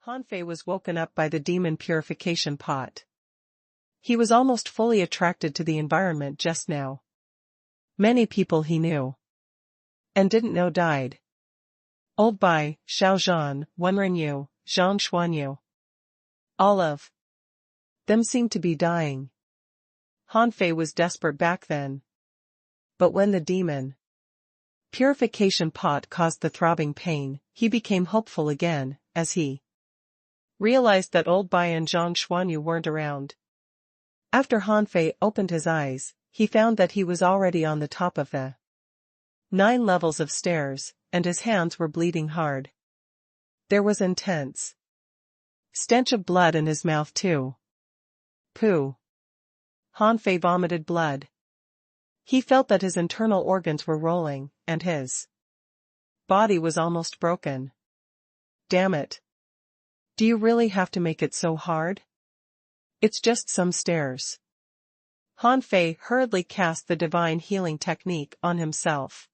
Hanfei was woken up by the demon purification pot. He was almost fully attracted to the environment just now. Many people he knew and didn't know died. Old Bai, Xiao Zhan, Wenrenyu, Zhang Xuanyu. All of them seemed to be dying. Hanfei was desperate back then. But when the demon purification pot caused the throbbing pain, he became hopeful again, as he realized that Old Bai and Zhang Xuanyu weren't around. After Hanfei opened his eyes, he found that he was already on the top of the 9 levels of stairs, and his hands were bleeding hard. There was intense stench of blood in his mouth too. Pooh. Hanfei vomited blood. He felt that his internal organs were rolling, and his body was almost broken. Damn it. Do you really have to make it so hard? It's just some stairs. Hanfei hurriedly cast the divine healing technique on himself.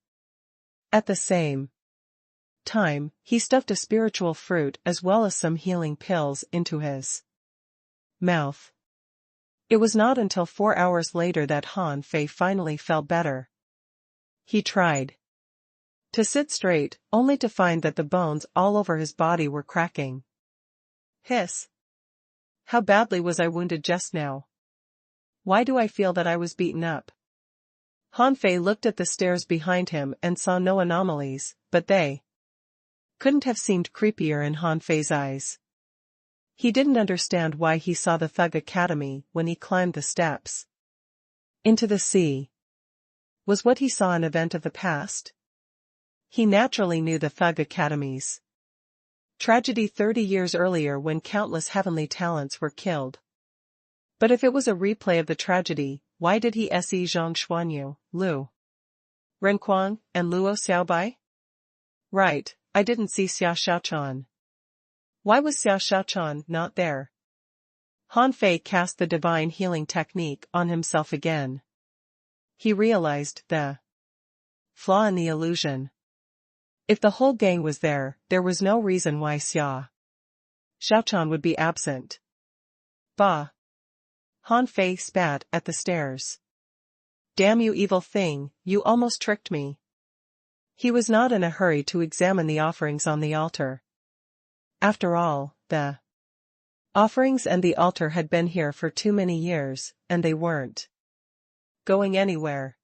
At the same time, he stuffed a spiritual fruit as well as some healing pills into his mouth. It was not until 4 hours later that Hanfei finally felt better. He tried to sit straight, only to find that the bones all over his body were cracking. Hiss. How badly was I wounded just now? Why do I feel that I was beaten up? Hanfei looked at the stairs behind him and saw no anomalies, but they couldn't have seemed creepier in Hanfei's eyes. He didn't understand why he saw the Thug Academy when he climbed the steps into the sea. Was what he saw an event of the past? He naturally knew the Thug Academy's tragedy 30 years earlier when countless heavenly talents were killed. But if it was a replay of the tragedy, why did he see Zhang Xuanyu, Lu Renquang, and Luo Xiaobai? Right, I didn't see Xia Xiaochan. Why was Xia Xiaochan not there? Hanfei cast the divine healing technique on himself again. He realized the flaw in the illusion. If the whole gang was there, there was no reason why Xia Xiaochan would be absent. Bah! Hanfei spat at the stairs. Damn you evil thing, you almost tricked me. He was not in a hurry to examine the offerings on the altar. After all, the offerings and the altar had been here for too many years, and they weren't going anywhere.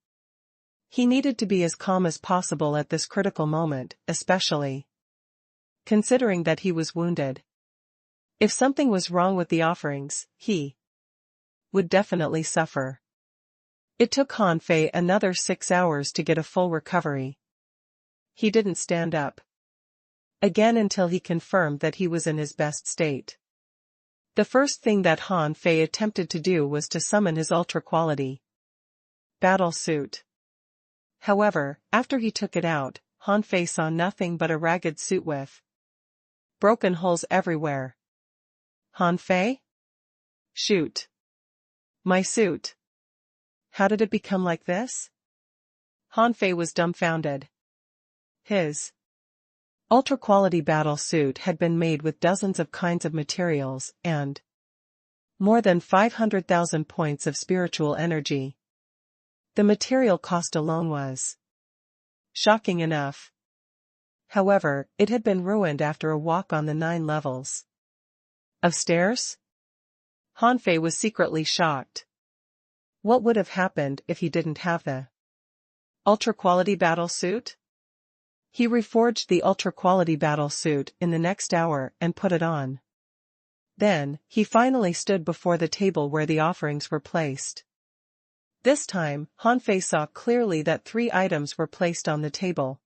He needed to be as calm as possible at this critical moment, especially considering that he was wounded. If something was wrong with the offerings, he would definitely suffer. It took Hanfei another 6 hours to get a full recovery. He didn't stand up again until he confirmed that he was in his best state. The first thing that Hanfei attempted to do was to summon his ultra-quality battle suit. However, after he took it out, Hanfei saw nothing but a ragged suit with broken holes everywhere. Hanfei? Shoot. My suit. How did it become like this? Hanfei was dumbfounded. His ultra-quality battle suit had been made with dozens of kinds of materials and more than 500,000 points of spiritual energy. The material cost alone was shocking enough. However, it had been ruined after a walk on the 9 levels of stairs. Hanfei was secretly shocked. What would have happened if he didn't have the ultra-quality battle suit? He reforged the ultra-quality battle suit in the next hour and put it on. Then, he finally stood before the table where the offerings were placed. This time, Hanfei saw clearly that 3 items were placed on the table.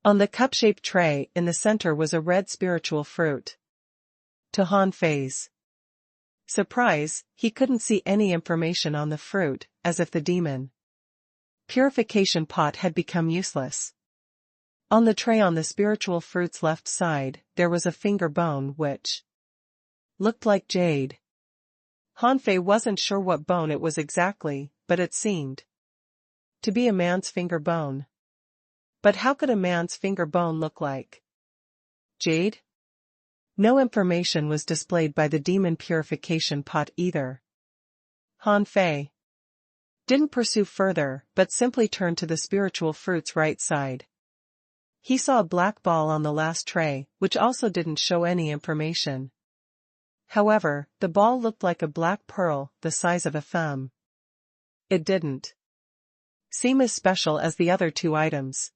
On the cup-shaped tray in the center was a red spiritual fruit. To Hanfei's surprise, he couldn't see any information on the fruit, as if the demon purification pot had become useless. On the tray on the spiritual fruit's left side, there was a finger bone which looked like jade. Hanfei wasn't sure what bone it was exactly, but it seemed to be a man's finger bone. But how could a man's finger bone look like jade? No information was displayed by the demon purification pot either. Han Fei didn't pursue further, but simply turned to the spiritual fruit's right side. He saw a black ball on the last tray, which also didn't show any information. However, the ball looked like a black pearl, the size of a thumb. It didn't seem as special as the other two items.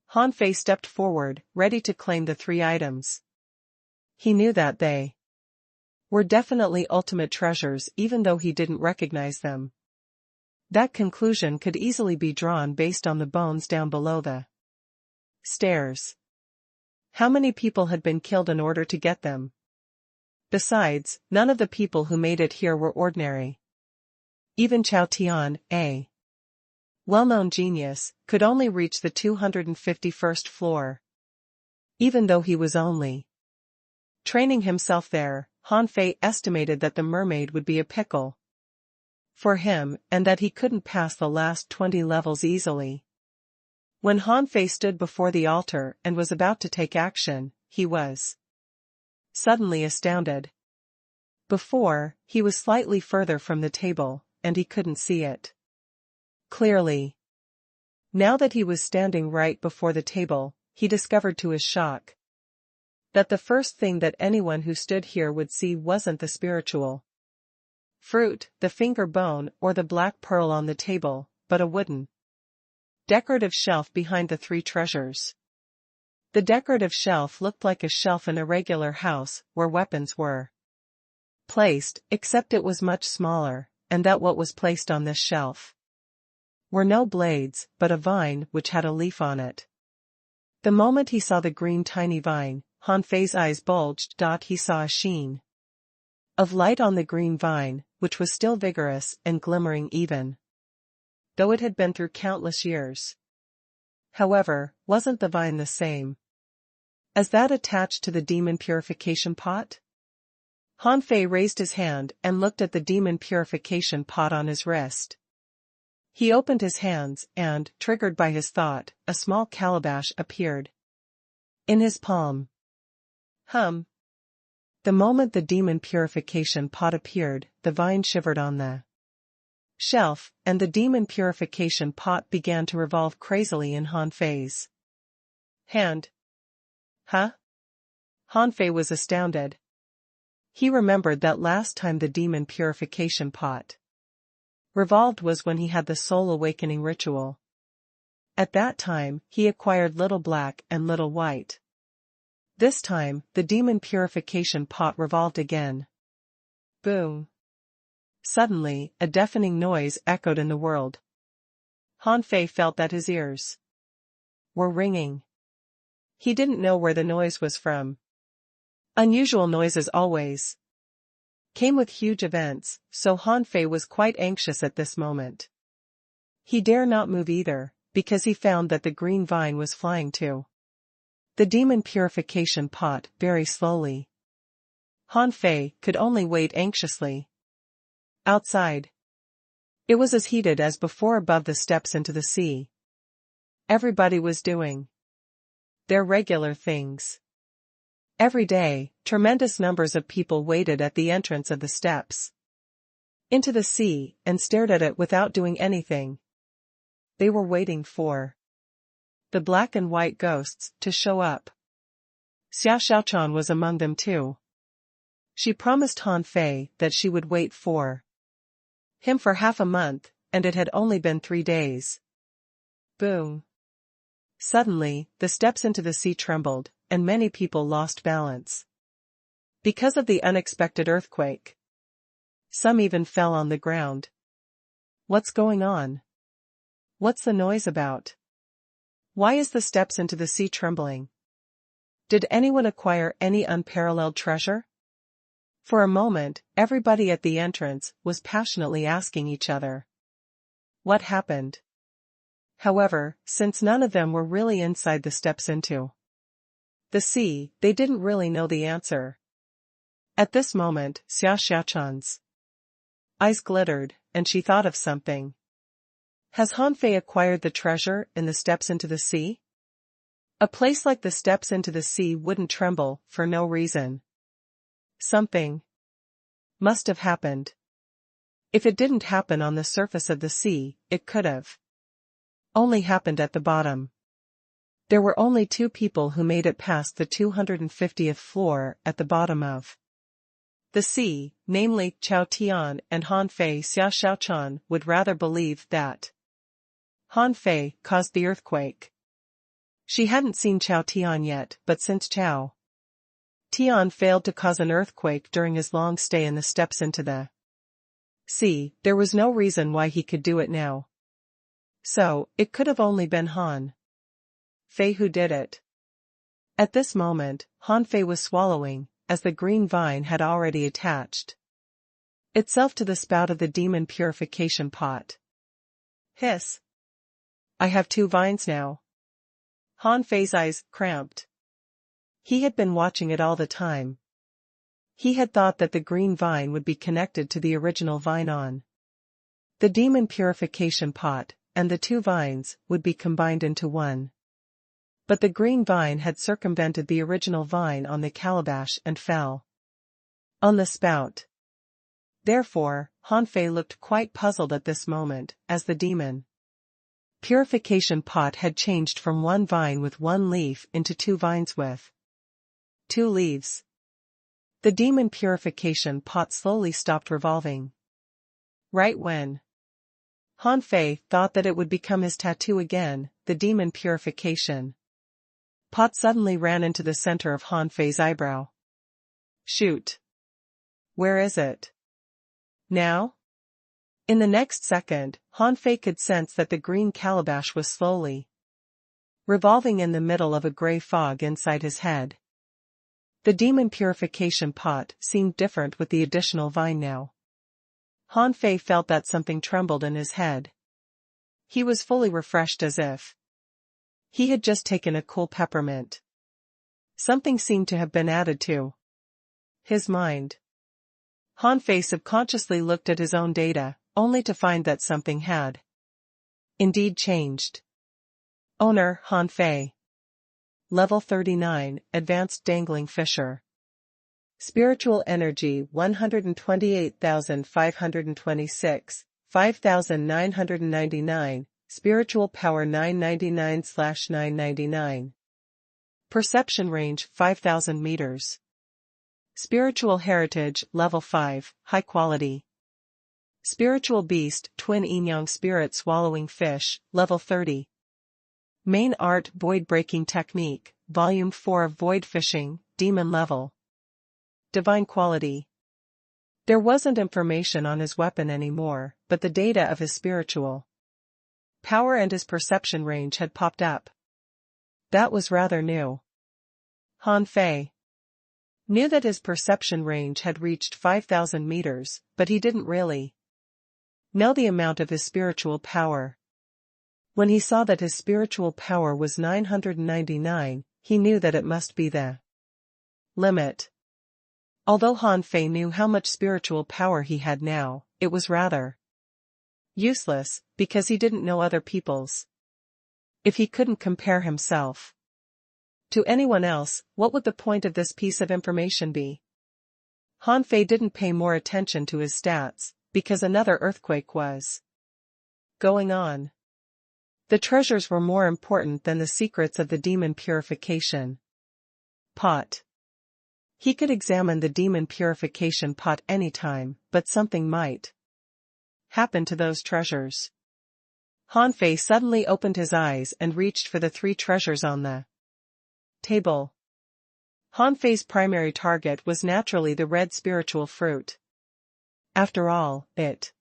Han Fei stepped forward, ready to claim the three items. He knew that they were definitely ultimate treasures even though he didn't recognize them. That conclusion could easily be drawn based on the bones down below the stairs. How many people had been killed in order to get them? Besides, none of the people who made it here were ordinary. Even Chao Tian, a well-known genius, could only reach the 251st floor. Even though he was only training himself there, Han Fei estimated that the mermaid would be a pickle for him, and that he couldn't pass the last 20 levels easily. When Han Fei stood before the altar and was about to take action, he was suddenly astounded. Before, he was slightly further from the table, and he couldn't see it clearly. Now that he was standing right before the table, he discovered to his shock that the first thing that anyone who stood here would see wasn't the spiritual fruit, the finger bone, or the black pearl on the table, but a wooden decorative shelf behind the three treasures. The decorative shelf looked like a shelf in a regular house where weapons were placed, except it was much smaller, and that what was placed on this shelf were no blades, but a vine which had a leaf on it. The moment he saw the green tiny vine, Han Fei's eyes bulged. He saw a sheen of light on the green vine, which was still vigorous and glimmering even though it had been through countless years. However, wasn't the vine the same as that attached to the demon purification pot? Han Fei raised his hand and looked at the demon purification pot on his wrist. He opened his hands and, triggered by his thought, a small calabash appeared in his palm. The moment the demon purification pot appeared, the vine shivered on the shelf, and the demon purification pot began to revolve crazily in Han Fei's hand. Huh? Han Fei was astounded. He remembered that last time the demon purification pot revolved was when he had the soul awakening ritual. At that time, he acquired little black and little white. This time, the demon purification pot revolved again. Boom. Suddenly, a deafening noise echoed in the world. Han Fei felt that his ears were ringing. He didn't know where the noise was from. Unusual noises always came with huge events, so Han Fei was quite anxious at this moment. He dare not move either, because he found that the green vine was flying to the demon purification pot very slowly. Han Fei could only wait anxiously. Outside, it was as heated as before above the steps into the sea. Everybody was doing their regular things. Every day, tremendous numbers of people waited at the entrance of the steps into the sea and stared at it without doing anything. They were waiting for the black and white ghosts to show up. Xia Xiaochan was among them too. She promised Han Fei that she would wait for him for half a month, and it had only been 3 days. Boom. Suddenly, the steps into the sea trembled, and many people lost balance because of the unexpected earthquake. Some even fell on the ground. What's going on? What's the noise about? Why is the steps into the sea trembling? Did anyone acquire any unparalleled treasure? For a moment, everybody at the entrance was passionately asking each other what happened. However, since none of them were really inside the steps into the sea, they didn't really know the answer. At this moment, Xia Xiaochan's eyes glittered, and she thought of something. Has Han Fei acquired the treasure in the steps into the sea? A place like the steps into the sea wouldn't tremble for no reason. Something must have happened. If it didn't happen on the surface of the sea, it could have only happened at the bottom. There were only two people who made it past the 250th floor at the bottom of the sea, namely Chao Tian and Han Fei. Xia Xiaochan would rather believe that Han Fei caused the earthquake. She hadn't seen Chao Tian yet, but since Chao Tian failed to cause an earthquake during his long stay in the steps into the sea, there was no reason why he could do it now. So, it could have only been Han Fei who did it. At this moment, Han Fei was swallowing, as the green vine had already attached itself to the spout of the demon purification pot. Hiss! I have two vines now. Han Fei's eyes cramped. He had been watching it all the time. He had thought that the green vine would be connected to the original vine on the demon purification pot, and the two vines would be combined into one. But the green vine had circumvented the original vine on the calabash and fell on the spout. Therefore, Han Fei looked quite puzzled at this moment, as the demon purification pot had changed from one vine with one leaf into two vines with two leaves. The demon purification pot slowly stopped revolving. Right when Han Fei thought that it would become his tattoo again, the demon purification pot suddenly ran into the center of Han Fei's eyebrow. Shoot! Where is it? Now? In the next second, Han Fei could sense that the green calabash was slowly revolving in the middle of a gray fog inside his head. The demon purification pot seemed different with the additional vine now. Han Fei felt that something trembled in his head. He was fully refreshed as if he had just taken a cool peppermint. Something seemed to have been added to his mind. Han Fei subconsciously looked at his own data, only to find that something had indeed changed. Owner, Han Fei. Level 39, Advanced Dangling Fisher. Spiritual Energy 128,526, 5,999. Spiritual Power 999/999. Perception Range 5,000 meters. Spiritual Heritage Level 5, High Quality. Spiritual Beast Twin Yin-Yang Spirit Swallowing Fish, Level 30. Main Art Void Breaking Technique, Volume 4 of Void Fishing, Demon Level. Divine Quality. There wasn't information on his weapon anymore, but the data of his spiritual power and his perception range had popped up. That was rather new. Han Fei knew that his perception range had reached 5,000 meters, but he didn't really know the amount of his spiritual power. When he saw that his spiritual power was 999, he knew that it must be the limit. Although Han Fei knew how much spiritual power he had now, it was rather useless, because he didn't know other people's. If he couldn't compare himself to anyone else, what would the point of this piece of information be? Han Fei didn't pay more attention to his stats, because another earthquake was going on. The treasures were more important than the secrets of the demon purification pot. He could examine the demon purification pot anytime, but something might happen to those treasures. Han Fei suddenly opened his eyes and reached for the three treasures on the table. Han Fei's primary target was naturally the red spiritual fruit. After all, it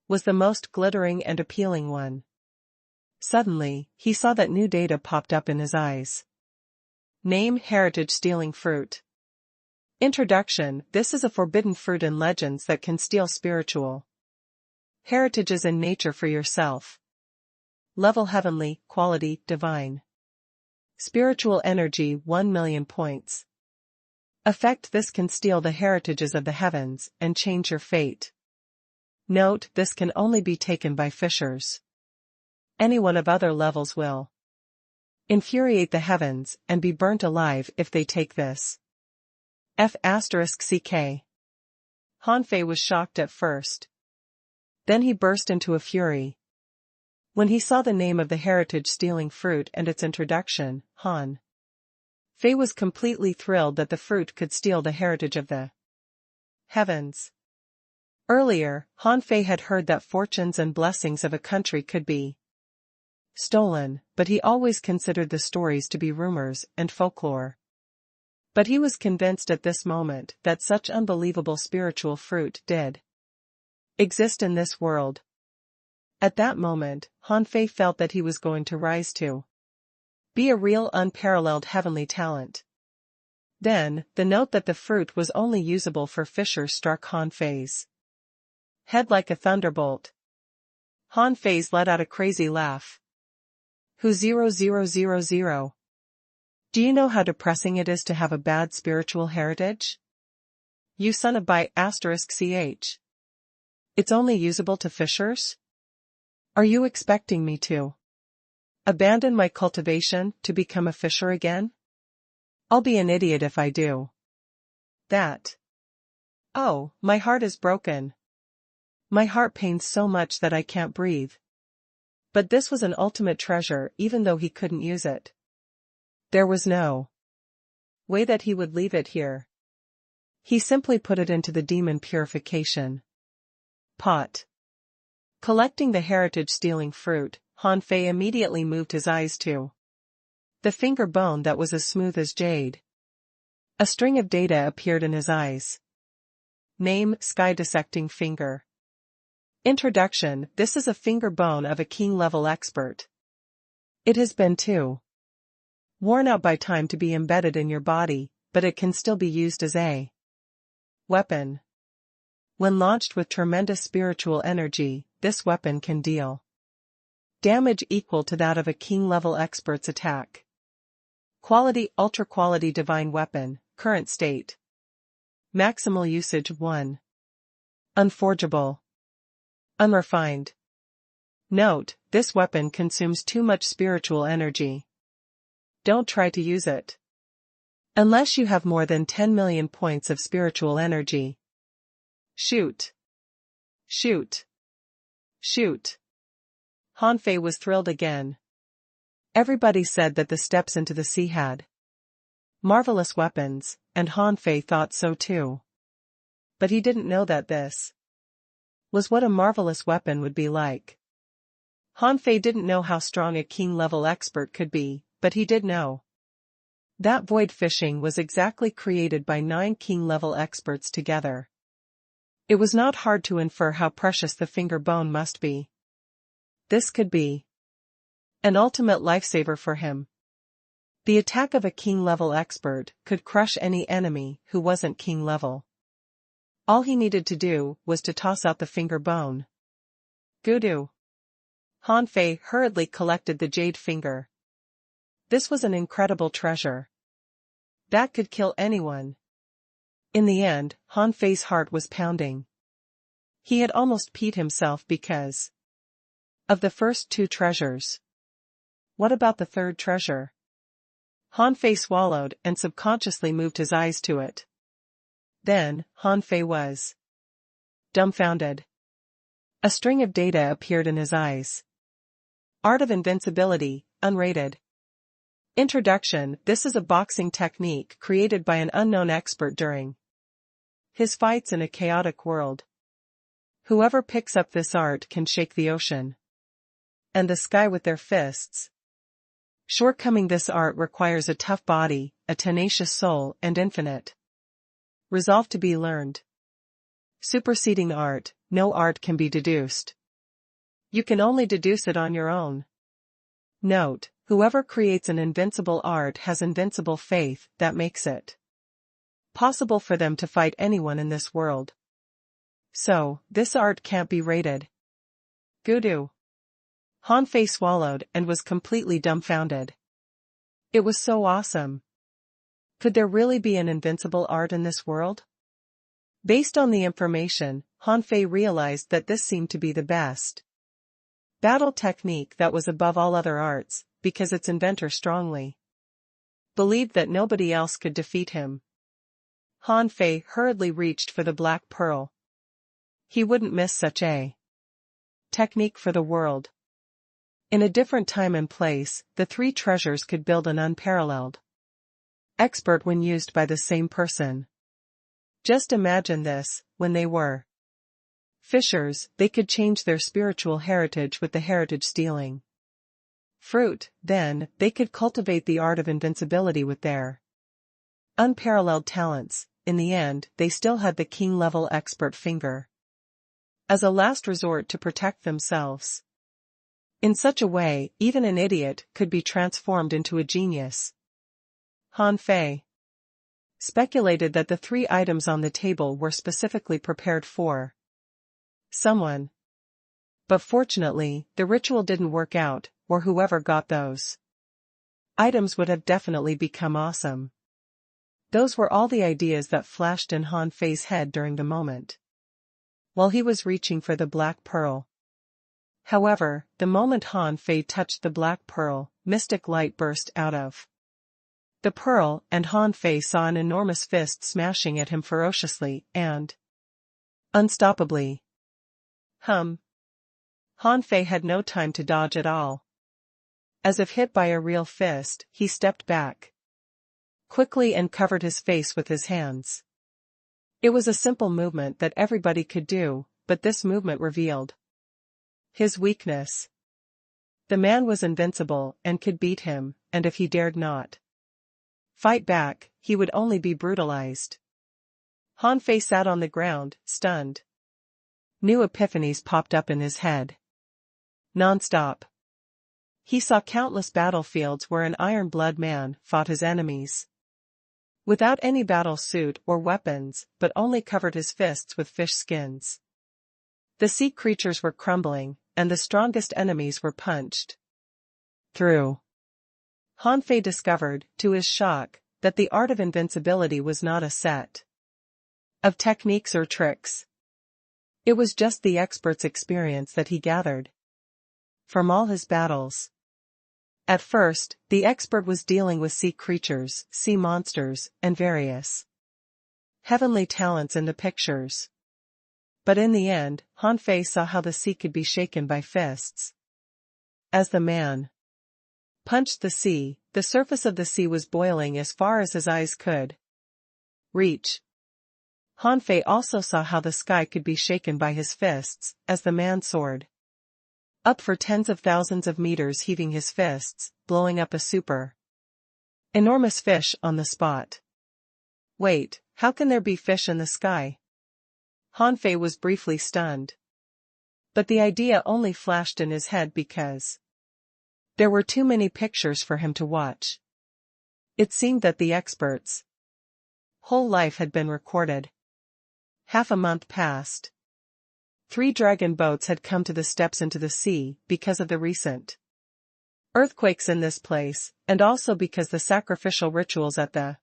was the most glittering and appealing one. Suddenly, he saw that new data popped up in his eyes. Name: Heritage Stealing Fruit. Introduction: This is a forbidden fruit in legends that can steal spiritual heritages in nature for yourself. Level Heavenly, Quality Divine. Spiritual Energy 1,000,000 points. Effect: This can steal the heritages of the heavens and change your fate. Note: This can only be taken by fishers. Anyone of other levels will infuriate the heavens, and be burnt alive if they take this. F***ck. Hanfei was shocked at first. Then he burst into a fury. When he saw the name of the heritage-stealing fruit and its introduction, Han Fei was completely thrilled that the fruit could steal the heritage of the heavens. Earlier, Han Fei had heard that fortunes and blessings of a country could be stolen, but he always considered the stories to be rumors and folklore. But he was convinced at this moment that such unbelievable spiritual fruit did exist in this world. At that moment, Han Fei felt that he was going to rise to be a real unparalleled heavenly talent. Then, the note that the fruit was only usable for fishers struck Han Fei's head like a thunderbolt. Han Fei let out a crazy laugh. Who 0000? Do you know how depressing it is to have a bad spiritual heritage? You son of bi***ch. It's only usable to fishers? Are you expecting me to abandon my cultivation to become a fisher again? I'll be an idiot if I do that. Oh, my heart is broken. My heart pains so much that I can't breathe. But this was an ultimate treasure even though he couldn't use it. There was no way that he would leave it here. He simply put it into the demon purification pot. Collecting the heritage-stealing fruit, Han Fei immediately moved his eyes to the finger bone that was as smooth as jade. A string of data appeared in his eyes. Name: Sky Dissecting Finger. Introduction: This is a finger bone of a king-level expert. It has been too worn out by time to be embedded in your body, but it can still be used as a weapon. When launched with tremendous spiritual energy, this weapon can deal damage equal to that of a king-level expert's attack. Quality: Ultra-quality divine weapon, current state. Maximal usage 1. Unforgeable. Unrefined. Note: This weapon consumes too much spiritual energy. Don't try to use it unless you have more than 10 million points of spiritual energy. Shoot. Shoot. Shoot. Han Fei was thrilled again. Everybody said that the steps into the sea had marvelous weapons, and Han Fei thought so too. But he didn't know that this was what a marvelous weapon would be like. Han Fei didn't know how strong a king-level expert could be, but he did know that void fishing was exactly created by 9 king-level experts together. It was not hard to infer how precious the finger bone must be. This could be an ultimate lifesaver for him. The attack of a king-level expert could crush any enemy who wasn't king-level. All he needed to do was to toss out the finger bone. Voodoo. Han Fei hurriedly collected the jade finger. This was an incredible treasure that could kill anyone. In the end, Han Fei's heart was pounding. He had almost peed himself because of the first 2 treasures. What about the third treasure? Han Fei swallowed and subconsciously moved his eyes to it. Then, Han Fei was dumbfounded. A string of data appeared in his eyes. Art of Invincibility, unrated. Introduction: This is a boxing technique created by an unknown expert during his fights in a chaotic world. Whoever picks up this art can shake the ocean and the sky with their fists. Shortcoming: This art requires a tough body, a tenacious soul, and infinite resolve to be learned. Superseding art: No art can be deduced. You can only deduce it on your own. Note: Whoever creates an invincible art has invincible faith that makes it possible for them to fight anyone in this world. So, this art can't be rated. Voodoo. Han Fei swallowed and was completely dumbfounded. It was so awesome. Could there really be an invincible art in this world? Based on the information, Han Fei realized that this seemed to be the best battle technique that was above all other arts, because its inventor strongly believed that nobody else could defeat him. Han Fei hurriedly reached for the black pearl. He wouldn't miss such a technique for the world. In a different time and place, the three treasures could build an unparalleled expert when used by the same person. Just imagine this: when they were fishers, they could change their spiritual heritage with the heritage stealing fruit, then, they could cultivate the art of invincibility with their unparalleled talents. In the end, they still had the king-level expert finger as a last resort to protect themselves. In such a way, even an idiot could be transformed into a genius. Han Fei speculated that the three items on the table were specifically prepared for someone. But fortunately, the ritual didn't work out, or whoever got those items would have definitely become awesome. Those were all the ideas that flashed in Han Fei's head during the moment while he was reaching for the black pearl. However, the moment Han Fei touched the black pearl, mystic light burst out of the pearl, and Han Fei saw an enormous fist smashing at him ferociously and unstoppably. Han Fei had no time to dodge at all. As if hit by a real fist, he stepped back quickly and covered his face with his hands. It was a simple movement that everybody could do, but this movement revealed his weakness. The man was invincible and could beat him, and if he dared not fight back, he would only be brutalized. Han Fei sat on the ground, stunned. New epiphanies popped up in his head. Non-stop. He saw countless battlefields where an iron-blood man fought his enemies without any battle suit or weapons, but only covered his fists with fish skins. The sea creatures were crumbling, and the strongest enemies were punched through. Han Fei discovered, to his shock, that the art of invincibility was not a set of techniques or tricks. It was just the expert's experience that he gathered from all his battles. At first, the expert was dealing with sea creatures, sea monsters, and various heavenly talents in the pictures. But in the end, Han Fei saw how the sea could be shaken by fists. As the man punched the sea, the surface of the sea was boiling as far as his eyes could reach. Han Fei also saw how the sky could be shaken by his fists, as the man soared up for tens of thousands of meters, heaving his fists, blowing up a super enormous fish on the spot. Wait, how can there be fish in the sky? Han Fei was briefly stunned. But the idea only flashed in his head because there were too many pictures for him to watch. It seemed that the expert's whole life had been recorded. Half a month passed. 3 dragon boats had come to the steps into the sea because of the recent earthquakes in this place, and also because the sacrificial rituals at the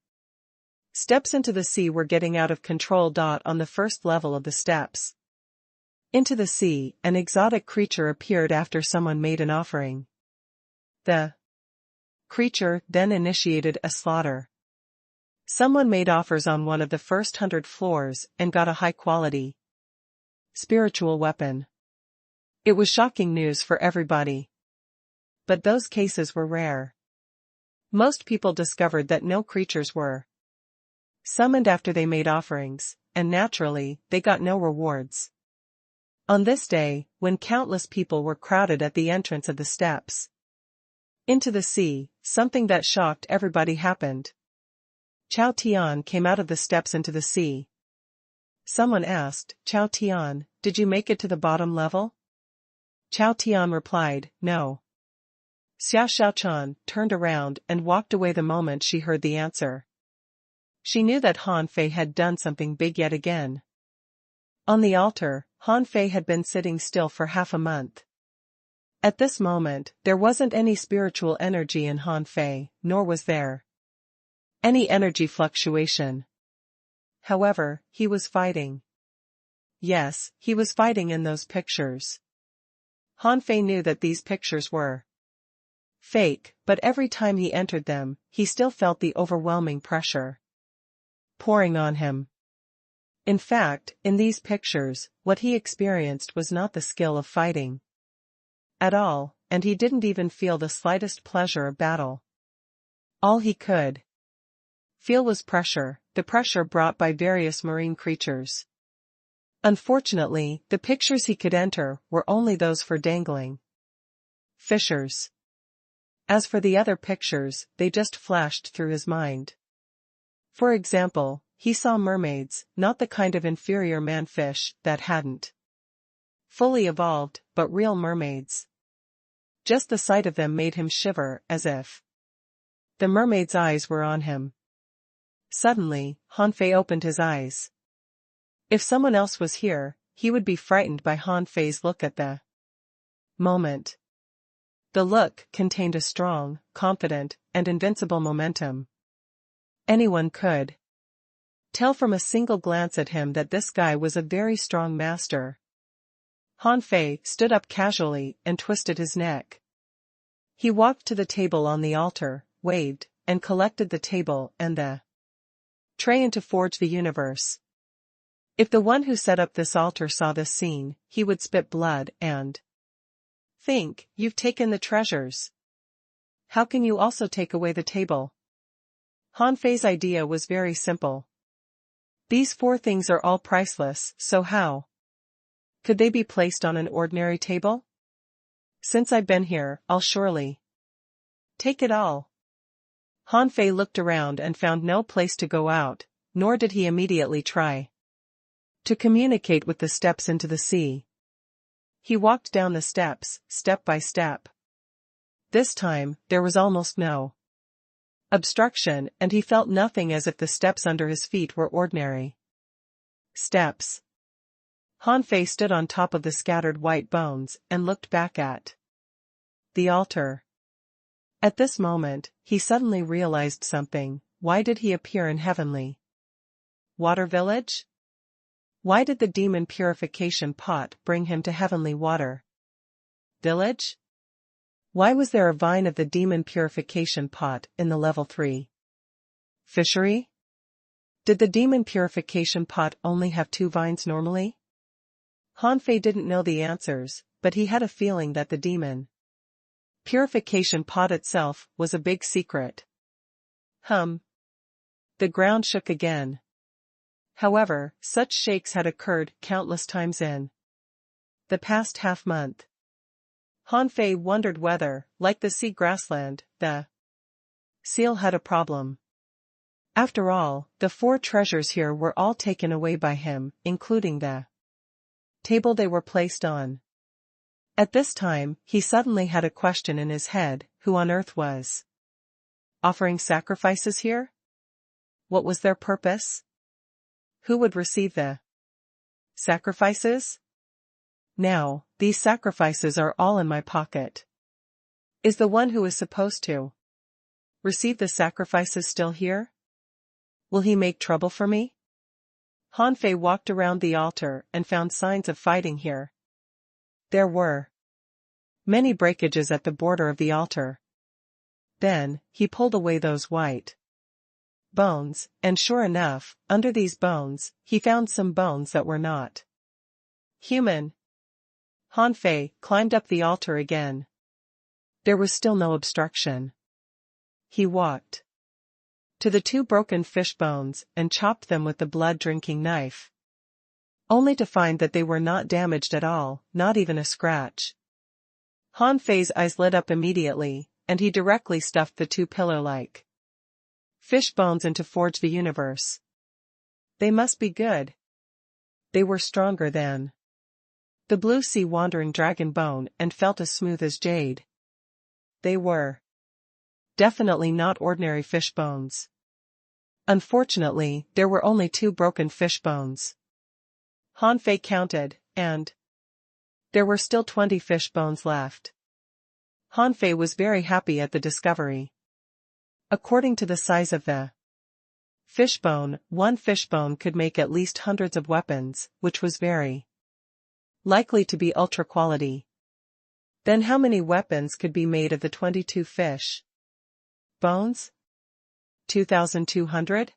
steps into the sea were getting out of control. On the first level of the steps into the sea, an exotic creature appeared after someone made an offering. The creature then initiated a slaughter. Someone made offers on one of the first 100 floors and got a high-quality spiritual weapon. It was shocking news for everybody. But those cases were rare. Most people discovered that no creatures were summoned after they made offerings, and naturally, they got no rewards. On this day, when countless people were crowded at the entrance of the steps into the sea, something that shocked everybody happened. Chao Tian came out of the steps into the sea. Someone asked, "Chao Tian, did you make it to the bottom level?" Chao Tian replied, "No." Xia Xiaochan turned around and walked away the moment she heard the answer. She knew that Han Fei had done something big yet again. On the altar, Han Fei had been sitting still for half a month. At this moment, there wasn't any spiritual energy in Han Fei, nor was there any energy fluctuation. However, he was fighting. Yes, he was fighting in those pictures. Han Fei knew that these pictures were Fake, but every time he entered them, he still felt the overwhelming pressure pouring on him. In fact, in these pictures, what he experienced was not the skill of fighting at all, and he didn't even feel the slightest pleasure of battle. All he could feel was pressure, the pressure brought by various marine creatures. Unfortunately, the pictures he could enter were only those for dangling fishers. As for the other pictures, they just flashed through his mind. For example, he saw mermaids, not the kind of inferior man-fish that hadn't fully evolved, but real mermaids. Just the sight of them made him shiver, as if the mermaid's eyes were on him. Suddenly, Hanfei opened his eyes. If someone else was here, he would be frightened by Hanfei's look at the moment. The look contained a strong, confident, and invincible momentum. Anyone could tell from a single glance at him that this guy was a very strong master. Hanfei stood up casually and twisted his neck. He walked to the table on the altar, waved, and collected the table and the tray into Forge the Universe. If the one who set up this altar saw this scene, he would spit blood and think, "You've taken the treasures. How can you also take away the table?" Hanfei's idea was very simple. These 4 things are all priceless, so how could they be placed on an ordinary table? Since I've been here, I'll surely take it all. Hanfei looked around and found no place to go out, nor did he immediately try to communicate with the steps into the sea. He walked down the steps, step by step. This time, there was almost no obstruction, and he felt nothing, as if the steps under his feet were ordinary steps. Hanfei stood on top of the scattered white bones and looked back at the altar. At this moment, he suddenly realized something. Why did he appear in Heavenly Water Village? Why did the demon purification pot bring him to Heavenly Water Village? Why was there a vine of the demon purification pot in the level 3 fishery? Did the demon purification pot only have 2 vines normally? Hanfei didn't know the answers, but he had a feeling that the demon purification pot itself was a big secret. The ground shook again. However, such shakes had occurred countless times in the past half-month. Hanfei wondered whether, like the sea grassland, the seal had a problem. After all, the 4 treasures here were all taken away by him, including the table they were placed on. At this time, he suddenly had a question in his head: who on earth was offering sacrifices here? What was their purpose? Who would receive the sacrifices? Now, these sacrifices are all in my pocket. Is the one who is supposed to receive the sacrifices still here? Will he make trouble for me? Hanfei walked around the altar and found signs of fighting here. There were many breakages at the border of the altar. Then, he pulled away those white bones, and sure enough, under these bones, he found some bones that were not human. Hanfei climbed up the altar again. There was still no obstruction. He walked to the 2 broken fish bones and chopped them with the blood-drinking knife, only to find that they were not damaged at all, not even a scratch. Hanfei's eyes lit up immediately, and he directly stuffed the 2 pillar-like fish bones into Forge the Universe. They must be good. They were stronger than the blue sea wandering dragon bone and felt as smooth as jade. They were definitely not ordinary fish bones. Unfortunately, there were only 2 broken fish bones. Hanfei counted, and there were still 20 fish bones left. Hanfei was very happy at the discovery. According to the size of the fishbone, 1 fishbone could make at least hundreds of weapons, which was very likely to be ultra quality. Then how many weapons could be made of the 22 fish bones? 2,200?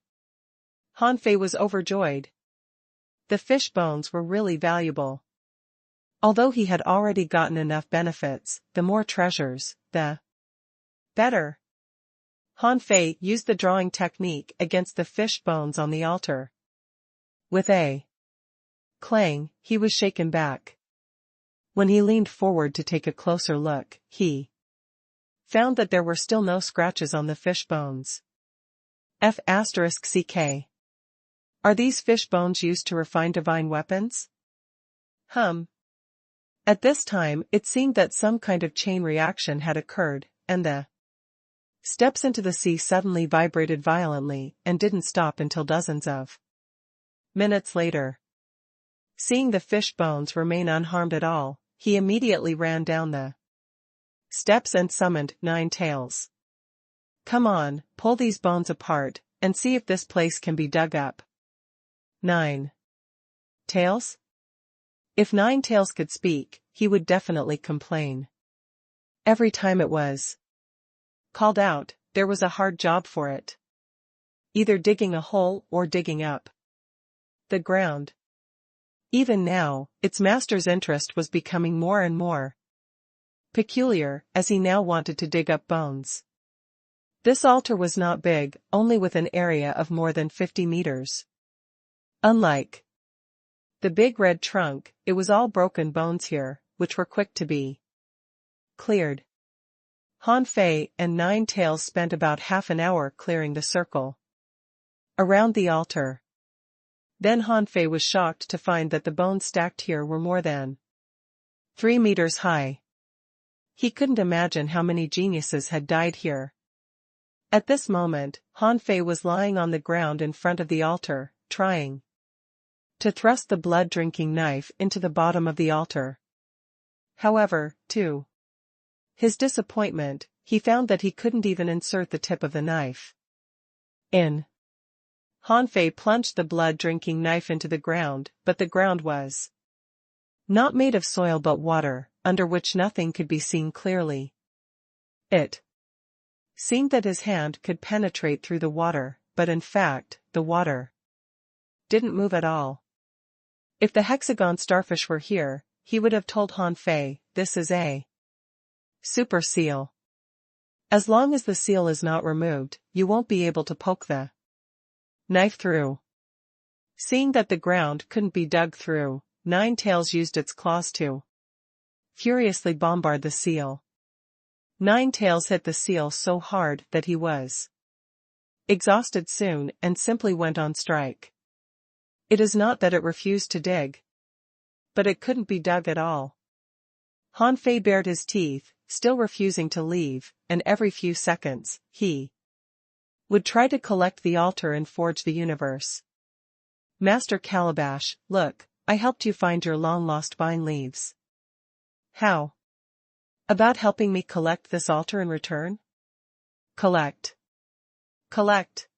Han Fei was overjoyed. The fish bones were really valuable. Although he had already gotten enough benefits, the more treasures, the better. Han Fei used the drawing technique against the fish bones on the altar. With a clang, he was shaken back. When he leaned forward to take a closer look, he found that there were still no scratches on the fish bones. F***ck. Are these fish bones used to refine divine weapons? At this time, it seemed that some kind of chain reaction had occurred, and the steps into the sea suddenly vibrated violently and didn't stop until dozens of minutes later. Seeing the fish bones remain unharmed at all, he immediately ran down the steps and summoned 9 tails. Come on, pull these bones apart, and see if this place can be dug up. 9 tails? If 9 tails could speak, he would definitely complain. Every time it was called out, there was a hard job for it. Either digging a hole or digging up the ground. Even now, its master's interest was becoming more and more peculiar, as he now wanted to dig up bones. This altar was not big, only with an area of more than 50 meters. Unlike the big red trunk, it was all broken bones here, which were quick to be cleared. Han Fei and 9 tails spent about half an hour clearing the circle around the altar. Then Han Fei was shocked to find that the bones stacked here were more than 3 meters high. He couldn't imagine how many geniuses had died here. At this moment, Han Fei was lying on the ground in front of the altar, trying to thrust the blood-drinking knife into the bottom of the altar. However, to his disappointment, he found that he couldn't even insert the tip of the knife in. Han Fei plunged the blood-drinking knife into the ground, but the ground was not made of soil but water, under which nothing could be seen clearly. It seemed that his hand could penetrate through the water, but in fact, the water didn't move at all. If the hexagon starfish were here, he would have told Han Fei, "This is a super seal. As long as the seal is not removed, you won't be able to poke the knife through." Seeing that the ground couldn't be dug through, 9 tails used its claws to furiously bombard the seal. 9 tails hit the seal so hard that he was exhausted soon and simply went on strike. It is not that it refused to dig, but it couldn't be dug at all. Han Fei bared his teeth, still refusing to leave, and every few seconds, he would try to collect the altar and forge the universe. Master Calabash, look, I helped you find your long-lost vine leaves. How about helping me collect this altar in return? Collect. Collect.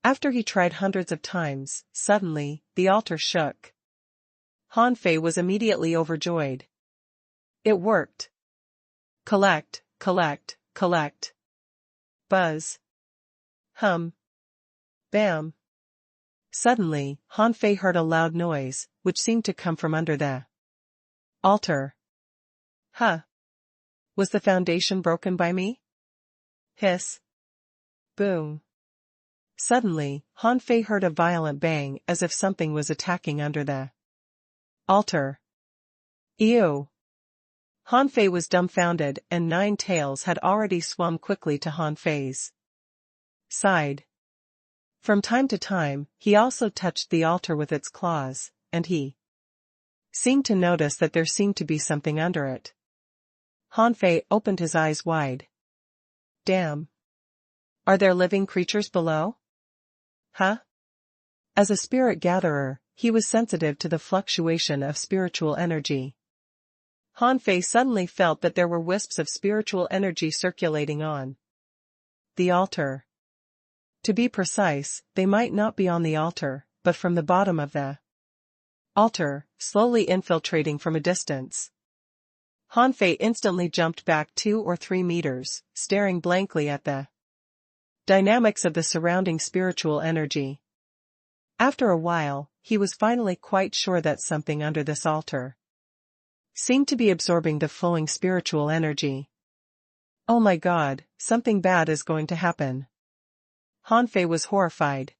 After he tried hundreds of times, suddenly, the altar shook. Han Fei was immediately overjoyed. It worked. Collect, collect, collect. Buzz. Bam. Suddenly, Han Fei heard a loud noise, which seemed to come from under the altar. Was the foundation broken by me? Hiss. Boom. Suddenly, Han Fei heard a violent bang as if something was attacking under the altar. Ew. Han Fei was dumbfounded and 9 tails had already swum quickly to Han Fei's side. From time to time, he also touched the altar with its claws, and he seemed to notice that there seemed to be something under it. Han Fei opened his eyes wide. Damn. Are there living creatures below? As a spirit gatherer, he was sensitive to the fluctuation of spiritual energy. Han Fei suddenly felt that there were wisps of spiritual energy circulating on the altar. To be precise, they might not be on the altar, but from the bottom of the altar, slowly infiltrating from a distance. Han Fei instantly jumped back 2 or 3 meters, staring blankly at the dynamics of the surrounding spiritual energy. After a while, he was finally quite sure that something under this altar seemed to be absorbing the flowing spiritual energy. Oh my God, something bad is going to happen. Han Fei was horrified.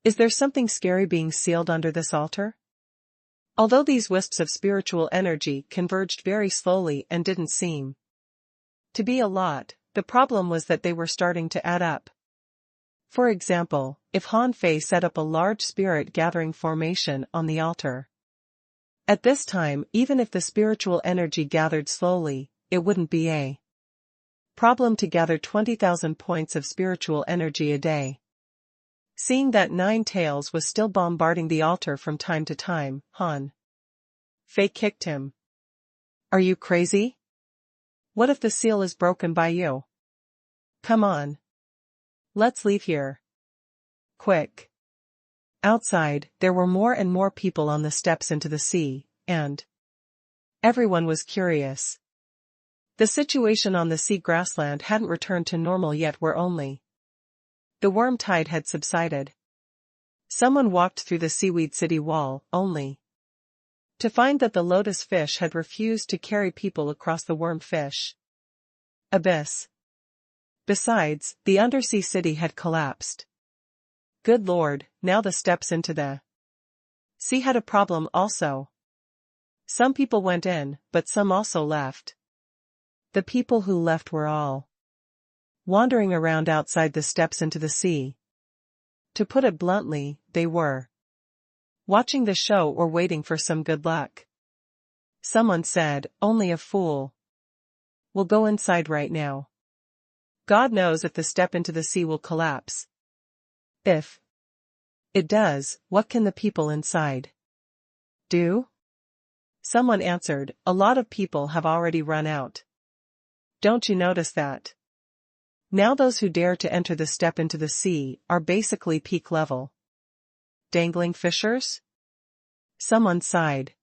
Is there something scary being sealed under this altar? Although these wisps of spiritual energy converged very slowly and didn't seem to be a lot, the problem was that they were starting to add up. For example, if Han Fei set up a large spirit gathering formation on the altar, at this time, even if the spiritual energy gathered slowly, it wouldn't be a problem to gather 20,000 points of spiritual energy a day. Seeing that Nine Tails was still bombarding the altar from time to time, Han Fei kicked him. Are you crazy? What if the seal is broken by you? Come on. Let's leave here. Quick. Outside, there were more and more people on the steps into the sea, and everyone was curious. The situation on the sea grassland hadn't returned to normal yet, where only the worm tide had subsided. Someone walked through the seaweed city wall, only to find that the lotus fish had refused to carry people across the wormfish abyss. Besides, the undersea city had collapsed. Good Lord, now the steps into the sea had a problem also. Some people went in, but some also left. The people who left were all wandering around outside the steps into the sea. To put it bluntly, they were watching the show or waiting for some good luck. Someone said, only a fool will go inside right now. God knows if the step into the sea will collapse. If it does, what can the people inside do? Someone answered, a lot of people have already run out. Don't you notice that? Now those who dare to enter the step into the sea are basically peak level dangling fishers? Someone sighed.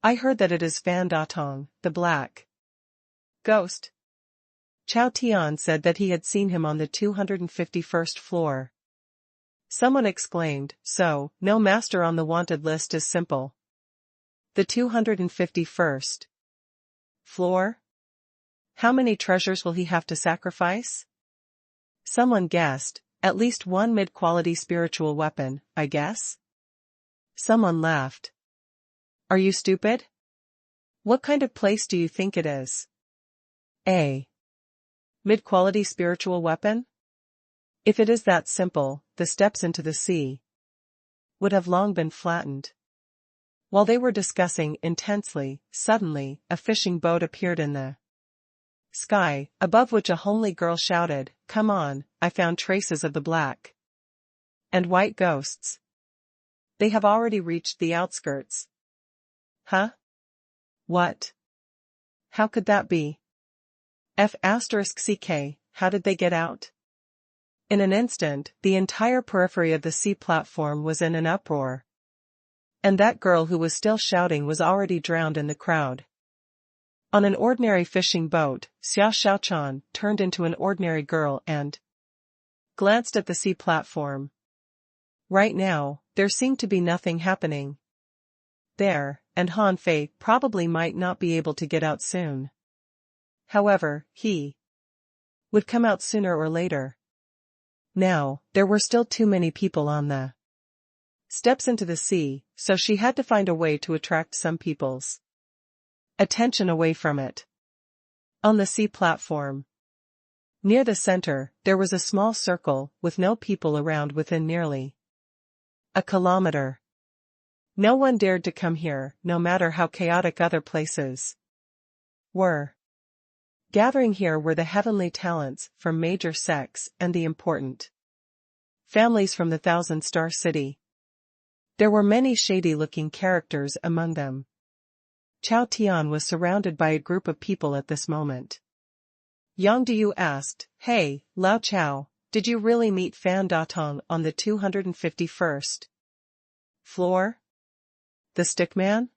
I heard that it is Fan Datong, the black ghost. Chao Tian said that he had seen him on the 251st floor. Someone exclaimed, so, no master on the wanted list is simple. The 251st floor? How many treasures will he have to sacrifice? Someone guessed, at least one mid-quality spiritual weapon, I guess? Someone laughed. Are you stupid? What kind of place do you think it is? A mid-quality spiritual weapon? If it is that simple, the steps into the sea would have long been flattened. While they were discussing intensely, suddenly, a fishing boat appeared in the sky, above which a homely girl shouted, come on, I found traces of the black and white ghosts. They have already reached the outskirts. Huh? What? How could that be? F***ck, how did they get out? In an instant, the entire periphery of the sea platform was in an uproar. And that girl who was still shouting was already drowned in the crowd. On an ordinary fishing boat, Xia Xiaochan turned into an ordinary girl and glanced at the sea platform. Right now, there seemed to be nothing happening there, and Han Fei probably might not be able to get out soon. However, he would come out sooner or later. Now, there were still too many people on the steps into the sea, so she had to find a way to attract some people's attention away from it. On the sea platform, near the center, there was a small circle with no people around within nearly a kilometer. No one dared to come here, no matter how chaotic other places were. Gathering here were the heavenly talents from major sects and the important families from the Thousand-Star City. There were many shady-looking characters among them. Chao Tian was surrounded by a group of people at this moment. Yang Diyu asked, hey, Lao Chao, did you really meet Fan Datong on the 251st floor? The stick man?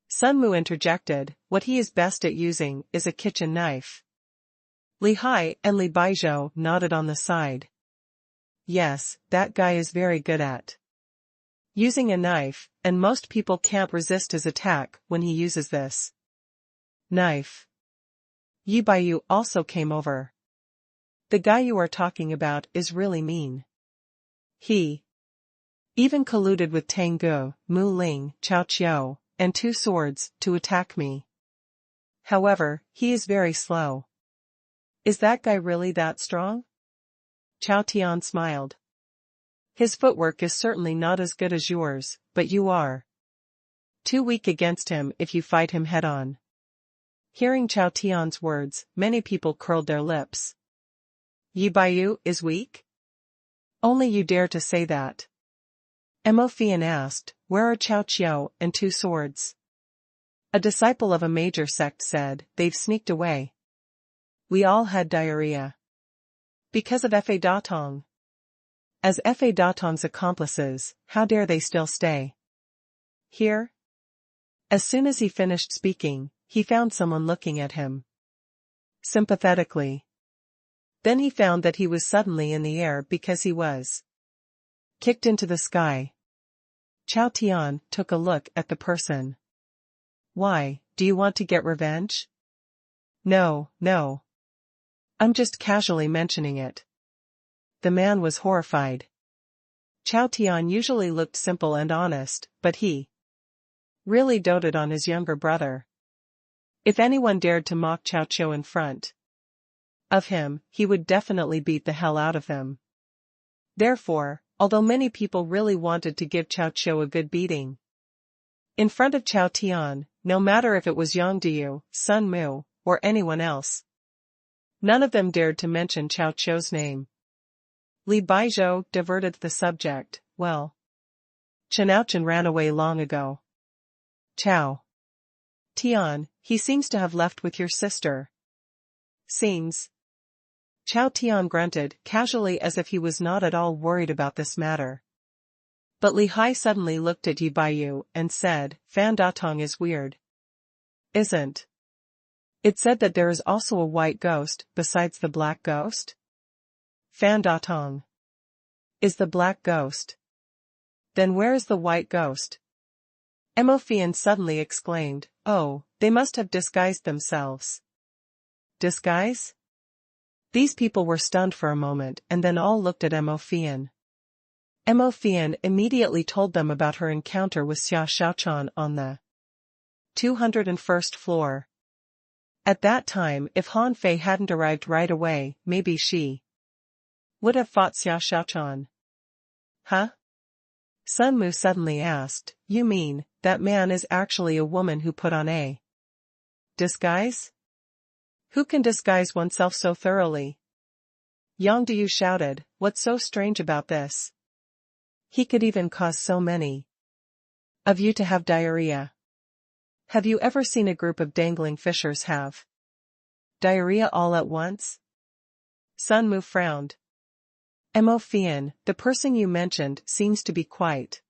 Sun Mu interjected, what he is best at using is a kitchen knife. Li Hai and Li Baizhou nodded on the side. Yes, that guy is very good at using a knife, and most people can't resist his attack when he uses this knife. Yi Baiyu also came over. The guy you are talking about is really mean. He even colluded with Tang Gu, Mu Ling, Chao Qiao, and 2 swords to attack me. However, he is very slow. Is that guy really that strong? Chao Tian smiled. His footwork is certainly not as good as yours, but you are too weak against him if you fight him head-on. Hearing Chao Tian's words, many people curled their lips. Yi Baiyu is weak? Only you dare to say that. Mo Fian asked, where are Chao Qiao and 2 swords? A disciple of a major sect said, they've sneaked away. We all had diarrhea. Because of Fa Datong. As Fa Datong's accomplices, how dare they still stay here? As soon as he finished speaking, he found someone looking at him sympathetically. Then he found that he was suddenly in the air because he was kicked into the sky. Chao Tian took a look at the person. Why, do you want to get revenge? No, no. I'm just casually mentioning it. The man was horrified. Chao Tian usually looked simple and honest, but he really doted on his younger brother. If anyone dared to mock Chao Qiao in front of him, he would definitely beat the hell out of them. Therefore, although many people really wanted to give Chao Qiao a good beating in front of Chao Tian, no matter if it was Yang Diyu, Sun Mu, or anyone else, none of them dared to mention Chao Qiao's name. Li Baizhou diverted the subject, well, Chen ran away long ago. Chao Tian, he seems to have left with your sister. Seems. Chao Tian grunted casually as if he was not at all worried about this matter. But Li Hai suddenly looked at Yi Baiyu and said, Fan Datong is weird. Isn't it said that there is also a white ghost besides the black ghost? Fan Datong is the black ghost. Then where is the white ghost? Mo Fian suddenly exclaimed, oh, they must have disguised themselves. Disguise? These people were stunned for a moment and then all looked at Mo Fian. Mo Fian immediately told them about her encounter with Xia Shaochan on the 201st floor. At that time, if Han Fei hadn't arrived right away, maybe she would have fought Xia Shaochan. Huh? Sun Mu suddenly asked, you mean, that man is actually a woman who put on a disguise? Who can disguise oneself so thoroughly? Yang Diyu shouted, what's so strange about this? He could even cause so many of you to have diarrhea. Have you ever seen a group of dangling fishers have diarrhea all at once? Sun Mu frowned. Mo Fian, the person you mentioned seems to be quite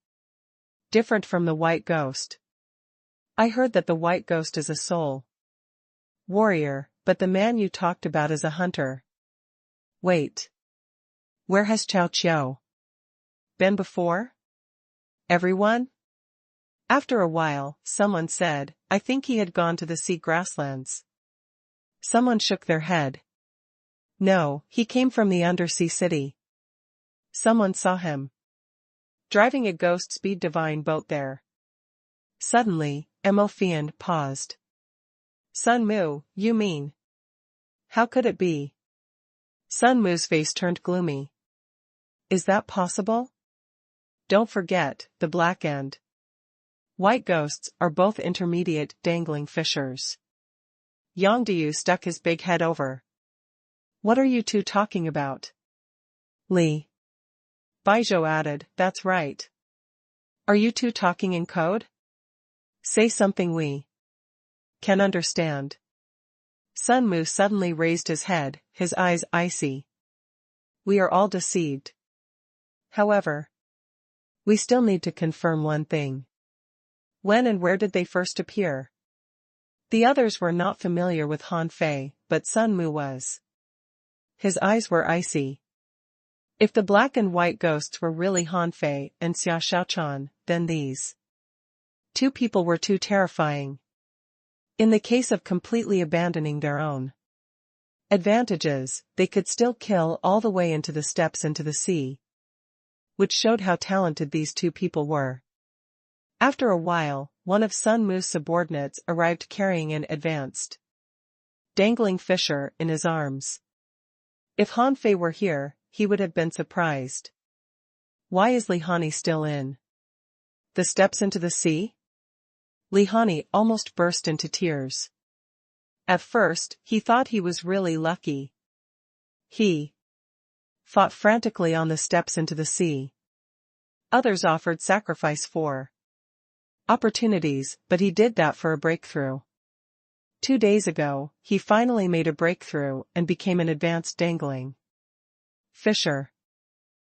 different from the white ghost. I heard that the white ghost is a soul warrior, but the man you talked about is a hunter. Wait. Where has Chao Qiao been before? Everyone? After a while, someone said, I think he had gone to the sea grasslands. Someone shook their head. No, he came from the undersea city. Someone saw him driving a ghost speed divine boat there. Suddenly, Mo Fian paused. Sun Mu, you mean? How could it be? Sun Mu's face turned gloomy. Is that possible? Don't forget, the black and white ghosts are both intermediate dangling fishers. Yang Diyu stuck his big head over. What are you two talking about? Li Baizhou added, that's right. Are you two talking in code? Say something we can understand. Sun Mu suddenly raised his head, his eyes icy. We are all deceived. However, we still need to confirm one thing. When and where did they first appear? The others were not familiar with Han Fei, but Sun Mu was. His eyes were icy. If the black and white ghosts were really Han Fei and Xia Xiaochan, then these two people were too terrifying. In the case of completely abandoning their own advantages, they could still kill all the way into the steps into the sea, which showed how talented these two people were. After a while, one of Sun Mu's subordinates arrived carrying an advanced, dangling fisher in his arms. If Han Fei were here, he would have been surprised. Why is Li Hani still in the steps into the sea? Li Hani almost burst into tears. At first, he thought he was really lucky. He fought frantically on the steps into the sea. Others offered sacrifice for opportunities, but he did that for a breakthrough. 2 days ago, he finally made a breakthrough and became an advanced dangling fisher.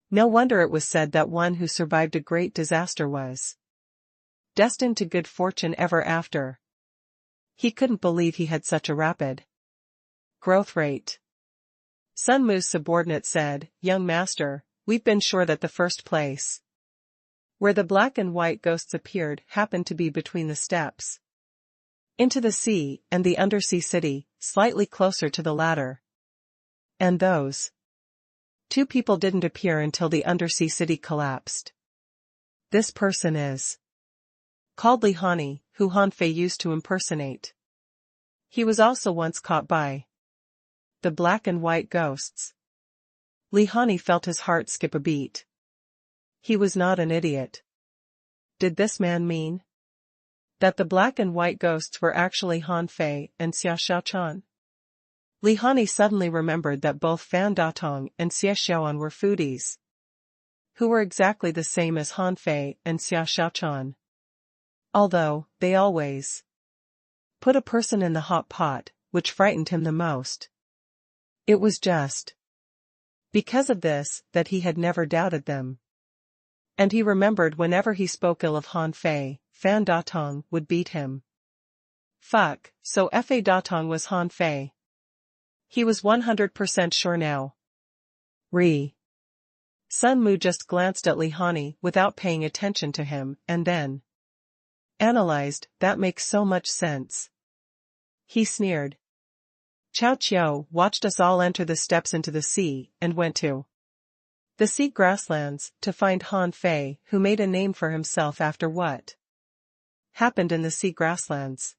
No wonder it was said that one who survived a great disaster was destined to good fortune ever after. He couldn't believe he had such a rapid growth rate. Sun Mu's subordinate said, "Young master, we've been sure that the first place where the black and white ghosts appeared happened to be between the steps into the sea and the undersea city, slightly closer to the latter. And those two people didn't appear until the undersea city collapsed. This person is called Li Hani, who Han Fei used to impersonate. He was also once caught by the black and white ghosts." Li Hani felt his heart skip a beat. He was not an idiot. Did this man mean that the black and white ghosts were actually Han Fei and Xia Xiaochan? Li Hani suddenly remembered that both Fan Datong and Xie Xiaoan were foodies, who were exactly the same as Han Fei and Xia Xiaochan. Although, they always put a person in the hot pot, which frightened him the most. It was just because of this that he had never doubted them. And he remembered whenever he spoke ill of Han Fei, Fan Datong would beat him. Fuck, so Fa Datong was Han Fei. He was 100% sure now. Sun Mu just glanced at Li Hani without paying attention to him, and then analyzed, "That makes so much sense." He sneered. Chao Qiao watched us all enter the steps into the sea, and went to the sea grasslands to find Han Fei, who made a name for himself after what happened in the sea grasslands.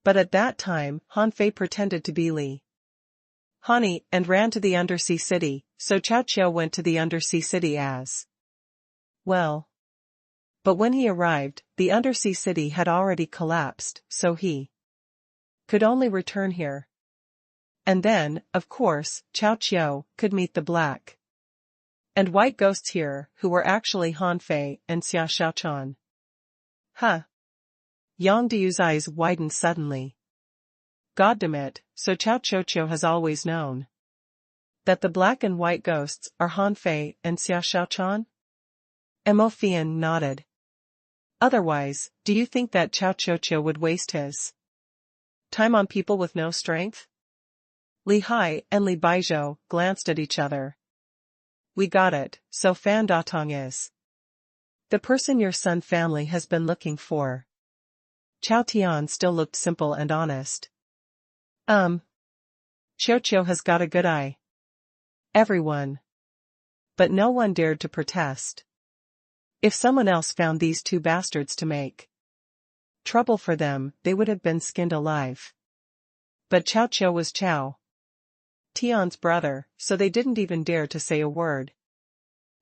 But at that time, Han Fei pretended to be Li Hani and ran to the undersea city, so Chao Qiao went to the undersea city as well. But when he arrived, the undersea city had already collapsed, so he could only return here. And then, of course, Chao Qiao could meet the black and white ghosts here, who were actually Han Fei and Xia Xiaochan. Huh. Yang Diu's eyes widened suddenly. Goddamn, so Chao Qiao has always known that the black and white ghosts are Han Fei and Xia Xiaochan? Mo Fian nodded. Otherwise, do you think that Chao Qiao would waste his time on people with no strength? Li Hai and Li Baizhou glanced at each other. We got it, so Fan Datong is the person your Sun family has been looking for. Chao Tian still looked simple and honest. Qiao has got a good eye. Everyone. But no one dared to protest. If someone else found these two bastards to make trouble for them, they would have been skinned alive. But Chao was Chao Tian's brother, so they didn't even dare to say a word.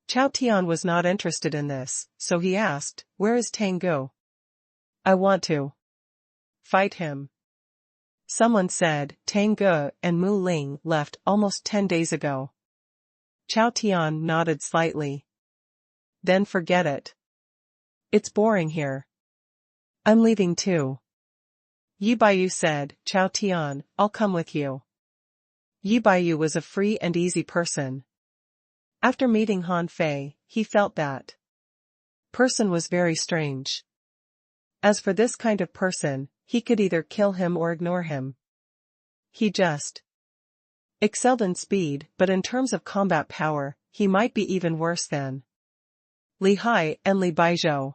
Chao Tian was not interested in this, so he asked, "Where is Tango? I want to fight him." Someone said, Tango and Mu Ling left almost 10 days ago. Chao Tian nodded slightly. Then forget it. It's boring here. I'm leaving too. Yi Baiyu said, Chao Tian, I'll come with you. Yi Baiyu was a free and easy person. After meeting Han Fei, he felt that person was very strange. As for this kind of person, he could either kill him or ignore him. He just excelled in speed, but in terms of combat power, he might be even worse than Li Hai and Li Baizhou.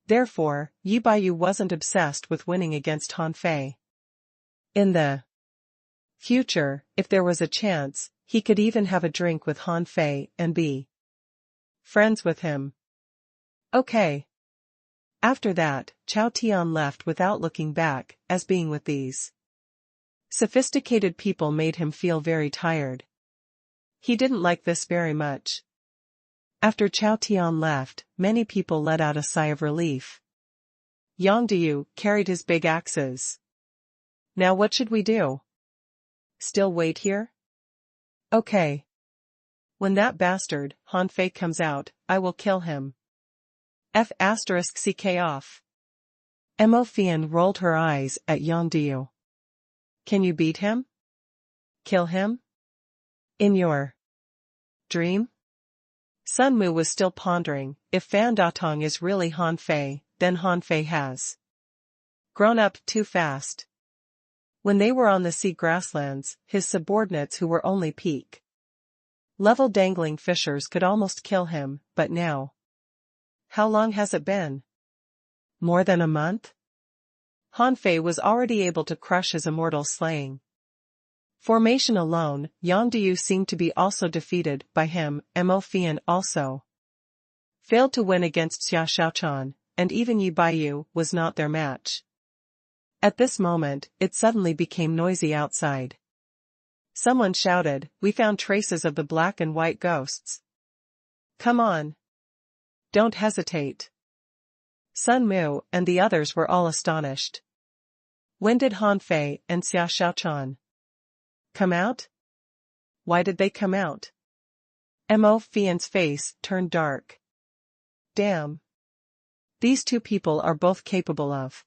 Therefore, Yi Baiyu wasn't obsessed with winning against Han Fei. In the future, if there was a chance, he could even have a drink with Han Fei and be friends with him. Okay. After that, Chao Tian left without looking back, as being with these sophisticated people made him feel very tired. He didn't like this very much. After Chao Tian left, many people let out a sigh of relief. Yang Diyu carried his big axes. Now what should we do? Still wait here? Okay. When that bastard, Han Fei, comes out, I will kill him. F***ck off. Mo Fian rolled her eyes at Yang Diyu. Can you beat him? Kill him? In your dream? Sun Mu was still pondering, if Fan Datong is really Han Fei, then Han Fei has grown up too fast. When they were on the sea grasslands, his subordinates who were only peak level dangling fishers could almost kill him, but now. How long has it been? More than a month? Han Fei was already able to crush his immortal slaying formation alone. Yang Diyu seemed to be also defeated by him. Mo Fian also failed to win against Xia Shaochan, and even Yi Baiyu was not their match. At this moment, it suddenly became noisy outside. Someone shouted, "We found traces of the black and white ghosts. Come on. Don't hesitate." Sun Mu and the others were all astonished. When did Han Fei and Xia Shaochan come out? Why did they come out? Mo Fian's face turned dark. Damn. These two people are both capable of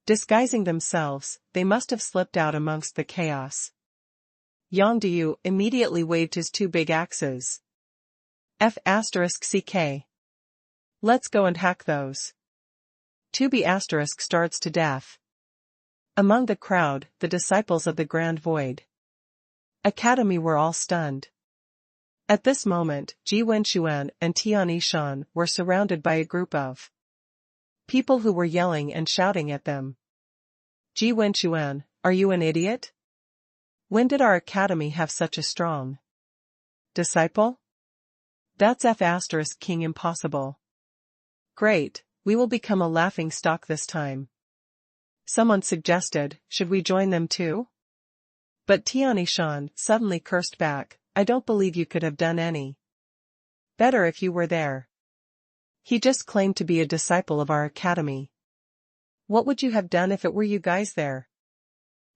disguising themselves. They must have slipped out amongst the chaos. Yang Diyu immediately waved his two big axes. F***ck. Let's go and hack those. 2B** starts to death. Among the crowd, the disciples of the Grand Void Academy were all stunned. At this moment, Ji Wenxuan and Tian Yishan were surrounded by a group of people who were yelling and shouting at them. Ji Wenxuan, are you an idiot? When did our academy have such a strong disciple? That's F***king impossible. Great, we will become a laughing stock this time. Someone suggested, should we join them too? But Tian Yishan suddenly cursed back, I don't believe you could have done any better if you were there. He just claimed to be a disciple of our academy. What would you have done if it were you guys there?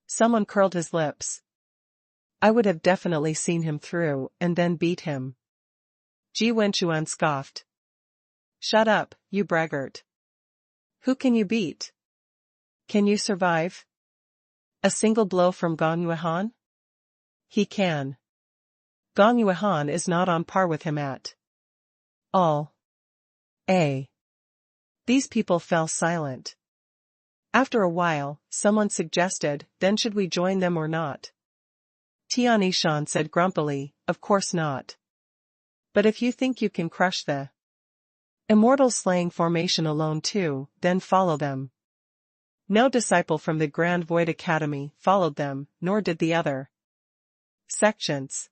Someone curled his lips. I would have definitely seen him through and then beat him. Ji Wenxuan scoffed. Shut up, you braggart. Who can you beat? Can you survive a single blow from Gong Yuehan? He can. Gong Yuehan is not on par with him at all. These people fell silent. After a while, someone suggested, then should we join them or not? Tian Yishan said grumpily, of course not. But if you think you can crush the immortal slaying formation alone too, then follow them. No disciple from the Grand Void Academy followed them, nor did the other sections.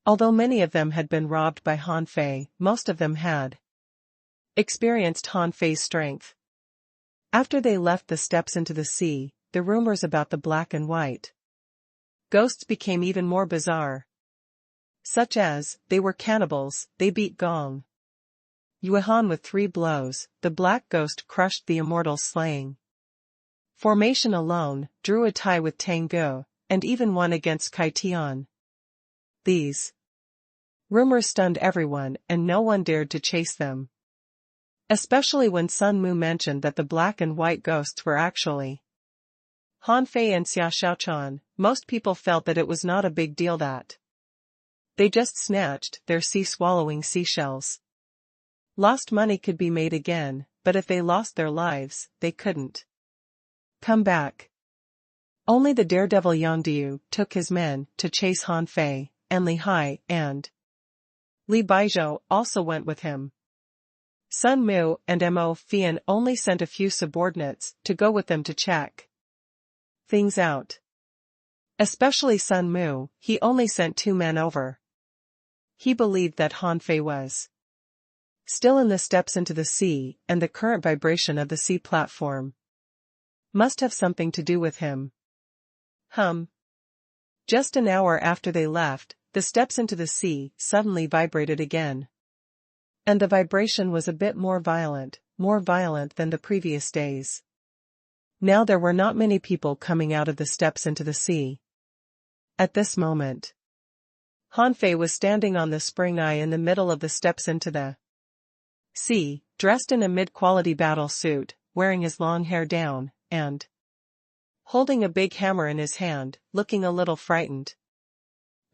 Although many of them had been robbed by Han Fei, most of them had experienced Han Fei's strength. After they left the steps into the sea, the rumors about the black and white ghosts became even more bizarre. Such as, they were cannibals, they beat Gong Yuehan with 3 blows, the black ghost crushed the immortal slaying formation alone, drew a tie with Tang Ge, and even won against Kai Tian. These rumors stunned everyone and no one dared to chase them. Especially when Sun Mu mentioned that the black and white ghosts were actually Han Fei and Xia Shaochan. Most people felt that it was not a big deal that they just snatched their sea-swallowing seashells. Lost money could be made again, but if they lost their lives, they couldn't come back. Only the daredevil Yang Diu took his men to chase Han Fei, and Li Hai and Li Baizhou also went with him. Sun Mu and Mo Fian only sent a few subordinates to go with them to check things out. Especially Sun Mu, he only sent 2 men over. He believed that Han Fei was still in the steps into the sea, and the current vibration of the sea platform must have something to do with him. Just an hour after they left, the steps into the sea suddenly vibrated again. And the vibration was a bit more violent than the previous days. Now there were not many people coming out of the steps into the sea. At this moment, Han Fei was standing on the spring eye in the middle of the steps into the sea, dressed in a mid-quality battle suit, wearing his long hair down, and holding a big hammer in his hand, looking a little frightened.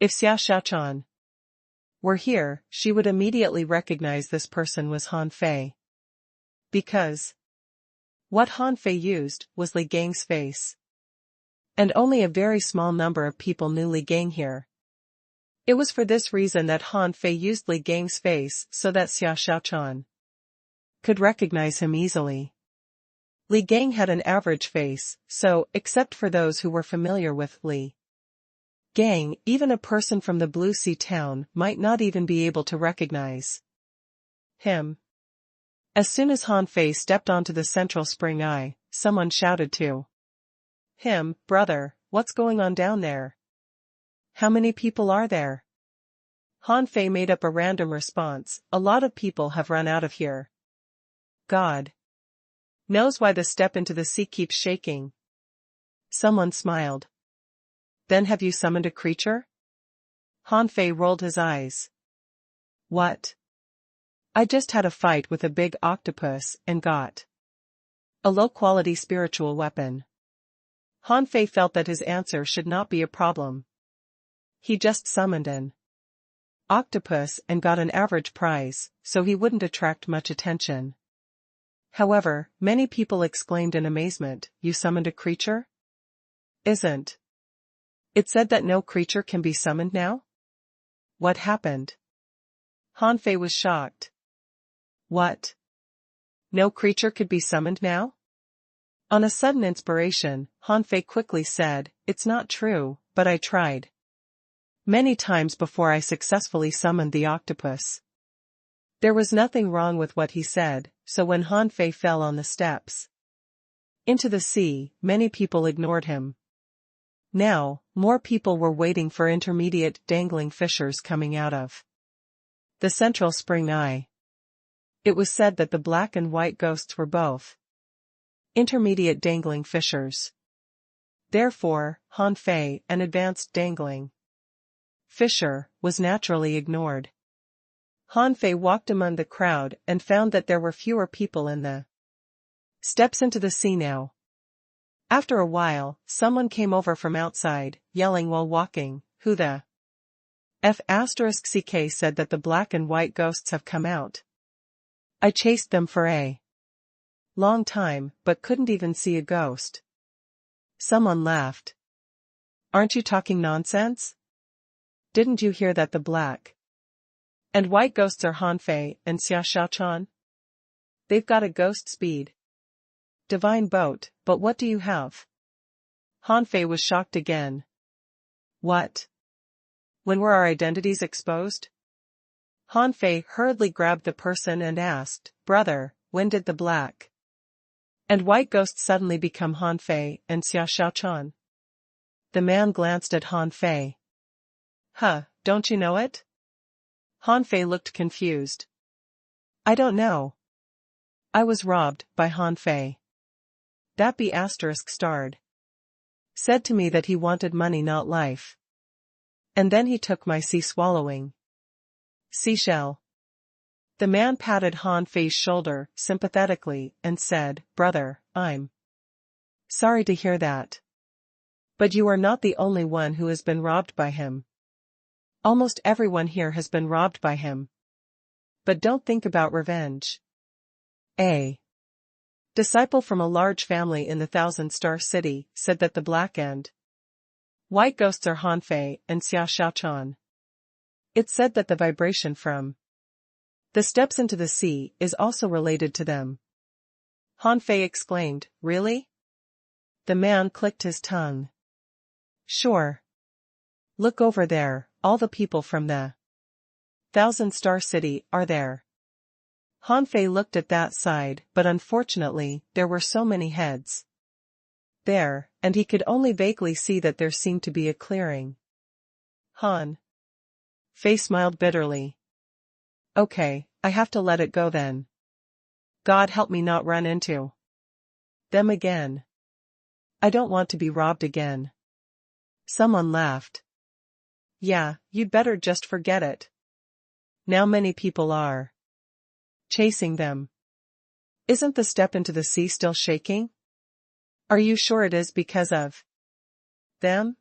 If Xia Xiaochan were here, she would immediately recognize this person was Han Fei. Because what Han Fei used was Li Gang's face. And only a very small number of people knew Li Gang here. It was for this reason that Han Fei used Li Gang's face so that Xia Xiaochan could recognize him easily. Li Gang had an average face, so, except for those who were familiar with Li Gang, even a person from the Blue Sea town might not even be able to recognize him. As soon as Han Fei stepped onto the central spring eye, someone shouted to him, "Brother, what's going on down there? How many people are there?" Han Fei made up a random response, "A lot of people have run out of here. God knows why the step into the sea keeps shaking." Someone smiled. "Then have you summoned a creature?" Han Fei rolled his eyes. "What? I just had a fight with a big octopus and got a low-quality spiritual weapon." Han Fei felt that his answer should not be a problem. He just summoned an octopus and got an average prize, so he wouldn't attract much attention. However, many people exclaimed in amazement, "You summoned a creature? Isn't it said that no creature can be summoned now? What happened?" Han Fei was shocked. "What? No creature could be summoned now?" On a sudden inspiration, Han Fei quickly said, "It's not true, but I tried many times before I successfully summoned the octopus." There was nothing wrong with what he said, so when Han Fei fell on the steps into the sea, many people ignored him. Now, more people were waiting for intermediate dangling fissures coming out of the central spring eye. It was said that the black and white ghosts were both intermediate dangling fissures. Therefore, Han Fei, an advanced dangling fissure, was naturally ignored. Han Fei walked among the crowd and found that there were fewer people in the steps into the sea now. After a while, someone came over from outside, yelling while walking, "Who the F***CK said that the black and white ghosts have come out? I chased them for a long time, but couldn't even see a ghost." Someone laughed. "Aren't you talking nonsense? Didn't you hear that the black and white ghosts are Han Fei and Xia Xiaochan? They've got a ghost speed divine boat, but what do you have?" Han Fei was shocked again. "What? When were our identities exposed?" Han Fei hurriedly grabbed the person and asked, "Brother, when did the black and white ghosts suddenly become Han Fei and Xia Xiaochan?" The man glanced at Han Fei. Don't you know it?" Han Fei looked confused. "I don't know. I was robbed by Han Fei. That be **starred. Said to me that he wanted money not life. And then he took my sea-swallowing seashell." The man patted Han Fei's shoulder sympathetically and said, "Brother, I'm sorry to hear that. But you are not the only one who has been robbed by him. Almost everyone here has been robbed by him. But don't think about revenge. disciple from a large family in the Thousand-Star City, said that the black and white ghosts are Han Fei and Xia Xiaochan. It said that the vibration from the steps into the sea is also related to them. Han Fei exclaimed, "Really?" The man clicked his tongue. "Sure. Look over there, all the people from the Thousand-Star City are there." Han Fei looked at that side, but unfortunately, there were so many heads there, and he could only vaguely see that there seemed to be a clearing. Han Fei smiled bitterly. "Okay, I have to let it go then. God help me not run into them again. I don't want to be robbed again." Someone laughed. "Yeah, you'd better just forget it. Now many people are chasing them. Isn't the step into the sea still shaking? Are you sure it is because of them?"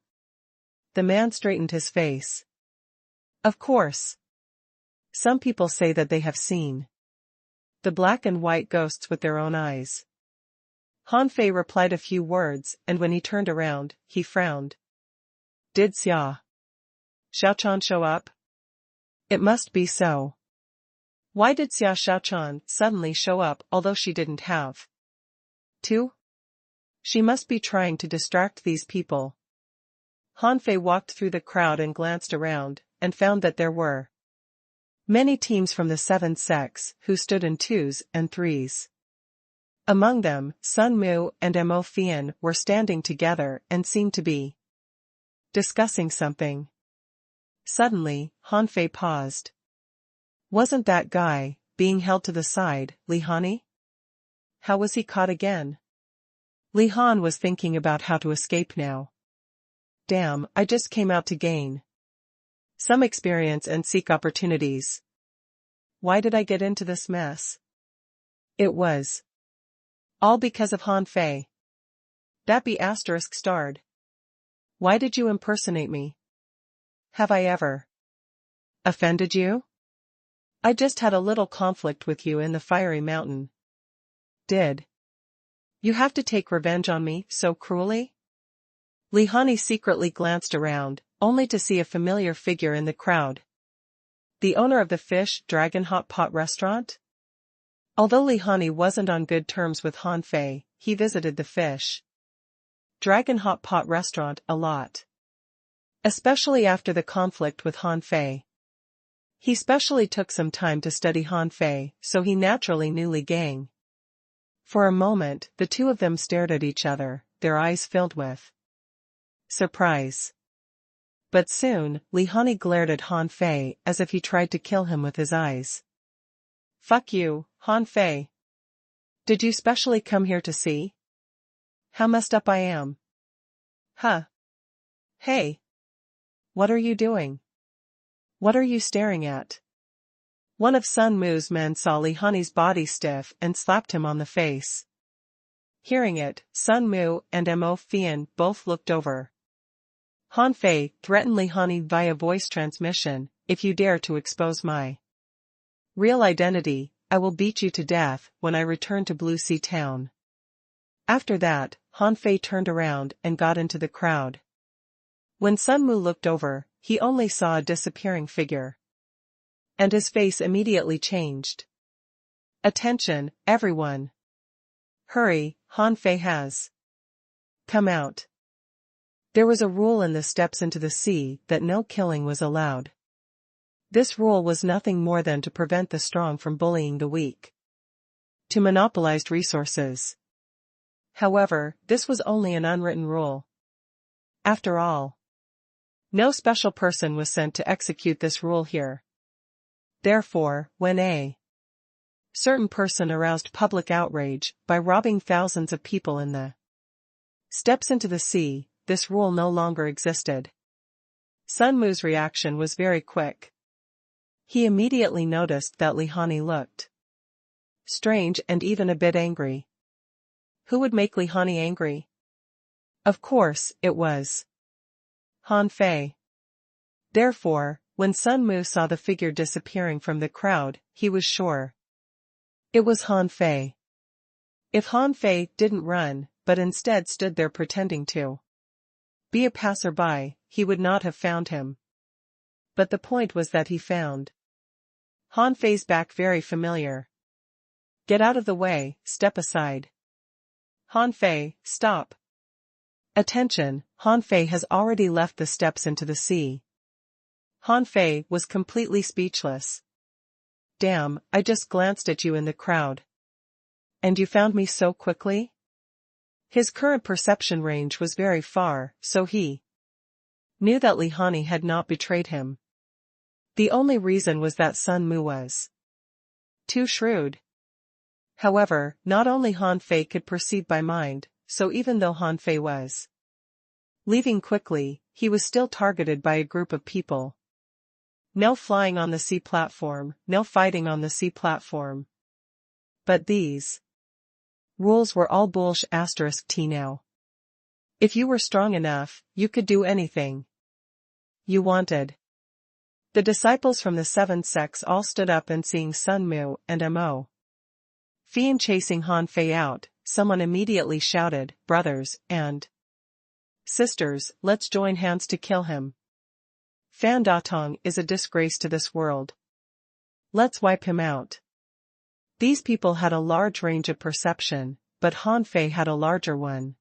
The man straightened his face. "Of course. Some people say that they have seen the black and white ghosts with their own eyes." Han Fei replied a few words, and when he turned around, he frowned. "Did Xia Xiaochan show up?" "It must be so. Why did Xia Xiaochan suddenly show up although she didn't have to? She must be trying to distract these people." Han Fei walked through the crowd and glanced around, and found that there were many teams from the 7 sects who stood in 2s and 3s. Among them, Sun Mu and Mo Fian were standing together and seemed to be discussing something. Suddenly, Han Fei paused. Wasn't that guy, being held to the side, Li Hani? How was he caught again? Li Han was thinking about how to escape now. Damn, I just came out to gain some experience and seek opportunities. Why did I get into this mess? It was all because of Han Fei. That be asterisk starred. Why did you impersonate me? Have I ever offended you? I just had a little conflict with you in the fiery mountain. Did you have to take revenge on me so cruelly? Li Hani secretly glanced around, only to see a familiar figure in the crowd. The owner of the Fish Dragon Hot Pot restaurant? Although Li Hani wasn't on good terms with Han Fei, he visited the Fish Dragon Hot Pot restaurant a lot. Especially after the conflict with Han Fei. He specially took some time to study Han Fei, so he naturally knew Li Gang. For a moment, the two of them stared at each other, their eyes filled with surprise. But soon, Li Hani glared at Han Fei as if he tried to kill him with his eyes. "Fuck you, Han Fei. Did you specially come here to see how messed up I am? Huh? Hey. What are you doing? What are you staring at?" One of Sun Mu's men saw Li Hani's body stiff and slapped him on the face. Hearing it, Sun Mu and Mo Fian both looked over. Han Fei threatened Li Hani via voice transmission, "If you dare to expose my real identity, I will beat you to death when I return to Blue Sea Town." After that, Han Fei turned around and got into the crowd. When Sun Mu looked over, he only saw a disappearing figure. And his face immediately changed. "Attention, everyone. Hurry, Han Fei has come out." There was a rule in the steps into the sea that no killing was allowed. This rule was nothing more than to prevent the strong from bullying the weak, to monopolize resources. However, this was only an unwritten rule. After all, no special person was sent to execute this rule here. Therefore, when a certain person aroused public outrage by robbing thousands of people in the steps into the sea, this rule no longer existed. Sun Mu's reaction was very quick. He immediately noticed that Li Hani looked strange and even a bit angry. Who would make Li Hani angry? Of course, it was Han Fei. Therefore, when Sun Mu saw the figure disappearing from the crowd, he was sure it was Han Fei. If Han Fei didn't run, but instead stood there pretending to be a passerby, he would not have found him. But the point was that he found Han Fei's back very familiar. Get out of the way, step aside. Han Fei, stop. Attention, Han Fei has already left the steps into the sea. Han Fei was completely speechless. Damn, I just glanced at you in the crowd. And you found me so quickly? His current perception range was very far, so he knew that Li Hani had not betrayed him. The only reason was that Sun Mu was too shrewd. However, not only Han Fei could perceive by mind, so even though Han Fei was leaving quickly, he was still targeted by a group of people. No flying on the sea platform, no fighting on the sea platform. But these rules were all bullsh*t now. If you were strong enough, you could do anything you wanted. The disciples from the 7 sects all stood up, and seeing Sun Mu and Mo Fian chasing Han Fei out, someone immediately shouted, "Brothers and sisters, let's join hands to kill him. Fan Datong is a disgrace to this world. Let's wipe him out." These people had a large range of perception, but Han Fei had a larger one.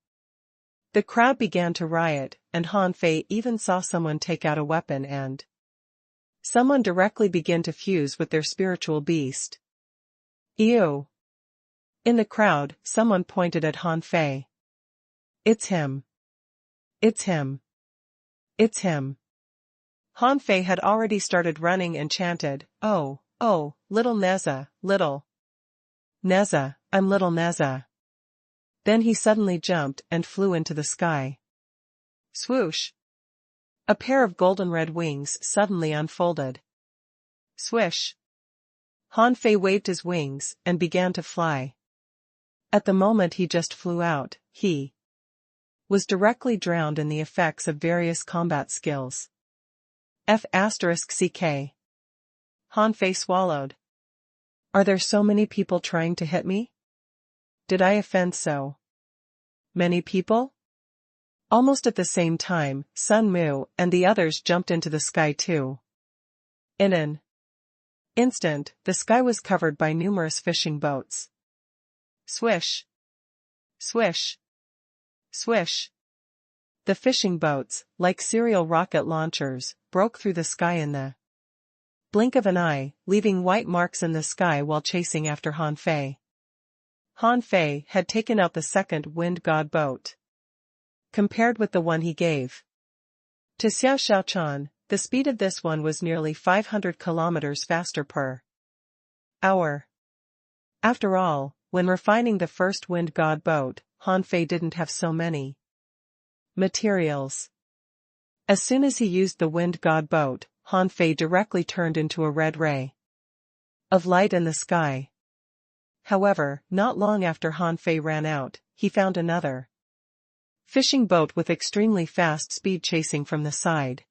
The crowd began to riot, and Han Fei even saw someone take out a weapon and someone directly begin to fuse with their spiritual beast. Ew! In the crowd, someone pointed at Han Fei. It's him. It's him. It's him. Han Fei had already started running and chanted, "Oh, oh, little Neza, little Neza, I'm little Neza." Then he suddenly jumped and flew into the sky. Swoosh! A pair of golden red wings suddenly unfolded. Swish! Han Fei waved his wings and began to fly. At the moment he just flew out, he was directly drowned in the effects of various combat skills. F***ck. Han Fei swallowed. Are there so many people trying to hit me? Did I offend so many people? Almost at the same time, Sun Mu and the others jumped into the sky too. In an instant, the sky was covered by numerous fishing boats. Swish! Swish! Swish! The fishing boats, like serial rocket launchers, broke through the sky in the blink of an eye, leaving white marks in the sky while chasing after Han Fei. Han Fei had taken out the second wind god boat. Compared with the one he gave to Xiao Xiaochan, the speed of this one was nearly 500 kilometers faster per hour. After all, when refining the first wind god boat, Han Fei didn't have so many materials. As soon as he used the wind god boat, Han Fei directly turned into a red ray of light in the sky. However, not long after Han Fei ran out, he found another fishing boat with extremely fast speed chasing from the side.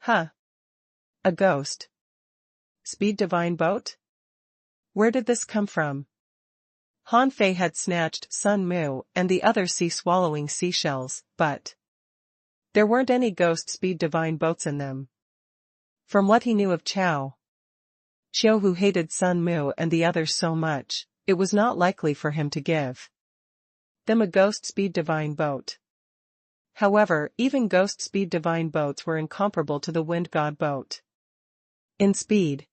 Huh. A ghost speed divine boat? Where did this come from? Han Fei had snatched Sun Mu and the other sea-swallowing seashells, but there weren't any ghost speed divine boats in them. From what he knew of Xiao who hated Sun Mu and the others so much, it was not likely for him to give them a ghost speed divine boat. However, even ghost speed divine boats were incomparable to the wind god boat in speed.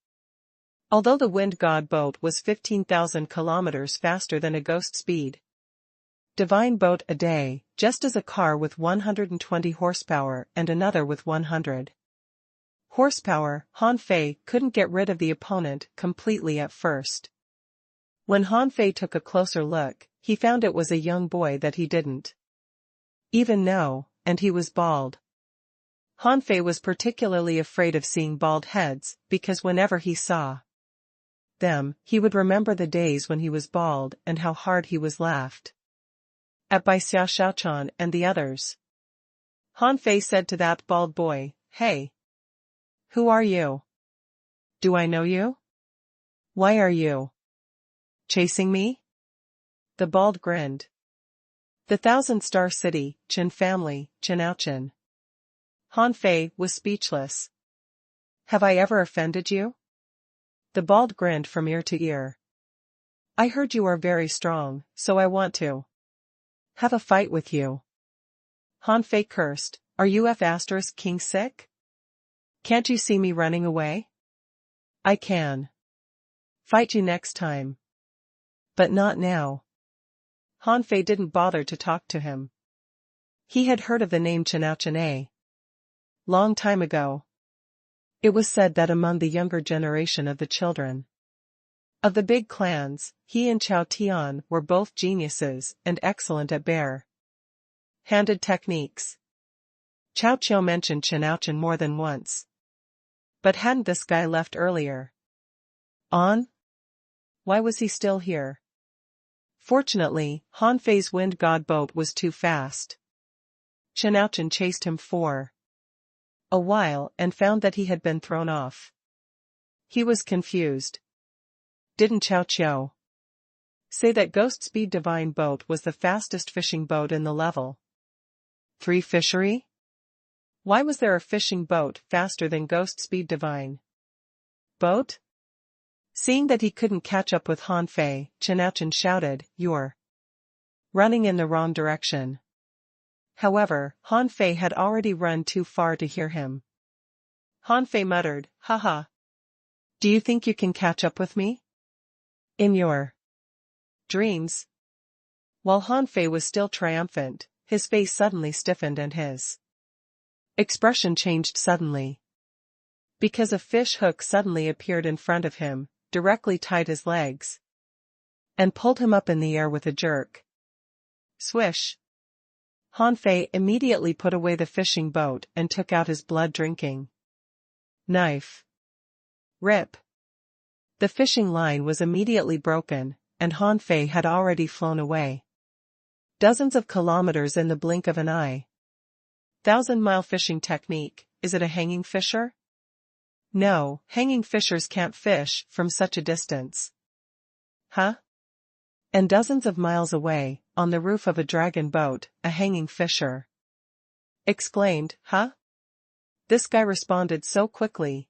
Although the wind god boat was 15,000 kilometers faster than a ghost speed divine boat a day, just as a car with 120 horsepower and another with 100 horsepower, Han Fei couldn't get rid of the opponent completely at first. When Han Fei took a closer look, he found it was a young boy that he didn't even know, and he was bald. Han Fei was particularly afraid of seeing bald heads, because whenever he saw them, he would remember the days when he was bald and how hard he was laughed at by Xiao Xiaochan and the others. Han Fei said to that bald boy, "Hey. Who are you? Do I know you? Why are you chasing me?" The bald grinned. The thousand-star city, Qin family, Qin. Han Fei was speechless. Have I ever offended you? The bald grinned from ear to ear. I heard you are very strong, so I want to have a fight with you. Han Fei cursed. Are you King sick? Can't you see me running away? I can fight you next time. But not now. Han Fei didn't bother to talk to him. He had heard of the name Qin. Long time ago. It was said that among the younger generation of the children of the big clans, he and Chao Tian were both geniuses and excellent at bare-handed techniques. Chao Qiao mentioned Qin more than once. But hadn't this guy left earlier? Why was he still here? Fortunately, Han Fei's wind god boat was too fast. Qin chased him for a while and found that he had been thrown off. He was confused. Didn't Chao Qiao say that Ghost Speed Divine boat was the fastest fishing boat in the level 3 fishery? Why was there a fishing boat faster than Ghost Speed Divine boat? Seeing that he couldn't catch up with Han Fei, Qin shouted, "You're running in the wrong direction." However, Han Fei had already run too far to hear him. Han Fei muttered, "Haha. Do you think you can catch up with me? In your dreams?" While Han Fei was still triumphant, his face suddenly stiffened and his expression changed suddenly. Because a fish hook suddenly appeared in front of him, directly tied his legs, and pulled him up in the air with a jerk. Swish! Han Fei immediately put away the fishing boat and took out his blood-drinking knife. Rip! The fishing line was immediately broken, and Han Fei had already flown away. Dozens of kilometers in the blink of an eye. 1,000-mile fishing technique. Is it a hanging fisher? No, hanging fishers can't fish from such a distance. Huh? And dozens of miles away, on the roof of a dragon boat, a hanging fisher exclaimed, "Huh?" This guy responded so quickly.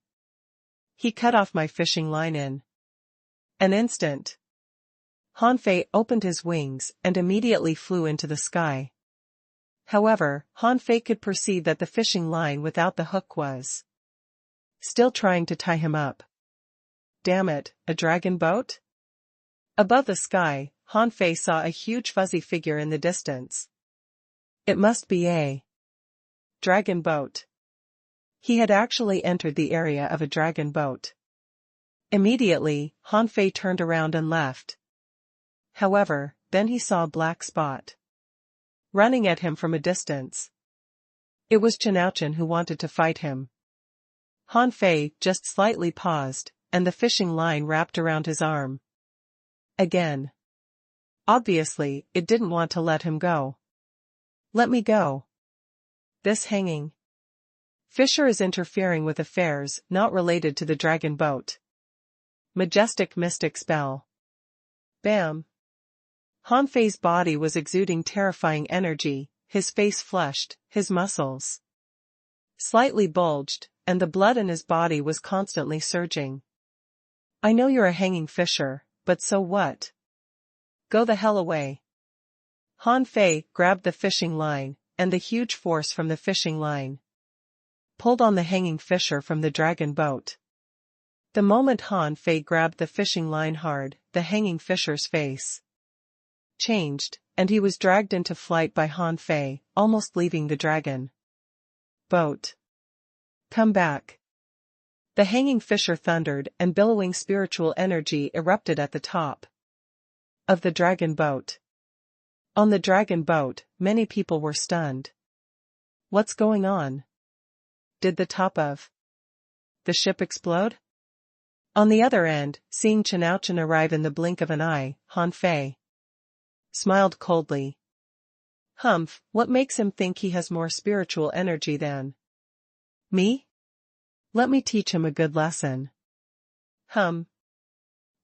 He cut off my fishing line in an instant. Han Fei opened his wings and immediately flew into the sky. However, Han Fei could perceive that the fishing line without the hook was still trying to tie him up. Damn it, a dragon boat? Above the sky, Han Fei saw a huge fuzzy figure in the distance. It must be a dragon boat. He had actually entered the area of a dragon boat. Immediately, Han Fei turned around and left. However, then he saw a black spot running at him from a distance. It was Qin who wanted to fight him. Han Fei just slightly paused, and the fishing line wrapped around his arm. Again. Obviously, it didn't want to let him go. Let me go. This hanging fisher is interfering with affairs not related to the dragon boat. Majestic mystic spell. Bam. Han Fei's body was exuding terrifying energy, his face flushed, his muscles slightly bulged, and the blood in his body was constantly surging. I know you're a hanging fisher, but so what? Go the hell away. Han Fei grabbed the fishing line, and the huge force from the fishing line pulled on the hanging fisher from the dragon boat. The moment Han Fei grabbed the fishing line hard, the hanging fisher's face changed, and he was dragged into flight by Han Fei, almost leaving the dragon boat. Come back. The hanging fisher thundered, and billowing spiritual energy erupted at the top of the dragon boat. On the dragon boat, many people were stunned. What's going on? Did the top of the ship explode? On the other end, seeing Qin arrive in the blink of an eye, Han Fei smiled coldly. Humph, what makes him think he has more spiritual energy than me? Let me teach him a good lesson.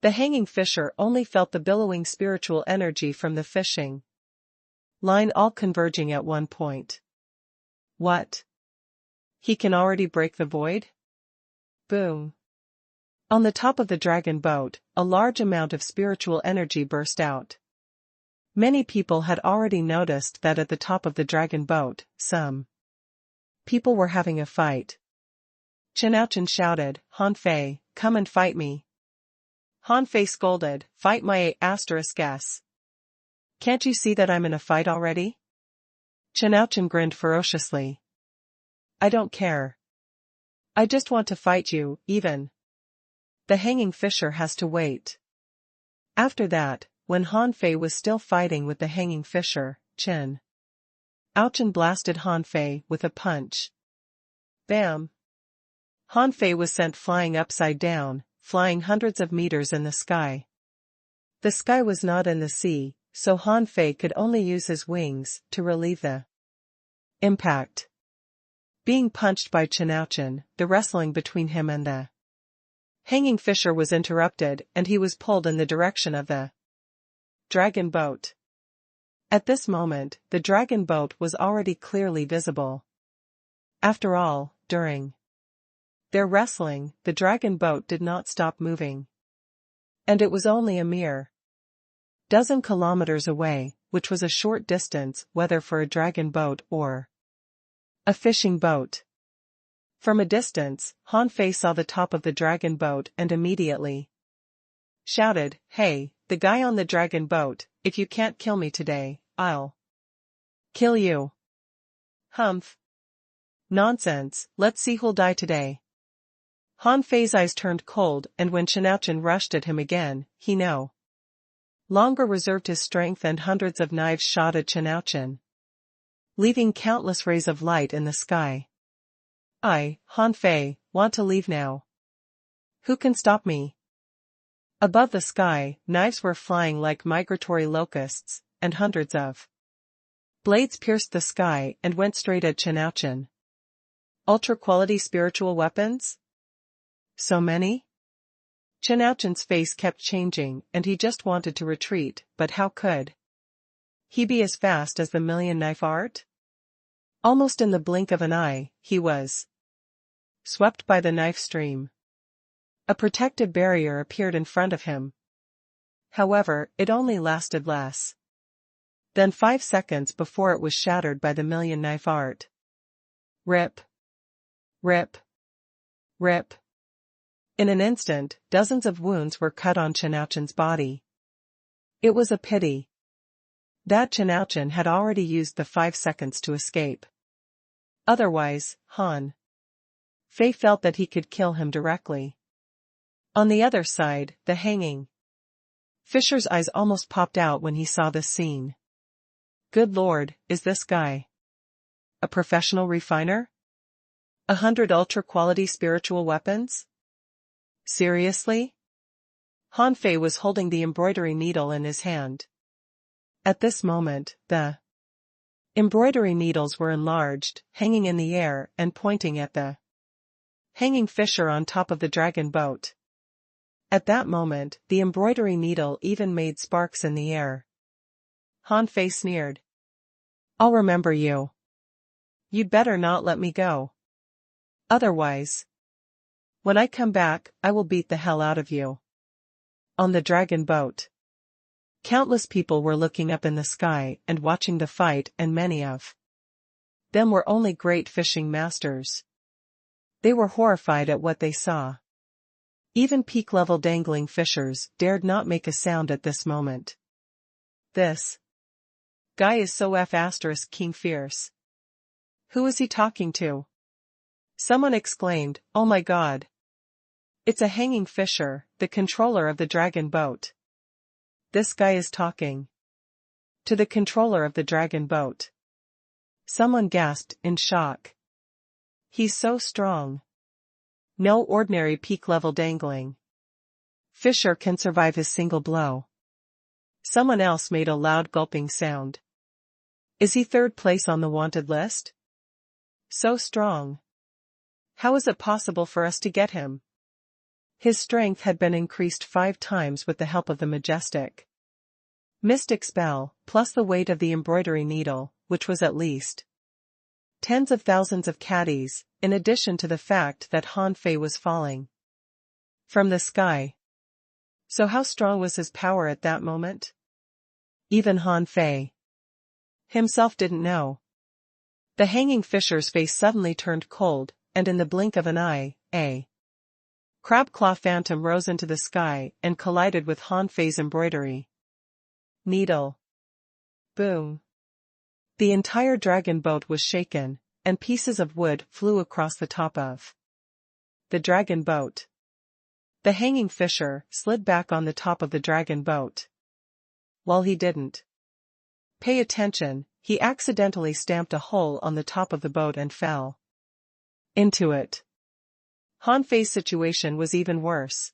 The hanging fisher only felt the billowing spiritual energy from the fishing line all converging at one point. What? He can already break the void? Boom. On the top of the dragon boat, a large amount of spiritual energy burst out. Many people had already noticed that at the top of the dragon boat, some people were having a fight. Chinouchin shouted, "Han Fei, come and fight me." Han Fei scolded, "Fight my *s. Can't you see that I'm in a fight already?" Chinouchin grinned ferociously. "I don't care. I just want to fight you, even. The hanging fisher has to wait." After that, when Han Fei was still fighting with the hanging fisher, Chin Ouchin blasted Han Fei with a punch. Bam! Han Fei was sent flying upside down, flying hundreds of meters in the sky. The sky was not in the sea, so Han Fei could only use his wings to relieve the impact. Being punched by Chinouchin, the wrestling between him and the hanging fisher was interrupted and he was pulled in the direction of the dragon boat. At this moment, the dragon boat was already clearly visible. After all, during their wrestling, the dragon boat did not stop moving. And it was only a mere dozen kilometers away, which was a short distance whether for a dragon boat or a fishing boat. From a distance, Han Fei saw the top of the dragon boat and immediately shouted, "Hey, the guy on the dragon boat, if you can't kill me today, I'll kill you." Humph. Nonsense, let's see who'll die today. Han Fei's eyes turned cold and when Chinouchin rushed at him again, he no longer reserved his strength and hundreds of knives shot at Chinouchin, leaving countless rays of light in the sky. "I, Han Fei, want to leave now. Who can stop me?" Above the sky, knives were flying like migratory locusts, and hundreds of blades pierced the sky and went straight at Chinouchin. Ultra-quality spiritual weapons? So many? Chinouchin's face kept changing and he just wanted to retreat, but how could he be as fast as the million knife art? Almost in the blink of an eye, he was swept by the knife stream. A protective barrier appeared in front of him. However, it only lasted less than 5 seconds before it was shattered by the million knife art. Rip. Rip. Rip. In an instant, dozens of wounds were cut on Chinouchin's body. It was a pity that Chinouchin had already used the 5 seconds to escape. Otherwise, Han Fei felt that he could kill him directly. On the other side, the hanging fisher's eyes almost popped out when he saw this scene. Good Lord, is this guy a professional refiner? 100 ultra-quality spiritual weapons? Seriously? Han Fei was holding the embroidery needle in his hand. At this moment, the embroidery needles were enlarged, hanging in the air and pointing at the hanging fisher on top of the dragon boat. At that moment, the embroidery needle even made sparks in the air. Han Fei sneered. "I'll remember you. You'd better not let me go. Otherwise, when I come back, I will beat the hell out of you." On the dragon boat, countless people were looking up in the sky and watching the fight, and many of them were only great fishing masters. They were horrified at what they saw. Even peak-level dangling fishers dared not make a sound at this moment. This guy is so **king fierce. Who is he talking to? Someone exclaimed, "Oh my God. It's a hanging fisher, the controller of the dragon boat. This guy is talking to the controller of the dragon boat." Someone gasped in shock. "He's so strong. No ordinary peak-level dangling fisher can survive his single blow." Someone else made a loud gulping sound. "Is he third place on the wanted list? So strong. How is it possible for us to get him? His strength had been increased 5 times with the help of the majestic mystic spell, plus the weight of the embroidery needle, which was at least tens of thousands of caddies, in addition to the fact that Han Fei was falling from the sky. So how strong was his power at that moment? Even Han Fei himself didn't know. The hanging fisher's face suddenly turned cold, and in the blink of an eye, a crab-claw phantom rose into the sky and collided with Han Fei's embroidery needle. Boom! The entire dragon boat was shaken, and pieces of wood flew across the top of the dragon boat. The hanging fisher slid back on the top of the dragon boat. While he didn't pay attention, he accidentally stamped a hole on the top of the boat and fell into it. Han Fei's situation was even worse.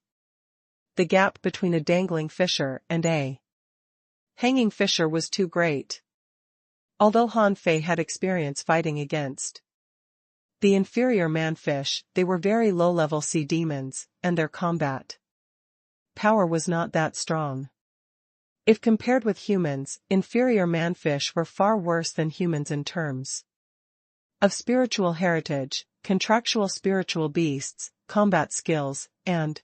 The gap between a dangling fisher and a hanging fisher was too great. Although Han Fei had experience fighting against the inferior manfish, they were very low-level sea demons, and their combat power was not that strong. If compared with humans, inferior manfish were far worse than humans in terms of spiritual heritage, contractual spiritual beasts, combat skills, and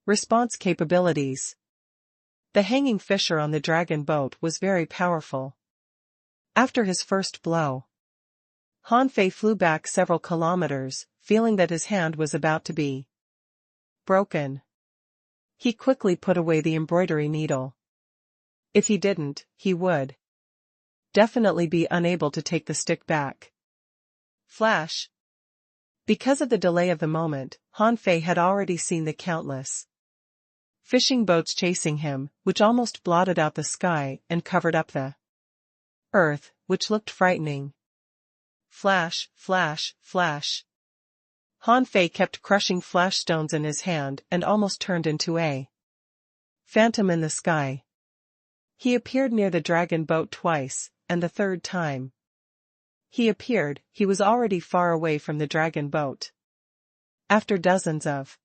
response capabilities. The hanging fisher on the dragon boat was very powerful. After his first blow, Han Fei flew back several kilometers, feeling that his hand was about to be broken. He quickly put away the embroidery needle. If he didn't, he would definitely be unable to take the stick back. Flash! Because of the delay of the moment, Han Fei had already seen the countless fishing boats chasing him, which almost blotted out the sky and covered up the earth, which looked frightening. Flash, flash, flash. Han Fei kept crushing flash stones in his hand and almost turned into a phantom in the sky. He appeared near the dragon boat twice, and the third time he appeared, he was already far away from the dragon boat. After dozens of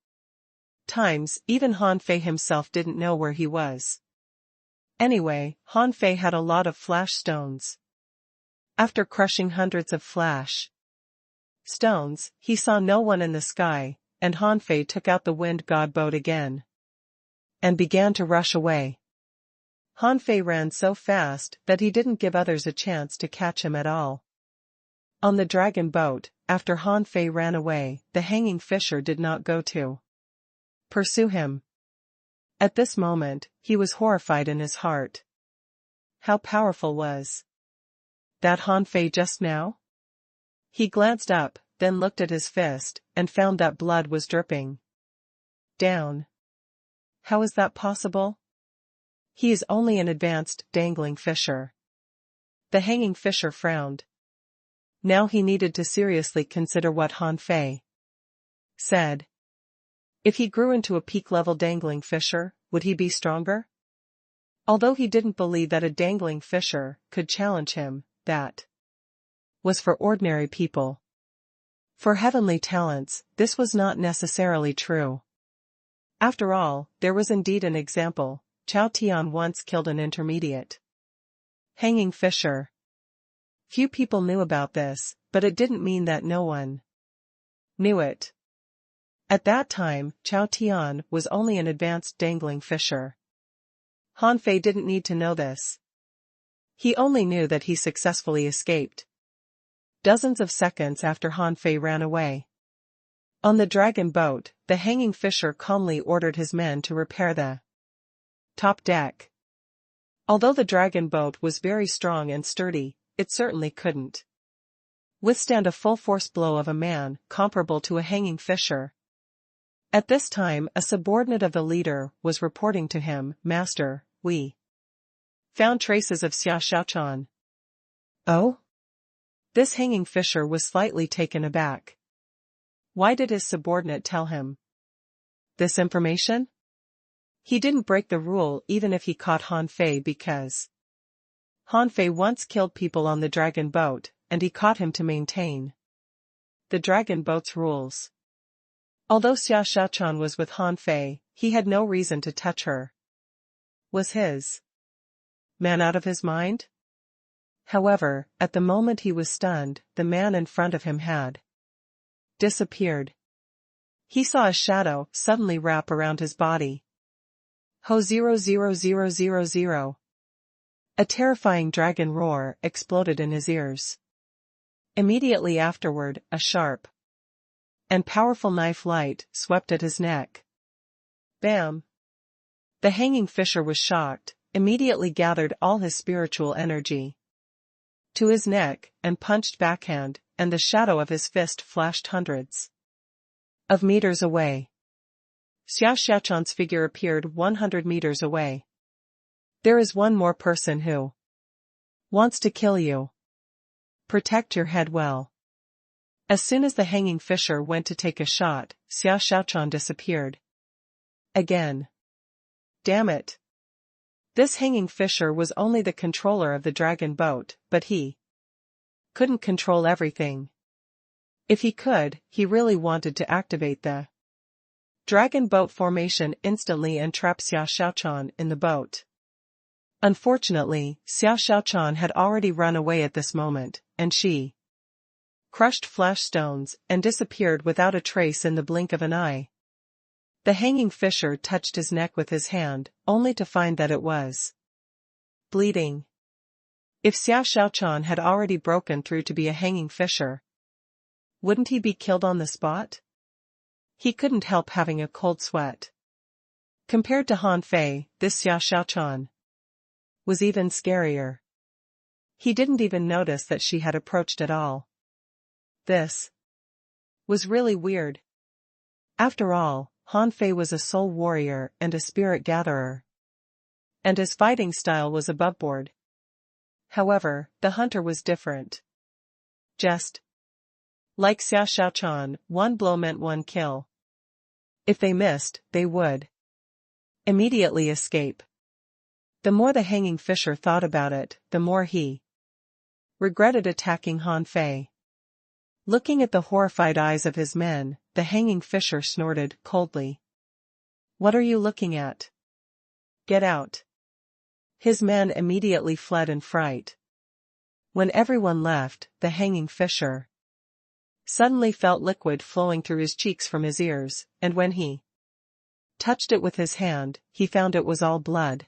times, even Han Fei himself didn't know where he was. Anyway, Han Fei had a lot of flash stones. After crushing hundreds of flash stones, he saw no one in the sky, and Han Fei took out the wind god boat again and began to rush away. Han Fei ran so fast that he didn't give others a chance to catch him at all. On the dragon boat, after Han Fei ran away, the hanging fisher did not go to pursue him. At this moment, he was horrified in his heart. How powerful was that Han Fei just now? He glanced up, then looked at his fist, and found that blood was dripping down. How is that possible? He is only an advanced, dangling fisher. The hanging fisher frowned. Now he needed to seriously consider what Han Fei said. If he grew into a peak-level dangling fisher, would he be stronger? Although he didn't believe that a dangling fisher could challenge him, that was for ordinary people. For heavenly talents, this was not necessarily true. After all, there was indeed an example. Chao Tian once killed an intermediate hanging fisher. Few people knew about this, but it didn't mean that no one knew it. At that time, Chao Tian was only an advanced dangling fisher. Han Fei didn't need to know this. He only knew that he successfully escaped. Dozens of seconds after Han Fei ran away. On the dragon boat, the hanging fisher calmly ordered his men to repair the top deck. Although the dragon boat was very strong and sturdy, it certainly couldn't withstand a full-force blow of a man comparable to a hanging fisher. At this time, a subordinate of the leader was reporting to him, "Master, we found traces of Xia Xiaochan." Oh? This hanging fisher was slightly taken aback. Why did his subordinate tell him this information? He didn't break the rule even if he caught Han Fei, because Han Fei once killed people on the dragon boat, and he caught him to maintain the dragon boat's rules. Although Xia Xiaochan was with Han Fei, he had no reason to touch her. Was his man out of his mind? However, at the moment he was stunned, the man in front of him had disappeared. He saw a shadow suddenly wrap around his body. Ho 00000. A terrifying dragon roar exploded in his ears. Immediately afterward, a sharp and powerful knife light swept at his neck. Bam! The hanging fisher was shocked, immediately gathered all his spiritual energy to his neck, and punched backhand, and the shadow of his fist flashed hundreds of meters away. Xia Xiaochan's figure appeared 100 meters away. There is one more person who wants to kill you. Protect your head well. As soon as the hanging fisher went to take a shot, Xia Xiaochan disappeared. Again. Damn it. This hanging fisher was only the controller of the dragon boat, but he couldn't control everything. If he could, he really wanted to activate the dragon boat formation instantly and trap Xia Xiaochan in the boat. Unfortunately, Xia Xiaochan had already run away at this moment, and she crushed flash stones and disappeared without a trace in the blink of an eye. The hanging fisher touched his neck with his hand, only to find that it was bleeding. If Xia Xiaochan had already broken through to be a hanging fisher, wouldn't he be killed on the spot? He couldn't help having a cold sweat. Compared to Han Fei, this Xia Xiaochan was even scarier. He didn't even notice that she had approached at all. This was really weird. After all, Han Fei was a soul warrior and a spirit gatherer, and his fighting style was aboveboard. However, the hunter was different. Just like Xia Xiaochan, one blow meant one kill. If they missed, they would immediately escape. The more the hanging fisher thought about it, the more he regretted attacking Han Fei. Looking at the horrified eyes of his men, the hanging fisher snorted coldly. What are you looking at? Get out. His men immediately fled in fright. When everyone left, the hanging fisher suddenly felt liquid flowing through his cheeks from his ears, and when he touched it with his hand, he found it was all blood.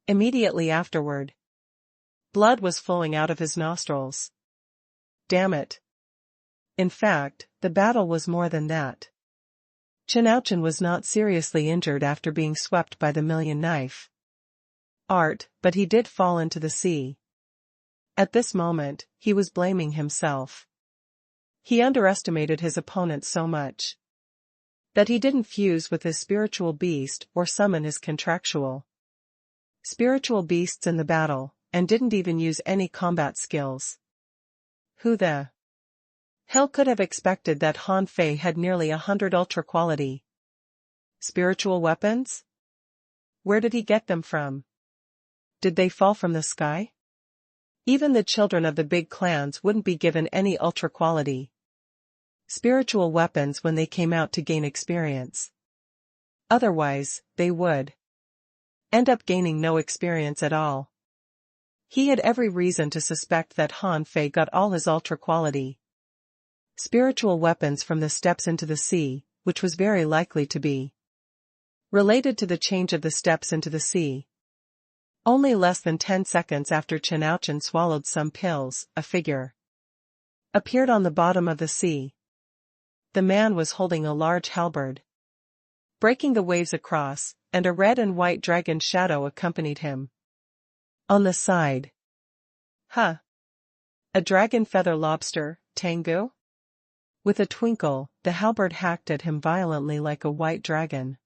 Immediately afterward, blood was flowing out of his nostrils. Damn it. In fact, the battle was more than that. Chen was not seriously injured after being swept by the million knife art, but he did fall into the sea. At this moment, he was blaming himself. He underestimated his opponent so much that he didn't fuse with his spiritual beast or summon his contractual spiritual beasts in the battle, and didn't even use any combat skills. Who the hell could have expected that Han Fei had nearly 100 ultra-quality spiritual weapons? Where did he get them from? Did they fall from the sky? Even the children of the big clans wouldn't be given any ultra-quality spiritual weapons when they came out to gain experience. Otherwise, they would end up gaining no experience at all. He had every reason to suspect that Han Fei got all his ultra-quality spiritual weapons from the steps into the sea, which was very likely to be related to the change of the steps into the sea. Only less than 10 seconds after Chen swallowed some pills, a figure appeared on the bottom of the sea. The man was holding a large halberd, breaking the waves across, and a red and white dragon shadow accompanied him. On the side. Huh. A dragon feather lobster, Tengu? With a twinkle, the halberd hacked at him violently like a white dragon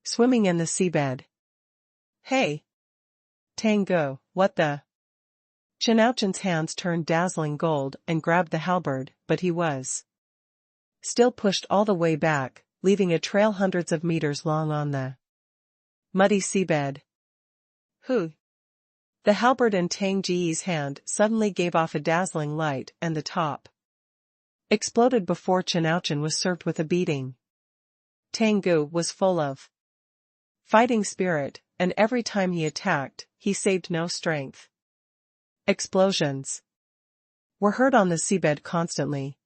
swimming in the seabed. Hey! Tengu, what the? Chen hands turned dazzling gold and grabbed the halberd, but he was still pushed all the way back, leaving a trail hundreds of meters long on the muddy seabed. Who? The halberd in Tang Ji's hand suddenly gave off a dazzling light, and the top exploded before Chinauchin was served with a beating. Tengu was full of fighting spirit, and every time he attacked, he saved no strength. Explosions were heard on the seabed constantly.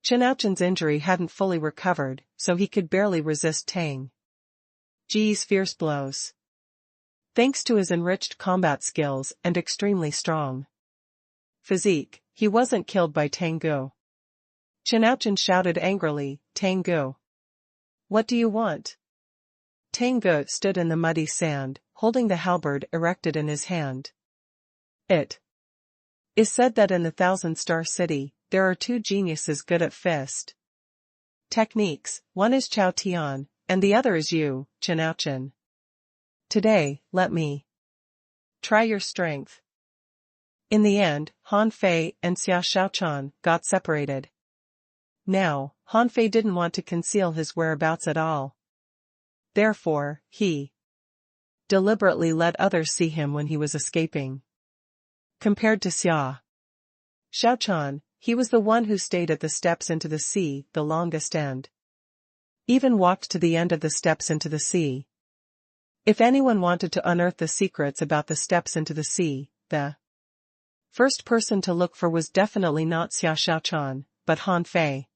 Chinauchin's injury hadn't fully recovered, so he could barely resist Tang Ji's fierce blows. Thanks to his enriched combat skills and extremely strong physique, he wasn't killed by Tengu. Chinauchin shouted angrily, "Tengu! What do you want?" Tengu stood in the muddy sand, holding the halberd erected in his hand. It is said that in the Thousand-Star City, there are two geniuses good at fist techniques, one is Chao Tian, and the other is you, Chinauchin. Today, let me try your strength. In the end, Han Fei and Xia Shaochan got separated. Now, Han Fei didn't want to conceal his whereabouts at all. Therefore, he deliberately let others see him when he was escaping. Compared to Xia Shaochan, he was the one who stayed at the steps into the sea the longest and even walked to the end of the steps into the sea. If anyone wanted to unearth the secrets about the steps into the sea, the first person to look for was definitely not Xia Shaochan, but Han Fei.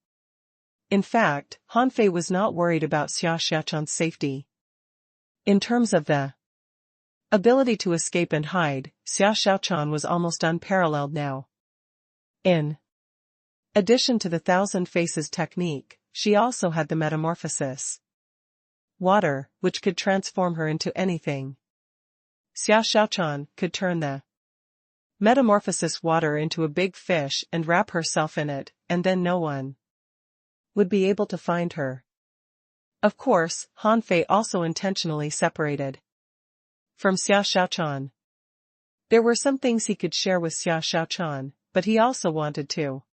In fact, Han Fei was not worried about Xia Shaochan's safety. In terms of the ability to escape and hide, Xia Shaochan was almost unparalleled now. In addition to the Thousand Faces technique, she also had the metamorphosis water, which could transform her into anything. Xia Shaochan could turn the metamorphosis water into a big fish and wrap herself in it, and then no one would be able to find her. Of course, Han Fei also intentionally separated from Xia Shaochan. There were some things he could share with Xia Shaochan, but he also wanted to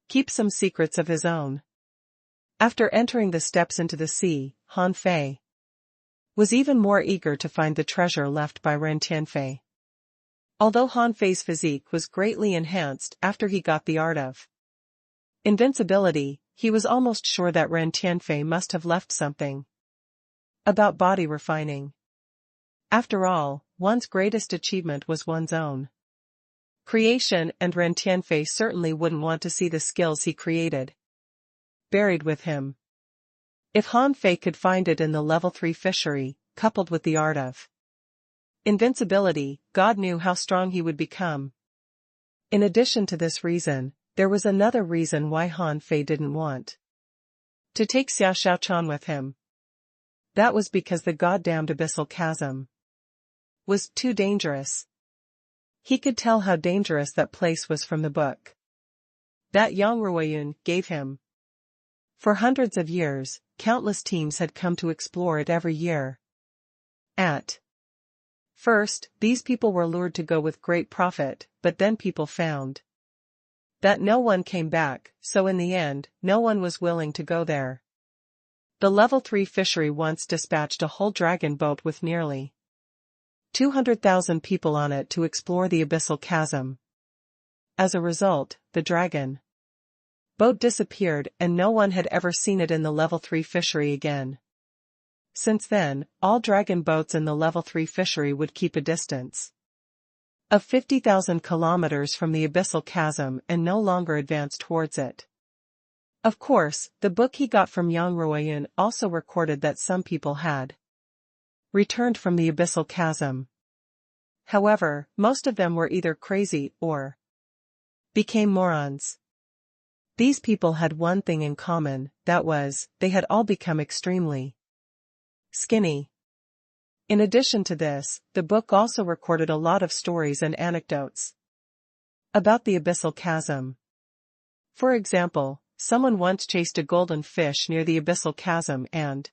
keep some secrets of his own. After entering the steps into the sea, Han Fei was even more eager to find the treasure left by Ren Tianfei. Although Han Fei's physique was greatly enhanced after he got the art of invincibility, he was almost sure that Ren Tianfei must have left something about body refining. After all, one's greatest achievement was one's own creation, and Ren Tianfei certainly wouldn't want to see the skills he created buried with him. If Han Fei could find it in the level 3 fishery, coupled with the art of invincibility, God knew how strong he would become. In addition to this reason, there was another reason why Han Fei didn't want to take Xia Shaochan with him. That was because the goddamned abyssal chasm was too dangerous. He could tell how dangerous that place was from the book that Yang Ruoyun gave him. For hundreds of years, countless teams had come to explore it every year. At first, these people were lured to go with great profit, but then people found that no one came back, so in the end, no one was willing to go there. The level 3 fishery once dispatched a whole dragon boat with nearly 200,000 people on it to explore the abyssal chasm. As a result, the dragon boat disappeared and no one had ever seen it in the level 3 fishery again. Since then, all dragon boats in the level 3 fishery would keep a distance of 50,000 kilometers from the abyssal chasm and no longer advance towards it. Of course, the book he got from Yang Ruoyun also recorded that some people had returned from the abyssal chasm. However, most of them were either crazy or became morons. These people had one thing in common, that was, they had all become extremely skinny. In addition to this, the book also recorded a lot of stories and anecdotes about the abyssal chasm. For example, someone once chased a golden fish near the abyssal chasm and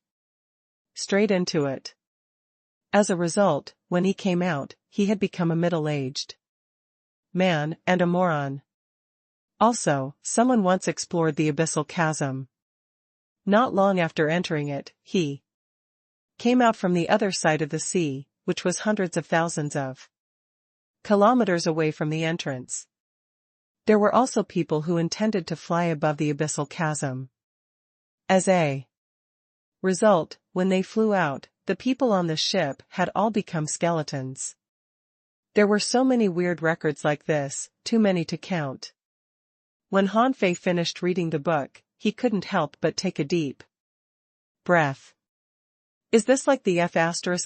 strayed into it. As a result, when he came out, he had become a middle-aged man and a moron. Also, someone once explored the abyssal chasm. Not long after entering it, he came out from the other side of the sea, which was hundreds of thousands of kilometers away from the entrance. There were also people who intended to fly above the abyssal chasm. As a result, when they flew out, the people on the ship had all become skeletons. There were so many weird records like this, too many to count. When Han Fei finished reading the book, he couldn't help but take a deep breath. Is this like the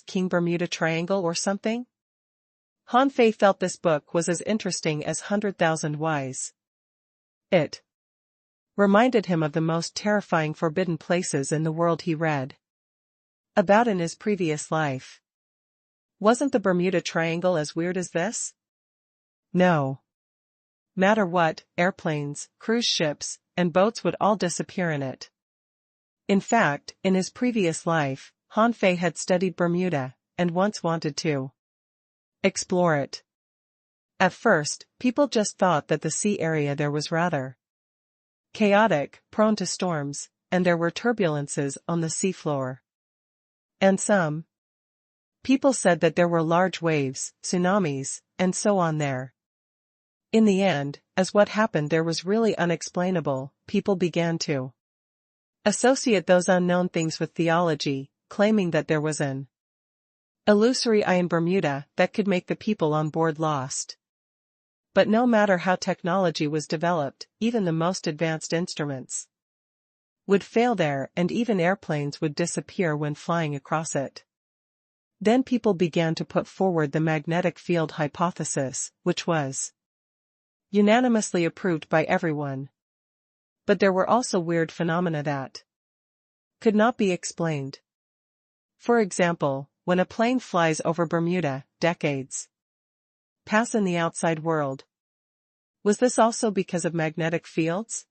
King Bermuda Triangle or something? Han Fei felt this book was as interesting as 100,000 Whys. It reminded him of the most terrifying forbidden places in the world he read about in his previous life. Wasn't the Bermuda Triangle as weird as this? No matter what, airplanes, cruise ships, and boats would all disappear in it. In fact, in his previous life, Han Fei had studied Bermuda, and once wanted to explore it. At first, people just thought that the sea area there was rather chaotic, prone to storms, and there were turbulences on the seafloor. And some people said that there were large waves, tsunamis, and so on there. In the end, as what happened there was really unexplainable, people began to associate those unknown things with theology, claiming that there was an illusory eye in Bermuda that could make the people on board lost. But no matter how technology was developed, even the most advanced instruments would fail there, and even airplanes would disappear when flying across it. Then people began to put forward the magnetic field hypothesis, which was unanimously approved by everyone. But there were also weird phenomena that could not be explained. For example, when a plane flies over Bermuda, decades pass in the outside world. Was this also because of magnetic fields?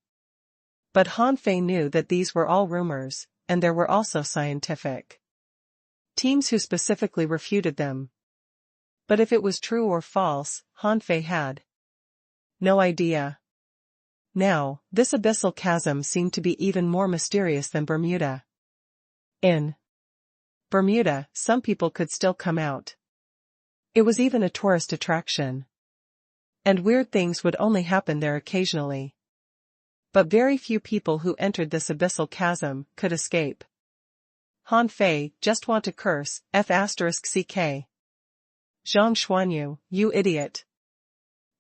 But Han Fei knew that these were all rumors, and there were also scientific teams who specifically refuted them. But if it was true or false, Han Fei had no idea. Now, this abyssal chasm seemed to be even more mysterious than Bermuda. In Bermuda, some people could still come out. It was even a tourist attraction. And weird things would only happen there occasionally. But very few people who entered this abyssal chasm could escape. Han Fei, just want to curse, F***ck. Zhang Xuanyu, you idiot.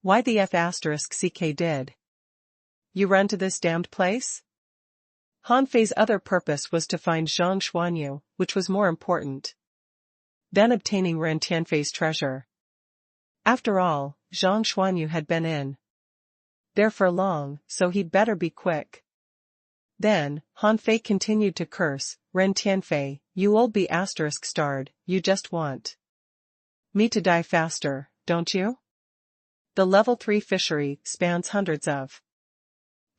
Why the F***ck did you run to this damned place? Han Fei's other purpose was to find Zhang Xuanyu, which was more important than obtaining Ren Tianfei's treasure. After all, Zhang Xuanyu had been in there for long, so he'd better be quick. Then, Han Fei continued to curse, Ren Tianfei, you old B*****, you just want me to die faster, don't you? The level 3 fishery spans hundreds of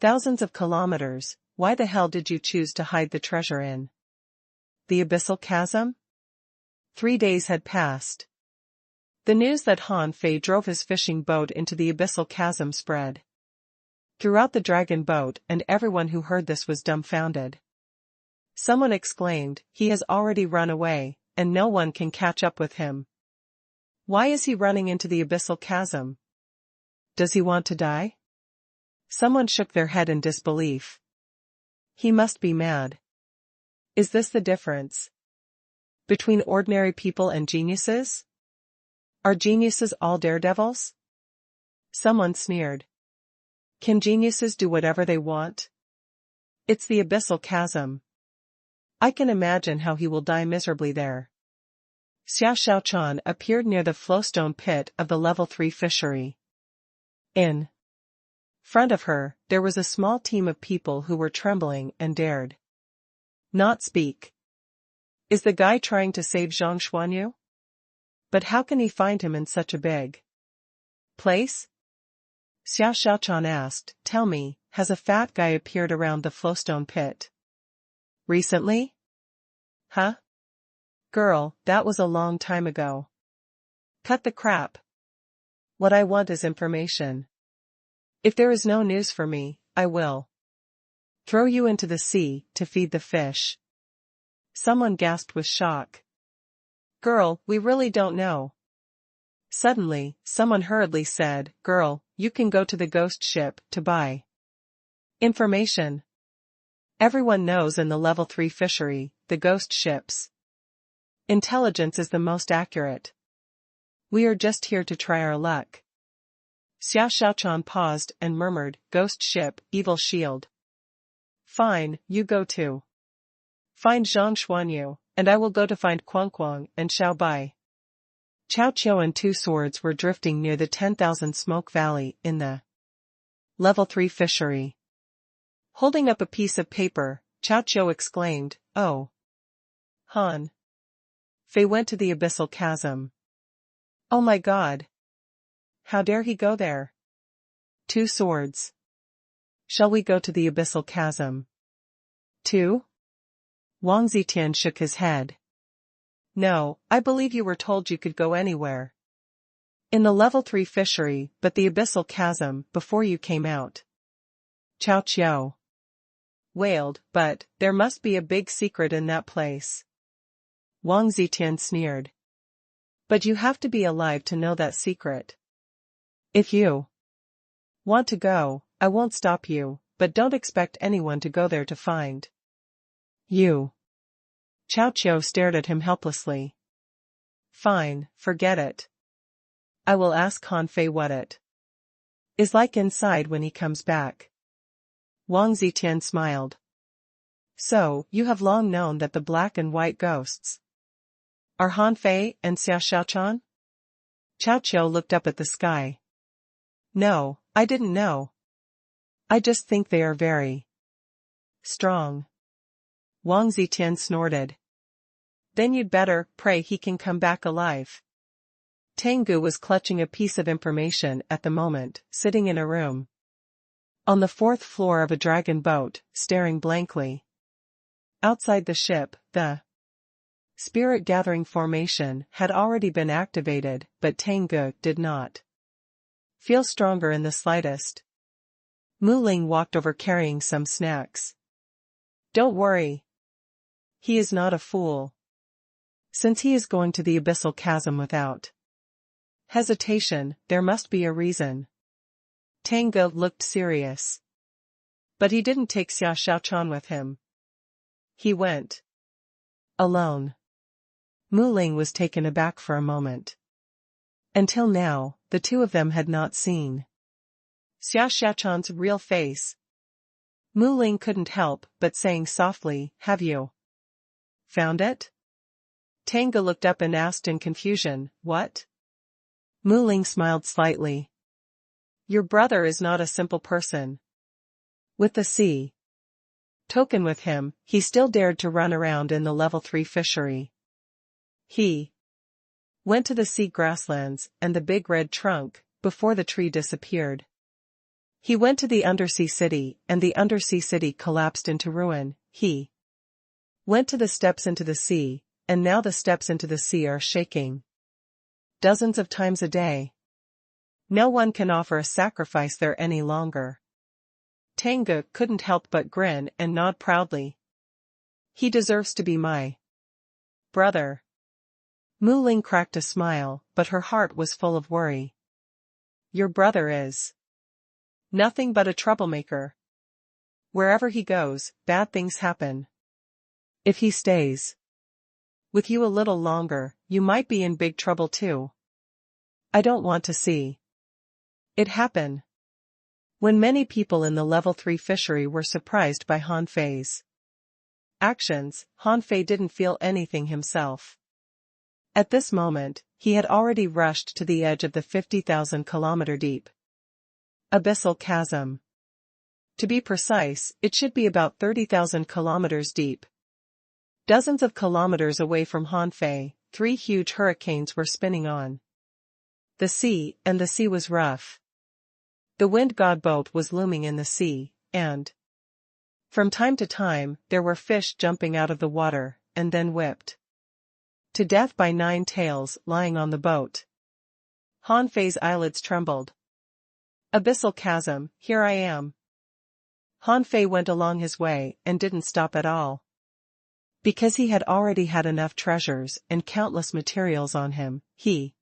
thousands of kilometers. Why the hell did you choose to hide the treasure in the abyssal chasm? 3 days had passed. The news that Han Fei drove his fishing boat into the abyssal chasm spread throughout the dragon boat, and everyone who heard this was dumbfounded. Someone exclaimed, he has already run away, and no one can catch up with him. Why is he running into the abyssal chasm? Does he want to die? Someone shook their head in disbelief. He must be mad. Is this the difference between ordinary people and geniuses? Are geniuses all daredevils? Someone sneered. Can geniuses do whatever they want? It's the abyssal chasm. I can imagine how he will die miserably there. Xia Xiaochan appeared near the flowstone pit of the level 3 fishery. In front of her, there was a small team of people who were trembling and dared not speak. Is the guy trying to save Zhang Xuanyu? But how can he find him in such a big place? Xia Xiaochan asked, tell me, has a fat guy appeared around the flowstone pit recently? Huh? Girl, that was a long time ago. Cut the crap. What I want is information. If there is no news for me, I will throw you into the sea to feed the fish. Someone gasped with shock. Girl, we really don't know. Suddenly, someone hurriedly said, "Girl, you can go to the ghost ship to buy information." Everyone knows in the level 3 fishery, the ghost ships intelligence is the most accurate. We are just here to try our luck. Xiao Xiaochan paused and murmured, "Ghost ship, evil shield." "Fine, you go too. Find Zhang Xuanyu, and I will go to find Kuang Kuang and Xiao Bai." Chao Qiu and 2 swords were drifting near the 10,000 Smoke Valley in the level 3 fishery. Holding up a piece of paper, Chao Qiu exclaimed, "Oh! Han Fei went to the abyssal chasm. Oh my God! How dare he go there?" 2 swords. "Shall we go to the abyssal chasm too?" Wang Zitian shook his head. "No, I believe you were told you could go anywhere in the level 3 fishery but the abyssal chasm before you came out." Chao Qiu wailed, "But there must be a big secret in that place." Wang Zitian sneered. "But you have to be alive to know that secret. If you want to go, I won't stop you, but don't expect anyone to go there to find you." Chao Qiu stared at him helplessly. "Fine, forget it. I will ask Han Fei what it is like inside when he comes back." Wang Zitian smiled. "So, you have long known that the black and white ghosts are Han Fei and Xiao Xiaochan?" Chao Qiu looked up at the sky. "No, I didn't know. I just think they are very strong." Wang Zitian snorted. "Then you'd better pray he can come back alive." Tengu was clutching a piece of information at the moment, sitting in a room on the 4th floor of a dragon boat, staring blankly. Outside the ship, the spirit-gathering formation had already been activated, but Tengu did not feel stronger in the slightest. Mu Ling walked over carrying some snacks. "Don't worry. He is not a fool. Since he is going to the abyssal chasm without hesitation, there must be a reason." Tengu looked serious. "But he didn't take Xiao Xiaochan with him. He went alone." Mu Ling was taken aback for a moment. Until now, the 2 of them had not seen Xiao Xiaochan's real face. Mu Ling couldn't help but saying softly, "Have you found it?" Tengu looked up and asked in confusion, "What?" Mu Ling smiled slightly. "Your brother is not a simple person. With the sea token with him, he still dared to run around in the level 3 fishery. He went to the sea grasslands and the big red trunk, before the tree disappeared. He went to the undersea city, and the undersea city collapsed into ruin. He went to the steps into the sea, and now the steps into the sea are shaking dozens of times a day. No one can offer a sacrifice there any longer." Tengu couldn't help but grin and nod proudly. "He deserves to be my brother." Mu Ling cracked a smile, but her heart was full of worry. "Your brother is nothing but a troublemaker. Wherever he goes, bad things happen. If he stays with you a little longer, you might be in big trouble too. I don't want to see it happen." When many people in the level 3 fishery were surprised by Han Fei's actions, Han Fei didn't feel anything himself. At this moment, he had already rushed to the edge of the 50,000 kilometer deep abyssal chasm. To be precise, it should be about 30,000 kilometers deep. Dozens of kilometers away from Han Fei, 3 huge hurricanes were spinning on the sea, and the sea was rough. The wind god boat was looming in the sea, and from time to time, there were fish jumping out of the water, and then whipped to death by 9 tails lying on the boat. Han Fei's eyelids trembled. "Abyssal chasm, here I am." Han Fei went along his way and didn't stop at all. Because he had already had enough treasures and countless materials on him, he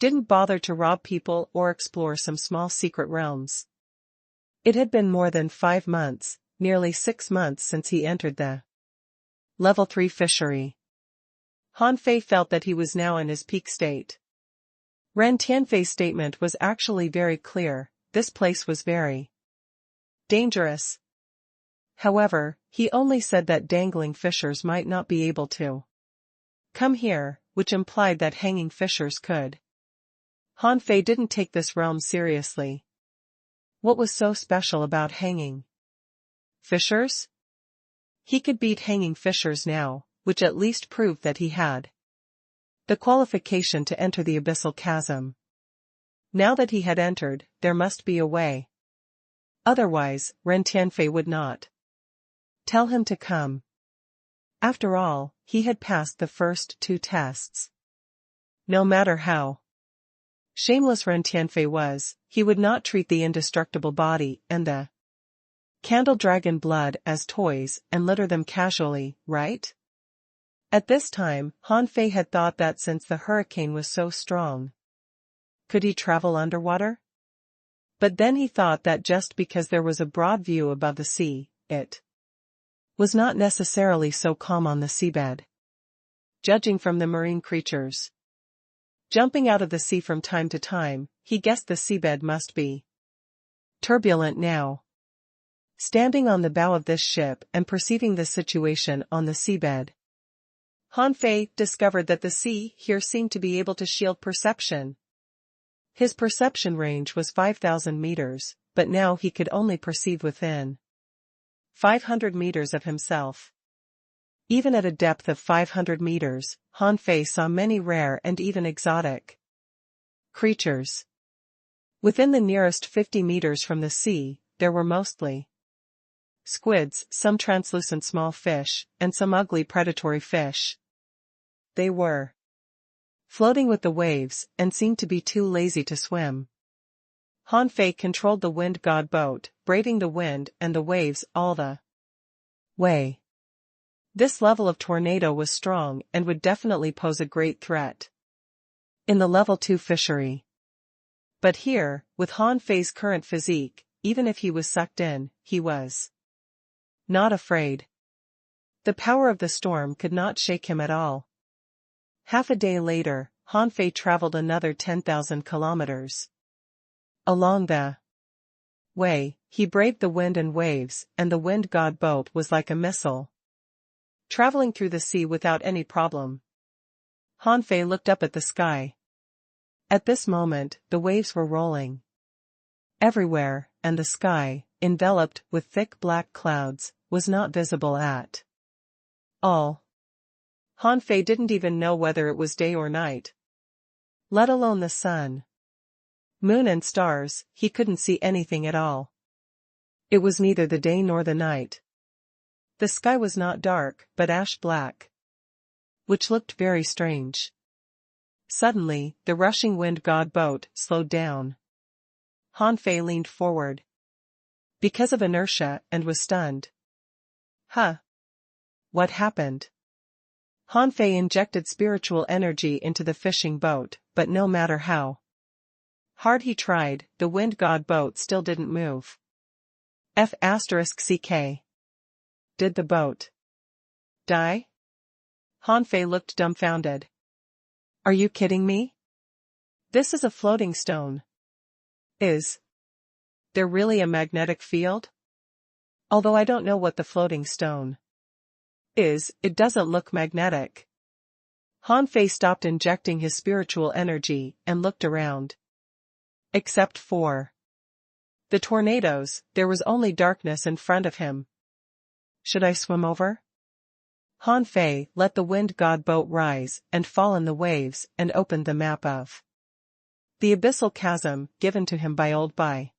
didn't bother to rob people or explore some small secret realms. It had been more than 5 months, nearly 6 months since he entered the Level 3 fishery. Han Fei felt that he was now in his peak state. Ren Tianfei's statement was actually very clear: this place was very dangerous. However, he only said that dangling fishers might not be able to come here, which implied that hanging fishers could. Han Fei didn't take this realm seriously. What was so special about hanging fishers? He could beat hanging fishers now, which at least proved that he had the qualification to enter the abyssal chasm. Now that he had entered, there must be a way. Otherwise, Ren Tianfei would not tell him to come. After all, he had passed the first 2 tests. No matter how shameless Ren Tianfei was, he would not treat the indestructible body and the candle dragon blood as toys and litter them casually, right? At this time, Han Fei had thought that since the hurricane was so strong, could he travel underwater? But then he thought that just because there was a broad view above the sea, it was not necessarily so calm on the seabed. Judging from the marine creatures jumping out of the sea from time to time, he guessed the seabed must be turbulent now. Standing on the bow of this ship and perceiving the situation on the seabed, Han Fei discovered that the sea here seemed to be able to shield perception. His perception range was 5,000 meters, but now he could only perceive within 500 meters of himself. Even at a depth of 500 meters, Han Fei saw many rare and even exotic creatures. Within the nearest 50 meters from the sea, there were mostly squids, some translucent small fish, and some ugly predatory fish. They were floating with the waves and seemed to be too lazy to swim. Han Fei controlled the wind god boat, braving the wind and the waves all the way. This level of tornado was strong and would definitely pose a great threat in the level 2 fishery. But here, with Han Fei's current physique, even if he was sucked in, he was not afraid. The power of the storm could not shake him at all. Half a day later, Han Fei traveled another 10,000 kilometers. Along the way, he braved the wind and waves, and the wind god boat was like a missile, traveling through the sea without any problem. Han Fei looked up at the sky. At this moment, the waves were rolling everywhere, and the sky, enveloped with thick black clouds, was not visible at all. Han Fei didn't even know whether it was day or night, let alone the sun, moon and stars. He couldn't see anything at all. It was neither the day nor the night. The sky was not dark, but ash black, which looked very strange. Suddenly, the rushing wind god boat slowed down. Han Fei leaned forward because of inertia and was stunned. Huh? What happened? Han Fei injected spiritual energy into the fishing boat, but no matter how hard he tried, the wind god boat still didn't move. F***ck. Did the boat die? Han Fei looked dumbfounded. Are you kidding me? This is a floating stone. Is there really a magnetic field? Although I don't know what the floating stone is, it doesn't look magnetic. Han Fei stopped injecting his spiritual energy and looked around. Except for the tornadoes, there was only darkness in front of him. Should I swim over? Han Fei let the wind god boat rise and fall in the waves and opened the map of the abyssal chasm given to him by Old Bai.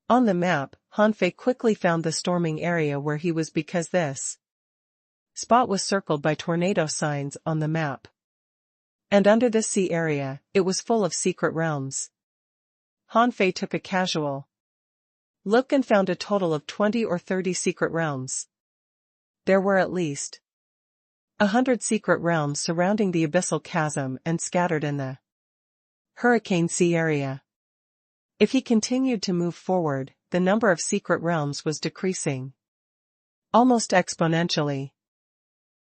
On the map, Han Fei quickly found the storming area where he was because this spot was circled by tornado signs on the map. And under this sea area, it was full of secret realms. Han Fei took a casual look and found a total of 20 or 30 secret realms. There were at least 100 secret realms surrounding the abyssal chasm and scattered in the Hurricane Sea area. If he continued to move forward, the number of secret realms was decreasing. Almost exponentially.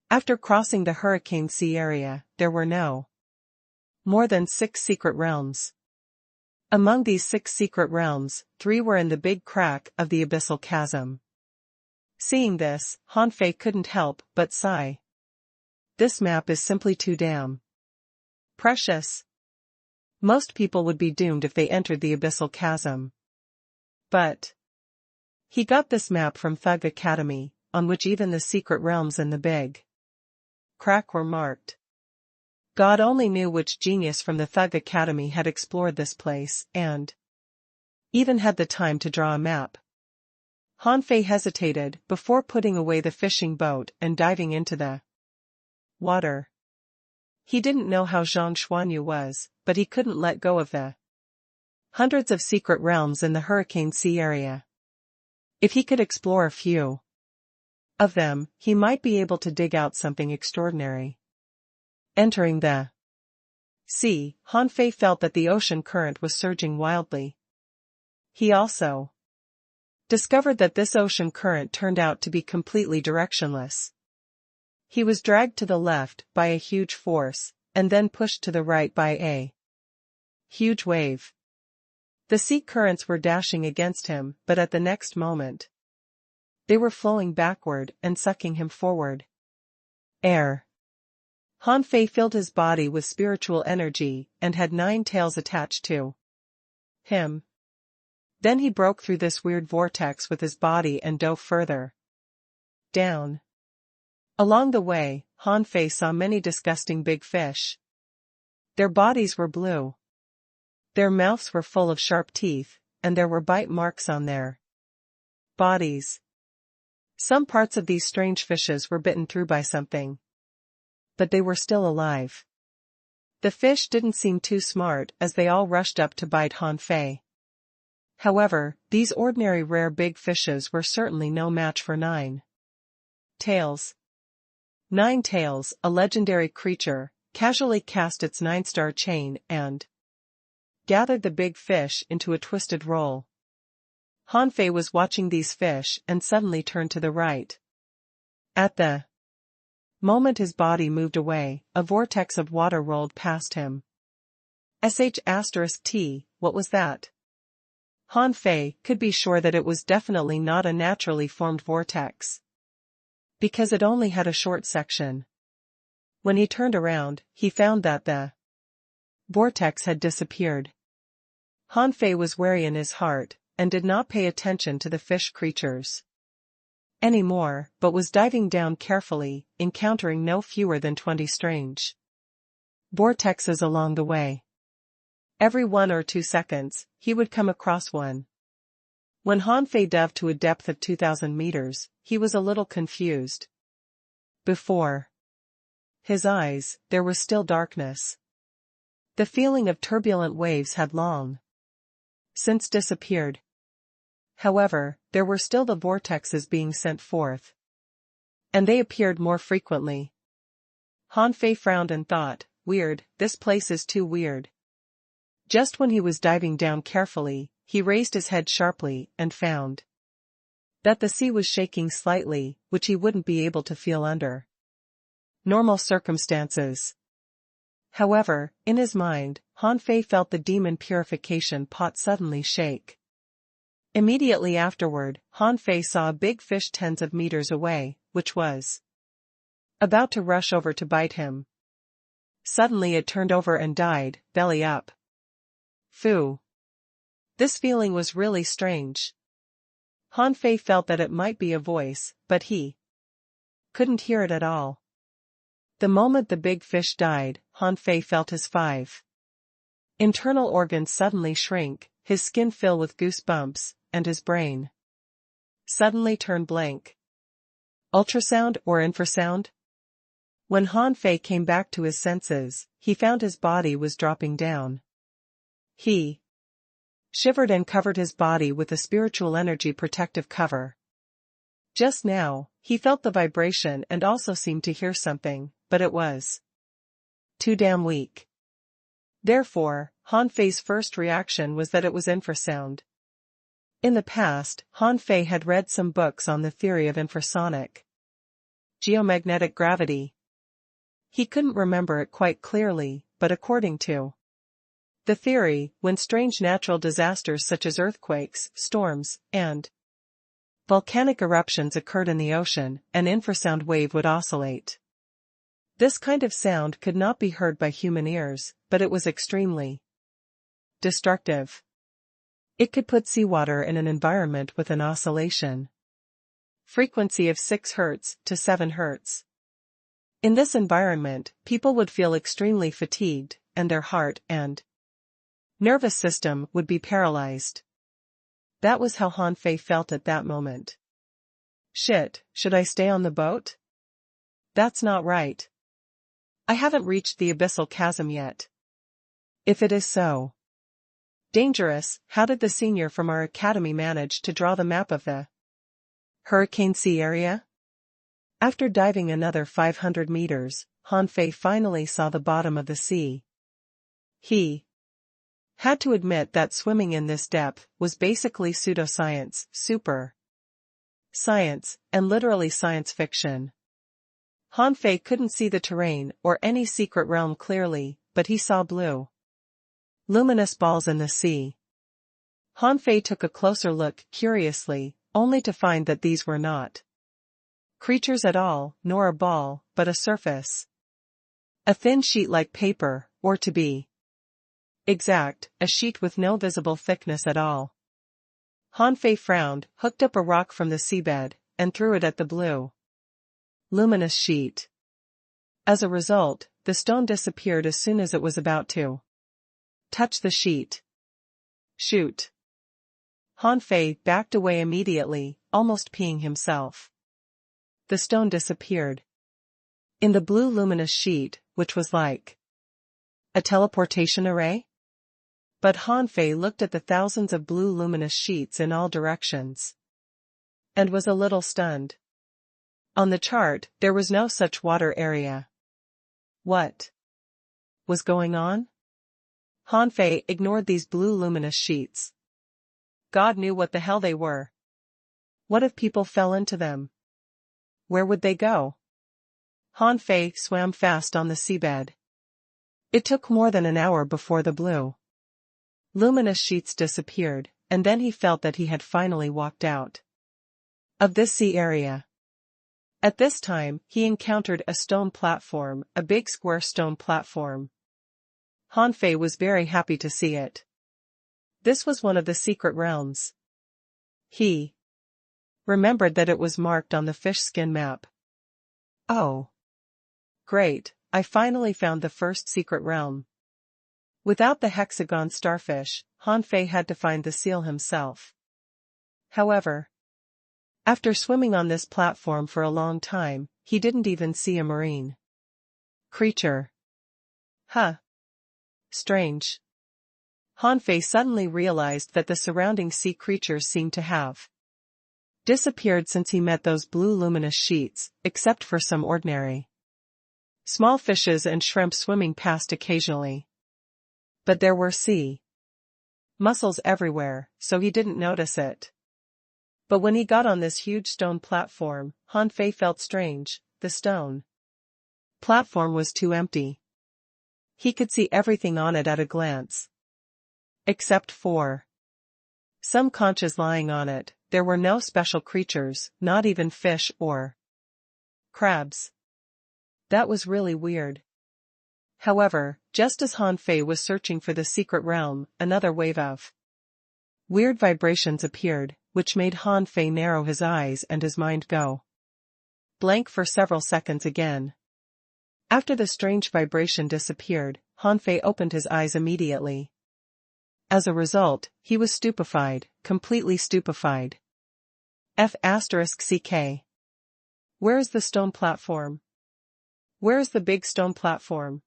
After crossing the Hurricane Sea area, there were no more than 6 secret realms. Among these 6 secret realms, 3 were in the big crack of the abyssal chasm. Seeing this, Han Fei couldn't help but sigh. This map is simply too damn precious. Most people would be doomed if they entered the abyssal chasm. But he got this map from Thug Academy, on which even the secret realms in the big crack were marked. God only knew which genius from the Thug Academy had explored this place and even had the time to draw a map. Han Fei hesitated before putting away the fishing boat and diving into the water. He didn't know how Zhang Xuanyu was, but he couldn't let go of the hundreds of secret realms in the Hurricane Sea area. If he could explore a few of them, he might be able to dig out something extraordinary. Entering the sea, Han Fei felt that the ocean current was surging wildly. He also discovered that this ocean current turned out to be completely directionless. He was dragged to the left by a huge force, and then pushed to the right by a huge wave. The sea currents were dashing against him, but at the next moment, they were flowing backward and sucking him forward. Air. Han Fei filled his body with spiritual energy and had 9 tails attached to him. Then he broke through this weird vortex with his body and dove further down. Along the way, Han Fei saw many disgusting big fish. Their bodies were blue. Their mouths were full of sharp teeth, and there were bite marks on their bodies. Some parts of these strange fishes were bitten through by something. But they were still alive. The fish didn't seem too smart as they all rushed up to bite Han Fei. However, these ordinary rare big fishes were certainly no match for 9 tails. 9 Tails, a legendary creature, casually cast its 9-star chain and gathered the big fish into a twisted roll. Han Fei was watching these fish and suddenly turned to the right. At the moment his body moved away, a vortex of water rolled past him. *T, what was that? Han Fei could be sure that it was definitely not a naturally formed vortex, because it only had a short section. When he turned around, he found that the vortex had disappeared. Han Fei was wary in his heart, and did not pay attention to the fish creatures anymore, but was diving down carefully, encountering no fewer than 20 strange vortexes along the way. Every 1 or 2 seconds, he would come across one. When Han Fei dove to a depth of 2,000 meters, he was a little confused. Before his eyes, there was still darkness. The feeling of turbulent waves had long since disappeared. However, there were still the vortexes being sent forth. And they appeared more frequently. Han Fei frowned and thought, weird, this place is too weird. Just when he was diving down carefully, he raised his head sharply and found that the sea was shaking slightly, which he wouldn't be able to feel under normal circumstances. However, in his mind, Han Fei felt the demon purification pot suddenly shake. Immediately afterward, Han Fei saw a big fish tens of meters away, which was about to rush over to bite him. Suddenly it turned over and died, belly up. Phew. This feeling was really strange. Han Fei felt that it might be a voice, but he couldn't hear it at all. The moment the big fish died, Han Fei felt his 5 internal organs suddenly shrink, his skin fill with goosebumps, and his brain suddenly turn blank. Ultrasound or infrasound? When Han Fei came back to his senses, he found his body was dropping down. He shivered and covered his body with a spiritual energy protective cover. Just now, he felt the vibration and also seemed to hear something, but it was too damn weak. Therefore, Han Fei's first reaction was that it was infrasound. In the past, Han Fei had read some books on the theory of infrasonic geomagnetic gravity. He couldn't remember it quite clearly, but according to the theory, when strange natural disasters such as earthquakes, storms, and volcanic eruptions occurred in the ocean, an infrasound wave would oscillate. This kind of sound could not be heard by human ears, but it was extremely destructive. It could put seawater in an environment with an oscillation frequency of 6 Hz to 7 Hz. In this environment, people would feel extremely fatigued, and their heart and nervous system would be paralyzed. That was how Han Fei felt at that moment. Shit, should I stay on the boat? That's not right. I haven't reached the abyssal chasm yet. If it is so dangerous, how did the senior from our academy manage to draw the map of the Hurricane Sea area? After diving another 500 meters, Han Fei finally saw the bottom of the sea. He had to admit that swimming in this depth was basically pseudoscience, super science, and literally science fiction. Han Fei couldn't see the terrain or any secret realm clearly, but he saw blue, luminous balls in the sea. Han Fei took a closer look curiously, only to find that these were not creatures at all, nor a ball, but a surface. A thin sheet like paper, or to be exact, a sheet with no visible thickness at all. Han Fei frowned, hooked up a rock from the seabed, and threw it at the blue, luminous sheet. As a result, the stone disappeared as soon as it was about to touch the sheet. Shoot! Han Fei backed away immediately, almost peeing himself. The stone disappeared. In the blue luminous sheet, which was like a teleportation array? But Han Fei looked at the thousands of blue luminous sheets in all directions and was a little stunned. On the chart, there was no such water area. What was going on? Han Fei ignored these blue luminous sheets. God knew what the hell they were. What if people fell into them? Where would they go? Han Fei swam fast on the seabed. It took more than an hour before the blue, luminous sheets disappeared, and then he felt that he had finally walked out of this sea area. At this time, he encountered a stone platform, a big square stone platform. Han Fei was very happy to see it. This was one of the secret realms. He remembered that it was marked on the fish skin map. Oh. Great, I finally found the first secret realm. Without the hexagon starfish, Han Fei had to find the seal himself. However, after swimming on this platform for a long time, he didn't even see a marine creature. Huh. Strange. Han Fei suddenly realized that the surrounding sea creatures seemed to have disappeared since he met those blue luminous sheets, except for some ordinary small fishes and shrimp swimming past occasionally. But there were sea mussels everywhere, so he didn't notice it. But when he got on this huge stone platform, Han Fei felt strange. The stone platform was too empty. He could see everything on it at a glance. Except for some conches lying on it, there were no special creatures, not even fish or crabs. That was really weird. However, just as Han Fei was searching for the secret realm, another wave of weird vibrations appeared, which made Han Fei narrow his eyes and his mind go blank for several seconds again. After the strange vibration disappeared, Han Fei opened his eyes immediately. As a result, he was stupefied, completely stupefied. F***CK. Where is the stone platform? Where is the big stone platform?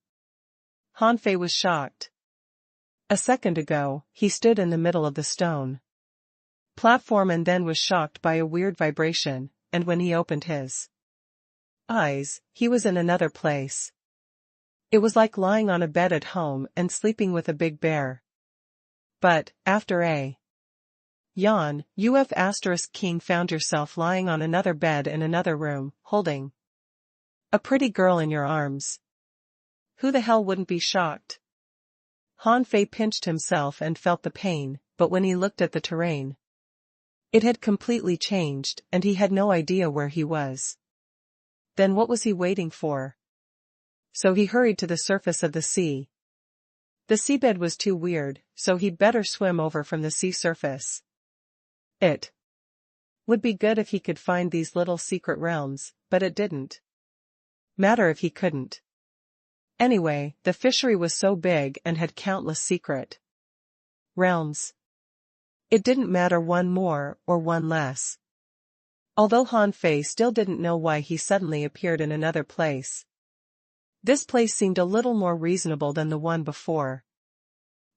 Han Fei was shocked. A second ago, he stood in the middle of the stone platform and then was shocked by a weird vibration, and when he opened his eyes, he was in another place. It was like lying on a bed at home and sleeping with a big bear. But, after a yawn, King found yourself lying on another bed in another room, holding a pretty girl in your arms. Who the hell wouldn't be shocked? Han Fei pinched himself and felt the pain, but when he looked at the terrain, it had completely changed, and he had no idea where he was. Then what was he waiting for? So he hurried to the surface of the sea. The seabed was too weird, so he'd better swim over from the sea surface. It would be good if he could find these little secret realms, but it didn't matter if he couldn't. Anyway, the fishery was so big and had countless secret realms. It didn't matter one more or one less. Although Han Fei still didn't know why he suddenly appeared in another place. This place seemed a little more reasonable than the one before.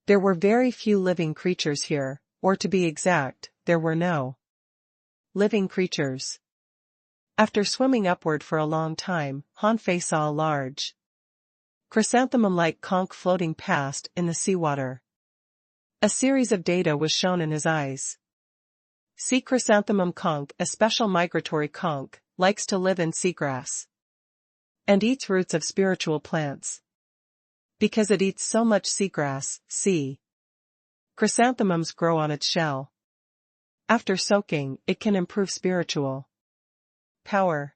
There were very few living creatures here, or to be exact, there were no living creatures. After swimming upward for a long time, Han Fei saw a large chrysanthemum-like conch floating past in the seawater. A series of data was shown in his eyes. Sea chrysanthemum conch, a special migratory conch, likes to live in seagrass and eats roots of spiritual plants. Because it eats so much seagrass, sea chrysanthemums grow on its shell. After soaking, it can improve spiritual power.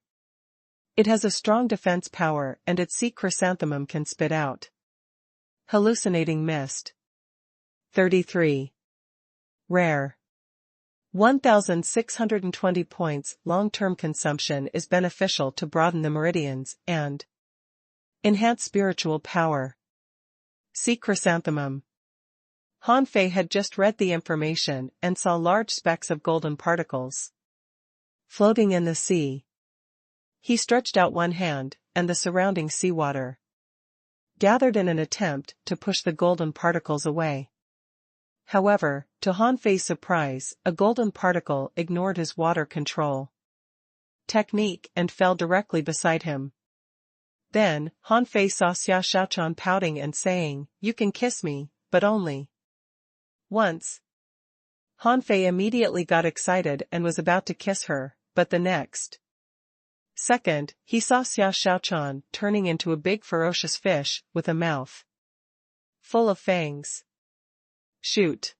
It has a strong defense power, and its sea chrysanthemum can spit out hallucinating mist. 33. Rare. 1,620 points. Long-term consumption is beneficial to broaden the meridians and enhance spiritual power. Sea chrysanthemum. Han Fei had just read the information and saw large specks of golden particles floating in the sea. He stretched out one hand, and the surrounding seawater gathered in an attempt to push the golden particles away. However, to Han Fei's surprise, a golden particle ignored his water control technique and fell directly beside him. Then, Han Fei saw Xia Shaochuan pouting and saying, "You can kiss me, but only once." Han Fei immediately got excited and was about to kiss her, but the next second, he saw Xia Shaochuan turning into a big ferocious fish with a mouth full of fangs. Shoot!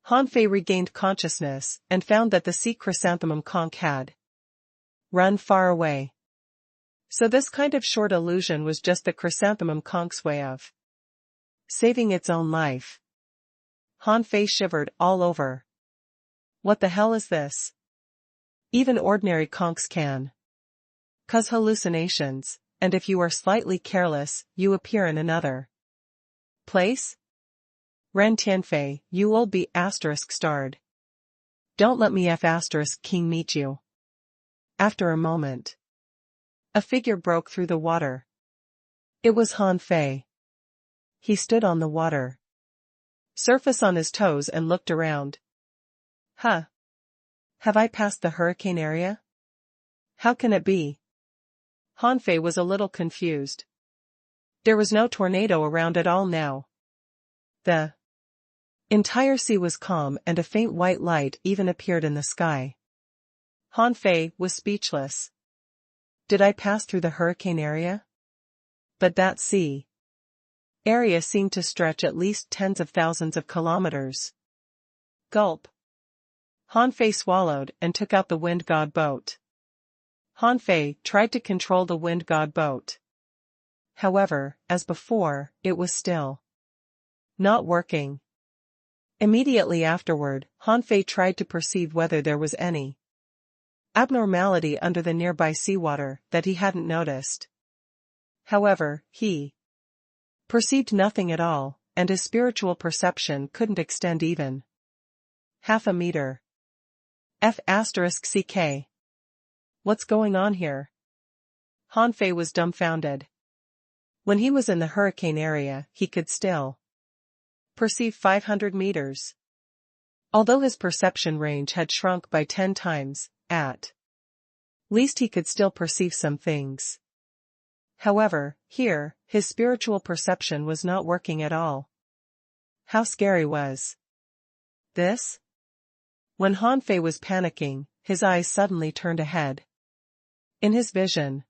Han Fei regained consciousness and found that the sea chrysanthemum conch had run far away. So this kind of short illusion was just the chrysanthemum conch's way of saving its own life. Han Fei shivered all over. What the hell is this? Even ordinary conchs can cause hallucinations, and if you are slightly careless, you appear in another place? Ren Tianfei, you old B** starred. Don't let me King meet you. After a moment, a figure broke through the water. It was Han Fei. He stood on the water surface on his toes and looked around. Huh? Have I passed the hurricane area? How can it be? Han Fei was a little confused. There was no tornado around at all now. The entire sea was calm and a faint white light even appeared in the sky. Han Fei was speechless. Did I pass through the hurricane area? But that sea area seemed to stretch at least tens of thousands of kilometers. Gulp. Han Fei swallowed and took out the wind god boat. Han Fei tried to control the wind god boat. However, as before, it was still not working. Immediately afterward, Han Fei tried to perceive whether there was any abnormality under the nearby seawater that he hadn't noticed. However, he perceived nothing at all, and his spiritual perception couldn't extend even half a meter. F***CK. What's going on here? Han Fei was dumbfounded. When he was in the hurricane area, he could still perceive 500 meters. Although his perception range had shrunk by 10 times, at least he could still perceive some things. However, here, his spiritual perception was not working at all. How scary was this? When Han Fei was panicking, his eyes suddenly turned ahead. In his vision,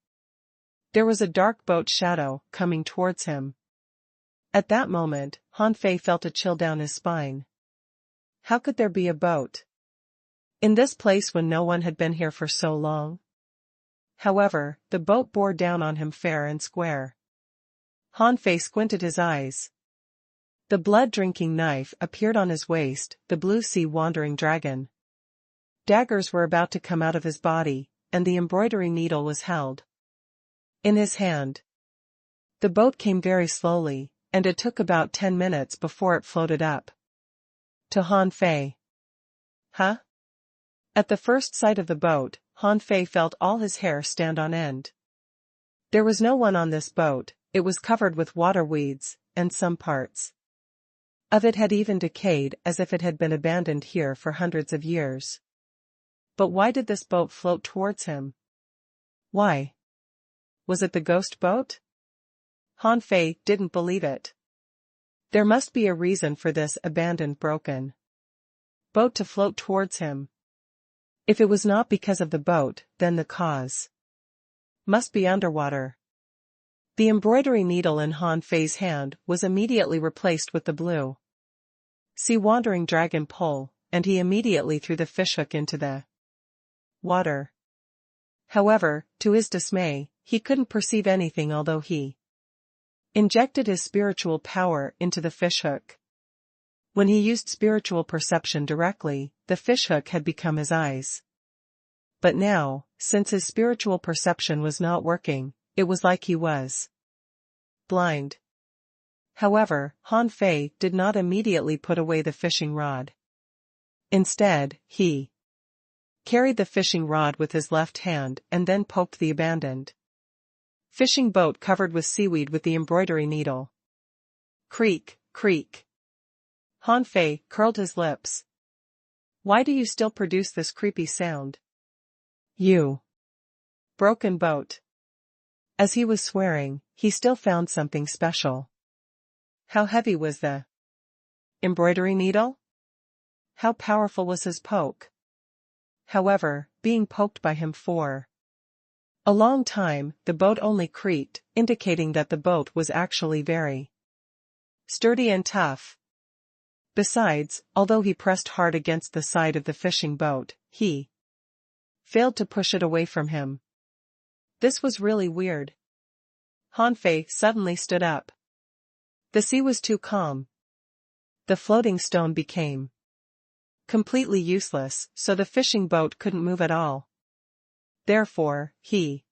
there was a dark boat shadow coming towards him. At that moment, Han Fei felt a chill down his spine. How could there be a boat in this place when no one had been here for so long? However, the boat bore down on him fair and square. Han Fei squinted his eyes. The blood-drinking knife appeared on his waist, the blue sea wandering dragon. Daggers were about to come out of his body, and the embroidery needle was held in his hand. The boat came very slowly, and it took about 10 minutes before it floated up to Han Fei. Huh? At the first sight of the boat, Han Fei felt all his hair stand on end. There was no one on this boat, it was covered with water weeds, and some parts of it had even decayed as if it had been abandoned here for hundreds of years. But why did this boat float towards him? Why? Was it the ghost boat? Han Fei didn't believe it. There must be a reason for this abandoned broken boat to float towards him. If it was not because of the boat, then the cause must be underwater. The embroidery needle in Han Fei's hand was immediately replaced with the blue sea wandering dragon pole, and he immediately threw the fishhook into the water. However, to his dismay, he couldn't perceive anything although he injected his spiritual power into the fishhook. When he used spiritual perception directly, the fishhook had become his eyes. But now, since his spiritual perception was not working, it was like he was blind. However, Han Fei did not immediately put away the fishing rod. Instead, he carried the fishing rod with his left hand and then poked the abandoned fishing boat covered with seaweed with the embroidery needle. Creak, creak. Han Fei curled his lips. Why do you still produce this creepy sound? You broken boat. As he was swearing, he still found something special. How heavy was the embroidery needle? How powerful was his poke? However, being poked by him for a long time, the boat only creaked, indicating that the boat was actually very sturdy and tough. Besides, although he pressed hard against the side of the fishing boat, he failed to push it away from him. This was really weird. Han Fei suddenly stood up. The sea was too calm. The floating stone became completely useless, so the fishing boat couldn't move at all. Therefore, he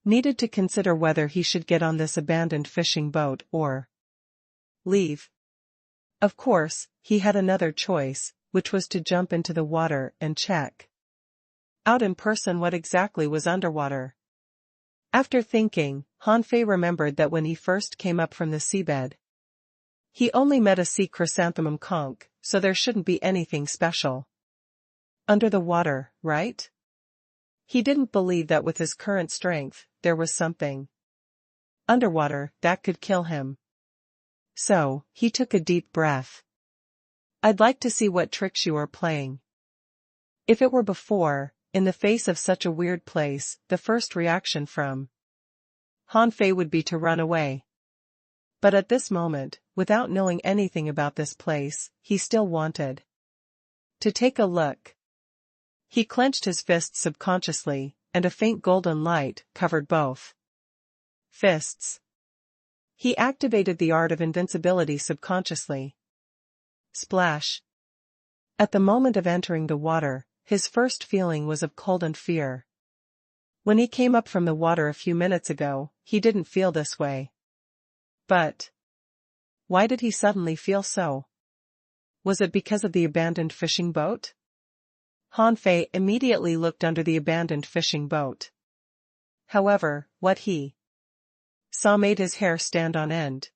needed to consider whether he should get on this abandoned fishing boat or leave. Of course, he had another choice, which was to jump into the water and check out in person what exactly was underwater. After thinking, Han Fei remembered that when he first came up from the seabed, he only met a sea chrysanthemum conch, so there shouldn't be anything special under the water, right? He didn't believe that with his current strength, there was something underwater that could kill him. So, he took a deep breath. I'd like to see what tricks you are playing. If it were before, in the face of such a weird place, the first reaction from Han Fei would be to run away. But at this moment, without knowing anything about this place, he still wanted to take a look. He clenched his fists subconsciously, and a faint golden light covered both fists. He activated the art of invincibility subconsciously. Splash. At the moment of entering the water, his first feeling was of cold and fear. When he came up from the water a few minutes ago, he didn't feel this way. But why did he suddenly feel so? Was it because of the abandoned fishing boat? Han Fei immediately looked under the abandoned fishing boat. However, what he saw made his hair stand on end.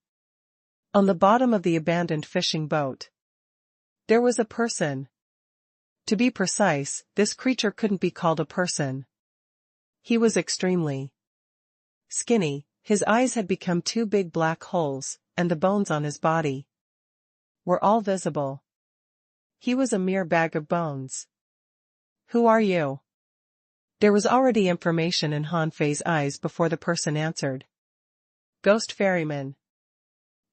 On the bottom of the abandoned fishing boat, there was a person. To be precise, this creature couldn't be called a person. He was extremely skinny, his eyes had become two big black holes, and the bones on his body were all visible. He was a mere bag of bones. Who are you? There was already information in Han Fei's eyes before the person answered. Ghost ferryman.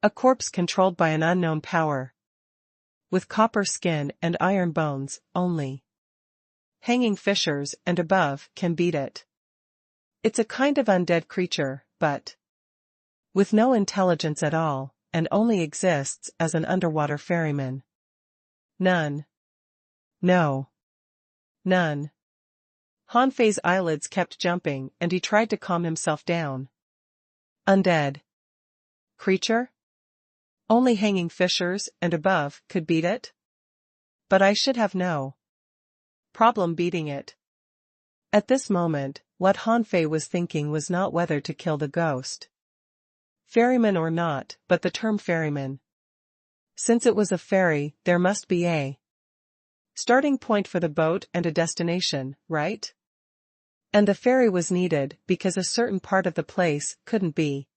A corpse controlled by an unknown power. With copper skin and iron bones, only. Hanging fissures and above can beat it. It's a kind of undead creature, but with no intelligence at all, and only exists as an underwater ferryman. None. No. None. Han Fei's eyelids kept jumping and he tried to calm himself down. Undead creature? Only hanging fissures and above could beat it? But I should have no problem beating it. At this moment, what Han Fei was thinking was not whether to kill the ghost ferryman or not, but the term ferryman. Since it was a ferry, there must be a starting point for the boat and a destination, right? And the ferry was needed because a certain part of the place couldn't be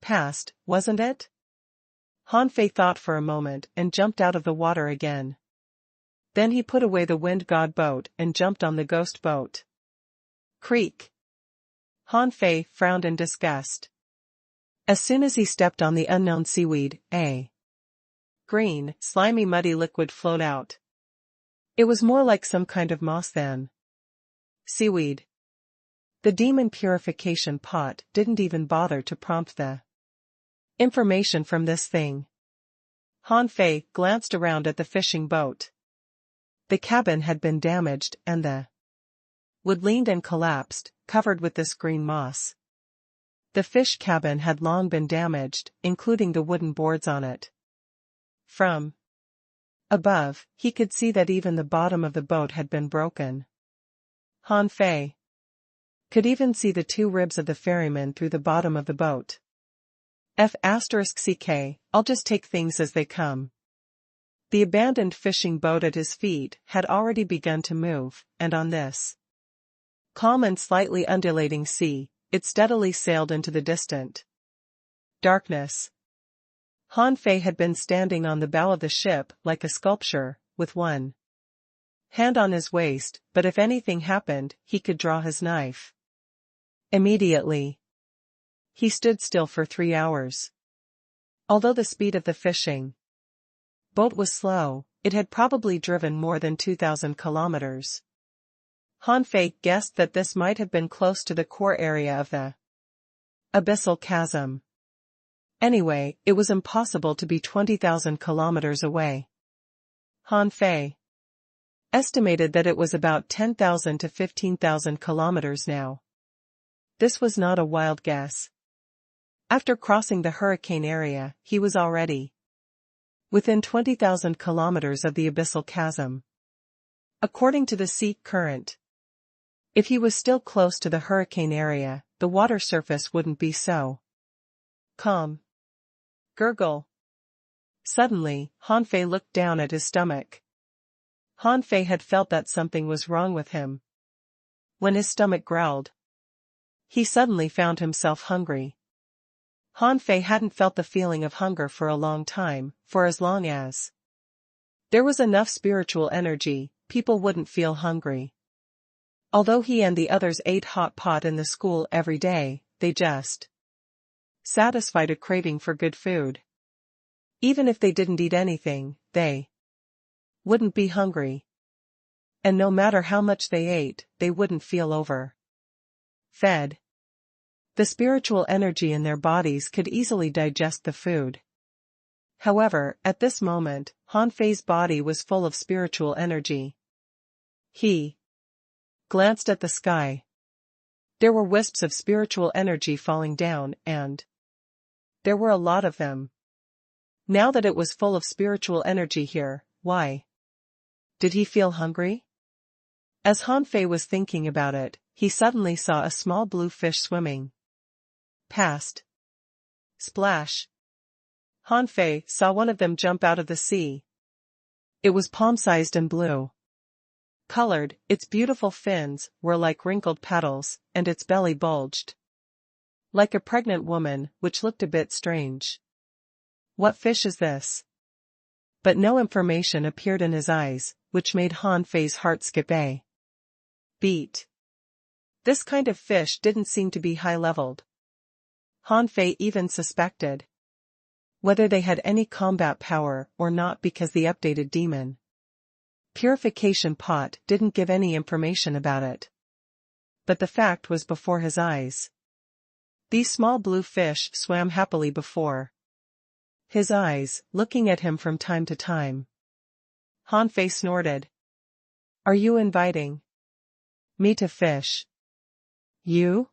passed, wasn't it? Han Fei thought for a moment and jumped out of the water again. Then he put away the wind god boat and jumped on the ghost boat. Creak. Han Fei frowned in disgust. As soon as he stepped on the unknown seaweed, a green, slimy muddy liquid flowed out. It was more like some kind of moss than seaweed. The demon purification pot didn't even bother to prompt the information from this thing. Han Fei glanced around at the fishing boat. The cabin had been damaged and the wood leaned and collapsed, covered with this green moss. The fish cabin had long been damaged, including the wooden boards on it. From above, he could see that even the bottom of the boat had been broken. Han Fei could even see the two ribs of the ferryman through the bottom of the boat. F***ck, I'll just take things as they come. The abandoned fishing boat at his feet had already begun to move, and on this calm and slightly undulating sea, it steadily sailed into the distant darkness. Han Fei had been standing on the bow of the ship like a sculpture, with one hand on his waist, but if anything happened, he could draw his knife immediately. He stood still for 3 hours. Although the speed of the fishing boat was slow, it had probably driven more than 2,000 kilometers. Han Fei guessed that this might have been close to the core area of the abyssal chasm. Anyway, it was impossible to be 20,000 kilometers away. Han Fei estimated that it was about 10,000 to 15,000 kilometers now. This was not a wild guess. After crossing the hurricane area, he was already within 20,000 kilometers of the abyssal chasm. According to the sea current, if he was still close to the hurricane area, the water surface wouldn't be so calm. Gurgle. Suddenly, Han Fei looked down at his stomach. Han Fei had felt that something was wrong with him. When his stomach growled, he suddenly found himself hungry. Han Fei hadn't felt the feeling of hunger for a long time, for as long as there was enough spiritual energy, people wouldn't feel hungry. Although he and the others ate hot pot in the school every day, they just satisfied a craving for good food. Even if they didn't eat anything, they wouldn't be hungry. And no matter how much they ate, they wouldn't feel fed. The spiritual energy in their bodies could easily digest the food. However, at this moment, Han Fei's body was full of spiritual energy. He glanced at the sky. There were wisps of spiritual energy falling down, and there were a lot of them. Now that it was full of spiritual energy here, why did he feel hungry? As Han Fei was thinking about it, he suddenly saw a small blue fish swimming past. Splash! Han Fei saw one of them jump out of the sea. It was palm-sized and blue colored, its beautiful fins were like wrinkled petals, and its belly bulged like a pregnant woman, which looked a bit strange. What fish is this? But no information appeared in his eyes, which made Han Fei's heart skip a beat. This kind of fish didn't seem to be high-leveled. Han Fei even suspected whether they had any combat power or not, because the updated demon purification pot didn't give any information about it. But the fact was before his eyes. These small blue fish swam happily before his eyes, looking at him from time to time. Han Fei snorted. "Are you inviting me to fish? You?"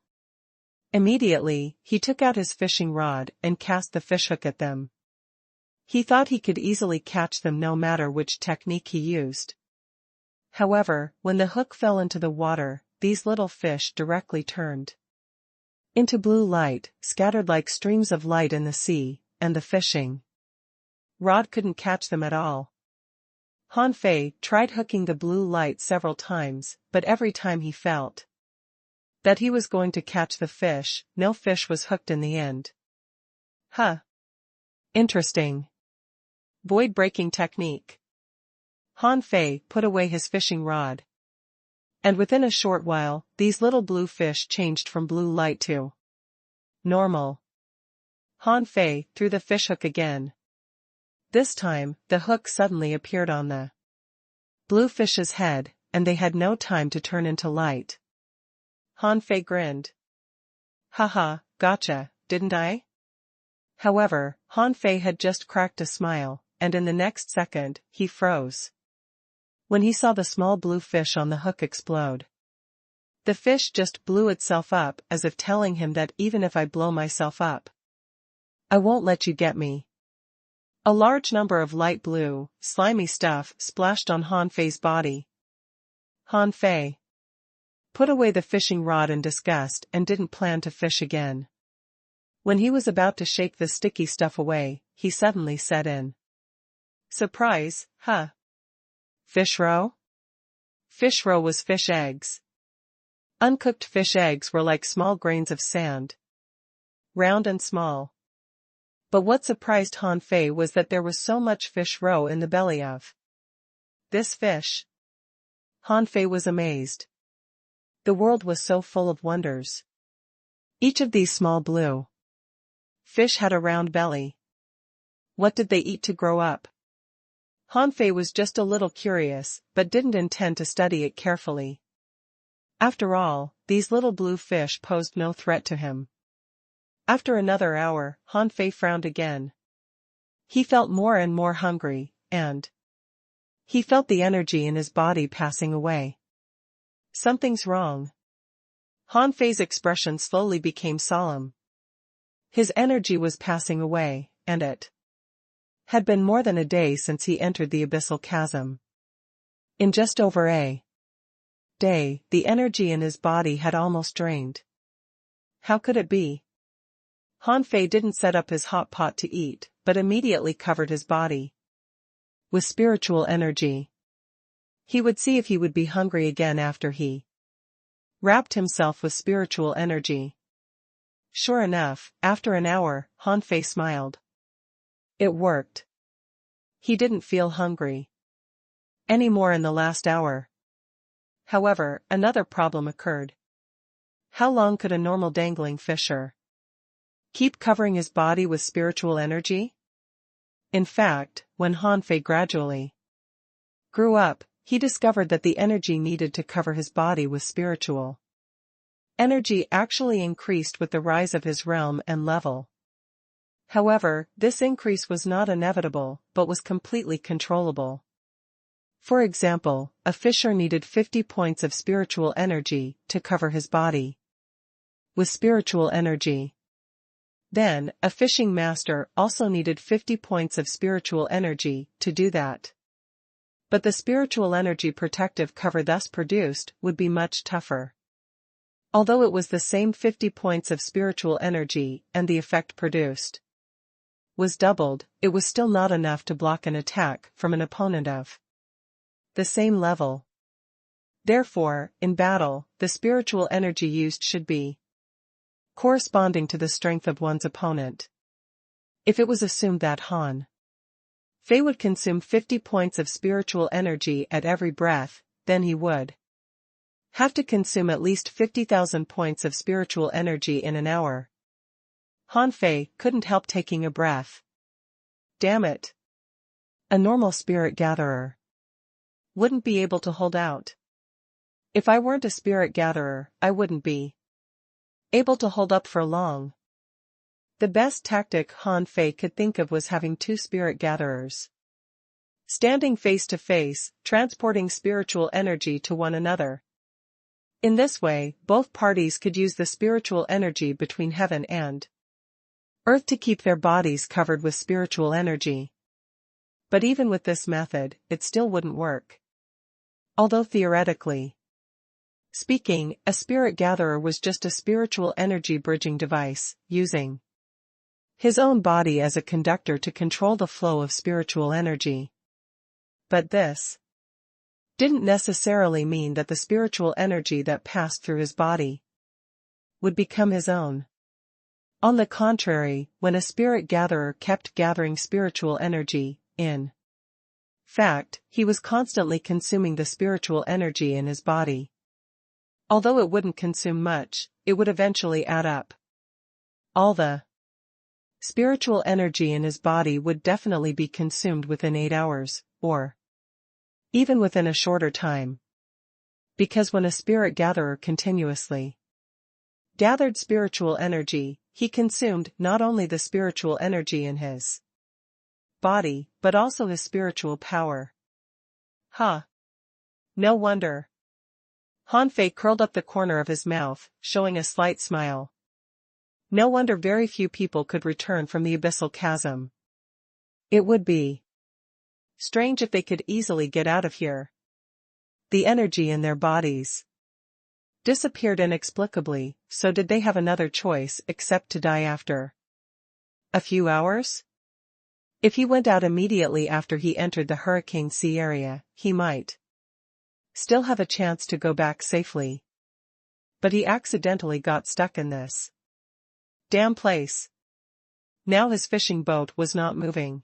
Immediately, he took out his fishing rod and cast the fishhook at them. He thought he could easily catch them no matter which technique he used. However, when the hook fell into the water, these little fish directly turned into blue light, scattered like streams of light in the sea, and the fishing rod couldn't catch them at all. Han Fei tried hooking the blue light several times, but every time he felt that he was going to catch the fish, no fish was hooked in the end. Huh. Interesting. Void-breaking technique. Han Fei put away his fishing rod. And within a short while, these little blue fish changed from blue light to normal. Han Fei threw the fishhook again. This time, the hook suddenly appeared on the blue fish's head, and they had no time to turn into light. Han Fei grinned. "Haha, gotcha, didn't I?" However, Han Fei had just cracked a smile, and in the next second, he froze when he saw the small blue fish on the hook explode. The fish just blew itself up, as if telling him that even if I blow myself up, I won't let you get me. A large number of light blue, slimy stuff splashed on Han Fei's body. Han Fei put away the fishing rod in disgust and didn't plan to fish again. When he was about to shake the sticky stuff away, he suddenly set in. Surprise, huh? Fish roe? Fish roe was fish eggs. Uncooked fish eggs were like small grains of sand, round and small. But what surprised Han Fei was that there was so much fish roe in the belly of this fish. Han Fei was amazed. The world was so full of wonders. Each of these small blue fish had a round belly. What did they eat to grow up? Han Fei was just a little curious, but didn't intend to study it carefully. After all, these little blue fish posed no threat to him. After another hour, Han Fei frowned again. He felt more and more hungry, and he felt the energy in his body passing away. Something's wrong. Han Fei's expression slowly became solemn. His energy was passing away, and it had been more than a day since he entered the abyssal chasm. In just over a day, the energy in his body had almost drained. How could it be? Han Fei didn't set up his hot pot to eat, but immediately covered his body with spiritual energy. He would see if he would be hungry again after he wrapped himself with spiritual energy. Sure enough, after an hour, Han Fei smiled. It worked. He didn't feel hungry anymore in the last hour. However, another problem occurred. How long could a normal dangling fisher keep covering his body with spiritual energy? In fact, when Han Fei gradually grew up, he discovered that the energy needed to cover his body with spiritual energy actually increased with the rise of his realm and level. However, this increase was not inevitable, but was completely controllable. For example, a fisher needed 50 points of spiritual energy to cover his body with spiritual energy. Then, a fishing master also needed 50 points of spiritual energy to do that. But the spiritual energy protective cover thus produced would be much tougher. Although it was the same 50 points of spiritual energy and the effect produced was doubled, it was still not enough to block an attack from an opponent of the same level. Therefore, in battle, the spiritual energy used should be corresponding to the strength of one's opponent. If it was assumed that Han Fei would consume 50 points of spiritual energy at every breath, then he would have to consume at least 50,000 points of spiritual energy in an hour. Han Fei couldn't help taking a breath. Damn it. A normal spirit gatherer wouldn't be able to hold out. If I weren't a spirit gatherer, I wouldn't be able to hold up for long. The best tactic Han Fei could think of was having two spirit gatherers standing face to face, transporting spiritual energy to one another. In this way, both parties could use the spiritual energy between heaven and earth to keep their bodies covered with spiritual energy. But even with this method, it still wouldn't work. Although theoretically speaking, a spirit gatherer was just a spiritual energy bridging device, using his own body as a conductor to control the flow of spiritual energy. But this didn't necessarily mean that the spiritual energy that passed through his body would become his own. On the contrary, when a spirit gatherer kept gathering spiritual energy, in fact, he was constantly consuming the spiritual energy in his body. Although it wouldn't consume much, it would eventually add up. All the spiritual energy in his body would definitely be consumed within 8 hours, or even within a shorter time. Because when a spirit gatherer continuously gathered spiritual energy, he consumed not only the spiritual energy in his body, but also his spiritual power. No wonder. Han Fei curled up the corner of his mouth, showing a slight smile. No wonder very few people could return from the abyssal chasm. It would be strange if they could easily get out of here. The energy in their bodies disappeared inexplicably, so did they have another choice except to die after a few hours? If he went out immediately after he entered the Hurricane Sea area, he might still have a chance to go back safely. But he accidentally got stuck in this damn place. Now his fishing boat was not moving.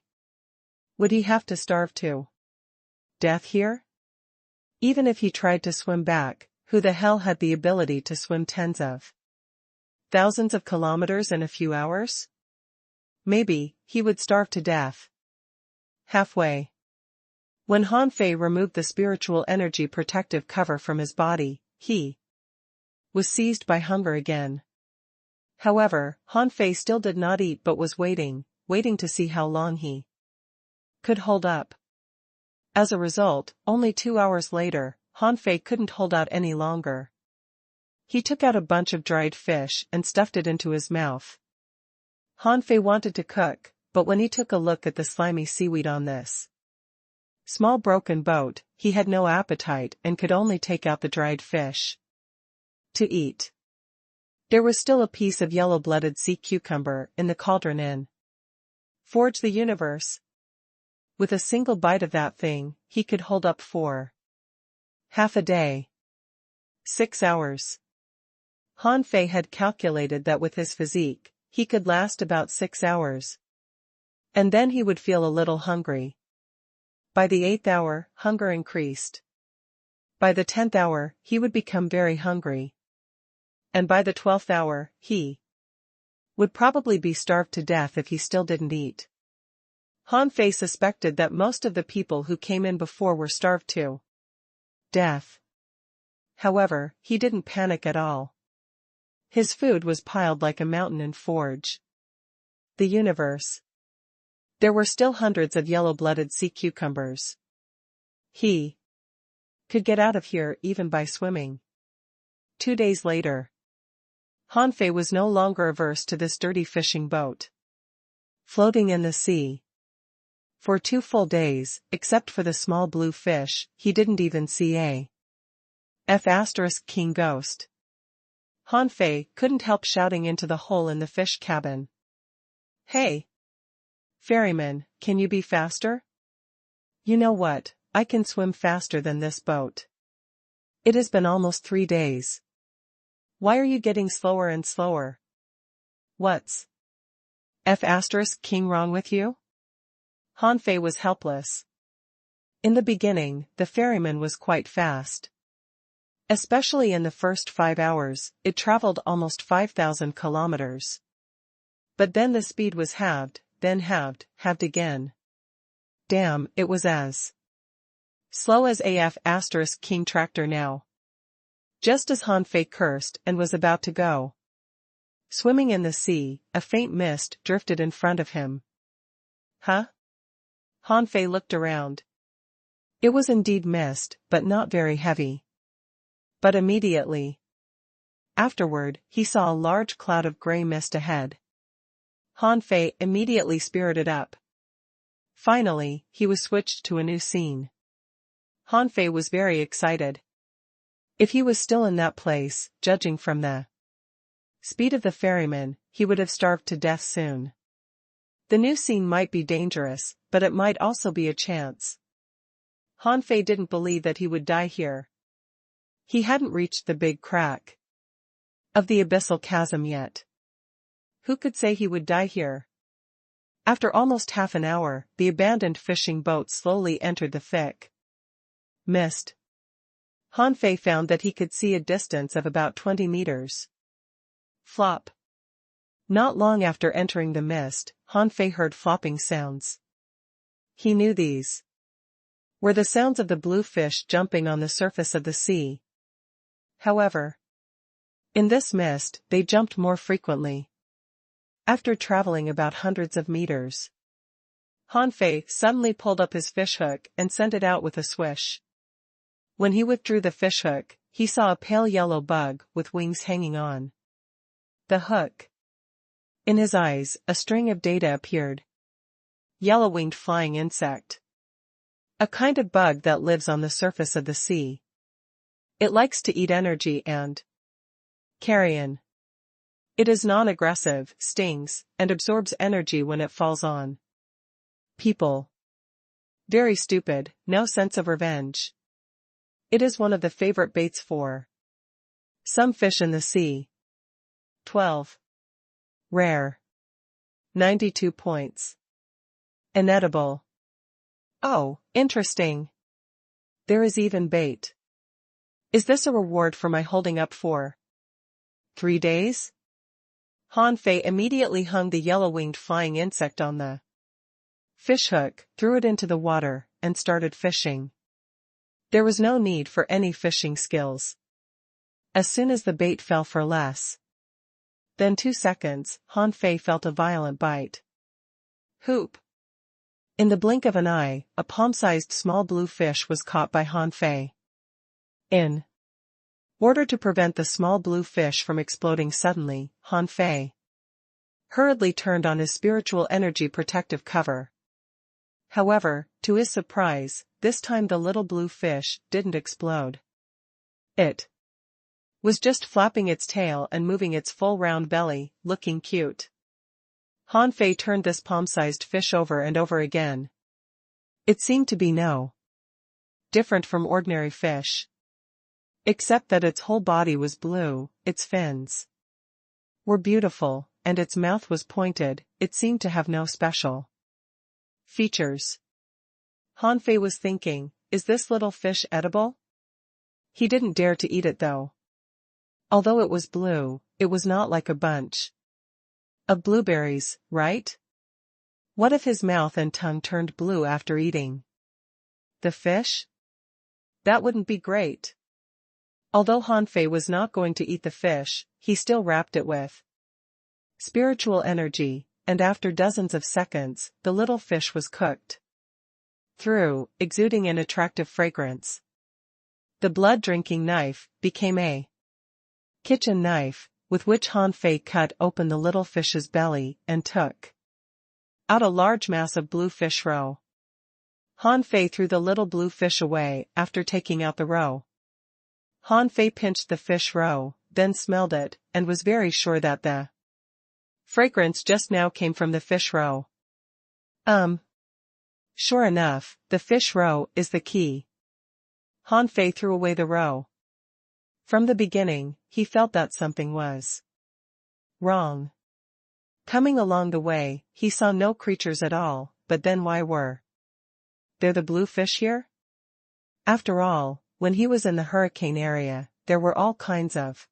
Would he have to starve to death here? Even if he tried to swim back, who the hell had the ability to swim tens of thousands of kilometers in a few hours? Maybe he would starve to death halfway. When Han Fei removed the spiritual energy protective cover from his body, he was seized by hunger again. However, Han Fei still did not eat but was waiting to see how long he could hold up. As a result, only 2 hours later, Han Fei couldn't hold out any longer. He took out a bunch of dried fish and stuffed it into his mouth. Han Fei wanted to cook, but when he took a look at the slimy seaweed on this small broken boat, he had no appetite and could only take out the dried fish to eat. There was still a piece of yellow-blooded sea cucumber in the cauldron in Forge the Universe. With a single bite of that thing, he could hold up for half a day. 6 hours. Han Fei had calculated that with his physique, he could last about 6 hours. And then he would feel a little hungry. By the 8th hour, hunger increased. By the 10th hour, he would become very hungry. And by the 12th hour, he would probably be starved to death if he still didn't eat. Han Fei suspected that most of the people who came in before were starved to death. However, he didn't panic at all. His food was piled like a mountain in Forge the Universe. There were still hundreds of yellow-blooded sea cucumbers. He could get out of here even by swimming. 2 days later, Han Fei was no longer averse to this dirty fishing boat floating in the sea. For 2 full days, except for the small blue fish, he didn't even see a King ghost. Han Fei couldn't help shouting into the hole in the fish cabin. Hey! Ferryman, can you be faster? You know what, I can swim faster than this boat. It has been almost 3 days. Why are you getting slower and slower? What's King wrong with you? Han Fei was helpless. In the beginning, the ferryman was quite fast. Especially in the first 5 hours, it traveled almost 5,000 kilometers. But then the speed was halved, then halved again. Damn, it was as slow as King tractor now. Just as Han Fei cursed and was about to go swimming in the sea, a faint mist drifted in front of him. Huh? Han Fei looked around. It was indeed mist, but not very heavy. But immediately afterward, he saw a large cloud of gray mist ahead. Han Fei immediately spirited up. Finally, he was switched to a new scene. Han Fei was very excited. If he was still in that place, judging from the speed of the ferryman, he would have starved to death soon. The new scene might be dangerous, but it might also be a chance. Han Fei didn't believe that he would die here. He hadn't reached the big crack of the abyssal chasm yet. Who could say he would die here? After almost half an hour, the abandoned fishing boat slowly entered the thick mist. Han Fei found that he could see a distance of about 20 meters. Flop. Not long after entering the mist, Han Fei heard flopping sounds. He knew these were the sounds of the blue fish jumping on the surface of the sea. However, in this mist, they jumped more frequently. After traveling about hundreds of meters, Han Fei suddenly pulled up his fishhook and sent it out with a swish. When he withdrew the fishhook, he saw a pale yellow bug with wings hanging on the hook. In his eyes, a string of data appeared. Yellow-winged flying insect. A kind of bug that lives on the surface of the sea. It likes to eat energy and carrion. It is non-aggressive, stings, and absorbs energy when it falls on people. Very stupid, no sense of revenge. It is one of the favorite baits for some fish in the sea. 12. Rare. 92 points. Inedible. Oh, interesting. There is even bait. Is this a reward for my holding up for 3 days? Han Fei immediately hung the yellow-winged flying insect on the fishhook, threw it into the water, and started fishing. There was no need for any fishing skills. As soon as the bait fell for less than 2 seconds, Han Fei felt a violent bite. Hoop! In the blink of an eye, a palm-sized small blue fish was caught by Han Fei. In order to prevent the small blue fish from exploding suddenly, Han Fei hurriedly turned on his spiritual energy protective cover. However, to his surprise, this time the little blue fish didn't explode. It was just flapping its tail and moving its full round belly, looking cute. Han Fei turned this palm-sized fish over and over again. It seemed to be no different from ordinary fish. Except that its whole body was blue, its fins were beautiful, and its mouth was pointed. It seemed to have no special features. Han Fei was thinking, is this little fish edible? He didn't dare to eat it though. Although it was blue, it was not like a bunch of blueberries, right? What if his mouth and tongue turned blue after eating the fish? That wouldn't be great. Although Han Fei was not going to eat the fish, he still wrapped it with spiritual energy, and after dozens of seconds, the little fish was cooked through, exuding an attractive fragrance. The blood-drinking knife became a kitchen knife, with which Han Fei cut open the little fish's belly and took out a large mass of blue fish roe. Han Fei threw the little blue fish away after taking out the roe. Han Fei pinched the fish roe, then smelled it, and was very sure that the fragrance just now came from the fish roe. Sure enough, the fish roe is the key. Han Fei threw away the roe. From the beginning, he felt that something was wrong. Coming along the way, he saw no creatures at all, but then why were there the blue fish here? After all, when he was in the hurricane area, there were all kinds of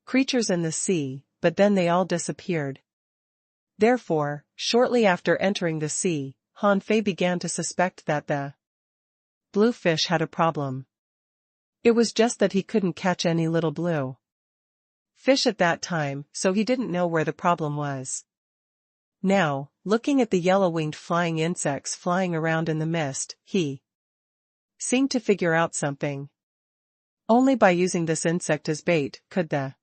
creatures in the sea, but then they all disappeared. Therefore, shortly after entering the sea, Han Fei began to suspect that the blue fish had a problem. It was just that he couldn't catch any little blue fish at that time, so he didn't know where the problem was. Now, looking at the yellow-winged flying insects flying around in the mist, he seemed to figure out something. Only by using this insect as bait could the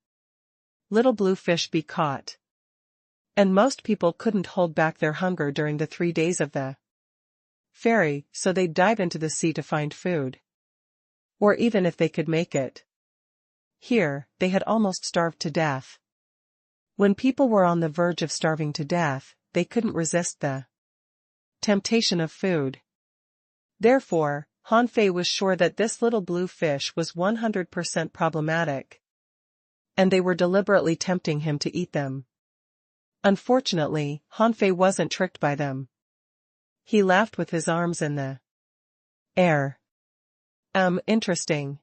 little blue fish be caught. And most people couldn't hold back their hunger during the 3 days of the ferry, so they'd dive into the sea to find food. Or even if they could make it. Here, they had almost starved to death. When people were on the verge of starving to death, they couldn't resist the temptation of food. Therefore, Han Fei was sure that this little blue fish was 100% problematic. And they were deliberately tempting him to eat them. Unfortunately, Han Fei wasn't tricked by them. He laughed with his arms in the air. Interesting.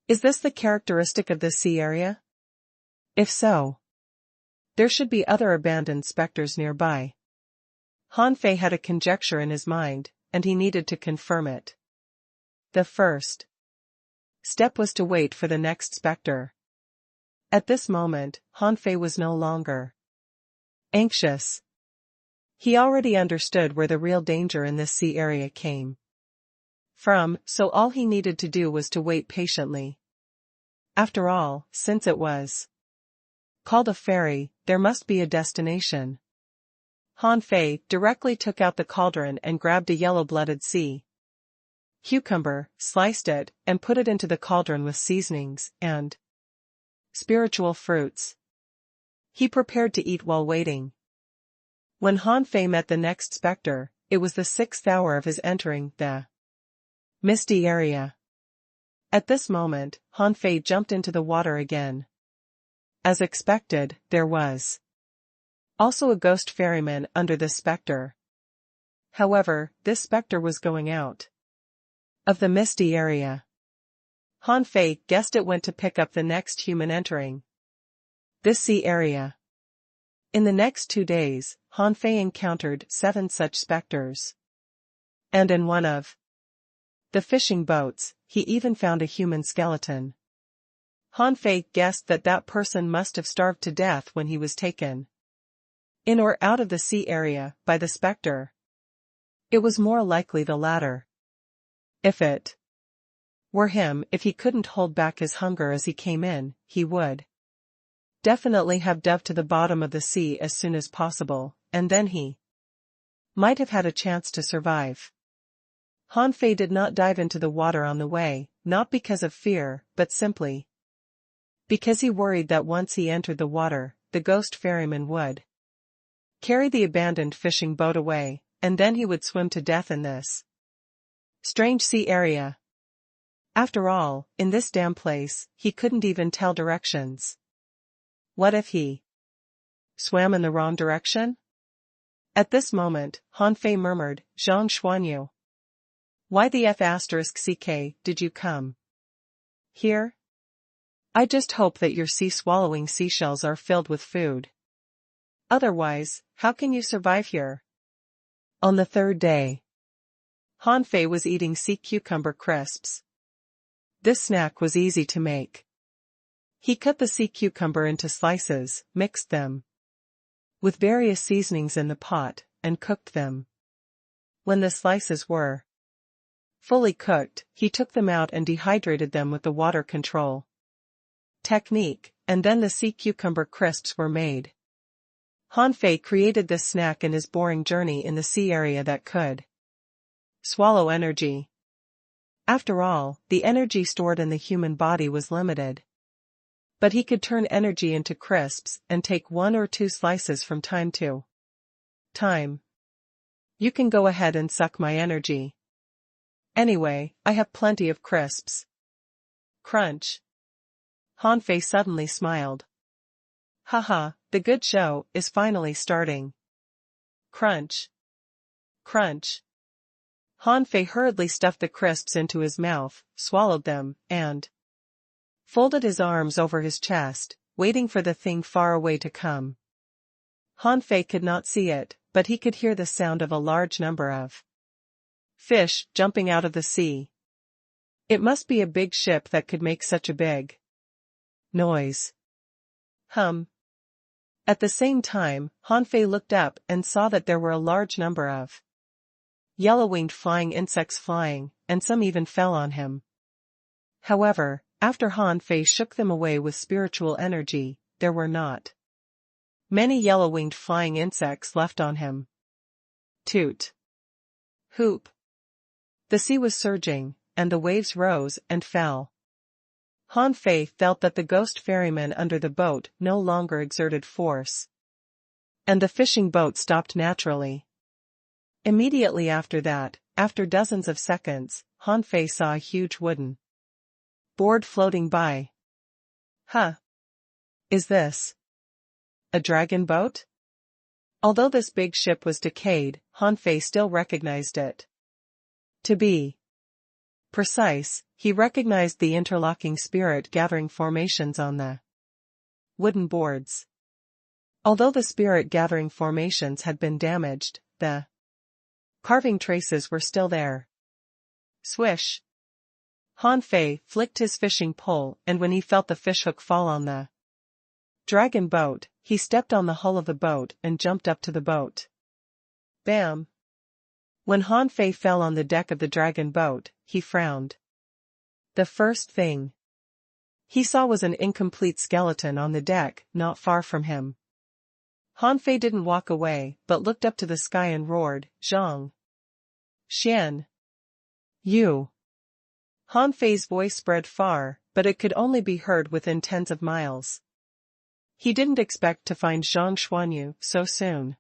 Is this the characteristic of this sea area? If so, there should be other abandoned specters nearby. Han Fei had a conjecture in his mind, and he needed to confirm it. The first step was to wait for the next specter. At this moment, Han Fei was no longer anxious. He already understood where the real danger in this sea area came from, so all he needed to do was to wait patiently. After all, since it was called a ferry, there must be a destination. Han Fei directly took out the cauldron and grabbed a yellow-blooded sea cucumber, sliced it, and put it into the cauldron with seasonings and spiritual fruits. He prepared to eat while waiting. When Han Fei met the next specter, it was the 6th hour of his entering the misty area. At this moment, Han Fei jumped into the water again. As expected, there was also a ghost ferryman under this specter. However, this specter was going out of the misty area. Han Fei guessed it went to pick up the next human entering this sea area. In the next 2 days, Han Fei encountered 7 such specters. And in one of the fishing boats, he even found a human skeleton. Han Fei guessed that that person must have starved to death when he was taken in or out of the sea area by the specter. It was more likely the latter. If it were him, if he couldn't hold back his hunger as he came in, he would definitely have dove to the bottom of the sea as soon as possible, and then he might have had a chance to survive. Han Fei did not dive into the water on the way, not because of fear, but simply because he worried that once he entered the water, the ghost ferryman would carry the abandoned fishing boat away, and then he would swim to death in this strange sea area. After all, in this damn place, he couldn't even tell directions. What if he swam in the wrong direction? At this moment, Han Fei murmured, "Zhang Xuanyu. Why the f***ck did you come here? I just hope that your sea-swallowing seashells are filled with food. Otherwise, how can you survive here?" On the 3rd day, Han Fei was eating sea cucumber crisps. This snack was easy to make. He cut the sea cucumber into slices, mixed them with various seasonings in the pot, and cooked them. When the slices were fully cooked, he took them out and dehydrated them with the water control technique, and then the sea cucumber crisps were made. Han Fei created this snack in his boring journey in the sea area that could swallow energy. After all, the energy stored in the human body was limited. But he could turn energy into crisps and take 1 or 2 slices from time to time. You can go ahead and suck my energy. Anyway, I have plenty of crisps. Crunch. Han Fei suddenly smiled. Haha, the good show is finally starting. Crunch. Crunch. Han Fei hurriedly stuffed the crisps into his mouth, swallowed them, and folded his arms over his chest, waiting for the thing far away to come. Han Fei could not see it, but he could hear the sound of a large number of fish jumping out of the sea. It must be a big ship that could make such a big noise. At the same time, Han Fei looked up and saw that there were a large number of yellow-winged flying insects flying, and some even fell on him. However, after Han Fei shook them away with spiritual energy, there were not many yellow-winged flying insects left on him. Toot. Hoop. The sea was surging, and the waves rose and fell. Han Fei felt that the ghost ferryman under the boat no longer exerted force, and the fishing boat stopped naturally. Immediately after that, after dozens of seconds, Han Fei saw a huge wooden board floating by. Huh. Is this a dragon boat? Although this big ship was decayed, Han Fei still recognized it. To be precise, he recognized the interlocking spirit-gathering formations on the wooden boards. Although the spirit-gathering formations had been damaged, the carving traces were still there. Swish. Han Fei flicked his fishing pole, and when he felt the fishhook fall on the dragon boat, he stepped on the hull of the boat and jumped up to the boat. Bam! When Han Fei fell on the deck of the dragon boat, he frowned. The first thing he saw was an incomplete skeleton on the deck, not far from him. Han Fei didn't walk away, but looked up to the sky and roared, "Zhang! Xian! You!" Han Fei's voice spread far, but it could only be heard within tens of miles. He didn't expect to find Zhang Xuanyu so soon.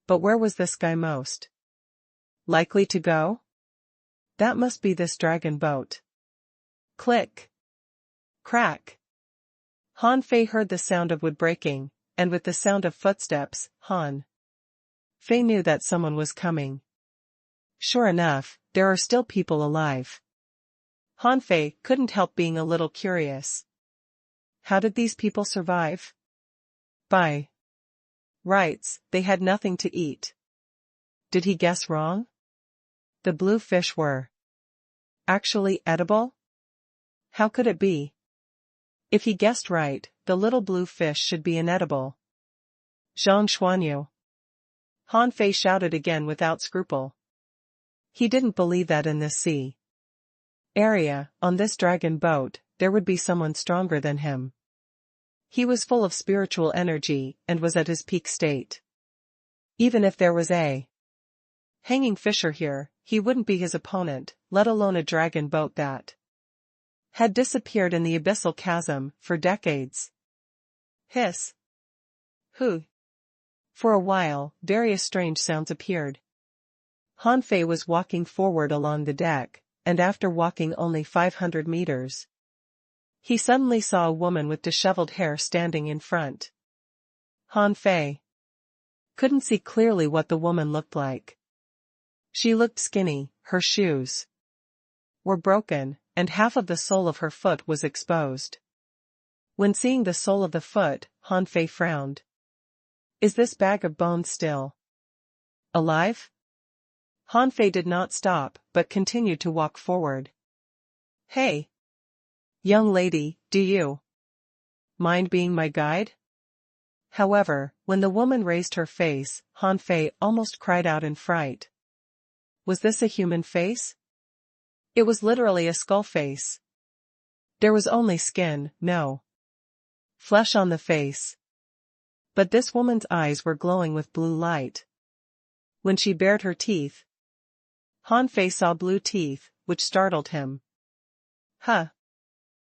But where was this guy most likely to go? That must be this dragon boat. Click. Crack. Han Fei heard the sound of wood breaking, and with the sound of footsteps, Han Fei knew that someone was coming. Sure enough, there are still people alive. Han Fei couldn't help being a little curious. How did these people survive? By rights, they had nothing to eat. Did he guess wrong? The blue fish were actually edible? How could it be? If he guessed right, the little blue fish should be inedible. Zhang Xuanyu. Han Fei shouted again without scruple. He didn't believe that in this sea area, on this dragon boat, there would be someone stronger than him. He was full of spiritual energy and was at his peak state. Even if there was a hanging fisher here, he wouldn't be his opponent, let alone a dragon boat that had disappeared in the abyssal chasm for decades. Hiss. Hoo. For a while, various strange sounds appeared. Han Fei was walking forward along the deck, and after walking only 500 meters, he suddenly saw a woman with disheveled hair standing in front. Han Fei couldn't see clearly what the woman looked like. She looked skinny, her shoes were broken, and half of the sole of her foot was exposed. When seeing the sole of the foot, Han Fei frowned. Is this bag of bones still alive? Han Fei did not stop, but continued to walk forward. Hey! Young lady, do you mind being my guide? However, when the woman raised her face, Han Fei almost cried out in fright. Was this a human face? It was literally a skull face. There was only skin, no flesh on the face. But this woman's eyes were glowing with blue light. When she bared her teeth, Han Fei saw blue teeth, which startled him. Huh.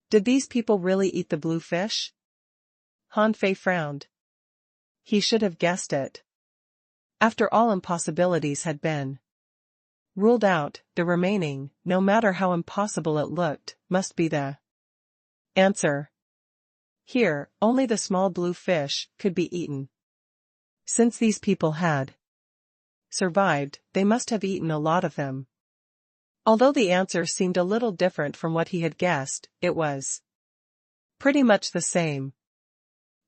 Did these people really eat the blue fish? Han Fei frowned. He should have guessed it. After all impossibilities had been ruled out, the remaining, no matter how impossible it looked, must be the answer. Here, only the small blue fish could be eaten. Since these people had survived, they must have eaten a lot of them. Although the answer seemed a little different from what he had guessed, it was pretty much the same.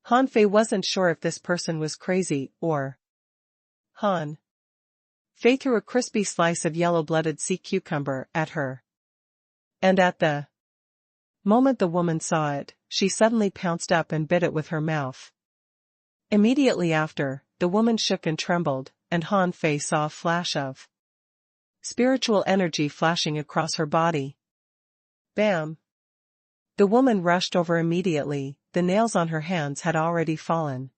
Han Fei wasn't sure if this person was crazy or Han Fei threw a crispy slice of yellow-blooded sea cucumber at her. And at the moment the woman saw it, she suddenly pounced up and bit it with her mouth. Immediately after, the woman shook and trembled, and Han Fei saw a flash of spiritual energy flashing across her body. Bam! The woman rushed over immediately. The nails on her hands had already fallen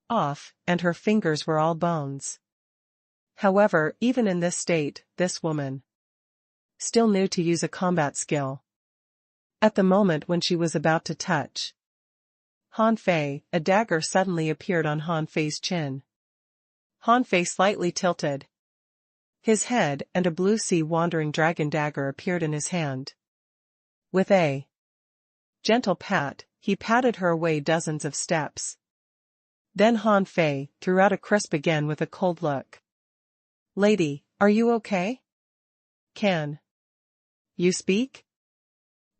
off, and her fingers were all bones. However, even in this state, this woman still knew to use a combat skill. At the moment when she was about to touch Han Fei, a dagger suddenly appeared on Han Fei's chin. Han Fei slightly tilted his head, and a blue sea wandering dragon dagger appeared in his hand. With a gentle pat, he patted her away dozens of steps. Then Han Fei threw out a crisp again with a cold look. Lady, are you okay? Can you speak?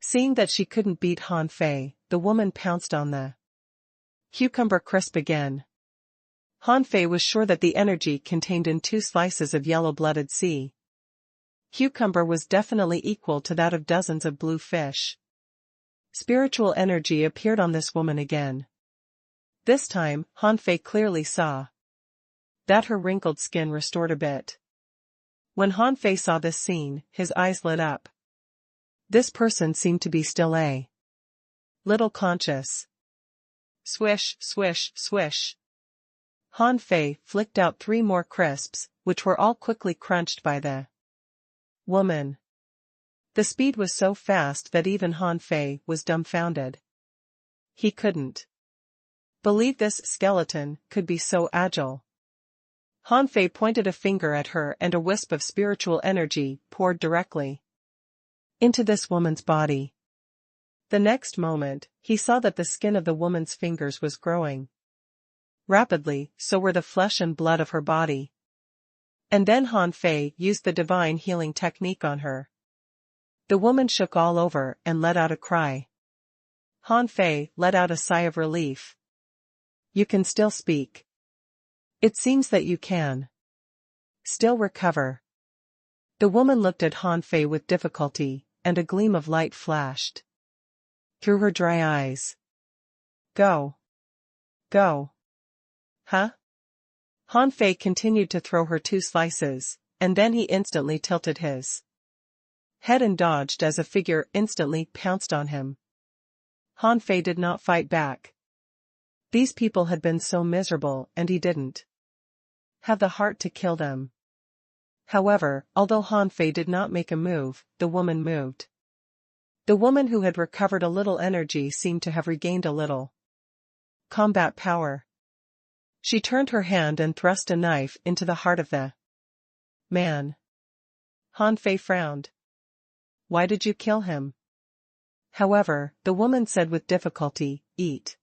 Seeing that she couldn't beat Han Fei, the woman pounced on the cucumber crisp again. Han Fei was sure that the energy contained in 2 slices of yellow-blooded sea cucumber was definitely equal to that of dozens of blue fish. Spiritual energy appeared on this woman again. This time, Han Fei clearly saw that her wrinkled skin restored a bit. When Han Fei saw this scene, his eyes lit up. This person seemed to be still a little conscious. Swish, swish, swish. Han Fei flicked out 3 more crisps, which were all quickly crunched by the woman. The speed was so fast that even Han Fei was dumbfounded. He couldn't believe this skeleton could be so agile. Han Fei pointed a finger at her, and a wisp of spiritual energy poured directly into this woman's body. The next moment, he saw that the skin of the woman's fingers was growing rapidly, so were the flesh and blood of her body. And then Han Fei used the divine healing technique on her. The woman shook all over and let out a cry. Han Fei let out a sigh of relief. You can still speak. It seems that you can still recover. The woman looked at Han Fei with difficulty, and a gleam of light flashed through her dry eyes. Go. Go. Huh? Han Fei continued to throw her 2 slices, and then he instantly tilted his head and dodged as a figure instantly pounced on him. Han Fei did not fight back. These people had been so miserable, and he didn't have the heart to kill them. However, although Han Fei did not make a move, the woman moved. The woman, who had recovered a little energy, seemed to have regained a little combat power. She turned her hand and thrust a knife into the heart of the man. Han Fei frowned. Why did you kill him? However, the woman said with difficulty, Eat.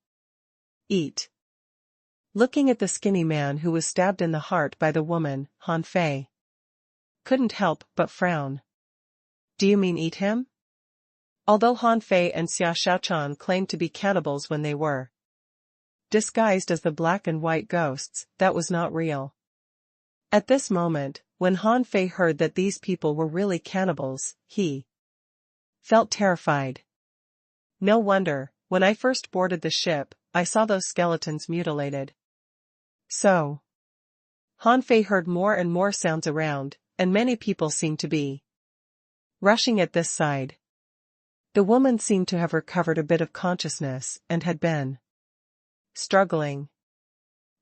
Eat. Looking at the skinny man who was stabbed in the heart by the woman, Han Fei couldn't help but frown. Do you mean eat him? Although Han Fei and Xia Shaochan claimed to be cannibals when they were disguised as the black and white ghosts, that was not real. At this moment, when Han Fei heard that these people were really cannibals, he felt terrified. No wonder, when I first boarded the ship, I saw those skeletons mutilated. So, Han Fei heard more and more sounds around, and many people seemed to be rushing at this side. The woman seemed to have recovered a bit of consciousness and had been struggling.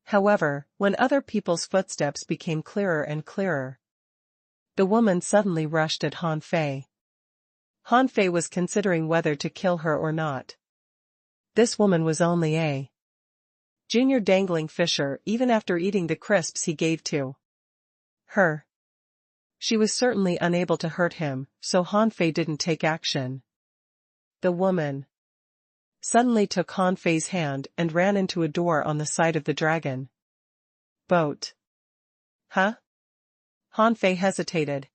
However, when other people's footsteps became clearer and clearer, the woman suddenly rushed at Han Fei. Han Fei was considering whether to kill her or not. This woman was only a junior dangling fisher, even after eating the crisps he gave to her. She was certainly unable to hurt him, so Han Fei didn't take action. The woman suddenly took Han Fei's hand and ran into a door on the side of the dragon boat. Huh? Han Fei hesitated.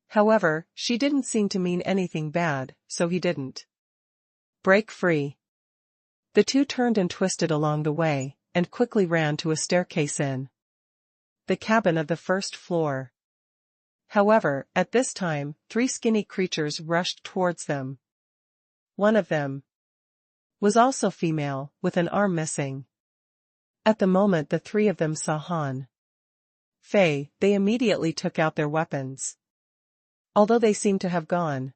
However, she didn't seem to mean anything bad, so he didn't break free. The two turned and twisted along the way, and quickly ran to a staircase in the cabin of the first floor. However, at this time, three skinny creatures rushed towards them. One of them was also female, with an arm missing. At the moment the three of them saw Han Fei, they immediately took out their weapons. Although they seemed to have gone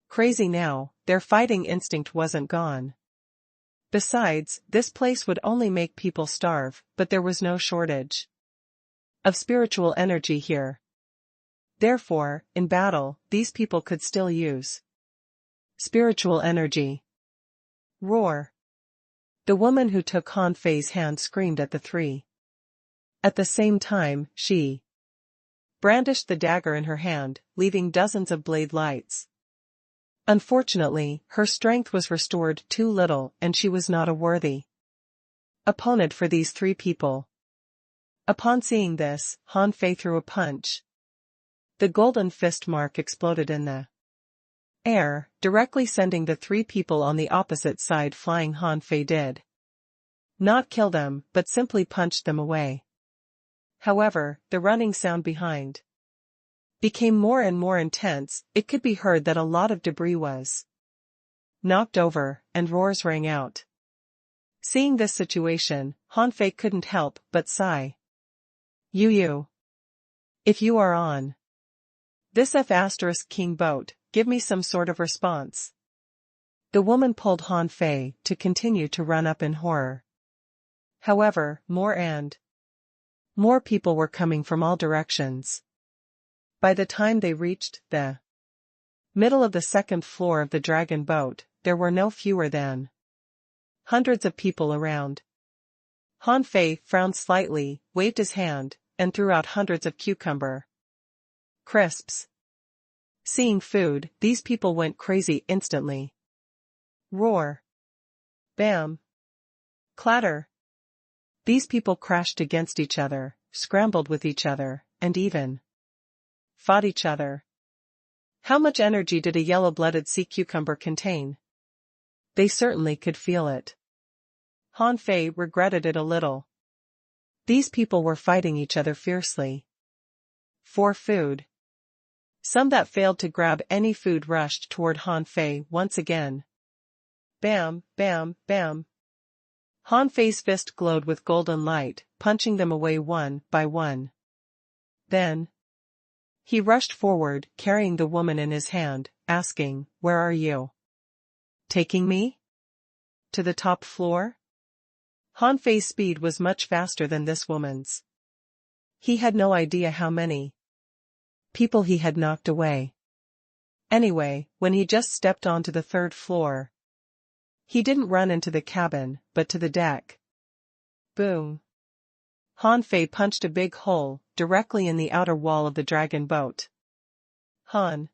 crazy now, their fighting instinct wasn't gone. Besides, this place would only make people starve, but there was no shortage of spiritual energy here. Therefore, in battle, these people could still use spiritual energy. Roar! The woman who took Han Fei's hand screamed at the three. At the same time, she brandished the dagger in her hand, leaving dozens of blade lights. Unfortunately, her strength was restored too little and she was not a worthy opponent for these three people. Upon seeing this, Han Fei threw a punch. The golden fist mark exploded in the air, directly sending the three people on the opposite side flying. Han Fei did not kill them, but simply punched them away. However, the running sound behind became more and more intense. It could be heard that a lot of debris was knocked over, and roars rang out. Seeing this situation, Han Fei couldn't help but sigh. You. If you are on this F***king boat, give me some sort of response. The woman pulled Han Fei to continue to run up in horror. However, more and more people were coming from all directions. By the time they reached the middle of the second floor of the dragon boat, there were no fewer than hundreds of people around. Han Fei frowned slightly, waved his hand, and threw out hundreds of cucumber crisps. Seeing food, these people went crazy instantly. Roar! Bam! Clatter! These people crashed against each other, scrambled with each other, and even fought each other. How much energy did a yellow-blooded sea cucumber contain? They certainly could feel it. Han Fei regretted it a little. These people were fighting each other fiercely for food. Some that failed to grab any food rushed toward Han Fei once again. Bam, bam, bam. Han Fei's fist glowed with golden light, punching them away one by one. Then he rushed forward, carrying the woman in his hand, asking, "Where are you taking me? To the top floor?" Han Fei's speed was much faster than this woman's. He had no idea how many people he had knocked away. Anyway, when he just stepped onto the third floor, he didn't run into the cabin, but to the deck. Boom! Han Fei punched a big hole, directly in the outer wall of the dragon boat. Han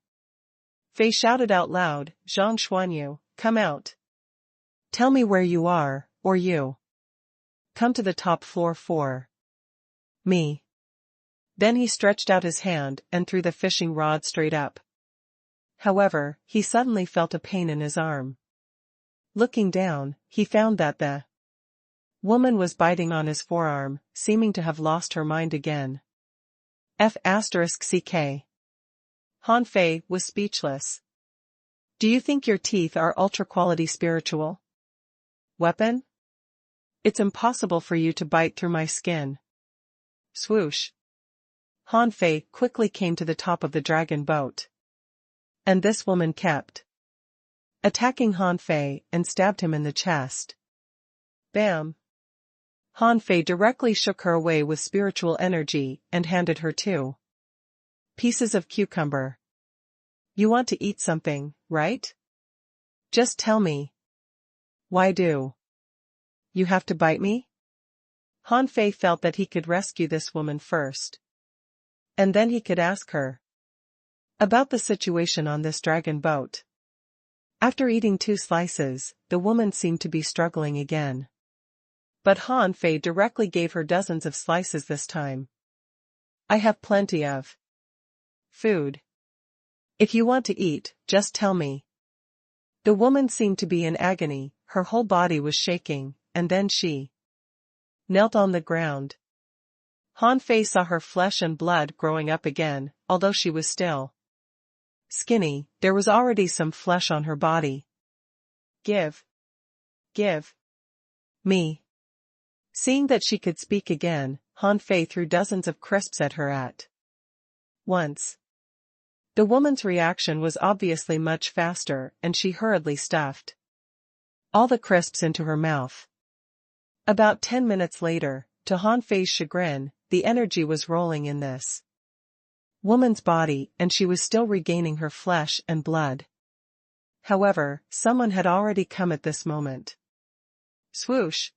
Fei shouted out loud, "Zhang Xuanyu, come out. Tell me where you are, or you come to the top floor for me." Then he stretched out his hand and threw the fishing rod straight up. However, he suddenly felt a pain in his arm. Looking down, he found that the woman was biting on his forearm, seeming to have lost her mind again. F***ck. Han Fei was speechless. Do you think your teeth are ultra-quality spiritual weapon? It's impossible for you to bite through my skin. Swoosh! Han Fei quickly came to the top of the dragon boat. And this woman kept attacking Han Fei and stabbed him in the chest. Bam! Han Fei directly shook her away with spiritual energy and handed her 2 pieces of cucumber. You want to eat something, right? Just tell me. Why do you have to bite me? Han Fei felt that he could rescue this woman first. And then he could ask her about the situation on this dragon boat. After eating 2 slices, the woman seemed to be struggling again. But Han Fei directly gave her dozens of slices this time. I have plenty of food. If you want to eat, just tell me. The woman seemed to be in agony, her whole body was shaking, and then she knelt on the ground. Han Fei saw her flesh and blood growing up again, although she was still skinny, there was already some flesh on her body. Give me. Seeing that she could speak again, Han Fei threw dozens of crisps at her at once. The woman's reaction was obviously much faster, and she hurriedly stuffed all the crisps into her mouth. About 10 minutes later, to Han Fei's chagrin, the energy was rolling in this woman's body, and she was still regaining her flesh and blood. However, someone had already come at this moment. Swoosh!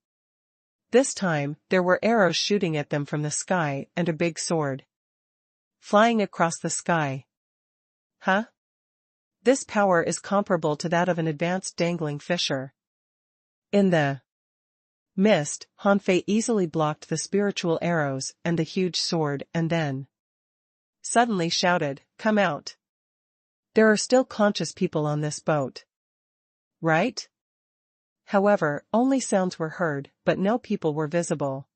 This time, there were arrows shooting at them from the sky and a big sword flying across the sky. Huh? This power is comparable to that of an advanced dangling fisher. In the mist, Han Fei easily blocked the spiritual arrows and the huge sword and then suddenly shouted, "Come out! There are still conscious people on this boat. Right?" However, only sounds were heard, but no people were visible.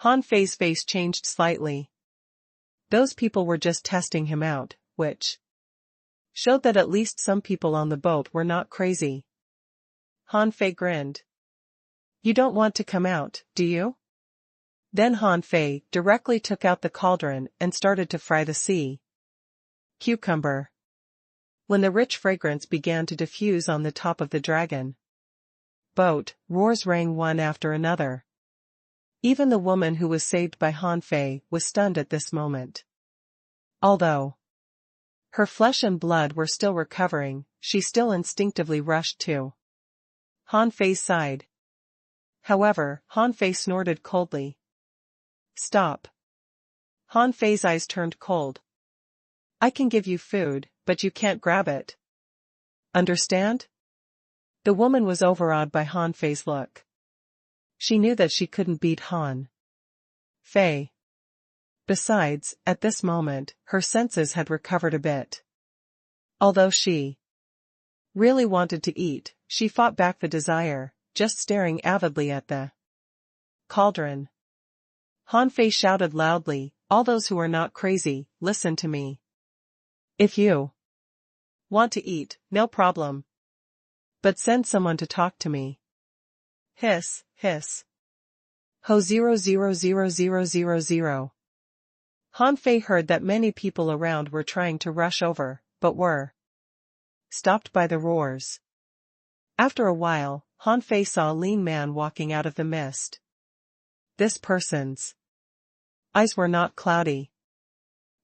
Han Fei's face changed slightly. Those people were just testing him out, which showed that at least some people on the boat were not crazy. Han Fei grinned. You don't want to come out, do you? Then Han Fei directly took out the cauldron and started to fry the sea cucumber. When the rich fragrance began to diffuse on the top of the dragon boat, roars rang one after another. Even the woman who was saved by Han Fei was stunned at this moment. Although her flesh and blood were still recovering, she still instinctively rushed to Han Fei's side. However, Han Fei snorted coldly. Stop. Han Fei's eyes turned cold. I can give you food, but you can't grab it. Understand? The woman was overawed by Han Fei's look. She knew that she couldn't beat Han Fei. Besides, at this moment, her senses had recovered a bit. Although she really wanted to eat, she fought back the desire, just staring avidly at the cauldron. Han Fei shouted loudly, all those who are not crazy, listen to me. If you want to eat, no problem. But send someone to talk to me. Hiss, hiss. Ho 0000000. Han Fei heard that many people around were trying to rush over, but were stopped by the roars. After a while, Han Fei saw a lean man walking out of the mist. This person's eyes were not cloudy.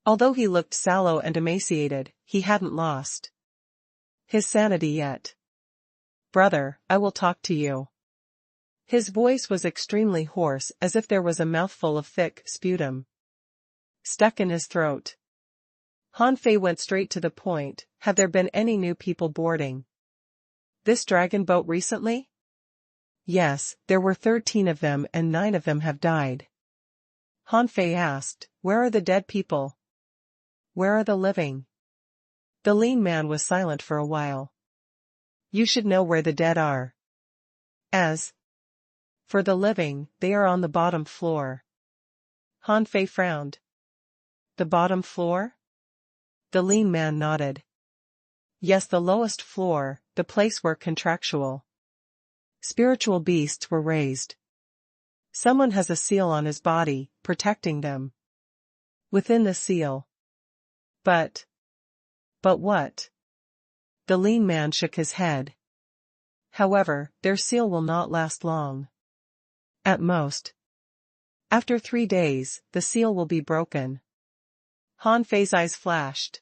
Although he looked sallow and emaciated, he hadn't lost his sanity yet. Brother, I will talk to you. His voice was extremely hoarse, as if there was a mouthful of thick sputum stuck in his throat. Han Fei went straight to the point. Have there been any new people boarding this dragon boat recently? Yes, there were 13 of them and 9 of them have died. Han Fei asked, where are the dead people? Where are the living? The lean man was silent for a while. You should know where the dead are. As for the living, they are on the bottom floor. Han Fei frowned. The bottom floor? The lean man nodded. Yes, the lowest floor, the place where contractual spiritual beasts were raised. Someone has a seal on his body, protecting them. Within the seal. But what? The lean man shook his head. However, their seal will not last long. At most. After 3 days, the seal will be broken. Han Fei's eyes flashed.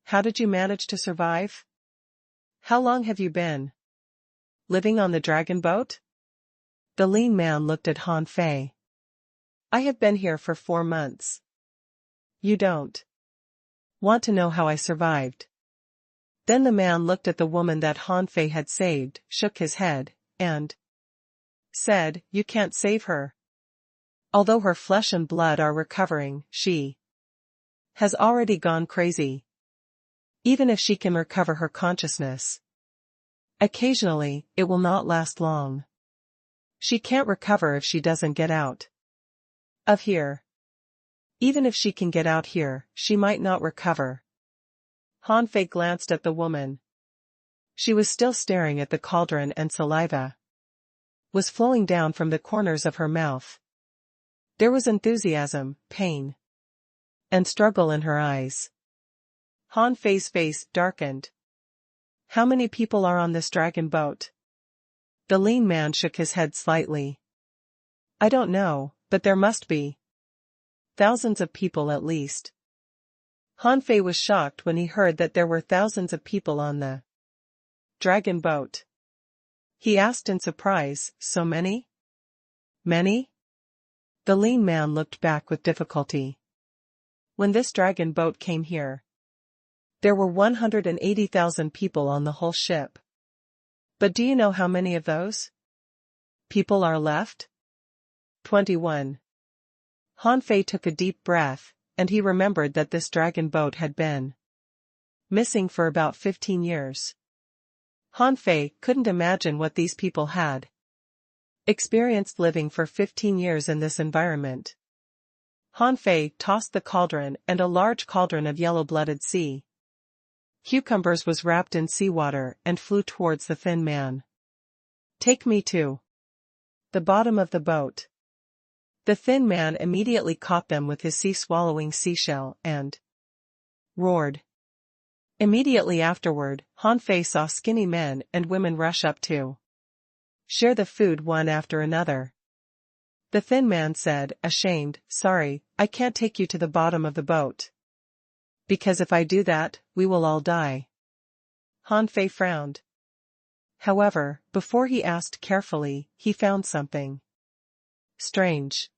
How did you manage to survive? How long have you been living on the dragon boat? The lean man looked at Han Fei. I have been here for 4 months. You don't want to know how I survived. Then the man looked at the woman that Han Fei had saved, shook his head, and said, "You can't save her. Although her flesh and blood are recovering, she has already gone crazy. Even if she can recover her consciousness, occasionally, it will not last long. She can't recover if she doesn't get out of here. Even if she can get out here, she might not recover." Han Fei glanced at the woman. She was still staring at the cauldron, and saliva was flowing down from the corners of her mouth. There was enthusiasm, pain, and struggle in her eyes. Han Fei's face darkened. "How many people are on this dragon boat?" The lean man shook his head slightly. "I don't know, but there must be thousands of people at least." Han Fei was shocked when he heard that there were thousands of people on the dragon boat. He asked in surprise, "So many? Many?" The lean man looked back with difficulty. "When this dragon boat came here, there were 180,000 people on the whole ship. But do you know how many of those people are left? 21. Han Fei took a deep breath, and he remembered that this dragon boat had been missing for about 15 years. Han Fei couldn't imagine what these people had experienced living for 15 years in this environment. Han Fei tossed the cauldron, and a large cauldron of yellow-blooded sea cucumbers was wrapped in seawater and flew towards the thin man. "Take me to the bottom of the boat." The thin man immediately caught them with his sea-swallowing seashell and roared. Immediately afterward, Han Fei saw skinny men and women rush up to share the food one after another. The thin man said, ashamed, "Sorry, I can't take you to the bottom of the boat. Because if I do that, we will all die." Han Fei frowned. However, before he asked carefully, he found something strange.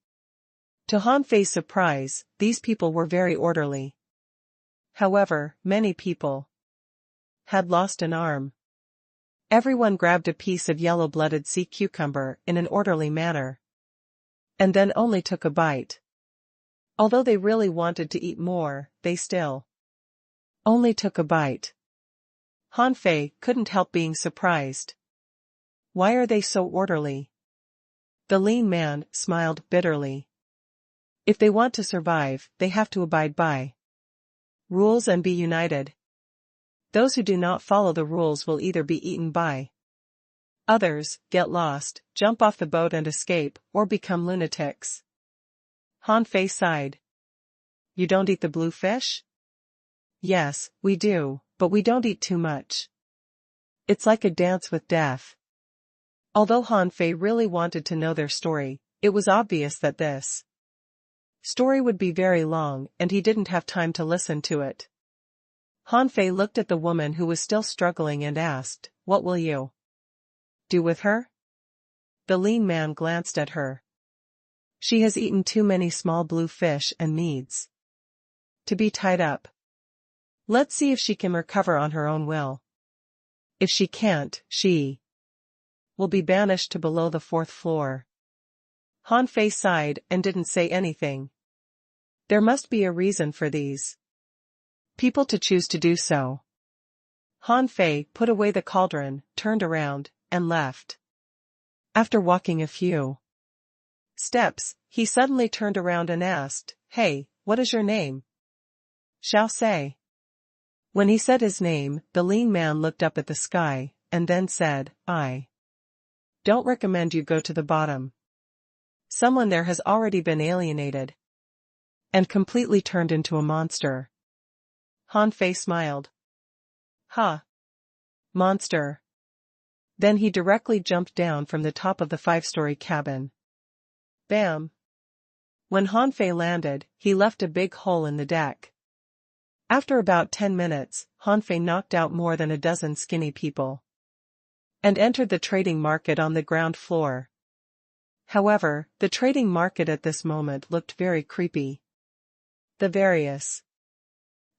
To Han Fei's surprise, these people were very orderly. However, many people had lost an arm. Everyone grabbed a piece of yellow-blooded sea cucumber in an orderly manner, and then only took a bite. Although they really wanted to eat more, they still only took a bite. Han Fei couldn't help being surprised. Why are they so orderly? The lean man smiled bitterly. If they want to survive, they have to abide by rules and be united. Those who do not follow the rules will either be eaten by others, get lost, jump off the boat and escape, or become lunatics. Han Fei sighed. "You don't eat the blue fish?" "Yes, we do, but we don't eat too much. It's like a dance with death." Although Han Fei really wanted to know their story, it was obvious that this story would be very long, and he didn't have time to listen to it. Han Fei looked at the woman who was still struggling and asked, "What will you do with her?" The lean man glanced at her. "She has eaten too many small blue fish and needs to be tied up. Let's see if she can recover on her own will. If she can't, she will be banished to below the 4th floor." Han Fei sighed and didn't say anything. There must be a reason for these people to choose to do so. Han Fei put away the cauldron, turned around, and left. After walking a few steps, he suddenly turned around and asked, "Hey, what is your name?" "Xiao Sei." When he said his name, the lean man looked up at the sky, and then said, "I don't recommend you go to the bottom. Someone there has already been alienated and completely turned into a monster." Han Fei smiled. "Ha! Monster." Then he directly jumped down from the top of the 5-story cabin. Bam! When Han Fei landed, he left a big hole in the deck. After about 10 minutes, Han Fei knocked out more than a dozen skinny people and entered the trading market on the ground floor. However, the trading market at this moment looked very creepy. The various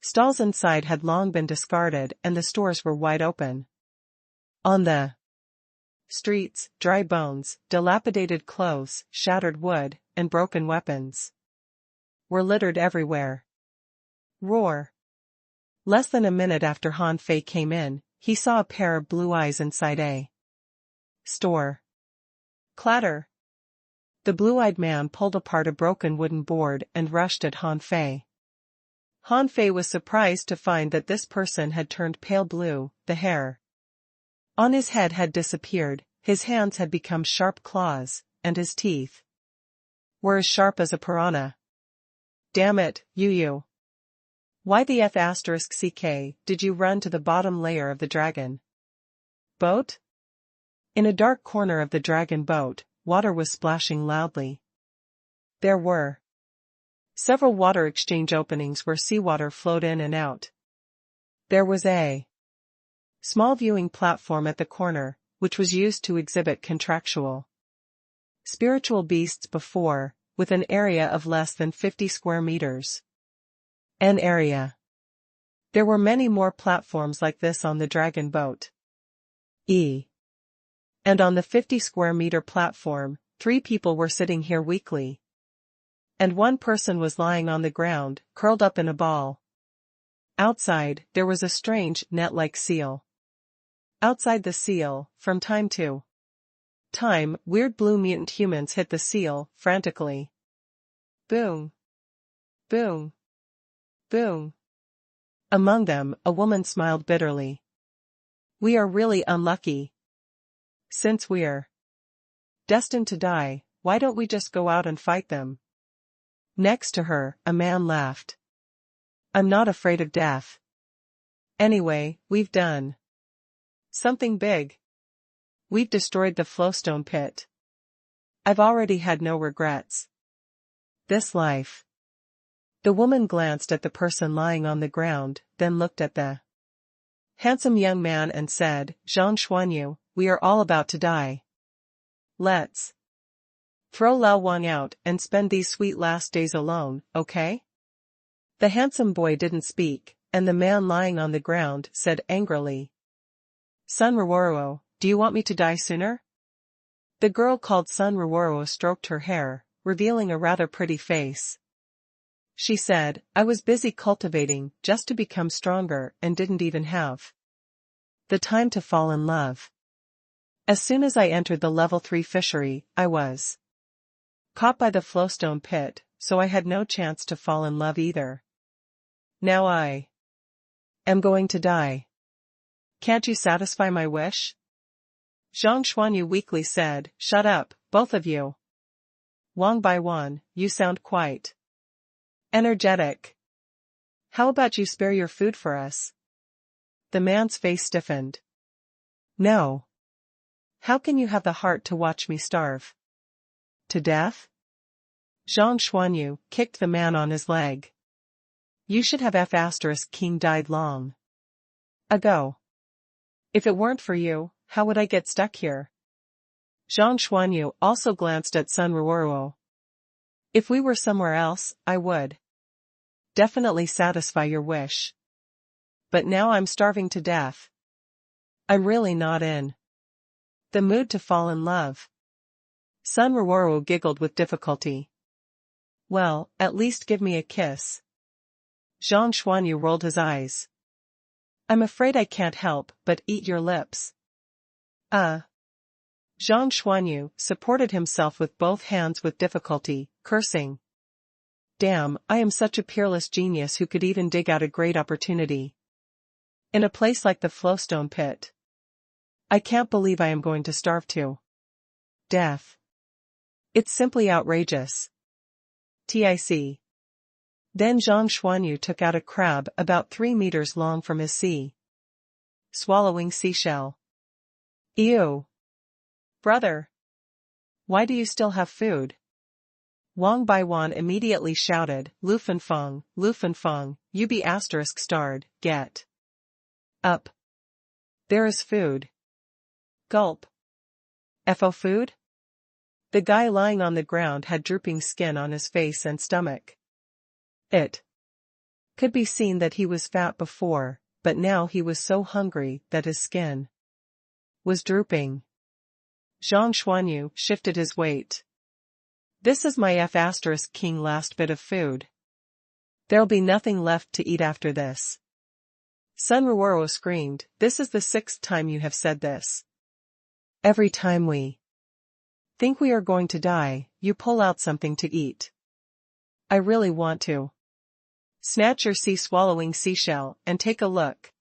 Stalls inside had long been discarded and the stores were wide open. On the streets, dry bones, dilapidated clothes, shattered wood, and broken weapons were littered everywhere. Roar. Less than a minute after Han Fei came in, he saw a pair of blue eyes inside a store. Clatter. The blue-eyed man pulled apart a broken wooden board and rushed at Han Fei. Han Fei was surprised to find that this person had turned pale blue, the hair on his head had disappeared, his hands had become sharp claws, and his teeth were as sharp as a piranha. Damn it, you. Why the F***ck did you run to the bottom layer of the dragon boat? In a dark corner of the dragon boat, water was splashing loudly. There were several water exchange openings where seawater flowed in and out. There was a small viewing platform at the corner, which was used to exhibit contractual spiritual beasts before, with an area of less than 50 square meters. An area. There were many more platforms like this on the dragon boat. And on the 50 square meter platform, 3 people were sitting here weakly. And one person was lying on the ground, curled up in a ball. Outside, there was a strange, net-like seal. Outside the seal, from time to time, weird blue mutant humans hit the seal, frantically. Boom. Boom. Boom. Among them, a woman smiled bitterly. We are really unlucky. Since we're destined to die, why don't we just go out and fight them? Next to her, a man laughed. I'm not afraid of death. Anyway, we've done something big. We've destroyed the flowstone pit. I've already had no regrets. This life. The woman glanced at the person lying on the ground, then looked at the handsome young man and said, Zhang Xuanyu, we are all about to die. Let's throw Lao Wang out and spend these sweet last days alone, okay? The handsome boy didn't speak, and the man lying on the ground said angrily, Sun Ruoruo, do you want me to die sooner? The girl called Sun Ruoruo stroked her hair, revealing a rather pretty face. She said, I was busy cultivating just to become stronger and didn't even have the time to fall in love. As soon as I entered the level 3 fishery, I was caught by the flowstone pit, so I had no chance to fall in love either. Now I am going to die. Can't you satisfy my wish? Zhang Xuanyu weakly said, Shut up, both of you. Wang Baiwan, you sound quite energetic. How about you spare your food for us? The man's face stiffened. No. How can you have the heart to watch me starve to death? Zhang Xuanyu kicked the man on his leg. You should have F***king died long ago. If it weren't for you, how would I get stuck here? Zhang Xuanyu also glanced at Sun Ruoruo. If we were somewhere else, I would definitely satisfy your wish. But now I'm starving to death. I'm really not in the mood to fall in love. Sun Ruoruo giggled with difficulty. Well, at least give me a kiss. Zhang Xuanyu rolled his eyes. I'm afraid I can't help but eat your lips. Zhang Xuanyu supported himself with both hands with difficulty, cursing. Damn, I am such a peerless genius who could even dig out a great opportunity. In a place like the flowstone pit. I can't believe I am going to starve to death. It's simply outrageous. Tic. Then Zhang Xuanyu took out a crab about 3 meters long from his sea swallowing seashell. Ew. Brother. Why do you still have food? Wang Baiwan immediately shouted, Lu Fanfeng, you be ***starred, get up. There is food. Gulp. FO food? The guy lying on the ground had drooping skin on his face and stomach. It could be seen that he was fat before, but now he was so hungry that his skin was drooping. Zhang Xuanyu shifted his weight. This is my F***king last bit of food. There'll be nothing left to eat after this. Sun Ruoro screamed, this is the 6th time you have said this. Every time we think we are going to die, you pull out something to eat. I really want to snatch your sea-swallowing seashell and take a look.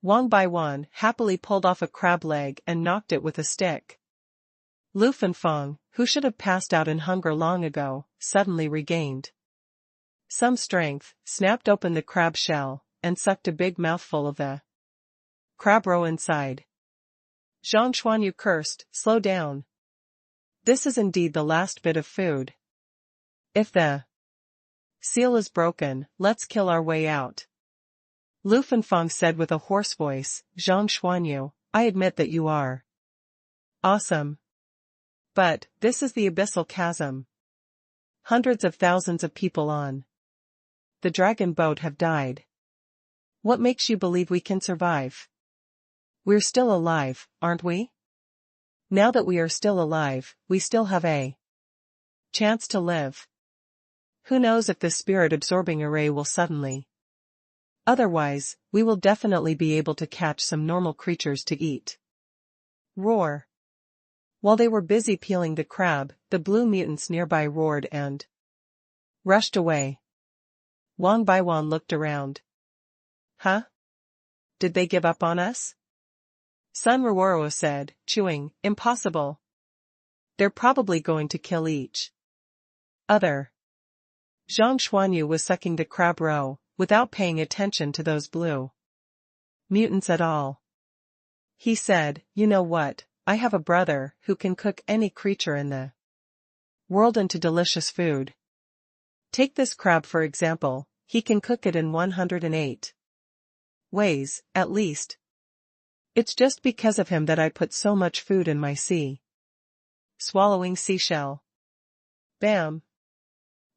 Wang Baiwan happily pulled off a crab leg and knocked it with a stick. Lu Fanfeng, who should have passed out in hunger long ago, suddenly regained some strength, snapped open the crab shell, and sucked a big mouthful of the crab roe inside. Zhang Xuanyu cursed, slow down. This is indeed the last bit of food. If the seal is broken, let's kill our way out. Lu Fanfeng said with a hoarse voice, Zhang Xuanyu, I admit that you are awesome. But, this is the abyssal chasm. Hundreds of thousands of people on the dragon boat have died. What makes you believe we can survive? We're still alive, aren't we? Now that we are still alive, we still have a chance to live. Who knows if the spirit-absorbing array will suddenly. Otherwise, we will definitely be able to catch some normal creatures to eat. Roar. While they were busy peeling the crab, the blue mutants nearby roared and rushed away. Wang Baiwan looked around. Huh? Did they give up on us? Sun Ruoro said, chewing, impossible. They're probably going to kill each other. Zhang Xuanyu was sucking the crab roe, without paying attention to those blue mutants at all. He said, you know what, I have a brother who can cook any creature in the world into delicious food. Take this crab for example, he can cook it in 108 ways, at least. It's just because of him that I put so much food in my sea swallowing seashell. Bam!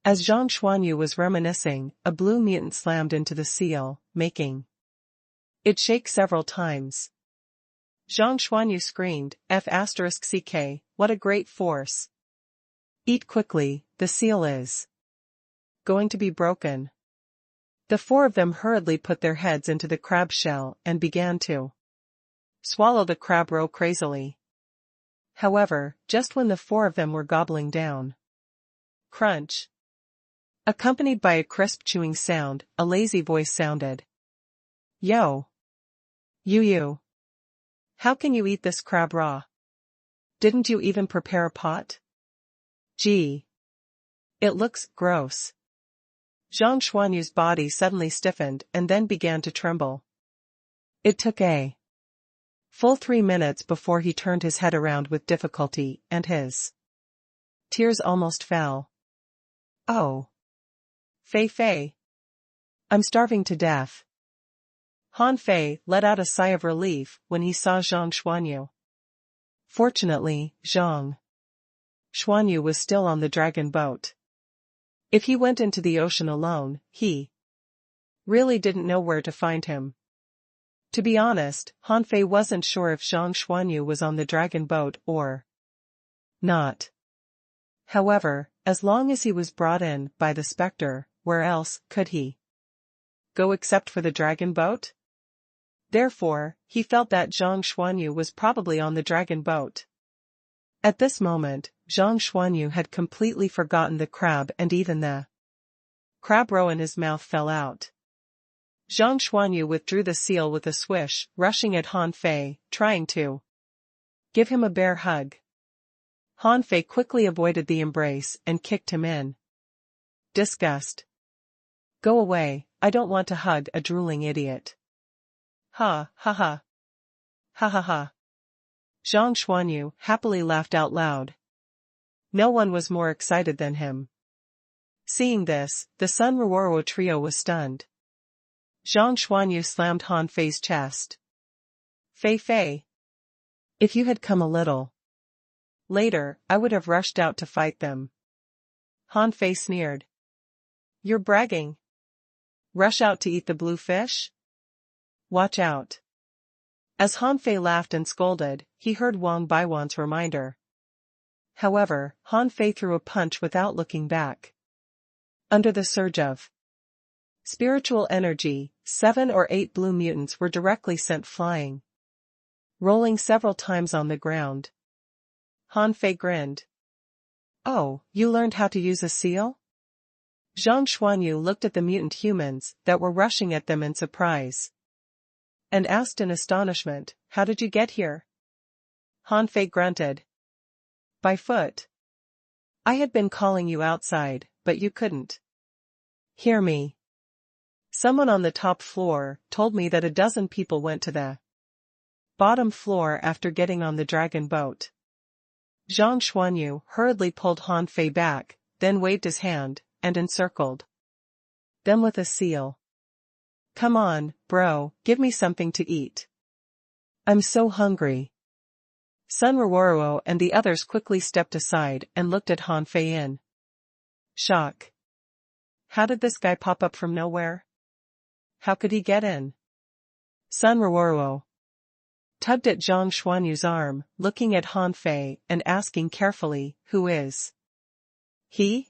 As Zhang Xuanyu was reminiscing, a blue mutant slammed into the seal, making it shake several times. Zhang Xuanyu screamed, F***ck, what a great force. Eat quickly, the seal is going to be broken. The 4 of them hurriedly put their heads into the crab shell and began to swallow the crab roe crazily. However, just when the 4 of them were gobbling down, crunch, accompanied by a crisp chewing sound, a lazy voice sounded. Yo! You! How can you eat this crab raw? Didn't you even prepare a pot? Gee. It looks gross. Zhang Xuanyu's body suddenly stiffened and then began to tremble. It took a full 3 minutes before he turned his head around with difficulty, and his tears almost fell. Oh. Fei. I'm starving to death. Han Fei let out a sigh of relief when he saw Zhang Xuanyu. Fortunately, Zhang Xuanyu was still on the dragon boat. If he went into the ocean alone, he really didn't know where to find him. To be honest, Han Fei wasn't sure if Zhang Xuanyu was on the dragon boat or not. However, as long as he was brought in by the spectre, where else could he go except for the dragon boat? Therefore, he felt that Zhang Xuanyu was probably on the dragon boat. At this moment, Zhang Xuanyu had completely forgotten the crab, and even the crab roe in his mouth fell out. Zhang Xuanyu withdrew the seal with a swish, rushing at Han Fei, trying to give him a bear hug. Han Fei quickly avoided the embrace and kicked him in disgust. Go away, I don't want to hug a drooling idiot. Ha ha ha. Ha ha ha. Zhang Xuanyu happily laughed out loud. No one was more excited than him. Seeing this, the Sun Ruoro trio was stunned. Zhang Xuanyu slammed Han Fei's chest. Fei. If you had come a little later, I would have rushed out to fight them. Han Fei sneered. You're bragging. Rush out to eat the blue fish? Watch out. As Han Fei laughed and scolded, he heard Wang Baiwan's reminder. However, Han Fei threw a punch without looking back. Under the surge of spiritual energy, 7 or 8 blue mutants were directly sent flying, rolling several times on the ground. Han Fei grinned. Oh, you learned how to use a seal? Zhang Xuanyu looked at the mutant humans that were rushing at them in surprise, and asked in astonishment, how did you get here? Han Fei grunted. By foot. I had been calling you outside, but you couldn't hear me. Someone on the top floor told me that a dozen people went to the bottom floor after getting on the dragon boat. Zhang Xuanyu hurriedly pulled Han Fei back, then waved his hand, and encircled them with a seal. Come on, bro, give me something to eat. I'm so hungry. Sun Ruoruo and the others quickly stepped aside and looked at Han Fei in shock. How did this guy pop up from nowhere? How could he get in? Sun Ruoruo tugged at Zhang Xuanyu's arm, looking at Han Fei and asking carefully, who is he?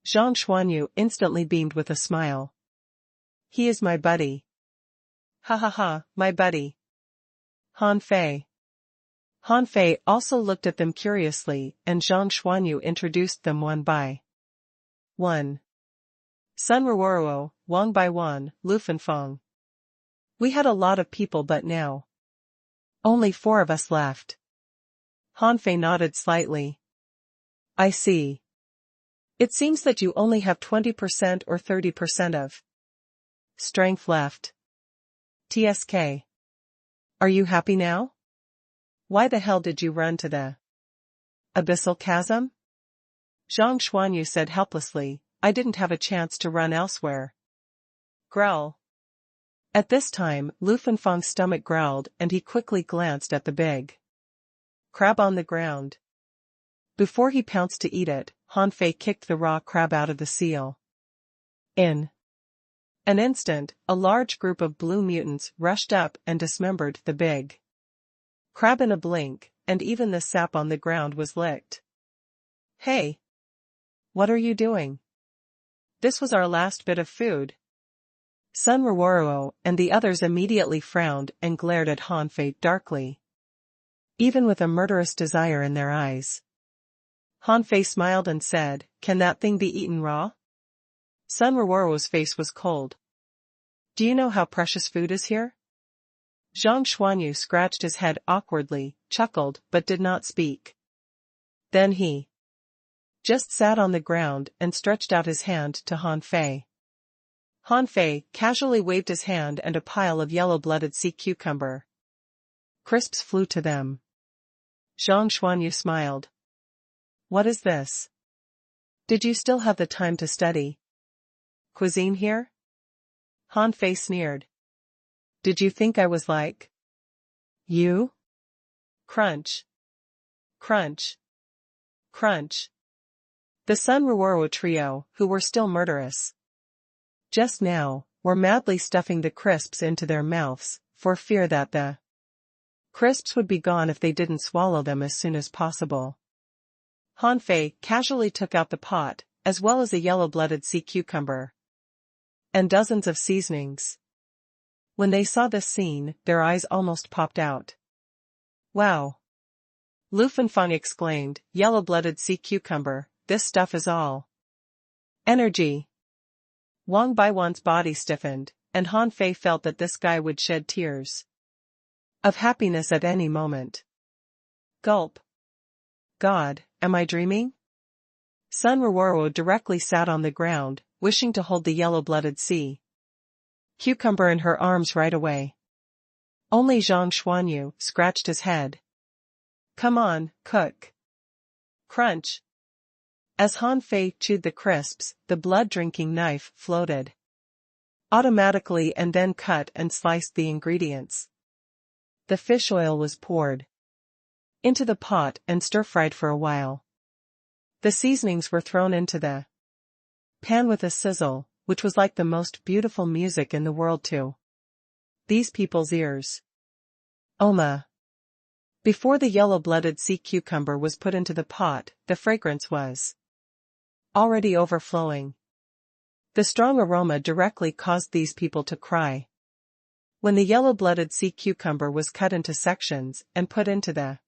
Zhang Xuanyu instantly beamed with a smile. He is my buddy. Ha ha ha, my buddy. Han Fei. Han Fei also looked at them curiously, and Zhang Xuanyu introduced them one by one. Sun Ruoruo, Wang Baiwan, Lu Fanfeng. We had a lot of people but now only 4 of us left. Han Fei nodded slightly. I see. It seems that you only have 20% or 30% of strength left. TSK. Are you happy now? Why the hell did you run to the abyssal chasm? Zhang Xuanyu said helplessly, I didn't have a chance to run elsewhere. Growl. At this time, Lu Fanfeng's stomach growled and he quickly glanced at the big crab on the ground. Before he pounced to eat it, Han Fei kicked the raw crab out of the seal. In an instant, a large group of blue mutants rushed up and dismembered the big crab in a blink, and even the sap on the ground was licked. Hey! What are you doing? This was our last bit of food. Sun Ruoruo and the others immediately frowned and glared at Han Fei darkly, even with a murderous desire in their eyes. Han Fei smiled and said, Can that thing be eaten raw? Sun Ruoruo's face was cold. Do you know how precious food is here? Zhang Xuanyu scratched his head awkwardly, chuckled but did not speak. Then he just sat on the ground and stretched out his hand to Han Fei. Han Fei casually waved his hand and a pile of yellow-blooded sea cucumber crisps flew to them. Zhang Xuanyu smiled. What is this? Did you still have the time to study cuisine here? Han Fei sneered. Did you think I was like you? Crunch. Crunch. Crunch. The Sun Ruoruo trio, who were still murderous just now, were madly stuffing the crisps into their mouths, for fear that the crisps would be gone if they didn't swallow them as soon as possible. Han Fei casually took out the pot, as well as a yellow-blooded sea cucumber and dozens of seasonings. When they saw this scene, their eyes almost popped out. Wow! Lu Fanfeng exclaimed, yellow-blooded sea cucumber, this stuff is all energy. Wang Baiwan's body stiffened, and Han Fei felt that this guy would shed tears of happiness at any moment. Gulp. God, am I dreaming? Sun Ruoruo directly sat on the ground, wishing to hold the yellow-blooded sea cucumber in her arms right away. Only Zhang Xuanyu scratched his head. Come on, cook. Crunch. As Han Fei chewed the crisps, the blood-drinking knife floated automatically and then cut and sliced the ingredients. The fish oil was poured into the pot and stir-fried for a while. The seasonings were thrown into the pan with a sizzle, which was like the most beautiful music in the world to these people's ears. Oma. Before the yellow-blooded sea cucumber was put into the pot, the fragrance was already overflowing. The strong aroma directly caused these people to cry. When the yellow-blooded sea cucumber was cut into sections and put into the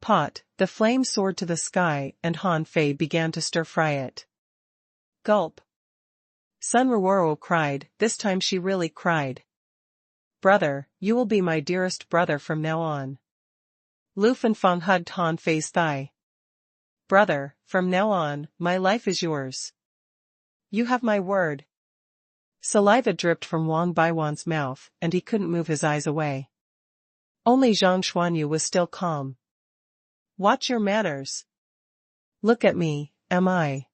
pot, the flame soared to the sky and Han Fei began to stir-fry it. Gulp. Sun Ruoro cried, this time she really cried. Brother, you will be my dearest brother from now on. Lu Fanfeng hugged Han Fei's thigh. Brother, from now on, my life is yours. You have my word. Saliva dripped from Wang Baiwan's mouth, and he couldn't move his eyes away. Only Zhang Xuanyu was still calm. Watch your manners. Look at me, am I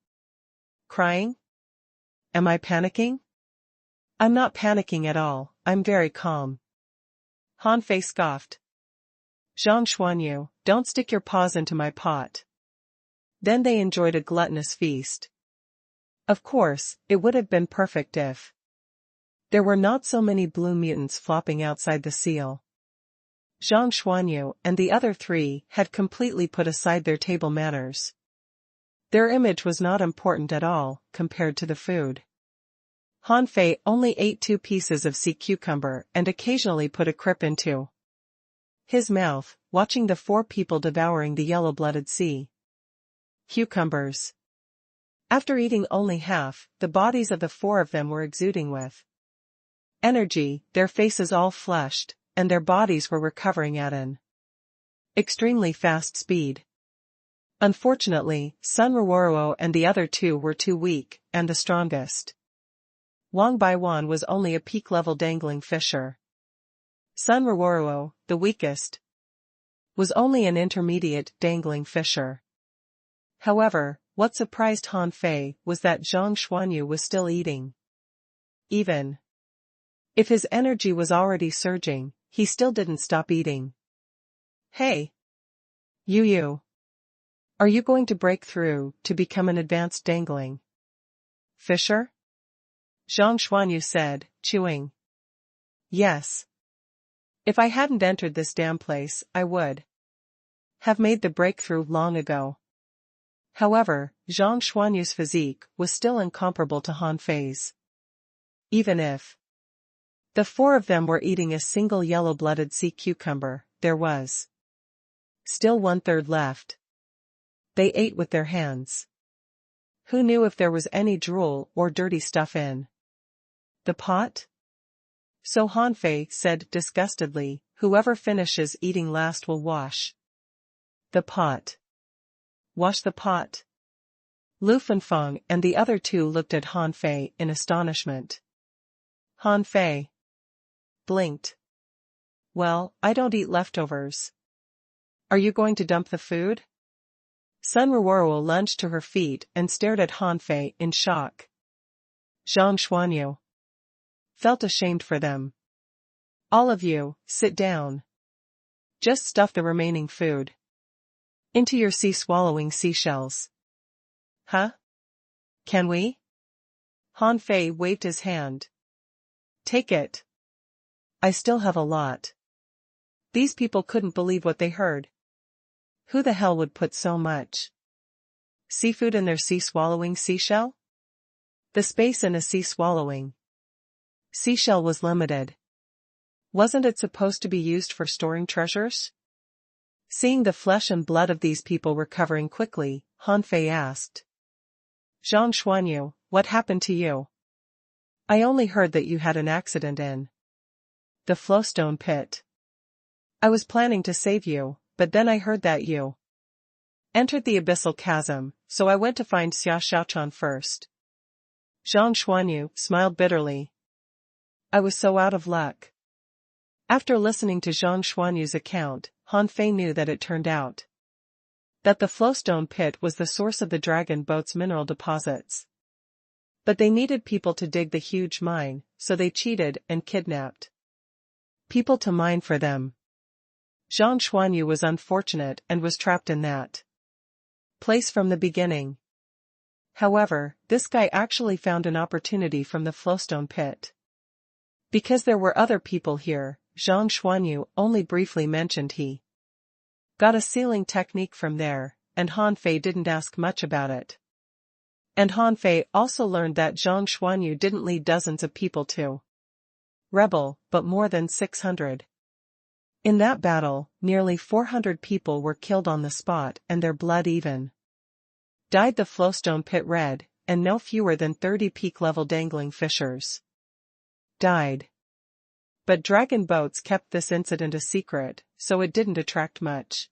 crying? Am I panicking? I'm not panicking at all, I'm very calm. Han Fei scoffed. Zhang Xuanyu, don't stick your paws into my pot. Then they enjoyed a gluttonous feast. Of course, it would have been perfect if there were not so many blue mutants flopping outside the seal. Zhang Xuanyu and the other three had completely put aside their table manners. Their image was not important at all, compared to the food. Han Fei only ate 2 pieces of sea cucumber and occasionally put a crip into his mouth, watching the 4 people devouring the yellow-blooded sea cucumbers. After eating only half, the bodies of the 4 of them were exuding with energy, their faces all flushed, and their bodies were recovering at an extremely fast speed. Unfortunately, Sun Ruoro and the other 2 were too weak, and the strongest Wang Baiwan was only a peak-level dangling fisher. Sun Ruoro, the weakest, was only an intermediate dangling fisher. However, what surprised Han Fei was that Zhang Xuanyu was still eating. Even if his energy was already surging, he still didn't stop eating. Hey! You. Are you going to break through to become an advanced dangling fisher? Zhang Xuanyu said, chewing. Yes. If I hadn't entered this damn place, I would have made the breakthrough long ago. However, Zhang Xuanyu's physique was still incomparable to Han Fei's. Even if the 4 of them were eating a single yellow-blooded sea cucumber, there was still 1/3 left. They ate with their hands. Who knew if there was any drool or dirty stuff in the pot? So Han Fei said disgustedly, whoever finishes eating last will wash the pot. Wash the pot? Lu Fanfeng and the other 2 looked at Han Fei in astonishment. Han Fei blinked. Well, I don't eat leftovers. Are you going to dump the food? Sun Ruoro lunged to her feet and stared at Han Fei in shock. Zhang Xuanyu felt ashamed for them. All of you, sit down. Just stuff the remaining food into your sea-swallowing seashells. Huh? Can we? Han Fei waved his hand. Take it. I still have a lot. These people couldn't believe what they heard. Who the hell would put so much seafood in their sea-swallowing seashell? The space in a sea-swallowing seashell was limited. Wasn't it supposed to be used for storing treasures? Seeing the flesh and blood of these people recovering quickly, Han Fei asked. Zhang Xuanyu, what happened to you? I only heard that you had an accident in the flowstone pit. I was planning to save you, but then I heard that you entered the abyssal chasm, so I went to find Xia Xiaochan first. Zhang Xuanyu smiled bitterly. I was so out of luck. After listening to Zhang Xuanyu's account, Han Fei knew that it turned out that the flowstone pit was the source of the dragon boat's mineral deposits. But they needed people to dig the huge mine, so they cheated and kidnapped people to mine for them. Zhang Xuanyu was unfortunate and was trapped in that place from the beginning. However, this guy actually found an opportunity from the flowstone pit. Because there were other people here, Zhang Xuanyu only briefly mentioned he got a sealing technique from there, and Han Fei didn't ask much about it. And Han Fei also learned that Zhang Xuanyu didn't lead dozens of people to rebel, but more than 600. In that battle, nearly 400 people were killed on the spot and their blood even dyed the flowstone pit red, and no fewer than 30 peak-level dangling fishers died. But dragon boats kept this incident a secret, so it didn't attract much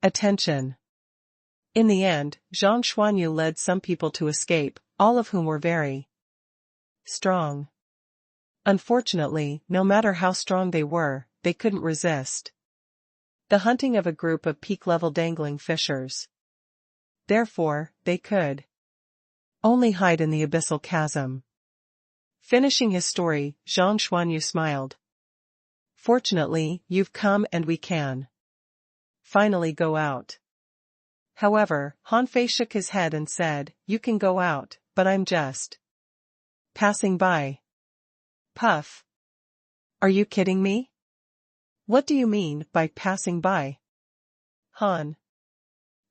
attention. In the end, Zhang Xuanyu led some people to escape, all of whom were very strong. Unfortunately, no matter how strong they were, they couldn't resist the hunting of a group of peak-level dangling fishers. Therefore, they could only hide in the abyssal chasm. Finishing his story, Zhang Xuanyu smiled. Fortunately, you've come and we can finally go out. However, Han Fei shook his head and said, you can go out, but I'm just passing by. Puff. Are you kidding me? What do you mean by passing by? Han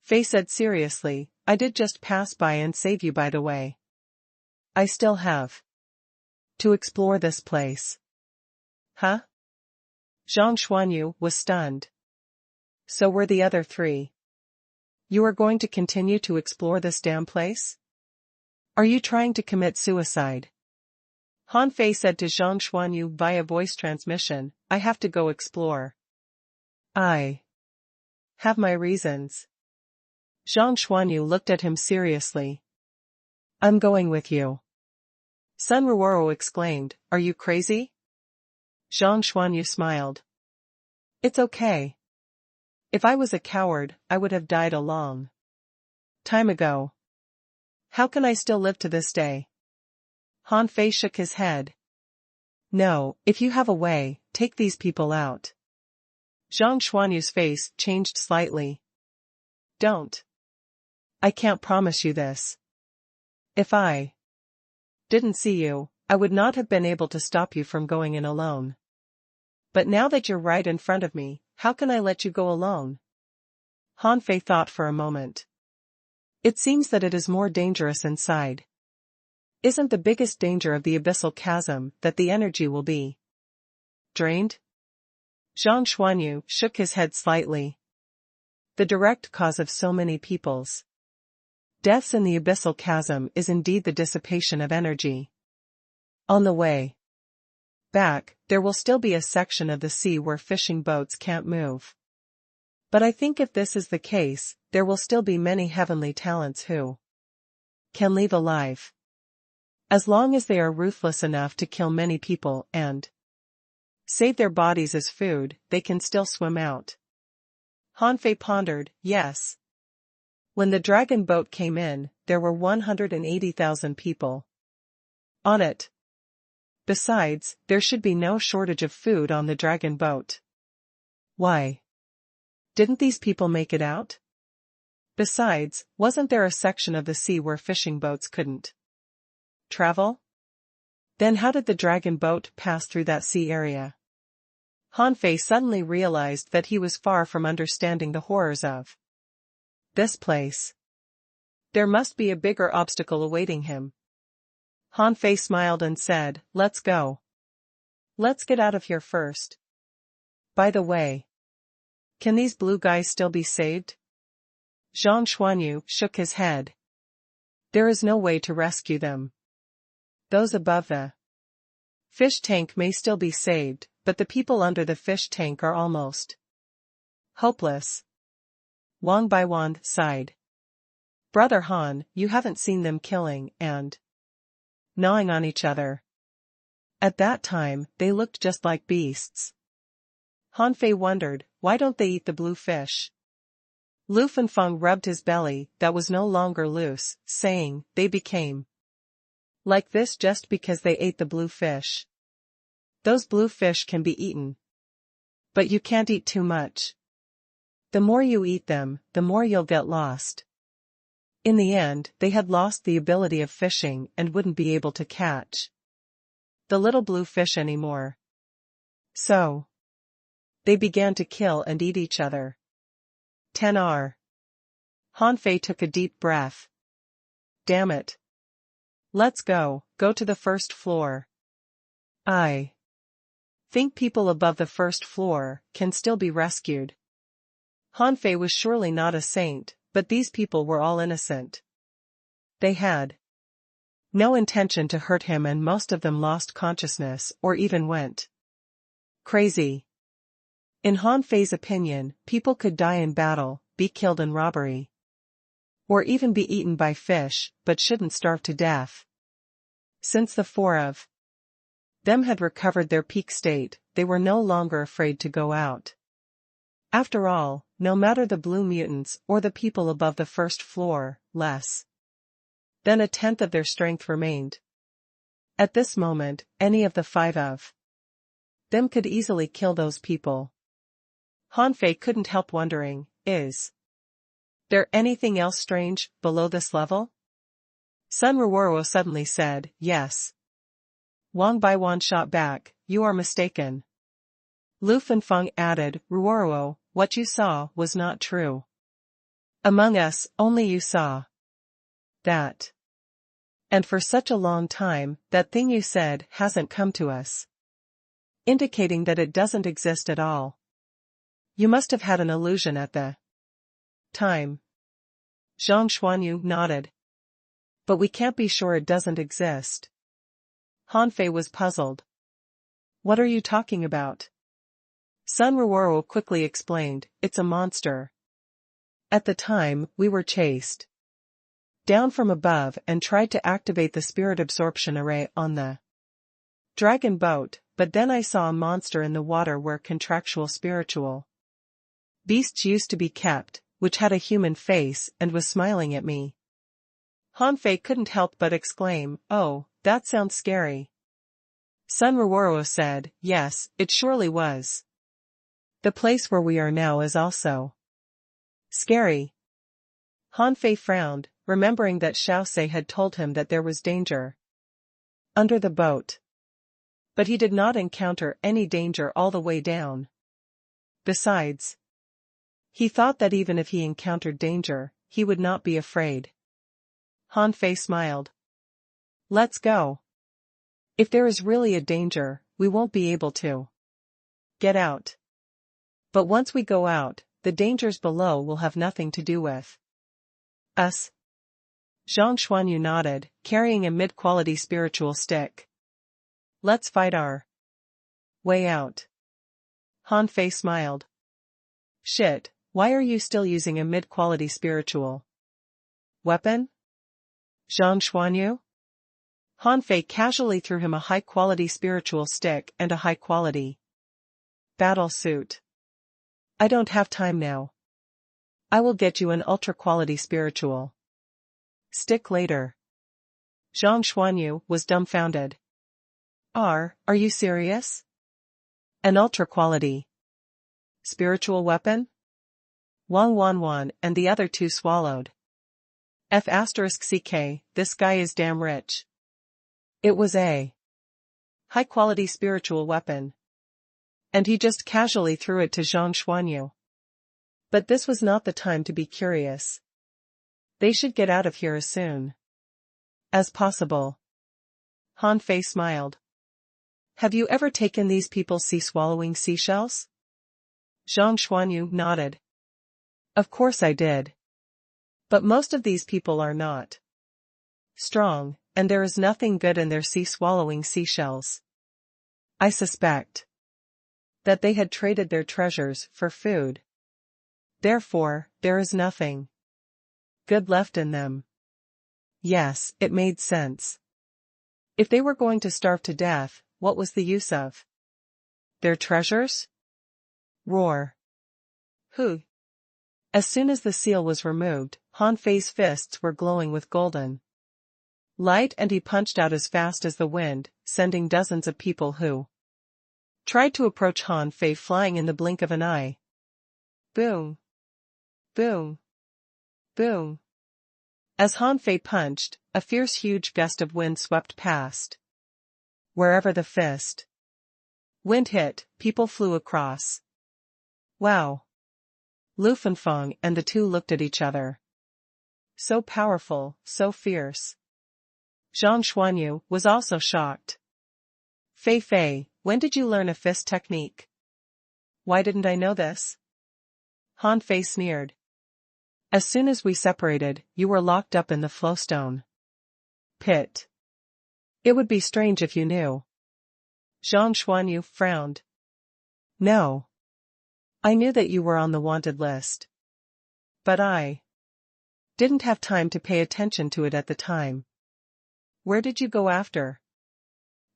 Fei said seriously, I did just pass by and save you by the way. I still have to explore this place. Huh? Zhang Xuanyu was stunned. So were the other three. You are going to continue to explore this damn place? Are you trying to commit suicide? Han Fei said to Zhang Xuanyu via voice transmission, I have to go explore. I have my reasons. Zhang Xuanyu looked at him seriously. I'm going with you. Sun Ruoro exclaimed, are you crazy? Zhang Xuanyu smiled. It's okay. If I was a coward, I would have died a long time ago. How can I still live to this day? Han Fei shook his head. No, if you have a way, take these people out. Zhang Xuanyu's face changed slightly. Don't. I can't promise you this. If I didn't see you, I would not have been able to stop you from going in alone. But now that you're right in front of me, how can I let you go alone? Han Fei thought for a moment. It seems that it is more dangerous inside. Isn't the biggest danger of the abyssal chasm that the energy will be drained? Zhang Xuanyu shook his head slightly. The direct cause of so many people's deaths in the abyssal chasm is indeed the dissipation of energy. On the way back, there will still be a section of the sea where fishing boats can't move. But I think if this is the case, there will still be many heavenly talents who can leave alive. As long as they are ruthless enough to kill many people and save their bodies as food, they can still swim out. Han Fei pondered, yes. When the dragon boat came in, there were 180,000 people on it. Besides, there should be no shortage of food on the dragon boat. Why didn't these people make it out? Besides, wasn't there a section of the sea where fishing boats couldn't travel? Then how did the dragon boat pass through that sea area? Han Fei suddenly realized that he was far from understanding the horrors of this place. There must be a bigger obstacle awaiting him. Han Fei smiled and said, let's go. Let's get out of here first. By the way, can these blue guys still be saved? Zhang Xuanyu shook his head. There is no way to rescue them. Those above the fish tank may still be saved, but the people under the fish tank are almost hopeless. Wang Baiwan sighed. Brother Han, you haven't seen them killing and gnawing on each other. At that time, they looked just like beasts. Han Fei wondered, why don't they eat the blue fish? Lu Fengfeng rubbed his belly that was no longer loose, saying, they became like this just because they ate the blue fish. Those blue fish can be eaten. But you can't eat too much. The more you eat them, the more you'll get lost. In the end, they had lost the ability of fishing and wouldn't be able to catch the little blue fish anymore. So they began to kill and eat each other. 10R. Hanfei took a deep breath. Damn it. Let's go to the first floor. I think people above the first floor can still be rescued. Hanfei was surely not a saint, but these people were all innocent. They had no intention to hurt him, and most of them lost consciousness or even went crazy. In Hanfei's opinion, people could die in battle, be killed in robbery, or even be eaten by fish, but shouldn't starve to death. Since the four of them had recovered their peak state, they were no longer afraid to go out. After all, no matter the blue mutants or the people above the first floor, less than a tenth of their strength remained. At this moment, any of the five of them could easily kill those people. Hanfei couldn't help wondering, is there anything else strange below this level? Sun Ruoro suddenly said, yes. Wang Baiwan shot back, you are mistaken. Lu Fengfeng added, Ruoro, what you saw was not true. Among us, only you saw that. And for such a long time, that thing you said hasn't come to us. Indicating that it doesn't exist at all. You must have had an illusion at the time. Zhang Xuanyu nodded. But we can't be sure it doesn't exist. Hanfei was puzzled. What are you talking about? Sun Ruoro quickly explained, it's a monster. At the time, we were chased down from above and tried to activate the spirit absorption array on the dragon boat, but then I saw a monster in the water where contractual spiritual beasts used to be kept, which had a human face and was smiling at me. Hanfei couldn't help but exclaim, oh, that sounds scary. Sun Ruoro said, yes, it surely was. The place where we are now is also scary. Hanfei frowned, remembering that Xiaosei had told him that there was danger under the boat. But he did not encounter any danger all the way down. Besides, he thought that even if he encountered danger, he would not be afraid. Hanfei smiled. Let's go. If there is really a danger, we won't be able to get out. But once we go out, the dangers below will have nothing to do with us. Zhang Xuanyu nodded, carrying a mid-quality spiritual stick. Let's fight our way out. Hanfei smiled. Shit, why are you still using a mid-quality spiritual weapon? Zhang Xuanyu? Hanfei casually threw him a high-quality spiritual stick and a high-quality battle suit. I don't have time now. I will get you an ultra-quality spiritual stick later. Zhang Xuanyu was dumbfounded. Are you serious? An ultra-quality spiritual weapon? Wang Wanwan and the other two swallowed. F*CK, this guy is damn rich. It was a high-quality spiritual weapon. And he just casually threw it to Zhang Xuanyu. But this was not the time to be curious. They should get out of here as soon as possible. Hanfei smiled. Have you ever taken these people sea-swallowing seashells? Zhang Xuanyu nodded. Of course I did. But most of these people are not strong, and there is nothing good in their sea-swallowing seashells. I suspect that they had traded their treasures for food. Therefore, there is nothing good left in them. Yes, it made sense. If they were going to starve to death, what was the use of their treasures? Roar. Who? As soon as the seal was removed, Hanfei's fists were glowing with golden light, and he punched out as fast as the wind, sending dozens of people who tried to approach Hanfei flying in the blink of an eye. Boom. Boom. Boom. As Han Fei punched, a fierce huge gust of wind swept past. Wherever the wind hit, people flew across. Wow. Lu Fengfeng and the two looked at each other. So powerful, so fierce. Zhang Xuanyu was also shocked. Fei Fei, when did you learn a fist technique? Why didn't I know this? Han Fei sneered. As soon as we separated, you were locked up in the flowstone pit. It would be strange if you knew. Zhang Xuanyu frowned. No. I knew that you were on the wanted list. But I didn't have time to pay attention to it at the time. Where did you go after?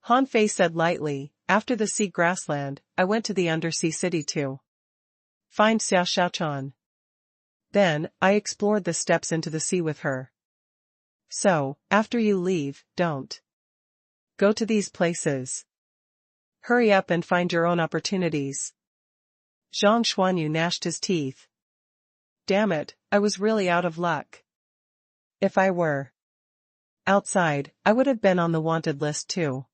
Han Fei said lightly, after the sea grassland, I went to the undersea city to find Xiao Xiaochan. Then, I explored the steps into the sea with her. So, after you leave, don't go to these places. Hurry up and find your own opportunities. Zhang Xuanyu gnashed his teeth. Damn it, I was really out of luck. If I were outside, I would have been on the wanted list too.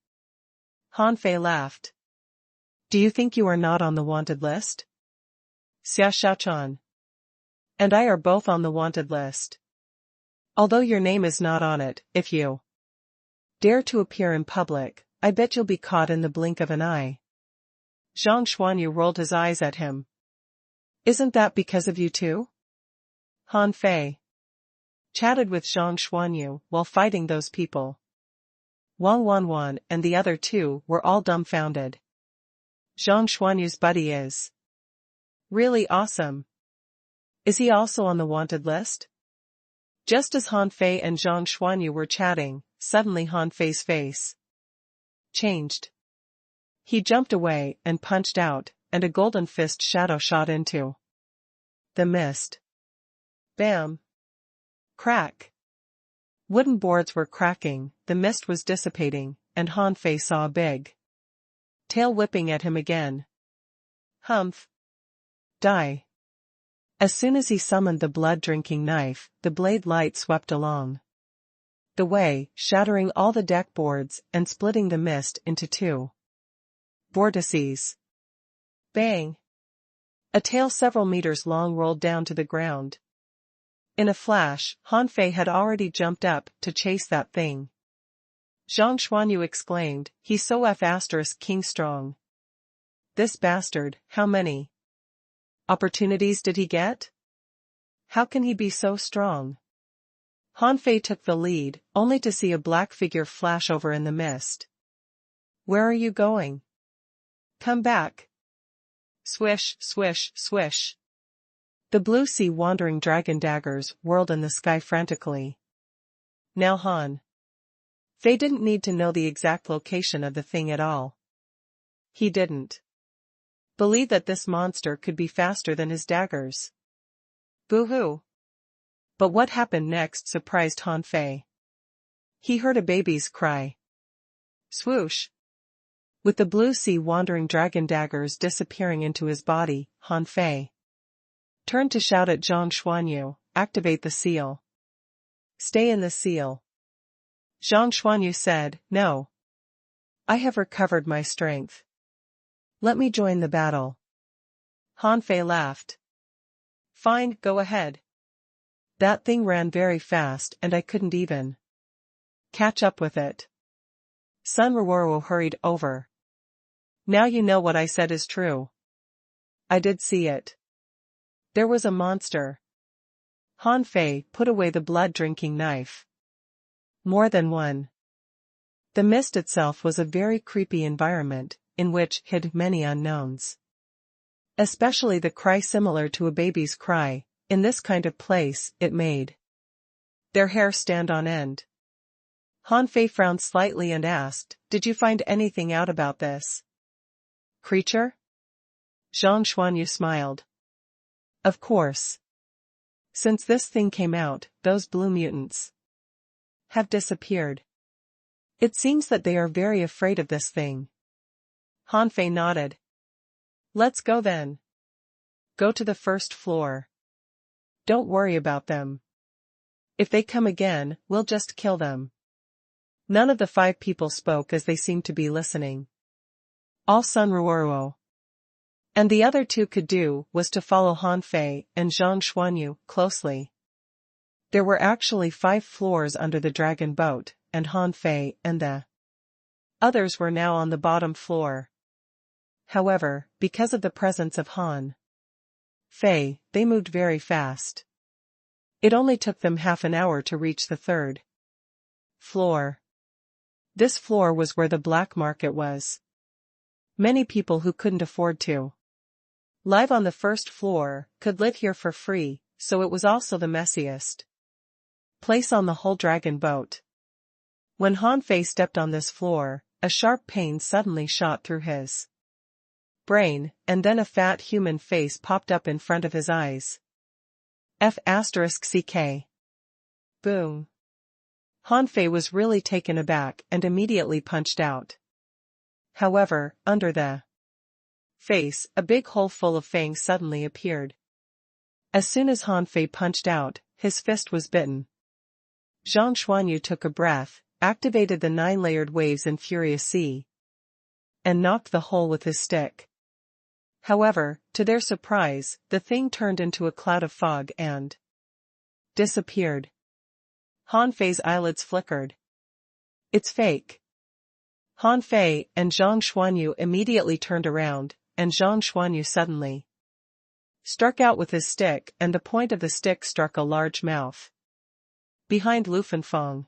Han Fei laughed. Do you think you are not on the wanted list? Xiao Xiaochan and I are both on the wanted list. Although your name is not on it, if you dare to appear in public, I bet you'll be caught in the blink of an eye. Zhang Xuanyu rolled his eyes at him. Isn't that because of you too? Han Fei chatted with Zhang Xuanyu while fighting those people. Wang Wanwan and the other two were all dumbfounded. Zhang Xuanyu's buddy is really awesome. Is he also on the wanted list? Just as Han Fei and Zhang Xuanyu were chatting, suddenly Han Fei's face changed. He jumped away and punched out, and a golden fist shadow shot into the mist. Bam! Crack! Wooden boards were cracking, the mist was dissipating, and Han Fei saw a big tail whipping at him again. Humph! Die! As soon as he summoned the blood-drinking knife, the blade light swept along the way, shattering all the deck boards and splitting the mist into two vortices. Bang! A tail several meters long rolled down to the ground. In a flash, Han Fei had already jumped up to chase that thing. Zhang Xuanyu exclaimed, he's so *king strong. This bastard, how many opportunities did he get? How can he be so strong? Han Fei took the lead, only to see a black figure flash over in the mist. Where are you going? Come back. Swish, swish, swish. The blue sea wandering dragon daggers whirled in the sky frantically. Now Han Fei didn't need to know the exact location of the thing at all. He didn't believe that this monster could be faster than his daggers. Boo-hoo! But what happened next surprised Han Fei. He heard a baby's cry. Swoosh! With the blue sea wandering dragon daggers disappearing into his body, Han Fei turned to shout at Zhang Xuanyu, activate the seal. Stay in the seal. Zhang Xuanyu said, no. I have recovered my strength. Let me join the battle. Han Fei laughed. Fine, go ahead. That thing ran very fast and I couldn't even catch up with it. Sun Ruoro hurried over. Now you know what I said is true. I did see it. There was a monster. Han Fei put away the blood-drinking knife. More than one. The mist itself was a very creepy environment, in which hid many unknowns. Especially the cry similar to a baby's cry, in this kind of place, it made their hair stand on end. Han Fei frowned slightly and asked, did you find anything out about this creature? Zhang Xuanyu smiled. Of course. Since this thing came out, those blue mutants have disappeared. It seems that they are very afraid of this thing. Han Fei nodded. Let's go then. Go to the first floor. Don't worry about them. If they come again, we'll just kill them. None of the 5 people spoke as they seemed to be listening. All Sun Ruoruo. And the other 2 could do was to follow Han Fei and Zhang Xuanyu closely. There were actually 5 floors under the dragon boat, and Han Fei and the others were now on the bottom floor. However, because of the presence of Han Fei, they moved very fast. It only took them half an hour to reach the 3rd floor. This floor was where the black market was. Many people who couldn't afford to live on the 1st floor could live here for free, so it was also the messiest place on the whole dragon boat. When Han Fei stepped on this floor, a sharp pain suddenly shot through his brain, and then a fat human face popped up in front of his eyes. F***ck. Boom. Han Fei was really taken aback and immediately punched out. However, under the face, a big hole full of fangs suddenly appeared. As soon as Han Fei punched out, his fist was bitten. Zhang Xuanyu took a breath, activated the 9-layered waves in Furious Sea, and knocked the hole with his stick. However, to their surprise, the thing turned into a cloud of fog and disappeared. Han Fei's eyelids flickered. It's fake. Han Fei and Zhang Xuanyu immediately turned around, and Zhang Xuanyu suddenly struck out with his stick, and the point of the stick struck a large mouth behind Lu Fanfeng.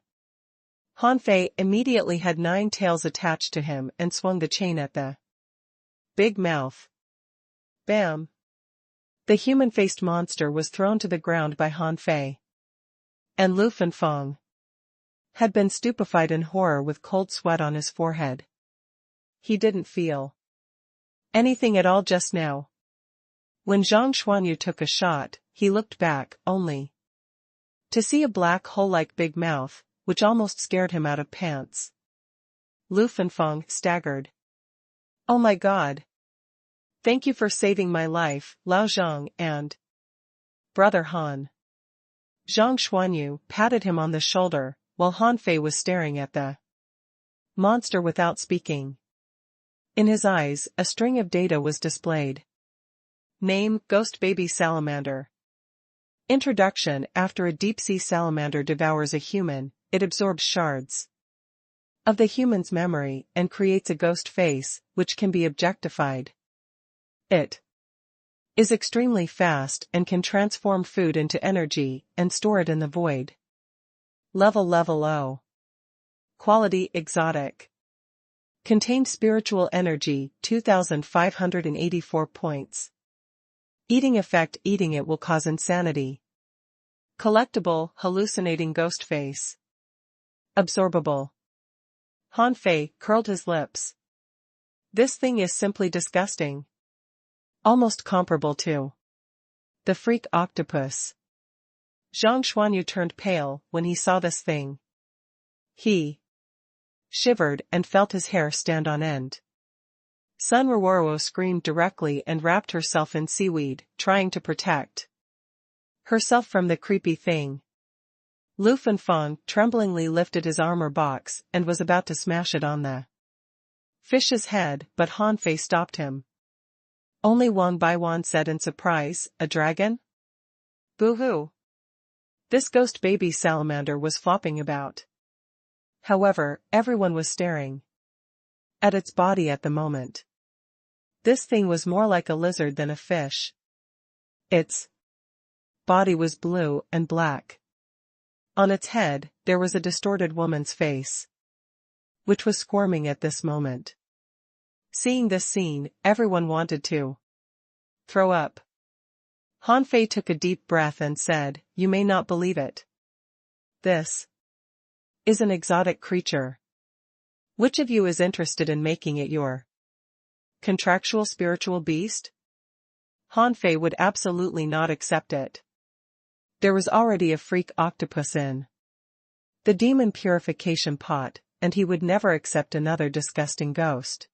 Han Fei immediately had 9 tails attached to him and swung the chain at the big mouth. Bam! The human-faced monster was thrown to the ground by Han Fei. And Lu Fanfeng had been stupefied in horror with cold sweat on his forehead. He didn't feel anything at all just now. When Zhang Xuanyu took a shot, he looked back, only to see a black hole-like big mouth, which almost scared him out of pants. Lu Fanfeng staggered. Oh my god! Thank you for saving my life, Lao Zhang and Brother Han. Zhang Xuanyu patted him on the shoulder, while Han Fei was staring at the monster without speaking. In his eyes, a string of data was displayed. Name: Ghost Baby Salamander. Introduction: After a deep-sea salamander devours a human, it absorbs shards of the human's memory and creates a ghost face, which can be objectified. It is extremely fast and can transform food into energy and store it in the void. Level O. Quality: Exotic. Contained spiritual energy, 2,584 points. Eating effect: eating it will cause insanity. Collectible: Hallucinating Ghost Face. Absorbable. Han Fei curled his lips. This thing is simply disgusting. Almost comparable to the freak octopus. Zhang Xuanyu turned pale when he saw this thing. He shivered and felt his hair stand on end. Sun Ruoruo screamed directly and wrapped herself in seaweed, trying to protect herself from the creepy thing. Lu Fanfeng tremblingly lifted his armor box and was about to smash it on the fish's head, but Han Fei stopped him. Only Wang Baiwan said in surprise, "A dragon? Boo-hoo." This ghost baby salamander was flopping about. However, everyone was staring at its body at the moment. This thing was more like a lizard than a fish. Its body was blue and black. On its head, there was a distorted woman's face, which was squirming at this moment. Seeing this scene, everyone wanted to throw up. Han Fei took a deep breath and said, "You may not believe it. This is an exotic creature. Which of you is interested in making it your contractual spiritual beast?" Han Fei would absolutely not accept it. There was already a freak octopus in the demon purification pot, and he would never accept another disgusting ghost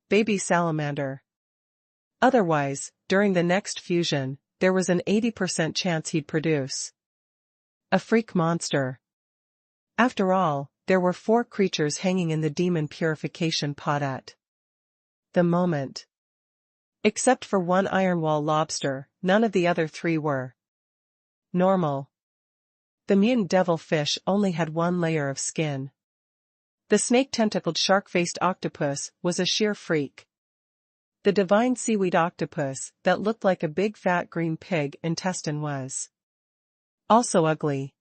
baby salamander. Otherwise, during the next fusion, there was an 80% chance he'd produce A freak monster. After all, there were 4 creatures hanging in the demon purification pot at the moment. Except for one ironwall lobster, none of the other 3 were normal. The mutant devilfish only had 1 layer of skin. The snake-tentacled shark-faced octopus was a sheer freak. The divine seaweed octopus, that looked like a big fat green pig intestine, was also ugly.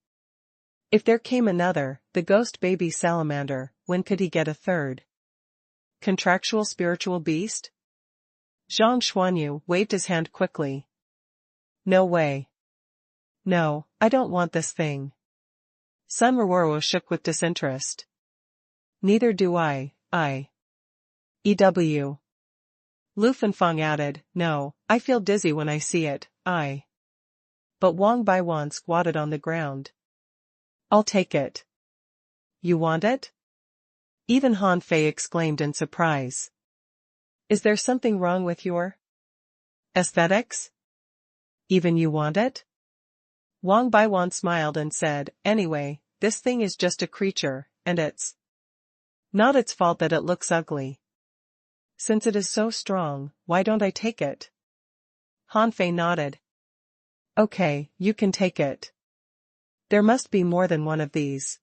If there came another, the ghost baby salamander, when could he get a third? Contractual spiritual beast? Zhang Xuanyu waved his hand quickly. No way. No, I don't want this thing. Sun Rororo shook with disinterest. Neither do I. EW. Lu Fengfang added, no, I feel dizzy when I see it, But Wang Baiwan squatted on the ground. I'll take it. You want it? Even Han Fei exclaimed in surprise. Is there something wrong with your aesthetics? Even you want it? Wang Baiwan smiled and said, anyway, this thing is just a creature, and it's not its fault that it looks ugly. Since it is so strong, why don't I take it? Han Fei nodded. Okay, you can take it. There must be more than one of these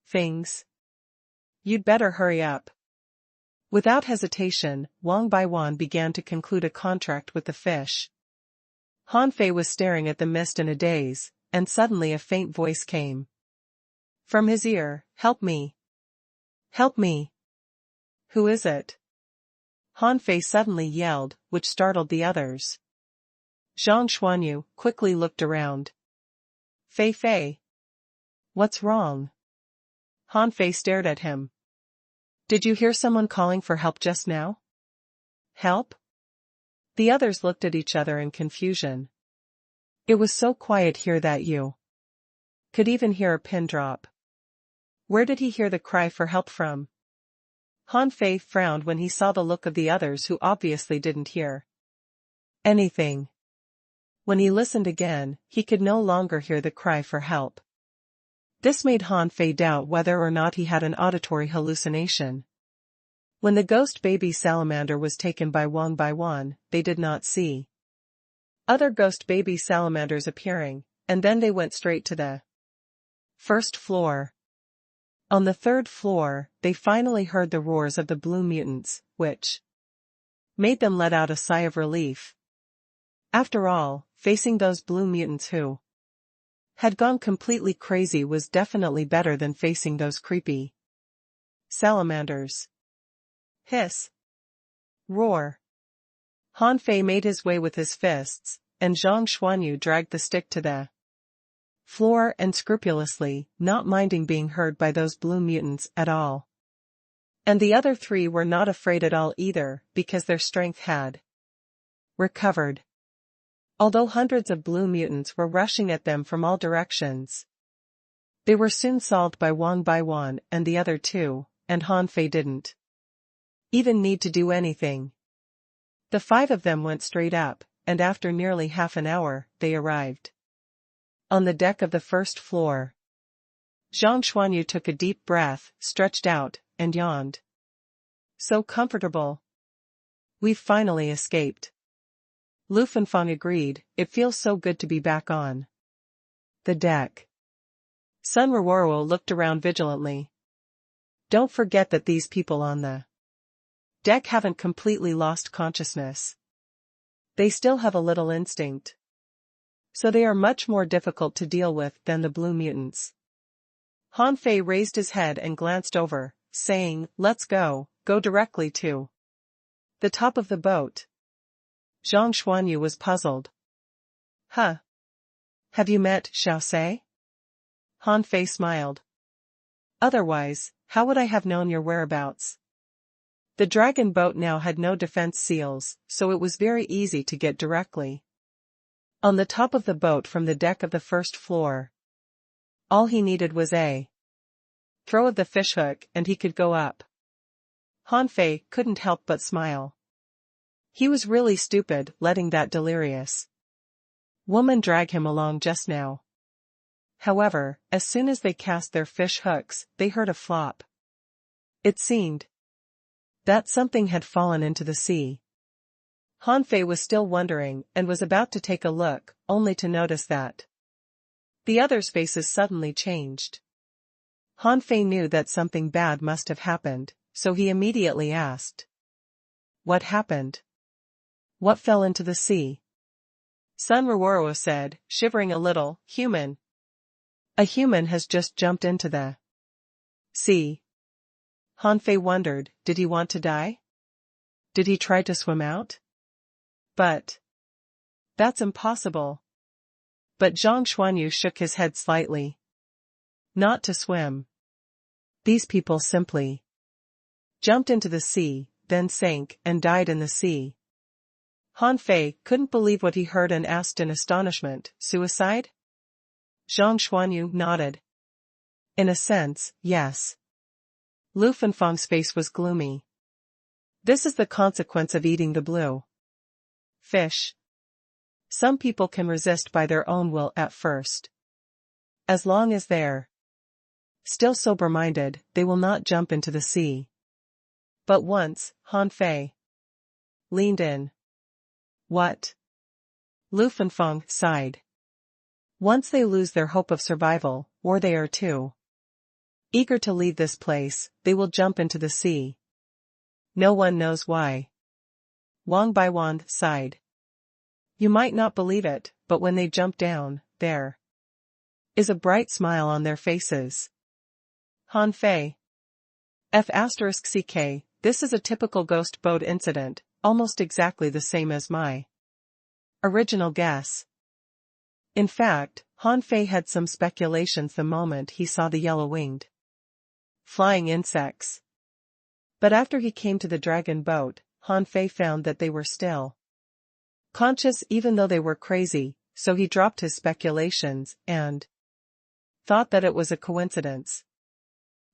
things. You'd better hurry up. Without hesitation, Wang Baiwan began to conclude a contract with the fish. Han Fei was staring at the mist in a daze, and suddenly a faint voice came from his ear, help me. Help me. Who is it? Han Fei suddenly yelled, which startled the others. Zhang Xuanyu quickly looked around. Fei Fei. What's wrong? Han Fei stared at him. Did you hear someone calling for help just now? Help? The others looked at each other in confusion. It was so quiet here that you could even hear a pin drop. Where did he hear the cry for help from? Han Fei frowned when he saw the look of the others who obviously didn't hear anything. When he listened again, he could no longer hear the cry for help. This made Han Fei doubt whether or not he had an auditory hallucination. When the ghost baby salamander was taken by Wang Baiwan, they did not see other ghost baby salamanders appearing, and then they went straight to the first floor. On the 3rd floor, they finally heard the roars of the blue mutants, which made them let out a sigh of relief. After all, facing those blue mutants who had gone completely crazy was definitely better than facing those creepy salamanders. Hiss. Roar. Han Fei made his way with his fists, and Zhang Xuanyu dragged the stick to the floor and scrupulously, not minding being heard by those blue mutants at all. And the other 3 were not afraid at all either, because their strength had recovered. Although hundreds of blue mutants were rushing at them from all directions, they were soon solved by Wang Baiwan and the other 2, and Han Fei didn't even need to do anything. The 5 of them went straight up, and after nearly half an hour, they arrived on the deck of the 1st floor. Zhang Xuanyu took a deep breath, stretched out, and yawned. So comfortable. We've finally escaped. Lu Fengfang agreed, it feels so good to be back on the deck. Sun Rororo looked around vigilantly. Don't forget that these people on the deck haven't completely lost consciousness. They still have a little instinct. So they are much more difficult to deal with than the blue mutants. Han Fei raised his head and glanced over, saying, let's go directly to the top of the boat. Zhang Xuanyu was puzzled. Huh? Have you met Xiao Sei? Han Fei smiled. Otherwise, how would I have known your whereabouts? The dragon boat now had no defense seals, so it was very easy to get directly on the top of the boat from the deck of the 1st floor. All he needed was a throw of the fishhook and he could go up. Han Fei couldn't help but smile. He was really stupid letting that delirious woman drag him along just now. However, as soon as they cast their fish hooks, they heard a flop. It seemed that something had fallen into the sea. Han Fei was still wondering and was about to take a look, only to notice that the others' faces suddenly changed. Han Fei knew that something bad must have happened, so he immediately asked, "What happened? What fell into the sea?" Sun Ruoro said, shivering a little, "Human. A human has just jumped into the sea." Han Fei wondered, did he want to die? Did he try to swim out? But that's impossible. But Zhang Xuanyu shook his head slightly. Not to swim. These people simply jumped into the sea, then sank and died in the sea. Han Fei couldn't believe what he heard and asked in astonishment, "Suicide?" Zhang Xuanyu nodded. "In a sense, yes." Lu Fengfeng's face was gloomy. "This is the consequence of eating the blue fish. Some people can resist by their own will at first. As long as they're still sober-minded, they will not jump into the sea. But once, Han Fei leaned in." "What?" Lu Fengfeng sighed. "Once they lose their hope of survival, or they are too eager to leave this place, they will jump into the sea. No one knows why." Wang Baiwan sighed. "You might not believe it, but when they jump down, there is a bright smile on their faces." Han Fei F***CK, this is a typical ghost boat incident, almost exactly the same as my original guess. In fact, Han Fei had some speculations the moment he saw the yellow-winged flying insects. But after he came to the dragon boat, Han Fei found that they were still conscious even though they were crazy, so he dropped his speculations and thought that it was a coincidence.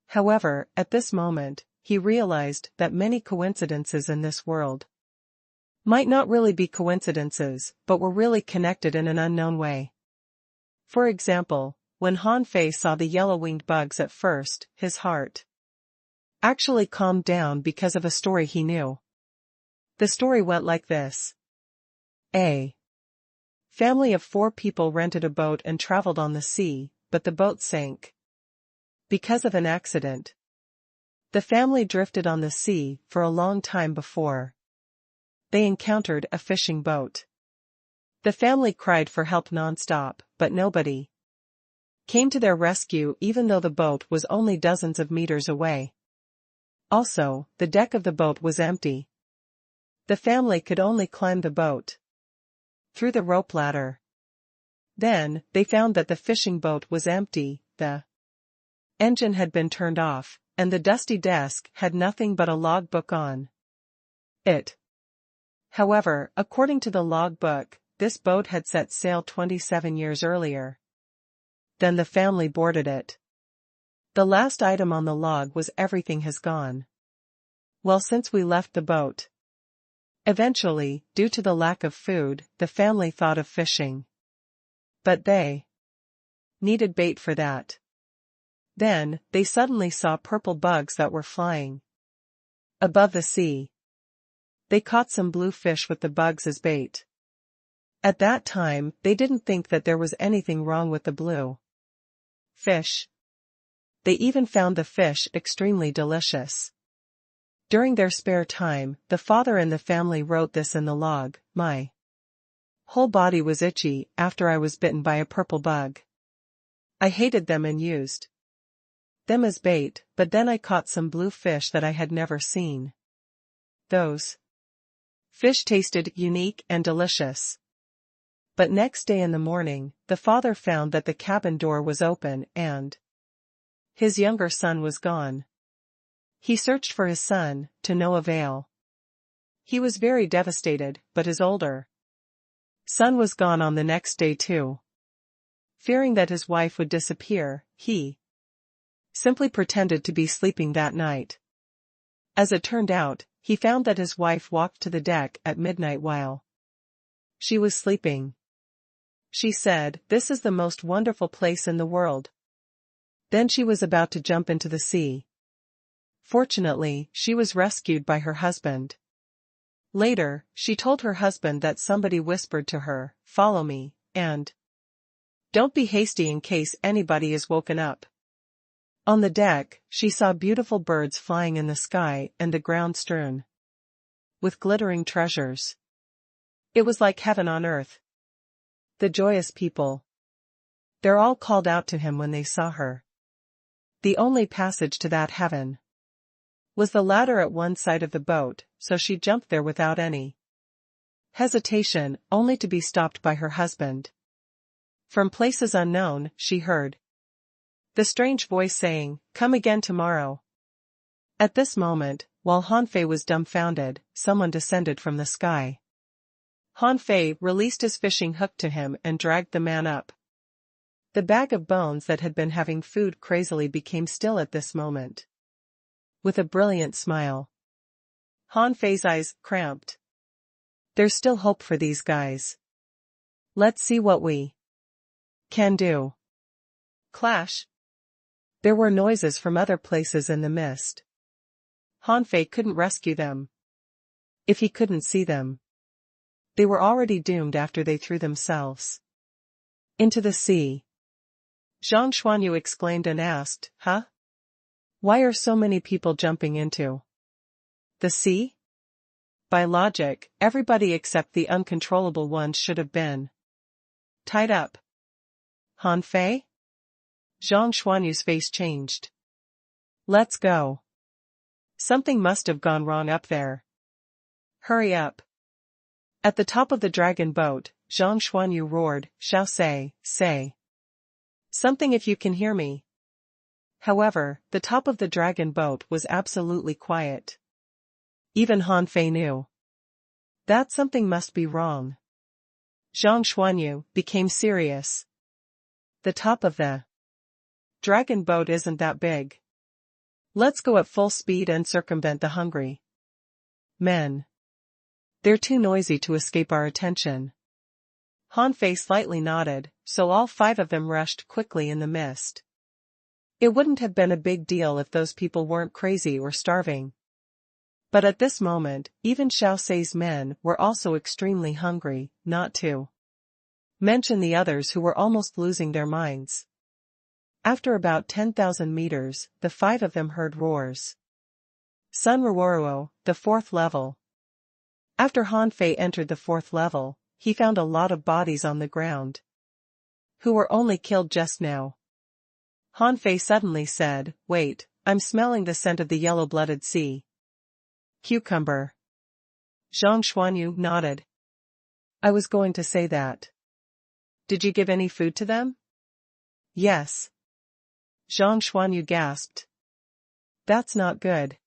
However, at this moment, he realized that many coincidences in this world might not really be coincidences, but were really connected in an unknown way. For example, when Han Fei saw the yellow-winged bugs at first, his heart actually calmed down because of a story he knew. The story went like this. A family of 4 people rented a boat and traveled on the sea, but the boat sank because of an accident. The family drifted on the sea for a long time before they encountered a fishing boat. The family cried for help non-stop, but nobody came to their rescue even though the boat was only dozens of meters away. Also, the deck of the boat was empty. The family could only climb the boat through the rope ladder. Then, they found that the fishing boat was empty, the engine had been turned off, and the dusty desk had nothing but a logbook on it. However, according to the logbook, this boat had set sail 27 years earlier. Then the family boarded it. The last item on the log was "Everything has gone well since we left the boat." Eventually, due to the lack of food, the family thought of fishing. But they needed bait for that. Then, they suddenly saw purple bugs that were flying above the sea. They caught some blue fish with the bugs as bait. At that time, they didn't think that there was anything wrong with the blue fish. They even found the fish extremely delicious. During their spare time, the father and the family wrote this in the log: "My whole body was itchy after I was bitten by a purple bug. I hated them and used them as bait, but then I caught some blue fish that I had never seen. Those fish tasted unique and delicious." But next day in the morning, the father found that the cabin door was open and his younger son was gone. He searched for his son, to no avail. He was very devastated, but his older son was gone on the next day too. Fearing that his wife would disappear, he simply pretended to be sleeping that night. As it turned out, he found that his wife walked to the deck at midnight while she was sleeping. She said, "This is the most wonderful place in the world." Then she was about to jump into the sea. Fortunately, she was rescued by her husband. Later, she told her husband that somebody whispered to her, "Follow me, and don't be hasty in case anybody is woken up." On the deck, she saw beautiful birds flying in the sky and the ground strewn with glittering treasures. It was like heaven on earth. The joyous people. They're all called out to him when they saw her. The only passage to that heaven was the ladder at one side of the boat, so she jumped there without any hesitation, only to be stopped by her husband. From places unknown, she heard the strange voice saying, "Come again tomorrow." At this moment, while Hanfei was dumbfounded, someone descended from the sky. Hanfei released his fishing hook to him and dragged the man up. The bag of bones that had been having food crazily became still at this moment. With a brilliant smile. Hanfei's eyes cramped. "There's still hope for these guys. Let's see what we can do." Clash. There were noises from other places in the mist. Hanfei couldn't rescue them. If he couldn't see them, they were already doomed after they threw themselves into the sea. Zhang Xuanyu exclaimed and asked, "Huh? Why are so many people jumping into the sea?" By logic, everybody except the uncontrollable ones should have been tied up. Hanfei? Zhang Xuanyu's face changed. "Let's go. Something must have gone wrong up there. Hurry up." At the top of the dragon boat, Zhang Xuanyu roared, "Xiao say something if you can hear me." However, the top of the dragon boat was absolutely quiet. Even Hanfei knew that something must be wrong. Zhang Xuanyu became serious. "The top of the dragon boat isn't that big. Let's go at full speed and circumvent the hungry men. They're too noisy to escape our attention." Hanfei slightly nodded, so all 5 of them rushed quickly in the mist. It wouldn't have been a big deal if those people weren't crazy or starving. But at this moment, even Xiao Sei's men were also extremely hungry, not to mention the others who were almost losing their minds. After about 10,000 meters, the 5 of them heard roars. Sun Ruoruo, the 4th level. After Hanfei entered the 4th level, he found a lot of bodies on the ground, who were only killed just now. Hanfei suddenly said, "Wait, I'm smelling the scent of the yellow-blooded sea cucumber." Zhang Xuanyu nodded. "I was going to say that. Did you give any food to them?" "Yes." Zhang Xuanyu gasped. "That's not good."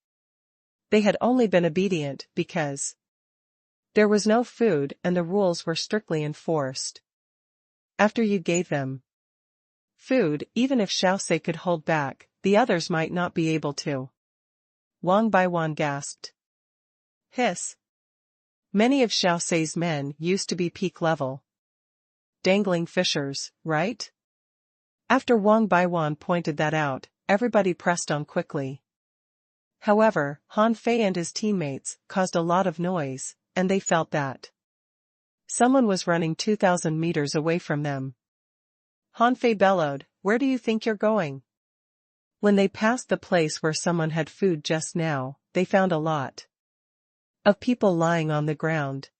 They had only been obedient because there was no food and the rules were strictly enforced. After you gave them food, even if Xiao Sei could hold back, the others might not be able to. Wang Baiwan gasped. Hiss. Many of Xiao Sei's men used to be peak level dangling fishers, right? After Wang Baiwan pointed that out, everybody pressed on quickly. However, Hanfei and his teammates caused a lot of noise, and they felt that someone was running 2,000 meters away from them. Hanfei bellowed, "Where do you think you're going?" When they passed the place where someone had food just now, they found a lot of people lying on the ground.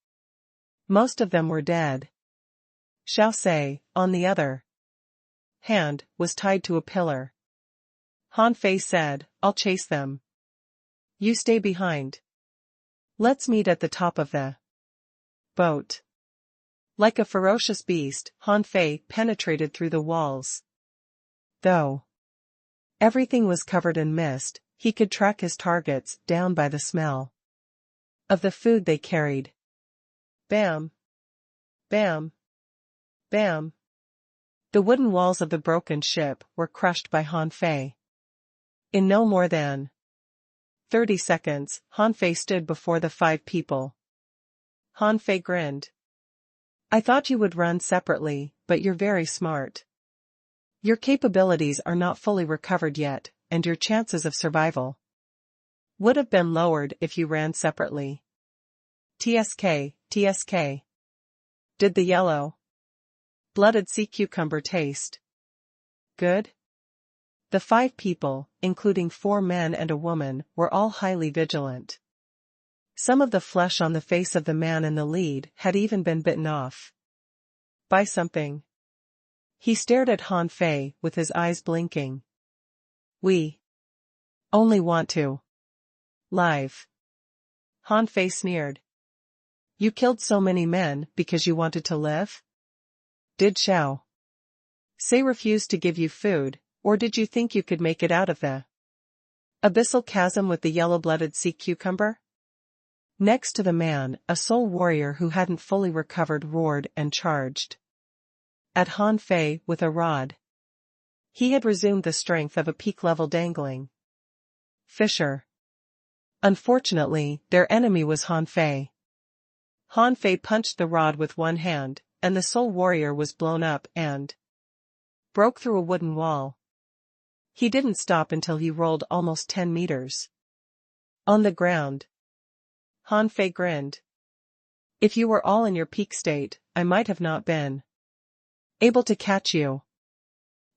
Most of them were dead. Xiao Sei, on the other hand, was tied to a pillar. Hanfei said, "I'll chase them. You stay behind. Let's meet at the top of the boat." Like a ferocious beast, Hanfei penetrated through the walls. Though everything was covered in mist, he could track his targets down by the smell of the food they carried. Bam! Bam! Bam! The wooden walls of the broken ship were crushed by Hanfei. In no more than 30 seconds, Hanfei stood before the 5 people. Hanfei grinned. "I thought you would run separately, but you're very smart. Your capabilities are not fully recovered yet, and your chances of survival would have been lowered if you ran separately. TSK, TSK. Did the yellow-blooded sea cucumber taste good? The 5 people, including 4 men and a woman, were all highly vigilant. Some of the flesh on the face of the man in the lead had even been bitten off by something. He stared at Han Fei with his eyes blinking. We only want to live. Han Fei sneered. You killed so many men because you wanted to live? Did Xiao Sei refuse to give you food, or did you think you could make it out of the abyssal chasm with the yellow-blooded sea cucumber? Next to the man, a soul warrior who hadn't fully recovered roared and charged at Han Fei with a rod. He had resumed the strength of a peak-level dangling fisher. Unfortunately, their enemy was Han Fei. Han Fei punched the rod with one hand, and the soul warrior was blown up and broke through a wooden wall. He didn't stop until he rolled almost 10 meters on the ground. Han Fei grinned. If you were all in your peak state, I might have not been able to catch you.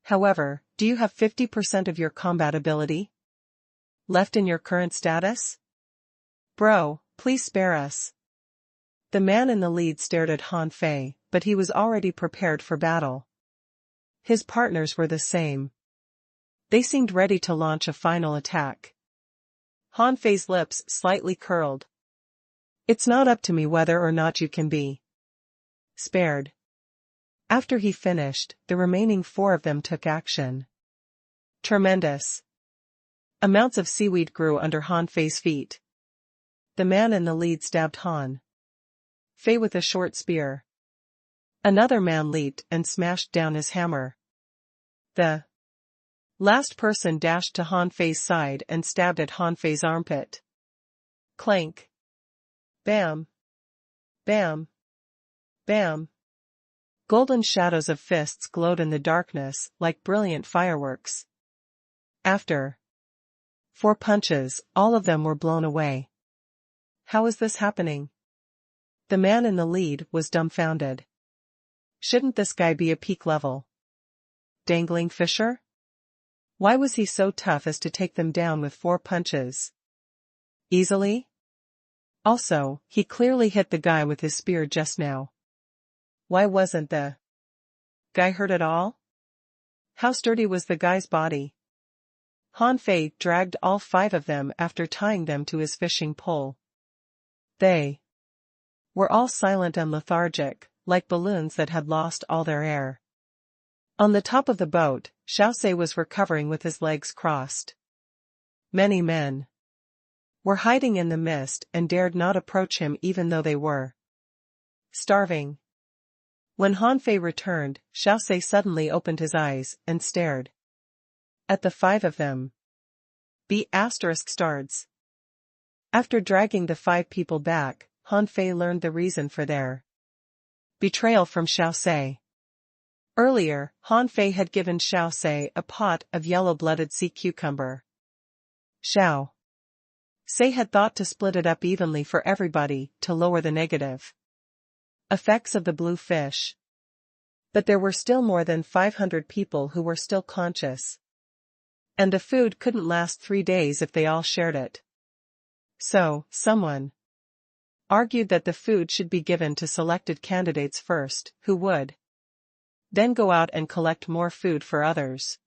However, do you have 50% of your combat ability left in your current status? Bro, please spare us. The man in the lead stared at Han Fei, but he was already prepared for battle. His partners were the same. They seemed ready to launch a final attack. Han Fei's lips slightly curled. It's not up to me whether or not you can be spared. After he finished, the remaining 4 of them took action. Tremendous amounts of seaweed grew under Han Fei's feet. The man in the lead stabbed Han Fei with a short spear. Another man leaped and smashed down his hammer. The last person dashed to Han Fei's side and stabbed at Han Fei's armpit. Clank. Bam. Bam. Bam. Golden shadows of fists glowed in the darkness like brilliant fireworks. After 4 punches, all of them were blown away. How is this happening? The man in the lead was dumbfounded. Shouldn't this guy be a peak level dangling fisher? Why was he so tough as to take them down with 4 punches easily? Also, he clearly hit the guy with his spear just now. Why wasn't the guy hurt at all? How sturdy was the guy's body? Han Fei dragged all 5 of them after tying them to his fishing pole. They were all silent and lethargic, like balloons that had lost all their air. On the top of the boat, Xiao Sei was recovering with his legs crossed. Many men were hiding in the mist and dared not approach him even though they were starving. When Han Fei returned, Xiao Sei suddenly opened his eyes and stared at the 5 of them. B*****. After dragging the 5 people back, Han Fei learned the reason for their betrayal from Xiao Sei. Earlier, Han Fei had given Xiao Sei a pot of yellow-blooded sea cucumber. Xiao Sei had thought to split it up evenly for everybody to lower the negative effects of the blue fish. But there were still more than 500 people who were still conscious. And the food couldn't last 3 days if they all shared it. So, someone argued that the food should be given to selected candidates first, who would then go out and collect more food for others.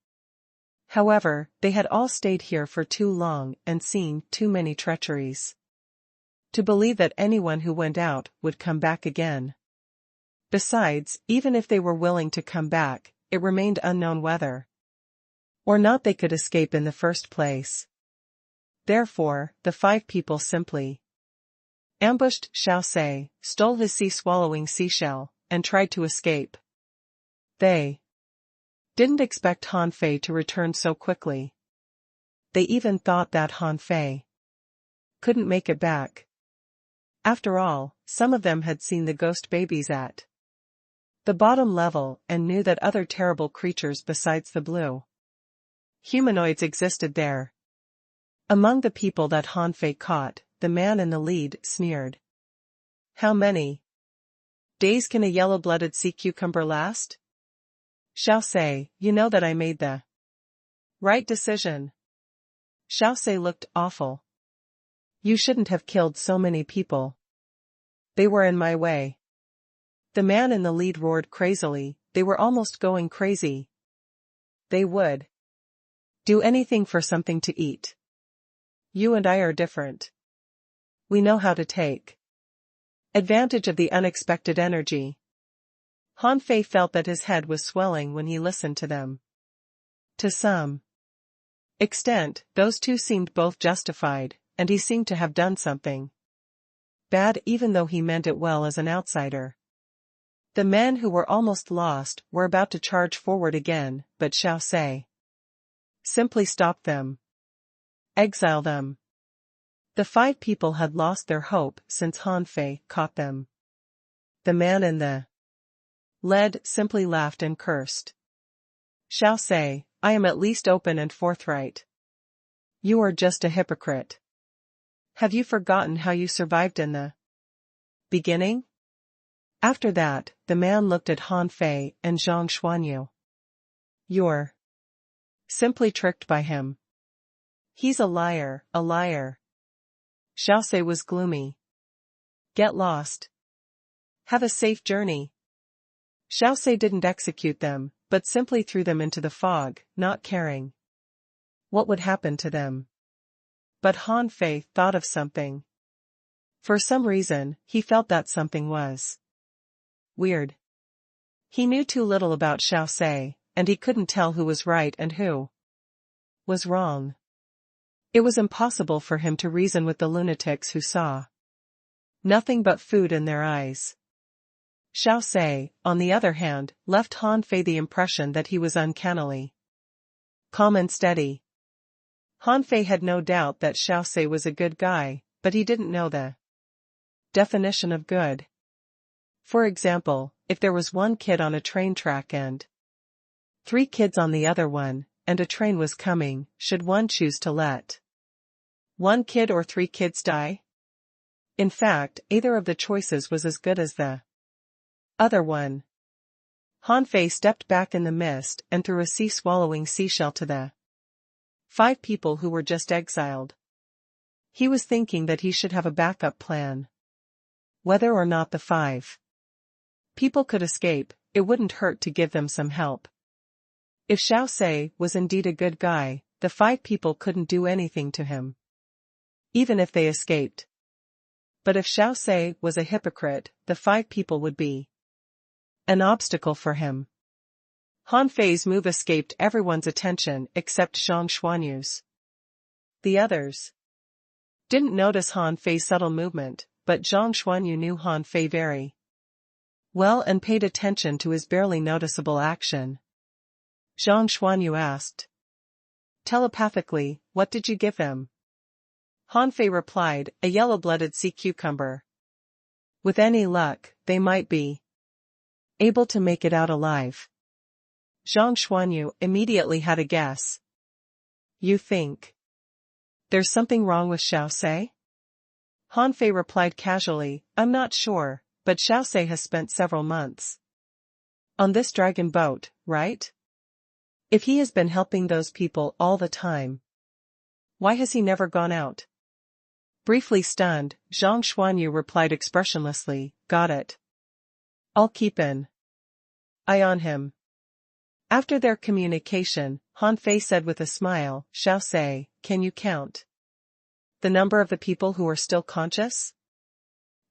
However, they had all stayed here for too long and seen too many treacheries to believe that anyone who went out would come back again. Besides, even if they were willing to come back, it remained unknown whether or not they could escape in the first place. Therefore, the 5 people simply ambushed Xiao Sei, stole his sea-swallowing seashell, and tried to escape. They didn't expect Han Fei to return so quickly. They even thought that Han Fei couldn't make it back. After all, some of them had seen the ghost babies at the bottom level, and knew that other terrible creatures besides the blue humanoids existed there. Among the people that Han Fei caught, the man in the lead sneered. How many days can a yellow-blooded sea cucumber last? Xiao Sei, you know that I made the right decision. Xiao Sei looked awful. You shouldn't have killed so many people. They were in my way. The man in the lead roared crazily. They were almost going crazy. They would do anything for something to eat. You and I are different. We know how to take advantage of the unexpected energy. Han Fei felt that his head was swelling when he listened to them. To some extent, those two seemed both justified, and he seemed to have done something bad even though he meant it well as an outsider. The men who were almost lost were about to charge forward again, but Xiao Sei simply stopped them. Exile them. The 5 people had lost their hope since Han Fei caught them. The man in the lead simply laughed and cursed. Xiao Sei, I am at least open and forthright. You are just a hypocrite. Have you forgotten how you survived in the beginning? After that, the man looked at Han Fei and Zhang Xuanyu. You're simply tricked by him. He's a liar, a liar. Xiao Sei was gloomy. Get lost. Have a safe journey. Xiao Sei didn't execute them, but simply threw them into the fog, not caring what would happen to them. But Han Fei thought of something. For some reason, he felt that something was weird. He knew too little about Xiao Sei, and he couldn't tell who was right and who was wrong. It was impossible for him to reason with the lunatics who saw nothing but food in their eyes. Xiao Sei, on the other hand, left Han Fei the impression that he was uncannily calm and steady. Han Fei had no doubt that Xiao Sei was a good guy, but he didn't know the definition of good. For example, if there was one kid on a train track and 3 kids on the other one, and a train was coming, should one choose to let 1 kid or 3 kids die? In fact, either of the choices was as good as the other one. Han Fei stepped back in the mist and threw a sea-swallowing seashell to the 5 people who were just exiled. He was thinking that he should have a backup plan. Whether or not the 5 people could escape, it wouldn't hurt to give them some help. If Xiao Sei was indeed a good guy, the 5 people couldn't do anything to him, even if they escaped. But if Xiao Sei was a hypocrite, the 5 people would be an obstacle for him. Han Fei's move escaped everyone's attention except Zhang Xuanyu's. The others didn't notice Han Fei's subtle movement, but Zhang Xuanyu knew Han Fei very well and paid attention to his barely noticeable action. Zhang Xuanyu asked telepathically, what did you give them? Han Fei replied, a yellow-blooded sea cucumber. With any luck, they might be able to make it out alive. Zhang Xuanyu immediately had a guess. You think there's something wrong with Xiao Sei? Han Fei replied casually, I'm not sure, but Xiao Sei has spent several months on this dragon boat, right? If he has been helping those people all the time, why has he never gone out? Briefly stunned, Zhang Xuanyu replied expressionlessly, got it. I'll keep an eye on him. After their communication, Han Fei said with a smile, Xiao Sei, can you count the number of the people who are still conscious?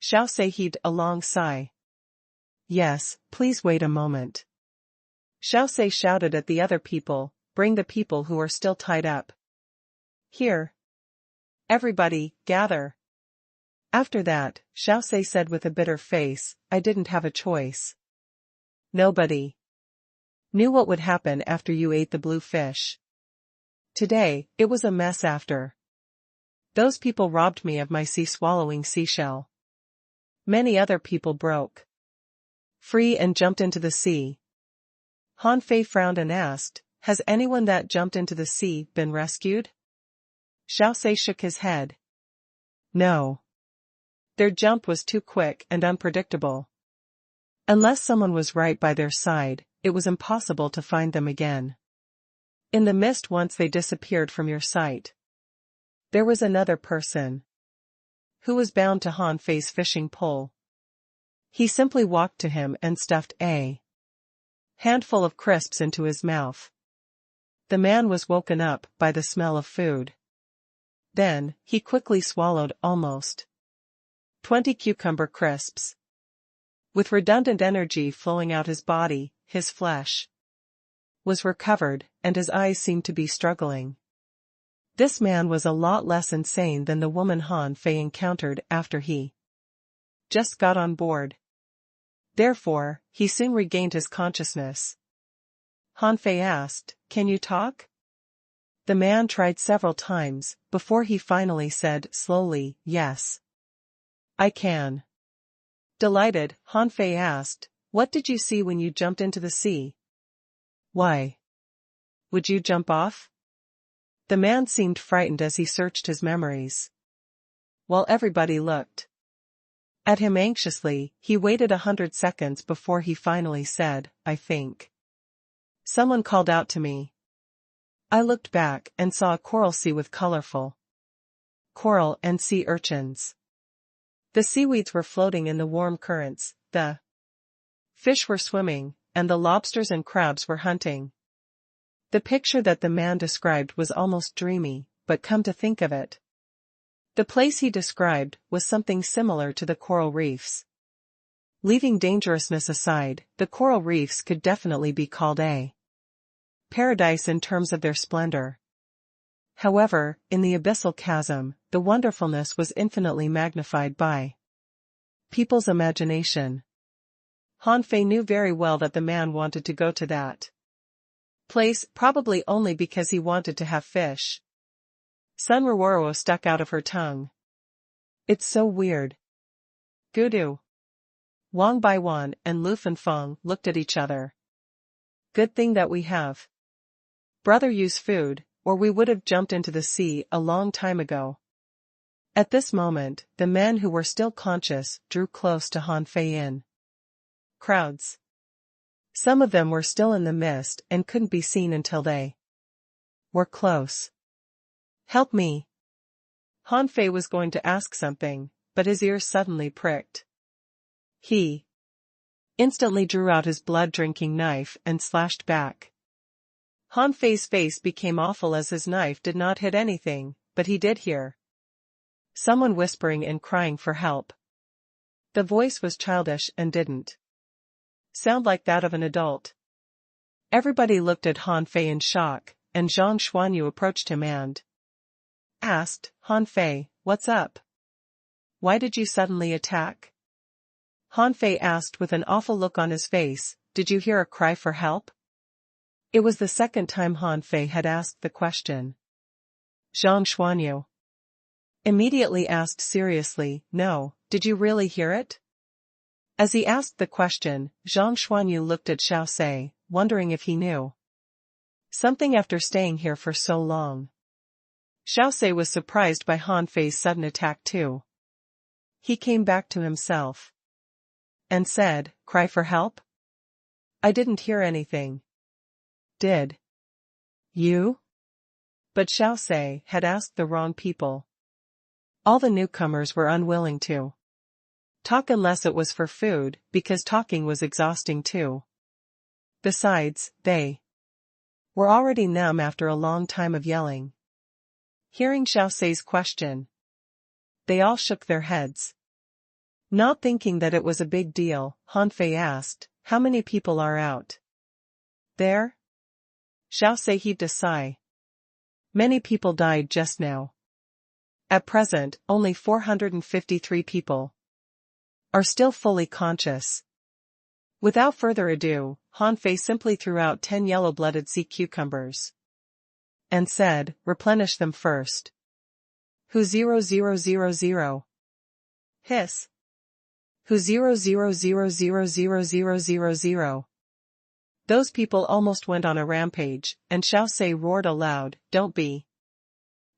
Xiao Sei heaved a long sigh. Yes, please wait a moment. Xiao Sei shouted at the other people, bring the people who are still tied up here. Everybody, gather. After that, Xiao Sei said with a bitter face, I didn't have a choice. Nobody knew what would happen after you ate the blue fish. Today, it was a mess after those people robbed me of my sea-swallowing seashell. Many other people broke free and jumped into the sea. Han Fei frowned and asked, has anyone that jumped into the sea been rescued? Xiao Sei shook his head. No. Their jump was too quick and unpredictable. Unless someone was right by their side, it was impossible to find them again. In the mist once they disappeared from your sight. There was another person who was bound to Han Fei's fishing pole. He simply walked to him and stuffed a handful of crisps into his mouth. The man was woken up by the smell of food. Then, he quickly swallowed almost 20 cucumber crisps. With redundant energy flowing out his body, his flesh was recovered, and his eyes seemed to be struggling. This man was a lot less insane than the woman Han Fei encountered after he just got on board. Therefore, he soon regained his consciousness. Han Fei asked, "Can you talk?" The man tried several times, before he finally said slowly, "Yes. I can." Delighted, Han Fei asked, "What did you see when you jumped into the sea?" "Why? Would you jump off?" The man seemed frightened as he searched his memories. While everybody looked at him anxiously, he waited 100 seconds before he finally said, "I think someone called out to me. I looked back and saw a coral sea with colorful coral and sea urchins. The seaweeds were floating in the warm currents, the fish were swimming, and the lobsters and crabs were hunting." The picture that the man described was almost dreamy, but come to think of it, the place he described was something similar to the coral reefs. Leaving dangerousness aside, the coral reefs could definitely be called a paradise in terms of their splendor. However, in the abyssal chasm, the wonderfulness was infinitely magnified by people's imagination. Han Fei knew very well that the man wanted to go to that place, probably only because he wanted to have fish. Sun Ruoro stuck out of her tongue. "It's so weird." Gudu, Wang Baiwan and Lu Fengfeng looked at each other. "Good thing that we have brother use food, or we would have jumped into the sea a long time ago." At this moment, the men who were still conscious drew close to Han Fei in crowds. Some of them were still in the mist and couldn't be seen until they were close. "Help me." Han Fei was going to ask something, but his ears suddenly pricked. He instantly drew out his blood-drinking knife and slashed back. Han Fei's face became awful as his knife did not hit anything, but he did hear someone whispering and crying for help. The voice was childish and didn't sound like that of an adult. Everybody looked at Han Fei in shock, and Zhang Xuanyu approached him and asked, "Han Fei, what's up? Why did you suddenly attack?" Han Fei asked with an awful look on his face, "Did you hear a cry for help?" It was the second time Han Fei had asked the question. Zhang Xuanyu immediately asked seriously, "No, did you really hear it?" As he asked the question, Zhang Xuanyu looked at Xiao Sei, wondering if he knew something after staying here for so long. Xiao Sei was surprised by Han Fei's sudden attack too. He came back to himself and said, "Cry for help? I didn't hear anything." "Did you?" But Xiao Sei had asked the wrong people. All the newcomers were unwilling to talk unless it was for food, because talking was exhausting too. Besides, they were already numb after a long time of yelling. Hearing Xiao Sei's question, they all shook their heads. Not thinking that it was a big deal, Han Fei asked, "How many people are out there?" Xiao Sei heaved a sigh. "Many people died just now. At present, only 453 people are still fully conscious." Without further ado, Han Fei simply threw out 10 yellow-blooded sea cucumbers and said, "Replenish them first." Who 0000? Hiss. Who 000000000. Those people almost went on a rampage, and Xiao Sei roared aloud, "Don't be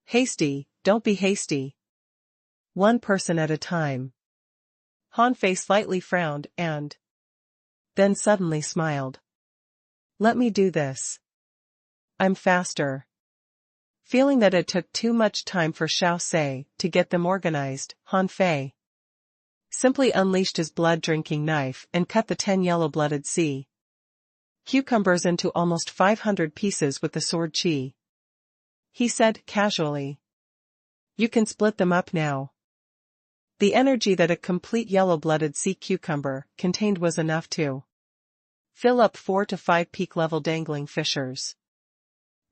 hasty, don't be hasty. One person at a time." Han Fei slightly frowned and then suddenly smiled. "Let me do this. I'm faster." Feeling that it took too much time for Xiao Sei to get them organized, Han Fei simply unleashed his blood-drinking knife and cut the 10 yellow-blooded sea cucumbers into almost 500 pieces with the sword Qi. He said casually, "You can split them up now." The energy that a complete yellow-blooded sea cucumber contained was enough to fill up 4 to 5 peak-level dangling fissures.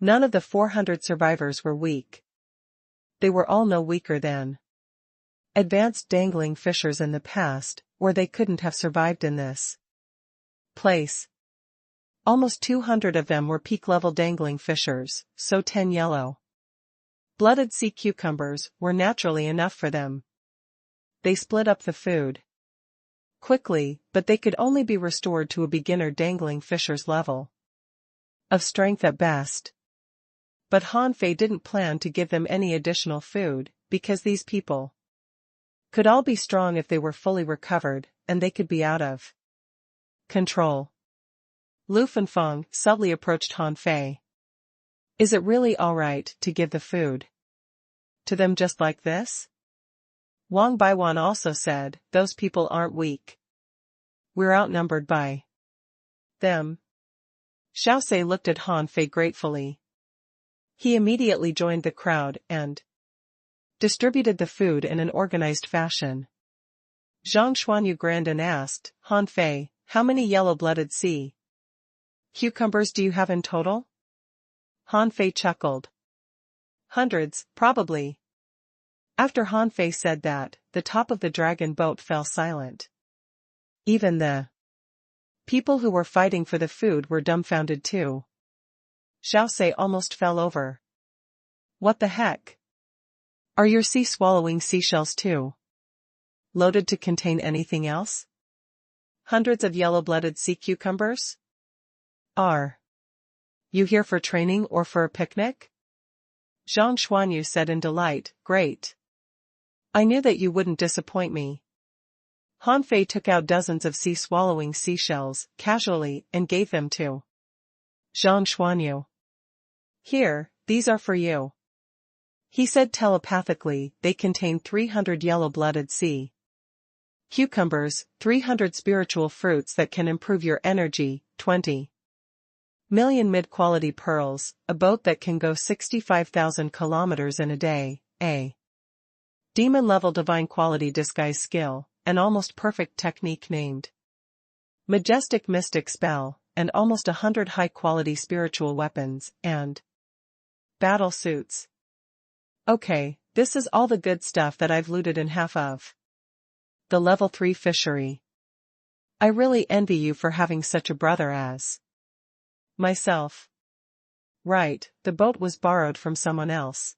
None of the 400 survivors were weak. They were all no weaker than advanced dangling fissures in the past, or they couldn't have survived in this place. Almost 200 of them were peak-level dangling fissures, so 10 yellow-blooded sea cucumbers were naturally enough for them. They split up the food quickly, but they could only be restored to a beginner dangling fissures level of strength at best. But Han Fei didn't plan to give them any additional food, because these people could all be strong if they were fully recovered, and they could be out of control. Lu Fengfeng subtly approached Han Fei. "Is it really alright to give the food to them just like this?" Wang Baiwan also said, "Those people aren't weak. We're outnumbered by them." Xiao Sei looked at Han Fei gratefully. He immediately joined the crowd and distributed the food in an organized fashion. Zhang Xuanyu grinned and asked, "Han Fei, how many yellow-blooded sea cucumbers do you have in total?" Han Fei chuckled. "Hundreds, probably." After Han Fei said that, the top of the dragon boat fell silent. Even the people who were fighting for the food were dumbfounded too. Xiao Sei almost fell over. "What the heck? Are your sea-swallowing seashells too loaded to contain anything else? Hundreds of yellow-blooded sea cucumbers? Are you here for training or for a picnic?" Zhang Xuanyu said in delight, "Great. I knew that you wouldn't disappoint me." Han Fei took out dozens of sea-swallowing seashells, casually, and gave them to Zhang Xuanyu. "Here, these are for you." He said telepathically. They contain 300 yellow-blooded sea cucumbers, 300 spiritual fruits that can improve your energy, 20 million mid-quality pearls, a boat that can go 65,000 kilometers in a day, a demon-level divine quality disguise skill, an almost perfect technique named Majestic Mystic Spell, and almost 100 high-quality spiritual weapons, and battle suits. Okay, this is all the good stuff that I've looted in half of the level 3 fishery. I really envy you for having such a brother as myself. Right, the boat was borrowed from someone else.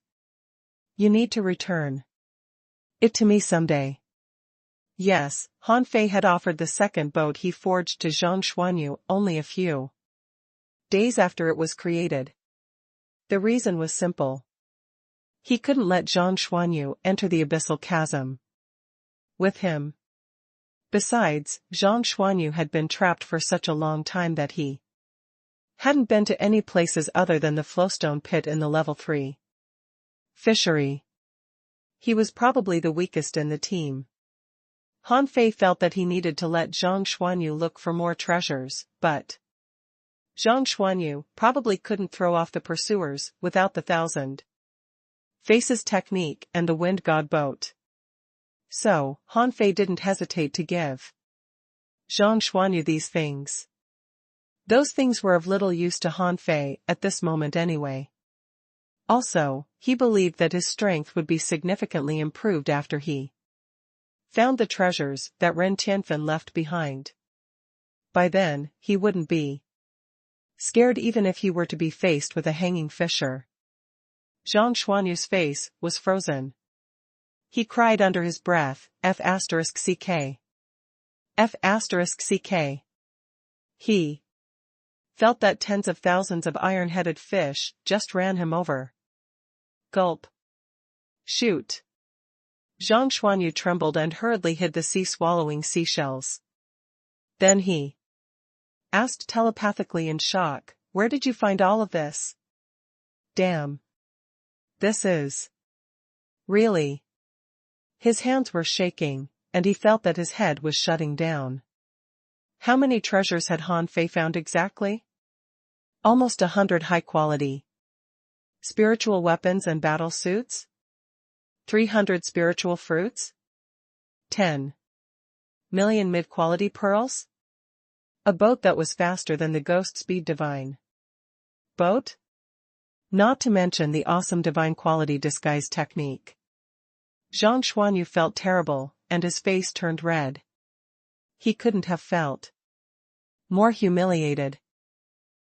You need to return it to me someday. Yes, Han Fei had offered the second boat he forged to Zhang Xuanyu only a few days after it was created. The reason was simple. He couldn't let Zhang Xuanyu enter the abyssal chasm with him. Besides, Zhang Xuanyu had been trapped for such a long time that he hadn't been to any places other than the flowstone pit in the level 3 fishery. He was probably the weakest in the team. Han Fei felt that he needed to let Zhang Xuanyu look for more treasures, but Zhang Xuanyu probably couldn't throw off the pursuers without the 1,000 faces technique and the wind god boat. So, Han Fei didn't hesitate to give Zhang Xuanyu these things. Those things were of little use to Han Fei at this moment anyway. Also, he believed that his strength would be significantly improved after he found the treasures that Ren Tianfen left behind. By then, he wouldn't be scared even if he were to be faced with a hanging fisher. Zhang Xuanyu's face was frozen. He cried under his breath, F***ck. F***ck. He felt that tens of thousands of iron-headed fish just ran him over. Gulp. Shoot. Zhang Xuanyu trembled and hurriedly hid the sea-swallowing seashells. Then he asked telepathically in shock, "Where did you find all of this?" Damn. This is really. His hands were shaking, and he felt that his head was shutting down. How many treasures had Han Fei found exactly? Almost 100 high-quality spiritual weapons and battle suits? 300 spiritual fruits? 10 million mid-quality pearls? A boat that was faster than the ghost speed divine boat? Not to mention the awesome divine quality disguise technique. Zhang Xuanyu felt terrible, and his face turned red. He couldn't have felt more humiliated.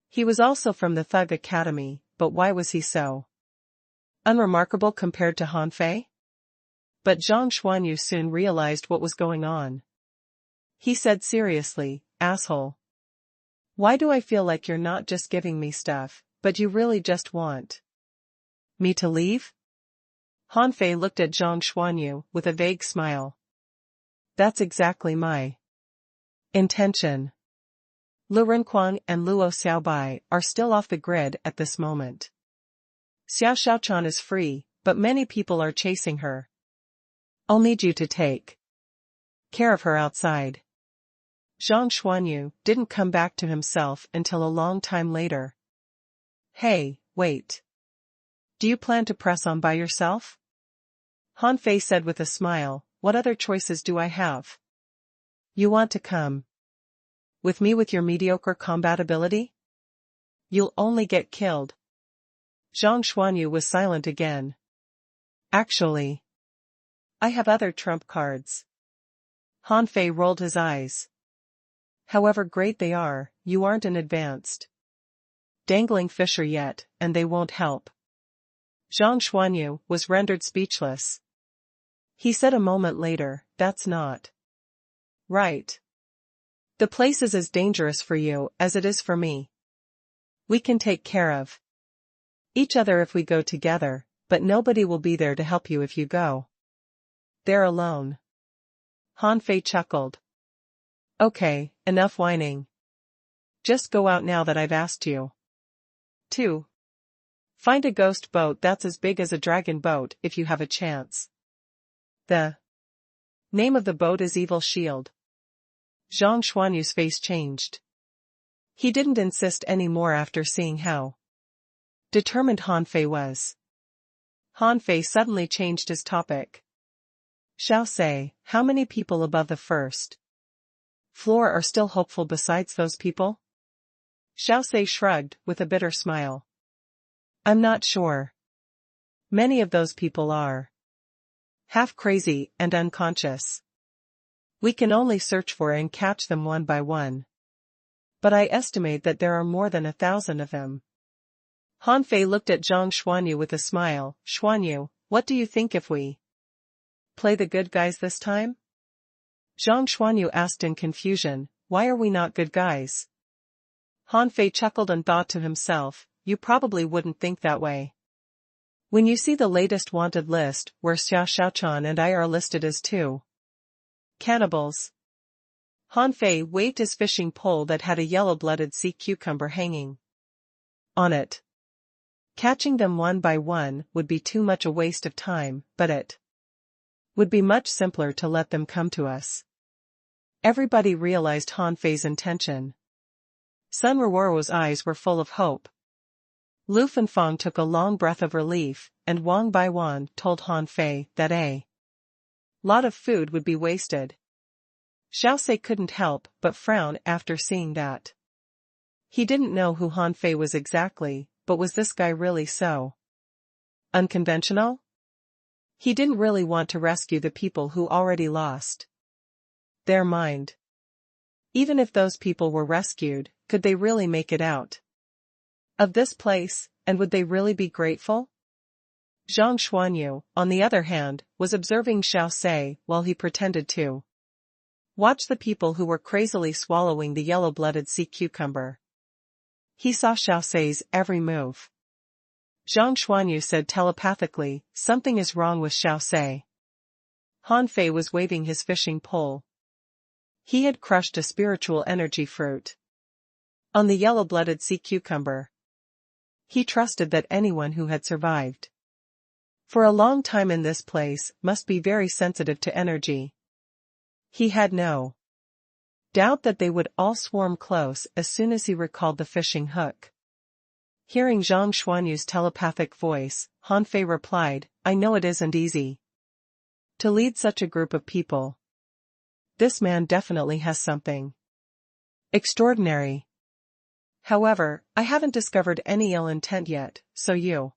He was also from the Thug Academy, but why was he so unremarkable compared to Han Fei? But Zhang Xuanyu soon realized what was going on. He said seriously, "Asshole. Why do I feel like you're not just giving me stuff, but you really just want me to leave?" Han Fei looked at Zhang Xuanyu with a vague smile. "That's exactly my intention. Lu Renquang and Luo Xiaobai are still off the grid at this moment. Xiao Xiaochan is free, but many people are chasing her. I'll need you to take care of her outside." Zhang Xuanyu didn't come back to himself until a long time later. "Hey, wait. Do you plan to press on by yourself?" Han Fei said with a smile, "What other choices do I have? You want to come with me with your mediocre combat ability? You'll only get killed." Zhang Xuanyu was silent again. "Actually, I have other trump cards." Han Fei rolled his eyes. "However great they are, you aren't an advanced dangling fisher yet, and they won't help." Zhang Xuanyu was rendered speechless. He said a moment later, "That's not right. The place is as dangerous for you as it is for me. We can take care of each other if we go together, but nobody will be there to help you if you go there alone." Han Fei chuckled. "Okay, enough whining. Just go out now that I've asked you. 2. Find a ghost boat that's as big as a dragon boat if you have a chance. The name of the boat is Evil Shield." Zhang Xuanyu's face changed. He didn't insist any more after seeing how determined Han Fei was. Han Fei suddenly changed his topic. "Xiao Sei, how many people above the first floor are still hopeful besides those people?" Xiao Sei shrugged with a bitter smile. "I'm not sure. Many of those people are half crazy and unconscious. We can only search for and catch them one by one. But I estimate that there are more than 1,000 of them." Han Fei looked at Zhang Xuanyu with a smile. "Xuanyu, what do you think if we play the good guys this time?" Zhang Xuanyu asked in confusion, "Why are we not good guys?" Han Fei chuckled and thought to himself, "You probably wouldn't think that way when you see the latest wanted list where Xiao Xiaochan and I are listed as 2 cannibals." Han Fei waved his fishing pole that had a yellow-blooded sea cucumber hanging on it. Catching them one by one would be too much a waste of time, but it would be much simpler to let them come to us. Everybody realized Han Fei's intention. Sun Ruoro's eyes were full of hope. Lu Fanfang took a long breath of relief, and Wang Baiwan told Han Fei that a lot of food would be wasted. Xiao Sei couldn't help but frown after seeing that. He didn't know who Han Fei was exactly, but was this guy really so unconventional? He didn't really want to rescue the people who already lost their mind. Even if those people were rescued, could they really make it out of this place, and would they really be grateful? Zhang Xuanyu, on the other hand, was observing Xiao Sei while he pretended to Watch the people who were crazily swallowing the yellow-blooded sea cucumber. He saw Xiaoxi's every move. Zhang Xuanyu said telepathically, something is wrong with Xiaoxi. Han Fei was waving his fishing pole. He had crushed a spiritual energy fruit on the yellow-blooded sea cucumber. He trusted that anyone who had survived for a long time in this place must be very sensitive to energy. He had no doubt that they would all swarm close as soon as he recalled the fishing hook. Hearing Zhang Xuanyu's telepathic voice, Han Fei replied, I know it isn't easy to lead such a group of people. This man definitely has something extraordinary. However, I haven't discovered any ill intent yet, so you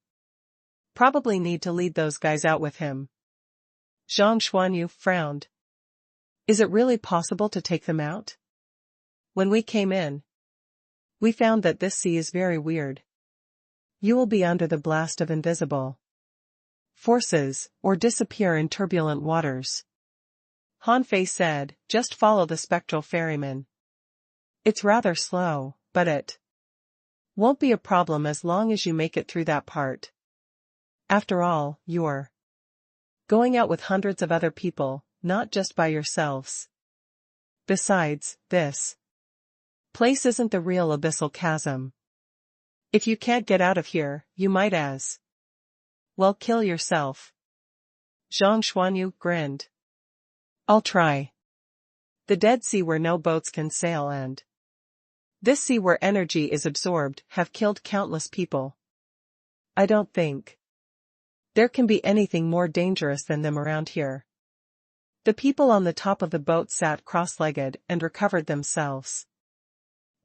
probably need to lead those guys out with him. Zhang Xuanyu frowned. Is it really possible to take them out? When we came in, we found that this sea is very weird. You will be under the blast of invisible forces, or disappear in turbulent waters. Han Fei said, just follow the spectral ferryman. It's rather slow, but it won't be a problem as long as you make it through that part. After all, you're going out with hundreds of other people, not just by yourselves. Besides, this place isn't the real abyssal chasm. If you can't get out of here, you might as well kill yourself. Zhang Xuanyu grinned. I'll try. The Dead Sea where no boats can sail and this sea where energy is absorbed have killed countless people. I don't think there can be anything more dangerous than them around here. The people on the top of the boat sat cross-legged and recovered themselves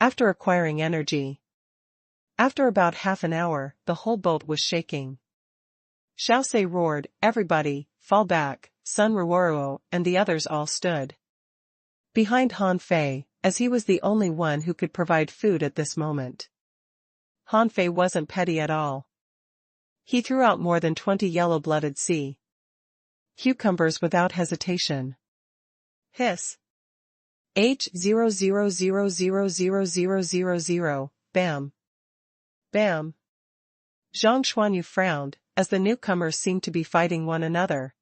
after acquiring energy. After about half an hour, the whole boat was shaking. Xiaoxi roared, everybody, fall back. Sun Ruoruo and the others all stood behind Han Fei, as he was the only one who could provide food at this moment. Han Fei wasn't petty at all. He threw out more than 20 yellow-blooded sea cucumbers without hesitation. Hiss. H00000000, bam. Bam. Zhang Xuanyu frowned, as the newcomers seemed to be fighting one another.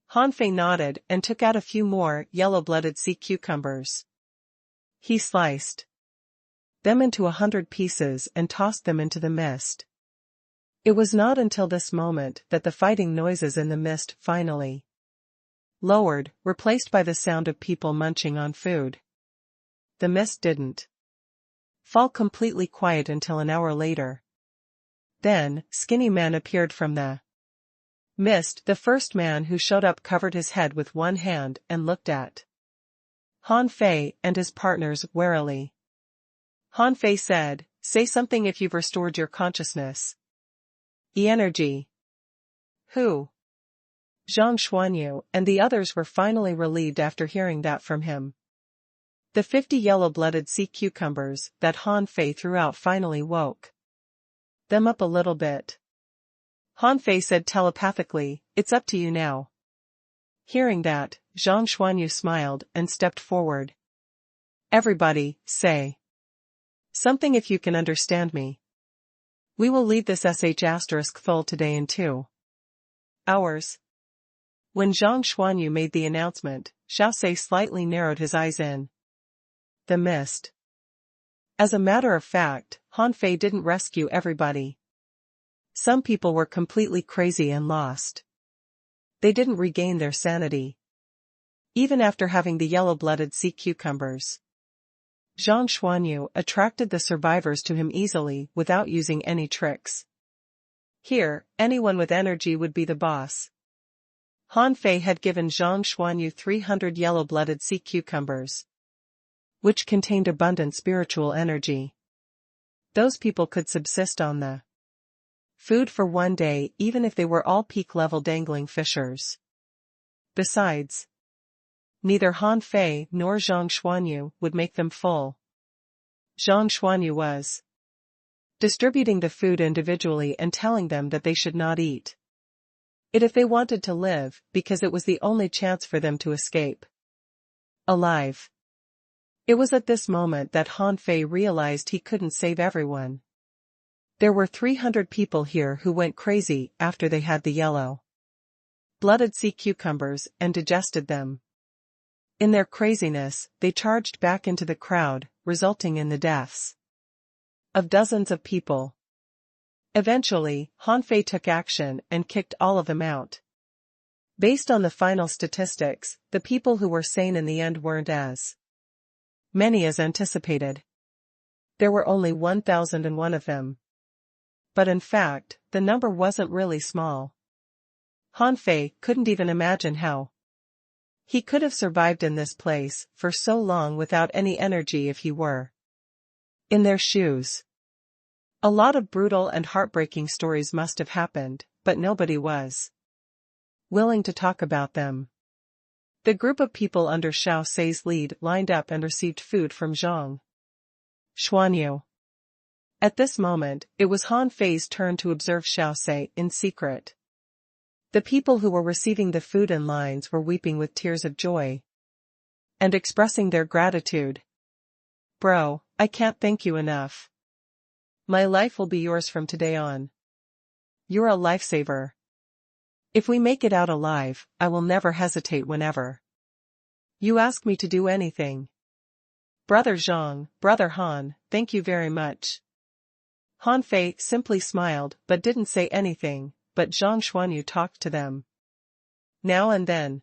Han Fei nodded and took out a few more yellow-blooded sea cucumbers. He sliced them into 100 pieces and tossed them into the mist. It was not until this moment that the fighting noises in the mist finally lowered, replaced by the sound of people munching on food. The mist didn't fall completely quiet until an hour later. Then, Skinny Man appeared from the mist. The first man who showed up covered his head with one hand and looked at Han Fei and his partners warily. Han Fei said, say something if you've restored your consciousness. Energy. Who? Zhang Xuanyu and the others were finally relieved after hearing that from him. The 50 yellow-blooded sea cucumbers that Han Fei threw out finally woke them up a little bit. Han Fei said telepathically, it's up to you now. Hearing that, Zhang Xuanyu smiled and stepped forward. Everybody, say something if you can understand me. We will leave this sh*thul today in 2 hours. When Zhang Xuanyu made the announcement, Xiaoxi slightly narrowed his eyes in the mist. As a matter of fact, Han Fei didn't rescue everybody. Some people were completely crazy and lost. They didn't regain their sanity even after having the yellow-blooded sea cucumbers. Zhang Xuanyu attracted the survivors to him easily without using any tricks. Here, anyone with energy would be the boss. Han Fei had given Zhang Xuanyu 300 yellow-blooded sea cucumbers, which contained abundant spiritual energy. Those people could subsist on the food for one day even if they were all peak-level dangling fishers. Besides, neither Han Fei nor Zhang Xuanyu would make them full. Zhang Xuanyu was distributing the food individually and telling them that they should not eat it if they wanted to live, because it was the only chance for them to escape. alive. It was at this moment that Han Fei realized he couldn't save everyone. There were 300 people here who went crazy after they had the yellow-blooded sea cucumbers and digested them. In their craziness, they charged back into the crowd, resulting in the deaths of dozens of people. Eventually, Han Fei took action and kicked all of them out. Based on the final statistics, the people who were sane in the end weren't as many as anticipated. There were only 1,001 of them. But in fact, the number wasn't really small. Han Fei couldn't even imagine how he could have survived in this place for so long without any energy if he were in their shoes. A lot of brutal and heartbreaking stories must have happened, but nobody was willing to talk about them. The group of people under Xiao Sei's lead lined up and received food from Zhang Xuanyu. At this moment, it was Han Fei's turn to observe Xiao Sei in secret. The people who were receiving the food in lines were weeping with tears of joy and expressing their gratitude. "Bro, I can't thank you enough. My life will be yours from today on. You're a lifesaver. If we make it out alive, I will never hesitate whenever you ask me to do anything. Brother Zhang, Brother Han, thank you very much." Han Fei simply smiled but didn't say anything, but Zhang Xuanyu talked to them. Now and then,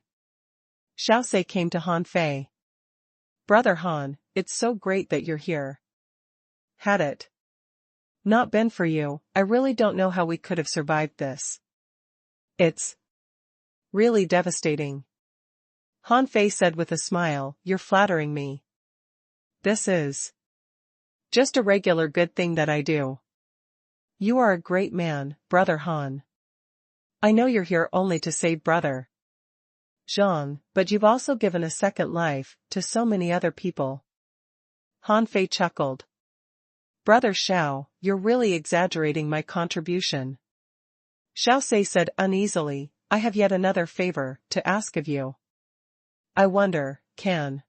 Xiao Sei came to Han Fei. "Brother Han, it's so great that you're here. Had it not been for you, I really don't know how we could have survived this. It's really devastating." Han Fei said with a smile, "You're flattering me. This is just a regular good thing that I do. You are a great man, Brother Han. I know you're here only to save Brother Zhang, but you've also given a second life to so many other people." Han Fei chuckled. "Brother Xiao, you're really exaggerating my contribution." Xiao Sei said uneasily, "I have yet another favor to ask of you. I wonder, can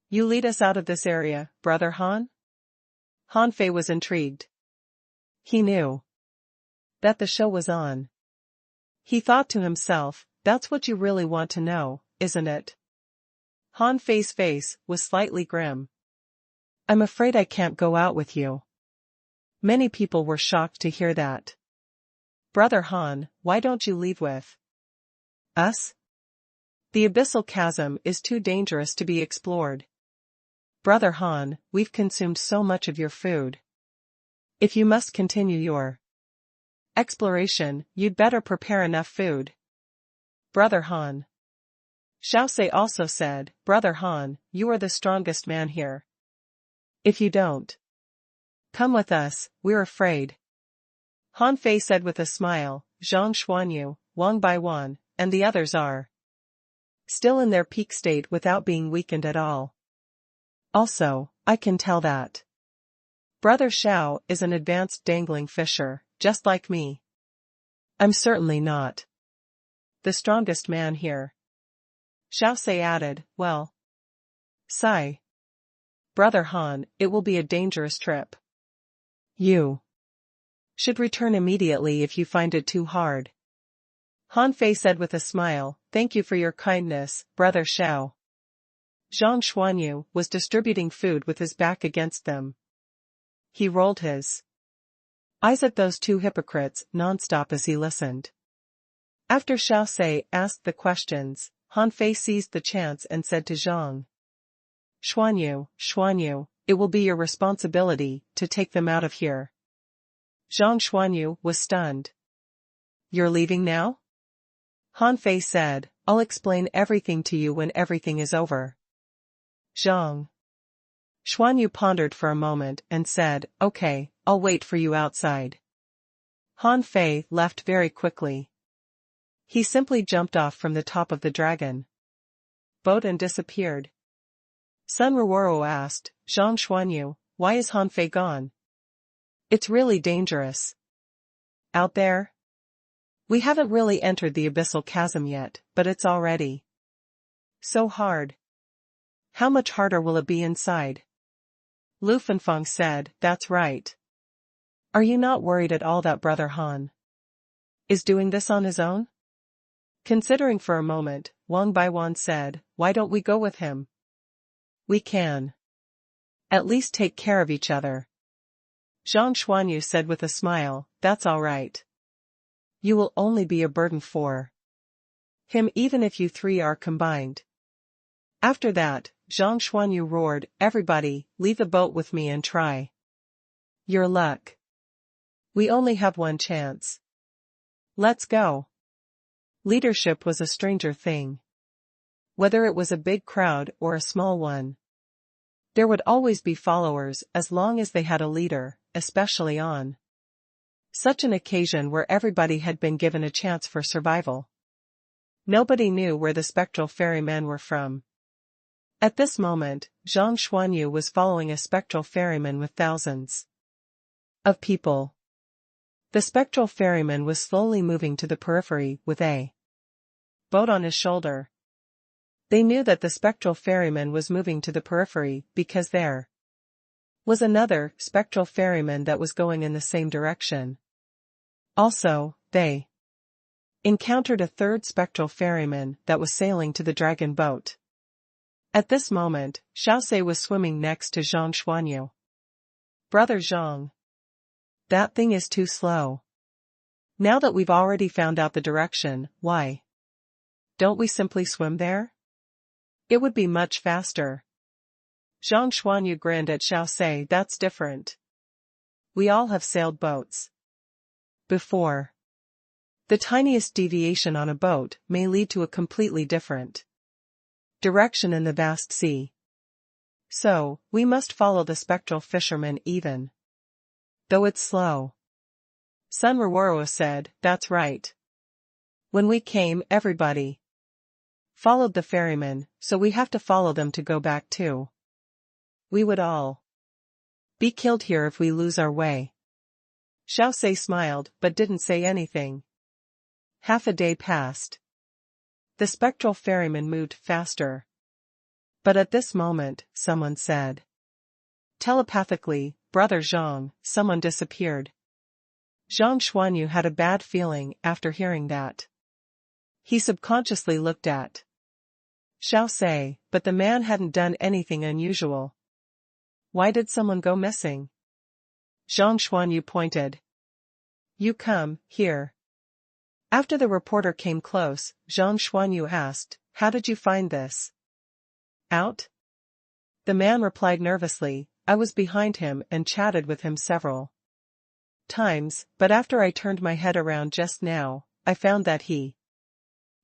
you lead us out of this area, Brother Han?" Han Fei was intrigued. He knew that the show was on. He thought to himself, that's what you really want to know, isn't it? Han Fei's face was slightly grim. "I'm afraid I can't go out with you." Many people were shocked to hear that. "Brother Han, why don't you leave with us? The abyssal chasm is too dangerous to be explored. Brother Han, we've consumed so much of your food. If you must continue your exploration, you'd better prepare enough food. Brother Han." Xiao Sei also said, "Brother Han, you are the strongest man here. If you don't come with us, we're afraid." Han Fei said with a smile, "Zhang Xuanyu, Wang Baiwan, and the others are still in their peak state without being weakened at all. Also, I can tell that Brother Xiao is an advanced dangling fisher, just like me. I'm certainly not the strongest man here." Xiao Sei added, "Well, sigh. Brother Han, it will be a dangerous trip. You should return immediately if you find it too hard." Han Fei said with a smile, "Thank you for your kindness, Brother Xiao." Zhang Xuanyu was distributing food with his back against them. He rolled his eyes at those two hypocrites non-stop as he listened. After Xiao Sei asked the questions, Han Fei seized the chance and said to Zhang Xuanyu, it will be your responsibility to take them out of here." Zhang Xuanyu was stunned. "You're leaving now?" Han Fei said, "I'll explain everything to you when everything is over." Zhang Xuanyu pondered for a moment and said, "Okay, I'll wait for you outside." Han Fei left very quickly. He simply jumped off from the top of the dragon boat and disappeared. Sun Ruoro asked, "Zhang Xuanyu, why is Han Fei gone? It's really dangerous out there. We haven't really entered the abyssal chasm yet, but it's already so hard." How much harder will it be inside? Lu Fengfeng said, that's right. Are you not worried at all that Brother Han is doing this on his own? Considering for a moment, Wang Baiwan said, why don't we go with him? We can at least take care of each other. Zhang Xuanyu said with a smile, that's all right. You will only be a burden for him even if you three are combined. After that, Zhang Xuanyu roared, everybody, leave the boat with me and try your luck. We only have one chance. Let's go. Leadership was a stranger thing. Whether it was a big crowd or a small one, there would always be followers as long as they had a leader, especially on such an occasion where everybody had been given a chance for survival. Nobody knew where the spectral ferrymen were from. At this moment, Zhang Xuanyu was following a spectral ferryman with thousands of people. The spectral ferryman was slowly moving to the periphery with a boat on his shoulder. They knew that the spectral ferryman was moving to the periphery because there was another spectral ferryman that was going in the same direction. Also, they encountered a third spectral ferryman that was sailing to the dragon boat. At this moment, Xiaosei was swimming next to Zhang Xuanyu. Brother Zhang. That thing is too slow. Now that we've already found out the direction, why don't we simply swim there? It would be much faster. Zhang Xuanyu grinned at Xiaosei, that's different. We all have sailed boats before. The tiniest deviation on a boat may lead to a completely different direction in the vast sea. So, we must follow the spectral fisherman even though it's slow. Sun Ruoro said, that's right. When we came, everybody followed the ferryman, so we have to follow them to go back too. We would all be killed here if we lose our way. Xiaosei smiled but didn't say anything. Half a day passed. The spectral ferryman moved faster. But at this moment, someone said telepathically, Brother Zhang, someone disappeared. Zhang Xuanyu had a bad feeling after hearing that. He subconsciously looked at Xiaosei, but the man hadn't done anything unusual. Why did someone go missing? Zhang Xuanyu pointed. You come, here. After the reporter came close, Zhang Xuanyu asked, how did you find this out? The man replied nervously, I was behind him and chatted with him several times, but after I turned my head around just now, I found that he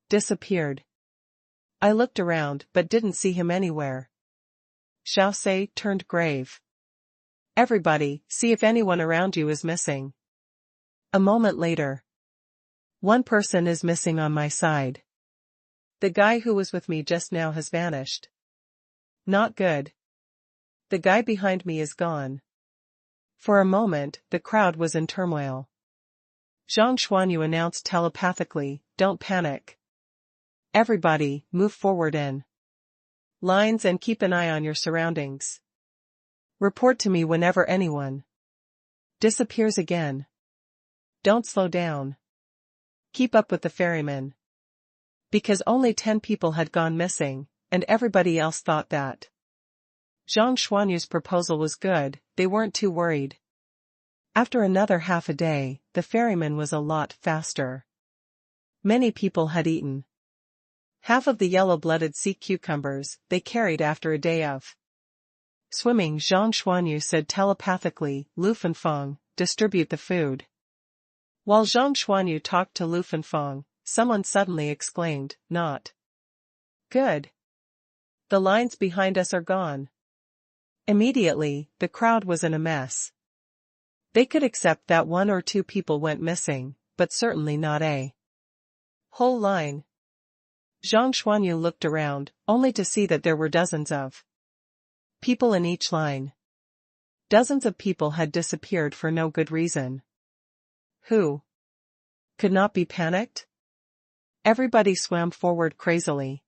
disappeared. I looked around but didn't see him anywhere. Xiaosei turned grave. Everybody, see if anyone around you is missing. A moment later. One person is missing on my side. The guy who was with me just now has vanished. Not good. The guy behind me is gone. For a moment, the crowd was in turmoil. Zhang Xuanyu announced telepathically, don't panic. Everybody, move forward in lines and keep an eye on your surroundings. Report to me whenever anyone disappears again. Don't slow down. Keep up with the ferryman. Because only 10 people had gone missing, and everybody else thought that Zhang Xuanyu's proposal was good, they weren't too worried. After another half a day, the ferryman was a lot faster. Many people had eaten half of the yellow-blooded sea cucumbers they carried after a day of swimming. Zhang Xuanyu said telepathically, Lu Fengfeng, distribute the food. While Zhang Xuanyu talked to Lu Fengfeng, someone suddenly exclaimed, not good. The lines behind us are gone. Immediately, the crowd was in a mess. They could accept that 1 or 2 people went missing, but certainly not a whole line. Zhang Xuanyu looked around, only to see that there were dozens of people in each line. Dozens of people had disappeared for no good reason. Who could not be panicked? Everybody swam forward crazily.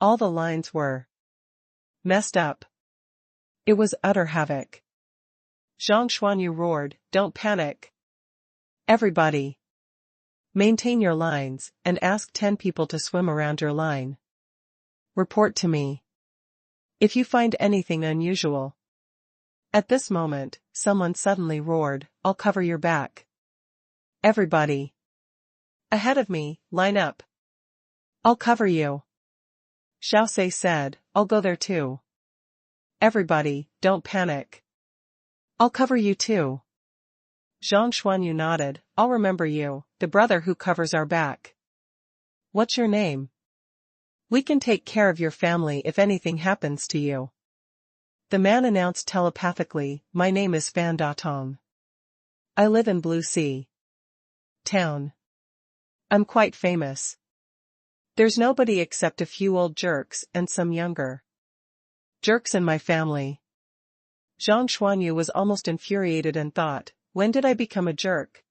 All the lines were Messed up. It was utter havoc. Zhang Xuanyu roared, "Don't panic. Everybody. Maintain your lines, and ask 10 people to swim around your line. Report to me if you find anything unusual." At this moment, someone suddenly roared, "I'll cover your back. Everybody. Ahead of me, line up. I'll cover you." Xiaosei said, "I'll go there too. Everybody, don't panic. I'll cover you too." Zhang Xuanyu nodded, "I'll remember you, the brother who covers our back. What's your name? We can take care of your family if anything happens to you." The man announced telepathically, "My name is Fan Datong. I live in Blue Sea Town. I'm quite famous. There's nobody except a few old jerks and some younger jerks in my family." Zhang Xuanyu was almost infuriated and thought, when did I become a jerk?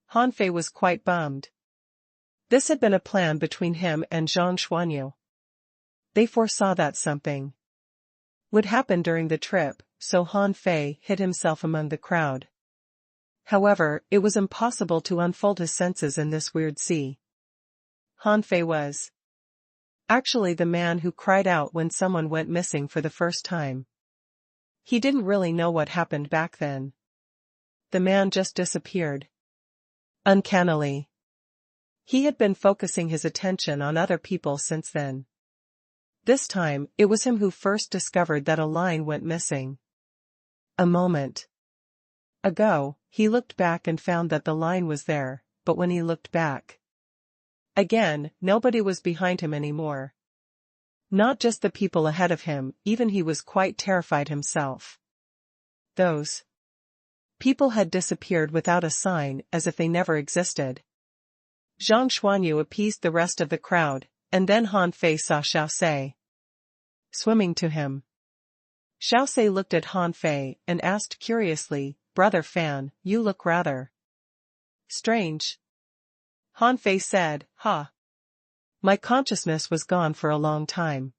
Han Fei was quite bummed. This had been a plan between him and Zhang Xuanyu. They foresaw that something would happen during the trip, so Han Fei hid himself among the crowd. However, it was impossible to unfold his senses in this weird sea. Han Fei was actually the man who cried out when someone went missing for the first time. He didn't really know what happened back then. The man just disappeared. Uncannily. He had been focusing his attention on other people since then. This time, it was him who first discovered that a line went missing. A moment ago, he looked back and found that the line was there, but when he looked back again, nobody was behind him anymore. Not just the people ahead of him, even he was quite terrified himself. Those people had disappeared without a sign, as if they never existed. Zhang Xuanyu appeased the rest of the crowd, and then Han Fei saw Xiaosei swimming to him. Xiaosei looked at Han Fei and asked curiously, "Brother Fan, you look rather strange." Han Fei said, "Ha. My consciousness was gone for a long time.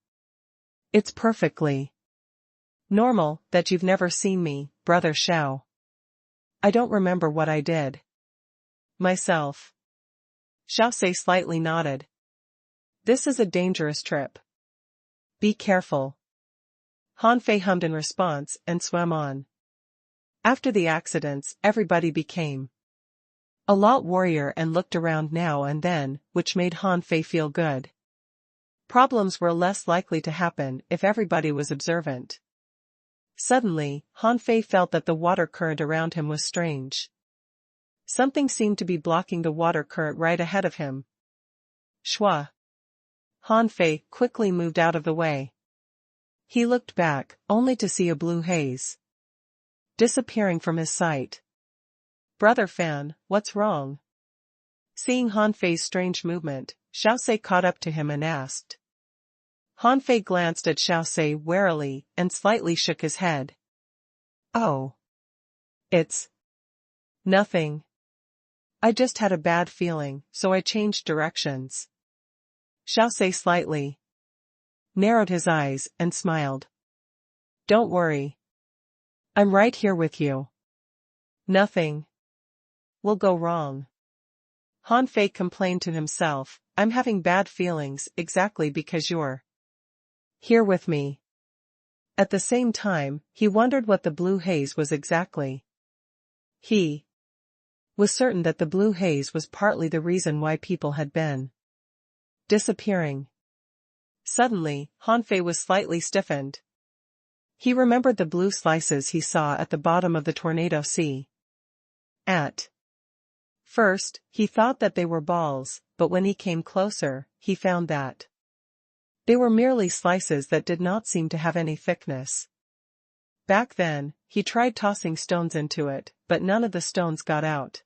It's perfectly normal that you've never seen me, Brother Xiao. I don't remember what I did myself." Xiaosei slightly nodded. "This is a dangerous trip. Be careful." Han Fei hummed in response and swam on. After the accidents, everybody became a lot warrior and looked around now and then, which made Han Fei feel good. Problems were less likely to happen if everybody was observant. Suddenly, Han Fei felt that the water current around him was strange. Something seemed to be blocking the water current right ahead of him. Shua. Han Fei quickly moved out of the way. He looked back, only to see a blue haze disappearing from his sight. "Brother Fan, what's wrong?" Seeing Han Fei's strange movement, Xiaosei caught up to him and asked. Han Fei glanced at Xiaosei warily and slightly shook his head. "Oh. It's nothing. I just had a bad feeling, so I changed directions." Xiaosei slightly narrowed his eyes and smiled. "Don't worry. I'm right here with you. Nothing will go wrong." Han Fei complained to himself, "I'm having bad feelings exactly because you're here with me." At the same time, he wondered what the blue haze was exactly. He was certain that the blue haze was partly the reason why people had been disappearing. Suddenly, Han Fei was slightly stiffened. He remembered the blue slices he saw at the bottom of the tornado sea. At first, he thought that they were balls, but when he came closer, he found that they were merely slices that did not seem to have any thickness. Back then, he tried tossing stones into it, but none of the stones got out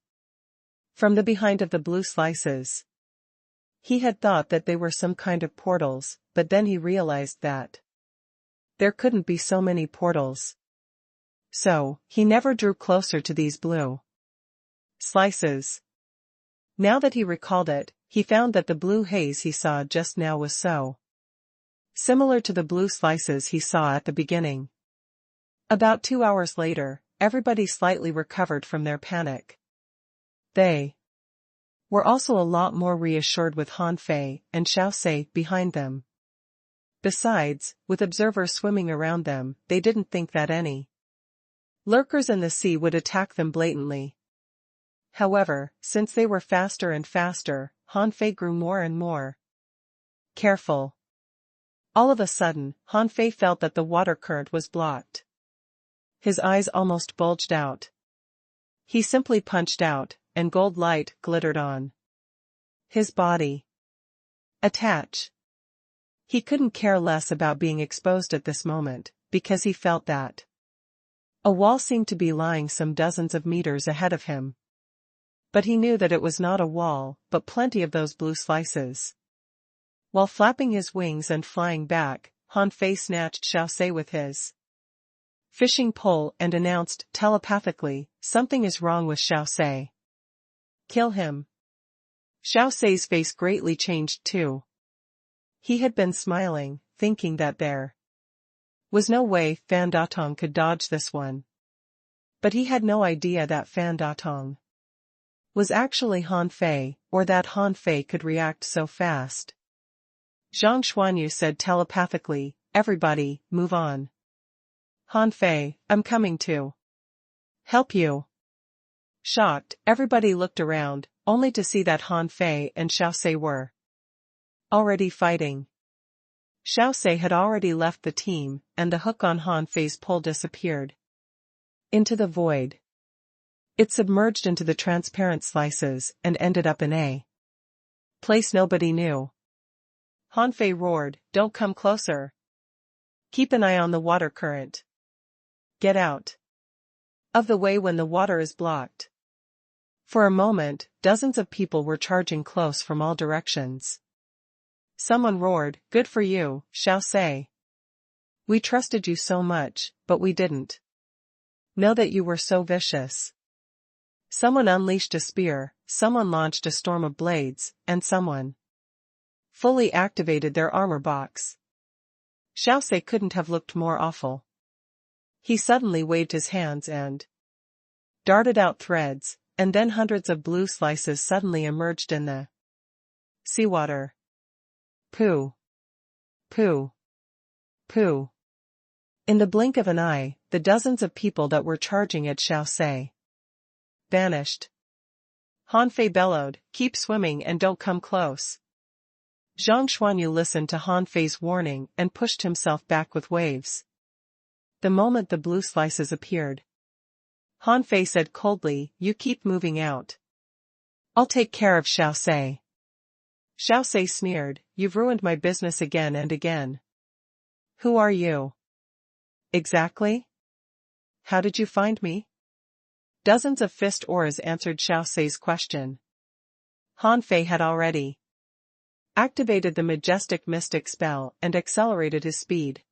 from the behind of the blue slices. He had thought that they were some kind of portals, but then he realized that there couldn't be so many portals. So, he never drew closer to these blue slices. Now that he recalled it, he found that the blue haze he saw just now was so similar to the blue slices he saw at the beginning. About 2 hours later, everybody slightly recovered from their panic. They were also a lot more reassured with Han Fei and Xiao Sei behind them. Besides, with observers swimming around them, they didn't think that any lurkers in the sea would attack them blatantly. However, since they were faster and faster, Han Fei grew more and more careful. All of a sudden, Han Fei felt that the water current was blocked. His eyes almost bulged out. He simply punched out, and gold light glittered on his body. Attach. He couldn't care less about being exposed at this moment, because he felt that a wall seemed to be lying some dozens of meters ahead of him. But he knew that it was not a wall, but plenty of those blue slices. While flapping his wings and flying back, Han Fei snatched Xiao Sei with his fishing pole and announced telepathically, "Something is wrong with Xiao Sei. Kill him." Xiao Sei's face greatly changed too. He had been smiling, thinking that there was no way Fan Datong could dodge this one. But he had no idea that Fan Datong was actually Han Fei, or that Han Fei could react so fast. Zhang Xuanyu said telepathically, "Everybody, move on. Han Fei, I'm coming to help you." Shocked, everybody looked around, only to see that Han Fei and Xiao Sei were already fighting. Xiao Sei had already left the team, and the hook on Han Fei's pole disappeared into the void. It submerged into the transparent slices and ended up in a place nobody knew. Han Fei roared, "Don't come closer. Keep an eye on the water current. Get out of the way when the water is blocked." For a moment, dozens of people were charging close from all directions. Someone roared, "Good for you, Xiao Sei. We trusted you so much, but we didn't know that you were so vicious." Someone unleashed a spear, someone launched a storm of blades, and someone fully activated their armor box. Xiao Sei couldn't have looked more awful. He suddenly waved his hands and darted out threads, and then hundreds of blue slices suddenly emerged in the seawater. Pooh! Pooh! Pooh! In the blink of an eye, the dozens of people that were charging at Xiao Sei vanished. Han Fei bellowed, "Keep swimming and don't come close." Zhang Xuanyu listened to Han Fei's warning and pushed himself back with waves. The moment the blue slices appeared, Han Fei said coldly, "You keep moving out. I'll take care of Xiao Sei." Xiao Sei sneered, "You've ruined my business again and again." "Who are you? Exactly? How did you find me?" Dozens of fist auras answered Xiao Sei's question. Han Fei had already activated the majestic mystic spell and accelerated his speed.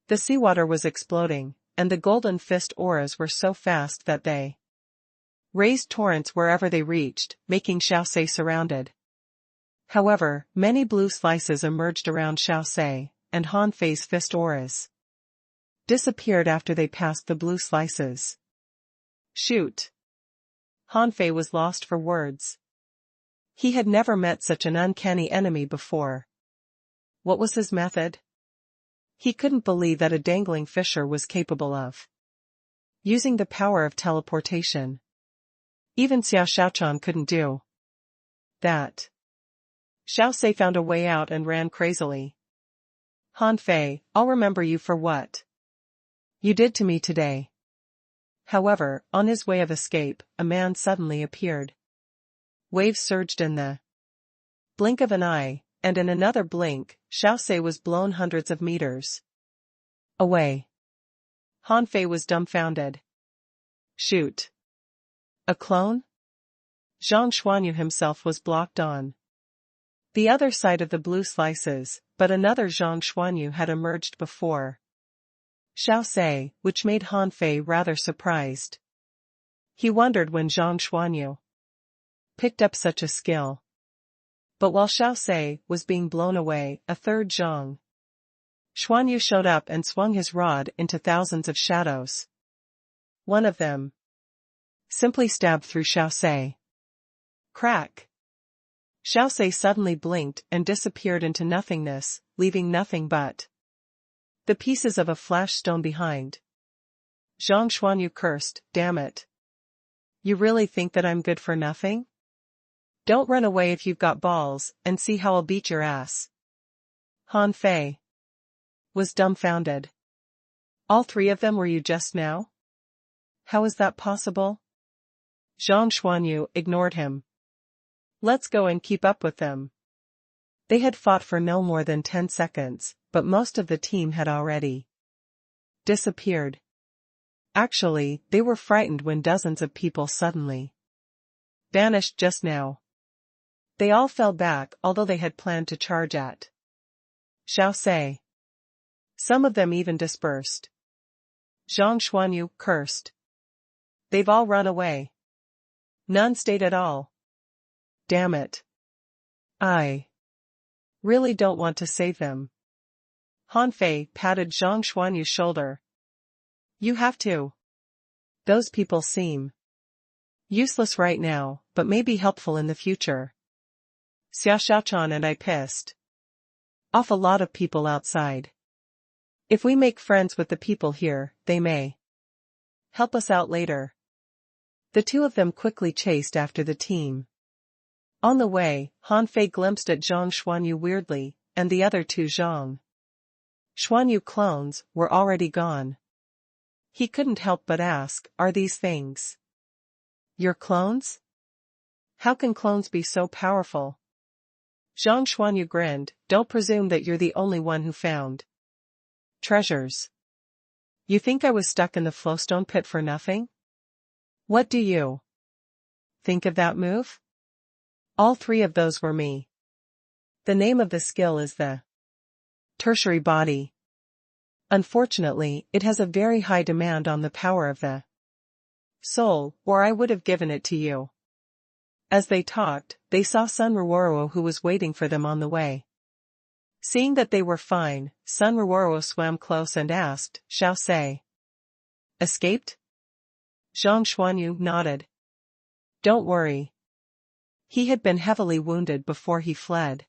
The seawater was exploding, and the golden fist auras were so fast that they raised torrents wherever they reached, making Xiao Sei surrounded. However, many blue slices emerged around Xiao Sei, and Han Fei's fist auras disappeared after they passed the blue slices. Shoot! Han Fei was lost for words. He had never met such an uncanny enemy before. What was his method? He couldn't believe that a dangling fisher was capable of using the power of teleportation. Even Xiao Shaochan couldn't do that. Xiao Sei found a way out and ran crazily. "Han Fei, I'll remember you for what you did to me today." However, on his way of escape, a man suddenly appeared. Waves surged in the blink of an eye, and in another blink, Xiao Sei was blown hundreds of meters away. Han Fei was dumbfounded. Shoot! A clone? Zhang Xuanyu himself was blocked on the other side of the blue slices, but another Zhang Xuanyu had emerged before Xiao Sei, which made Han Fei rather surprised. He wondered when Zhang Xuanyu picked up such a skill. But while Xiao Sei was being blown away, a third Zhang Xuanyu showed up and swung his rod into thousands of shadows. One of them simply stabbed through Xiaosei. Crack! Xiaosei suddenly blinked and disappeared into nothingness, leaving nothing but the pieces of a flash stone behind. Zhang Xuanyu cursed, "Damn it. You really think that I'm good for nothing? Don't run away if you've got balls, and see how I'll beat your ass." Han Fei was dumbfounded. "All three of them were you just now? How is that possible?" Zhang Xuanyu ignored him. "Let's go and keep up with them." They had fought for no more than 10 seconds, but most of the team had already disappeared. Actually, they were frightened when dozens of people suddenly vanished just now. They all fell back although they had planned to charge at Xiaosei. Some of them even dispersed. Zhang Xuanyu cursed. "They've all run away. None stayed at all. Damn it. I really don't want to save them." Han Fei patted Zhang Xuanyu's shoulder. "You have to. Those people seem useless right now, but may be helpful in the future. Xia Xiaochan and I pissed off a lot of people outside. If we make friends with the people here, they may help us out later." The two of them quickly chased after the team. On the way, Han Fei glimpsed at Zhang Xuanyu weirdly, and the other two Zhang Xuanyu clones were already gone. He couldn't help but ask, "Are these things your clones? How can clones be so powerful?" Zhang Xuanyu grinned, "Don't presume that you're the only one who found treasures. You think I was stuck in the flowstone pit for nothing? What do you think of that move? All three of those were me. The name of the skill is the tertiary body. Unfortunately, it has a very high demand on the power of the soul, or I would have given it to you." As they talked, they saw Sun Ruoruo who was waiting for them on the way. Seeing that they were fine, Sun Ruoruo swam close and asked, "Xiaosei escaped?" Zhang Xuanyu nodded. "Don't worry. He had been heavily wounded before he fled.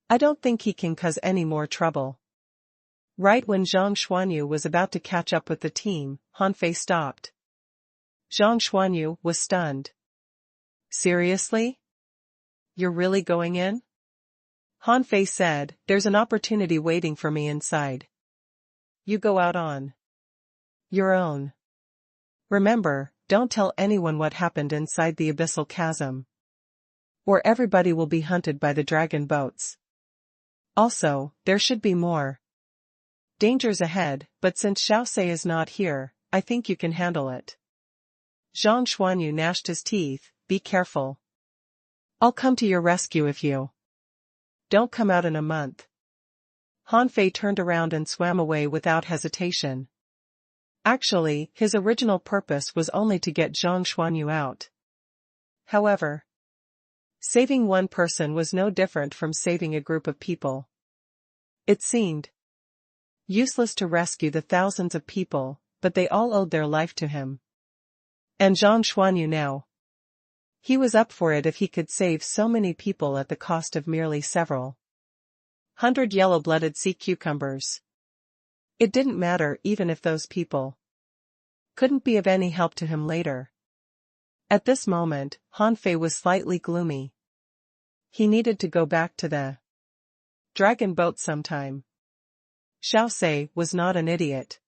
I don't think he can cause any more trouble." Right when Zhang Xuanyu was about to catch up with the team, Han Fei stopped. Zhang Xuanyu was stunned. "Seriously? You're really going in?" Han Fei said, "There's an opportunity waiting for me inside. You go out on your own. Remember, don't tell anyone what happened inside the abyssal chasm, or everybody will be hunted by the dragon boats. Also, there should be more dangers ahead, but since Xiaosei is not here, I think you can handle it." Zhang Xuanyu gnashed his teeth, "Be careful. I'll come to your rescue if you don't come out in a month." Han Fei turned around and swam away without hesitation. Actually, his original purpose was only to get Zhang Xuanyu out. However, saving one person was no different from saving a group of people. It seemed useless to rescue the thousands of people, but they all owed their life to him. And Zhang Xuanyu now. He was up for it if he could save so many people at the cost of merely several hundred yellow-blooded sea cucumbers. It didn't matter even if those people couldn't be of any help to him later. At this moment, Han Fei was slightly gloomy. He needed to go back to the dragon boat sometime. Xiaosei was not an idiot.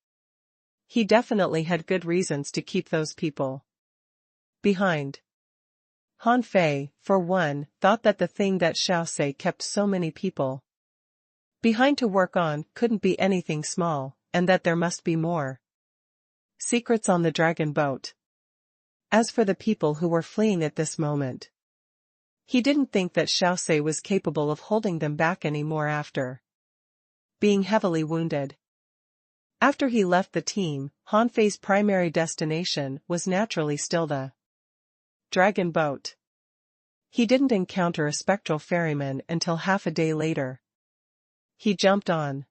He definitely had good reasons to keep those people behind. Han Fei, for one, thought that the thing that Xiaosei kept so many people behind to work on couldn't be anything small, and that there must be more secrets on the dragon boat. As for the people who were fleeing at this moment, he didn't think that Xiaosei was capable of holding them back anymore after being heavily wounded. After he left the team, Han Fei's primary destination was naturally still the dragon boat. He didn't encounter a spectral ferryman until half a day later. He jumped on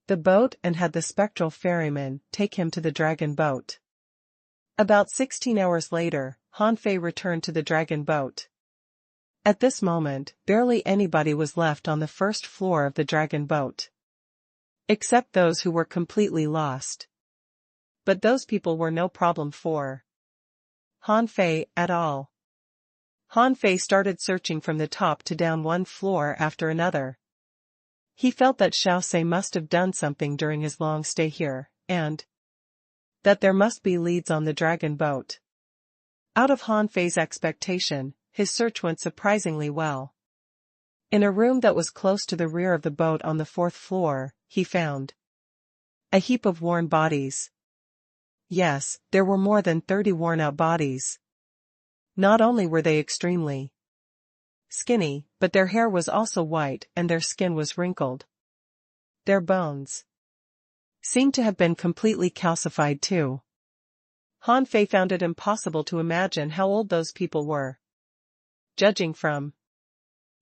the boat and had the spectral ferryman take him to the dragon boat. About 16 hours later, Han Fei returned to the dragon boat. At this moment, barely anybody was left on the first floor of the dragon boat. Except those who were completely lost. But those people were no problem for Han Fei at all. Han Fei started searching from the top to down one floor after another. He felt that Xiao Sei must have done something during his long stay here, and that there must be leads on the dragon boat. Out of Han Fei's expectation, his search went surprisingly well. In a room that was close to the rear of the boat on the 4th floor, he found a heap of worn bodies. Yes, there were more than 30 worn-out bodies. Not only were they extremely skinny, but their hair was also white and their skin was wrinkled. Their bones seemed to have been completely calcified too. Han Fei found it impossible to imagine how old those people were. Judging from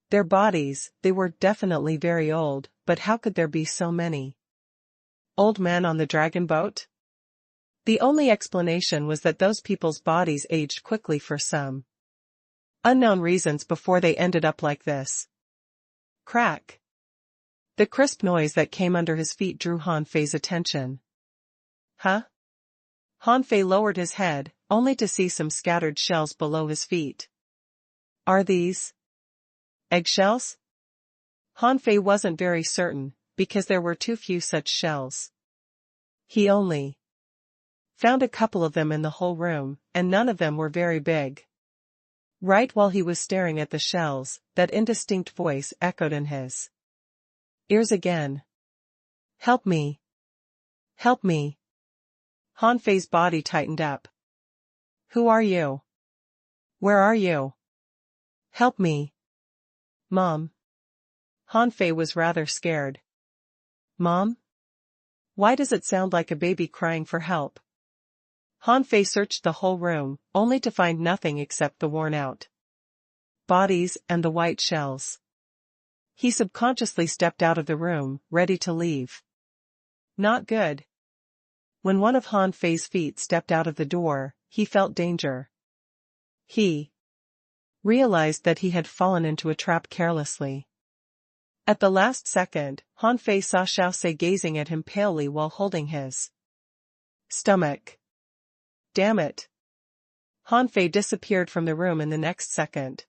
their bodies, they were definitely very old, but how could there be so many old men on the dragon boat? The only explanation was that those people's bodies aged quickly for some unknown reasons before they ended up like this. Crack! The crisp noise that came under his feet drew Han Fei's attention. Huh? Han Fei lowered his head, only to see some scattered shells below his feet. Are these eggshells? Han Fei wasn't very certain, because there were too few such shells. He only found a couple of them in the whole room, and none of them were very big. Right while he was staring at the shells, that indistinct voice echoed in his ears again. Help me! Help me! Han Fei's body tightened up. Who are you? Where are you? Help me! Mom. Han Fei was rather scared. Mom? Why does it sound like a baby crying for help? Han Fei searched the whole room, only to find nothing except the worn-out bodies and the white shells. He subconsciously stepped out of the room, ready to leave. Not good. When one of Han Fei's feet stepped out of the door, he felt danger. He realized that he had fallen into a trap carelessly. At the last second, Han Fei saw Xiao Sei gazing at him palely while holding his stomach. Damn it! Han Fei disappeared from the room in the next second.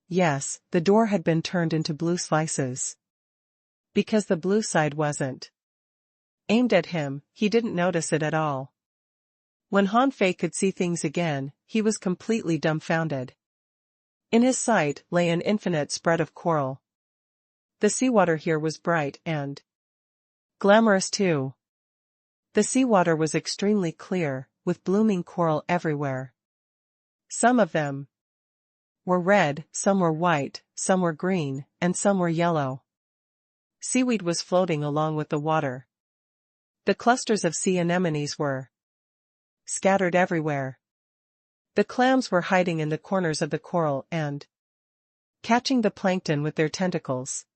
Yes, the door had been turned into blue slices. Because the blue side wasn't aimed at him, he didn't notice it at all. When Han Fei could see things again, he was completely dumbfounded. In his sight lay an infinite spread of coral. The seawater here was bright and glamorous too. The seawater was extremely clear, with blooming coral everywhere. Some of them were red, some were white, some were green, and some were yellow. Seaweed was floating along with the water. The clusters of sea anemones were scattered everywhere. The clams were hiding in the corners of the coral and catching the plankton with their tentacles.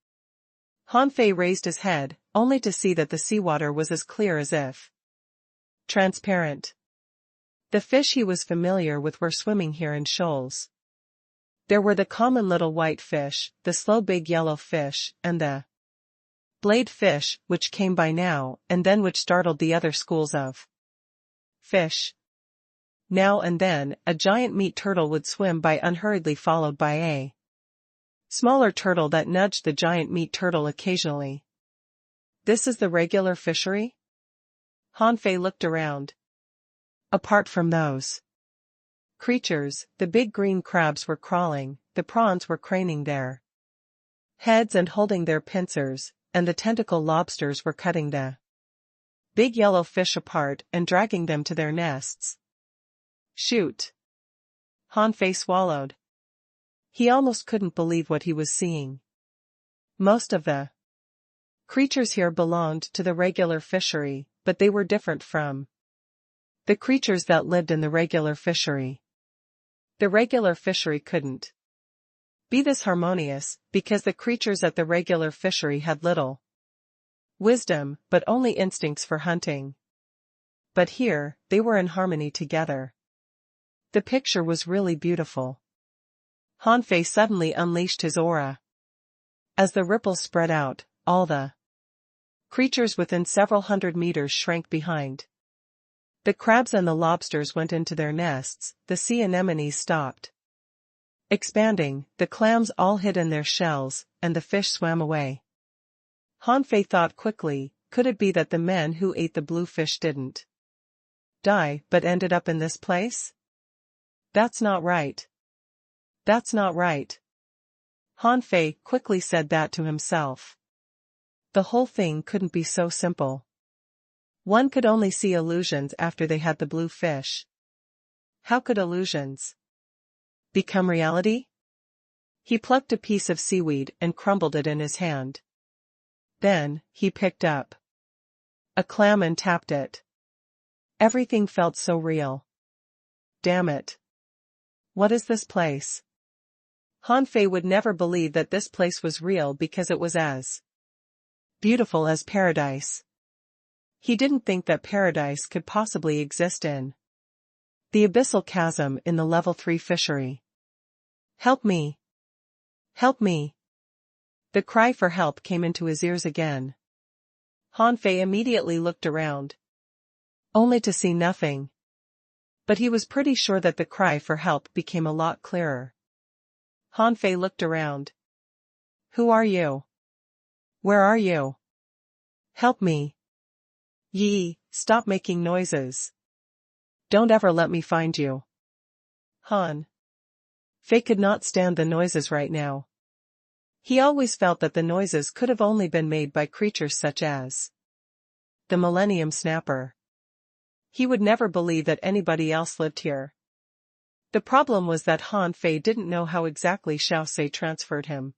Han Fei raised his head, only to see that the seawater was as clear as if transparent. The fish he was familiar with were swimming here in shoals. There were the common little white fish, the slow big yellow fish, and the blade fish, which came by now and then which startled the other schools of fish. Now and then, a giant meat turtle would swim by unhurriedly, followed by a smaller turtle that nudged the giant meat turtle occasionally. This is the regular fishery? Han Fei looked around. Apart from those creatures, the big green crabs were crawling, the prawns were craning their heads and holding their pincers, and the tentacle lobsters were cutting the big yellow fish apart and dragging them to their nests. Shoot! Han Fei swallowed. He almost couldn't believe what he was seeing. Most of the creatures here belonged to the regular fishery, but they were different from the creatures that lived in the regular fishery. The regular fishery couldn't be this harmonious, because the creatures at the regular fishery had little wisdom, but only instincts for hunting. But here, they were in harmony together. The picture was really beautiful. Hanfei suddenly unleashed his aura. As the ripples spread out, all the creatures within several hundred meters shrank behind. The crabs and the lobsters went into their nests, the sea anemones stopped expanding, the clams all hid in their shells, and the fish swam away. Hanfei thought quickly, could it be that the men who ate the blue fish didn't die but ended up in this place? That's not right. That's not right. Hanfei quickly said that to himself. The whole thing couldn't be so simple. One could only see illusions after they had the blue fish. How could illusions become reality? He plucked a piece of seaweed and crumbled it in his hand. Then, he picked up a clam and tapped it. Everything felt so real. Damn it. What is this place? Hanfei would never believe that this place was real because it was as beautiful as paradise. He didn't think that paradise could possibly exist in the abyssal chasm in the level 3 fishery. Help me! Help me! The cry for help came into his ears again. Hanfei immediately looked around, only to see nothing. But he was pretty sure that the cry for help became a lot clearer. Hanfei looked around. Who are you? Where are you? Help me! Yi, stop making noises. Don't ever let me find you. Fei could not stand the noises right now. He always felt that the noises could have only been made by creatures such as the Millennium Snapper. He would never believe that anybody else lived here. The problem was that Hanfei didn't know how exactly Xiaosei transferred him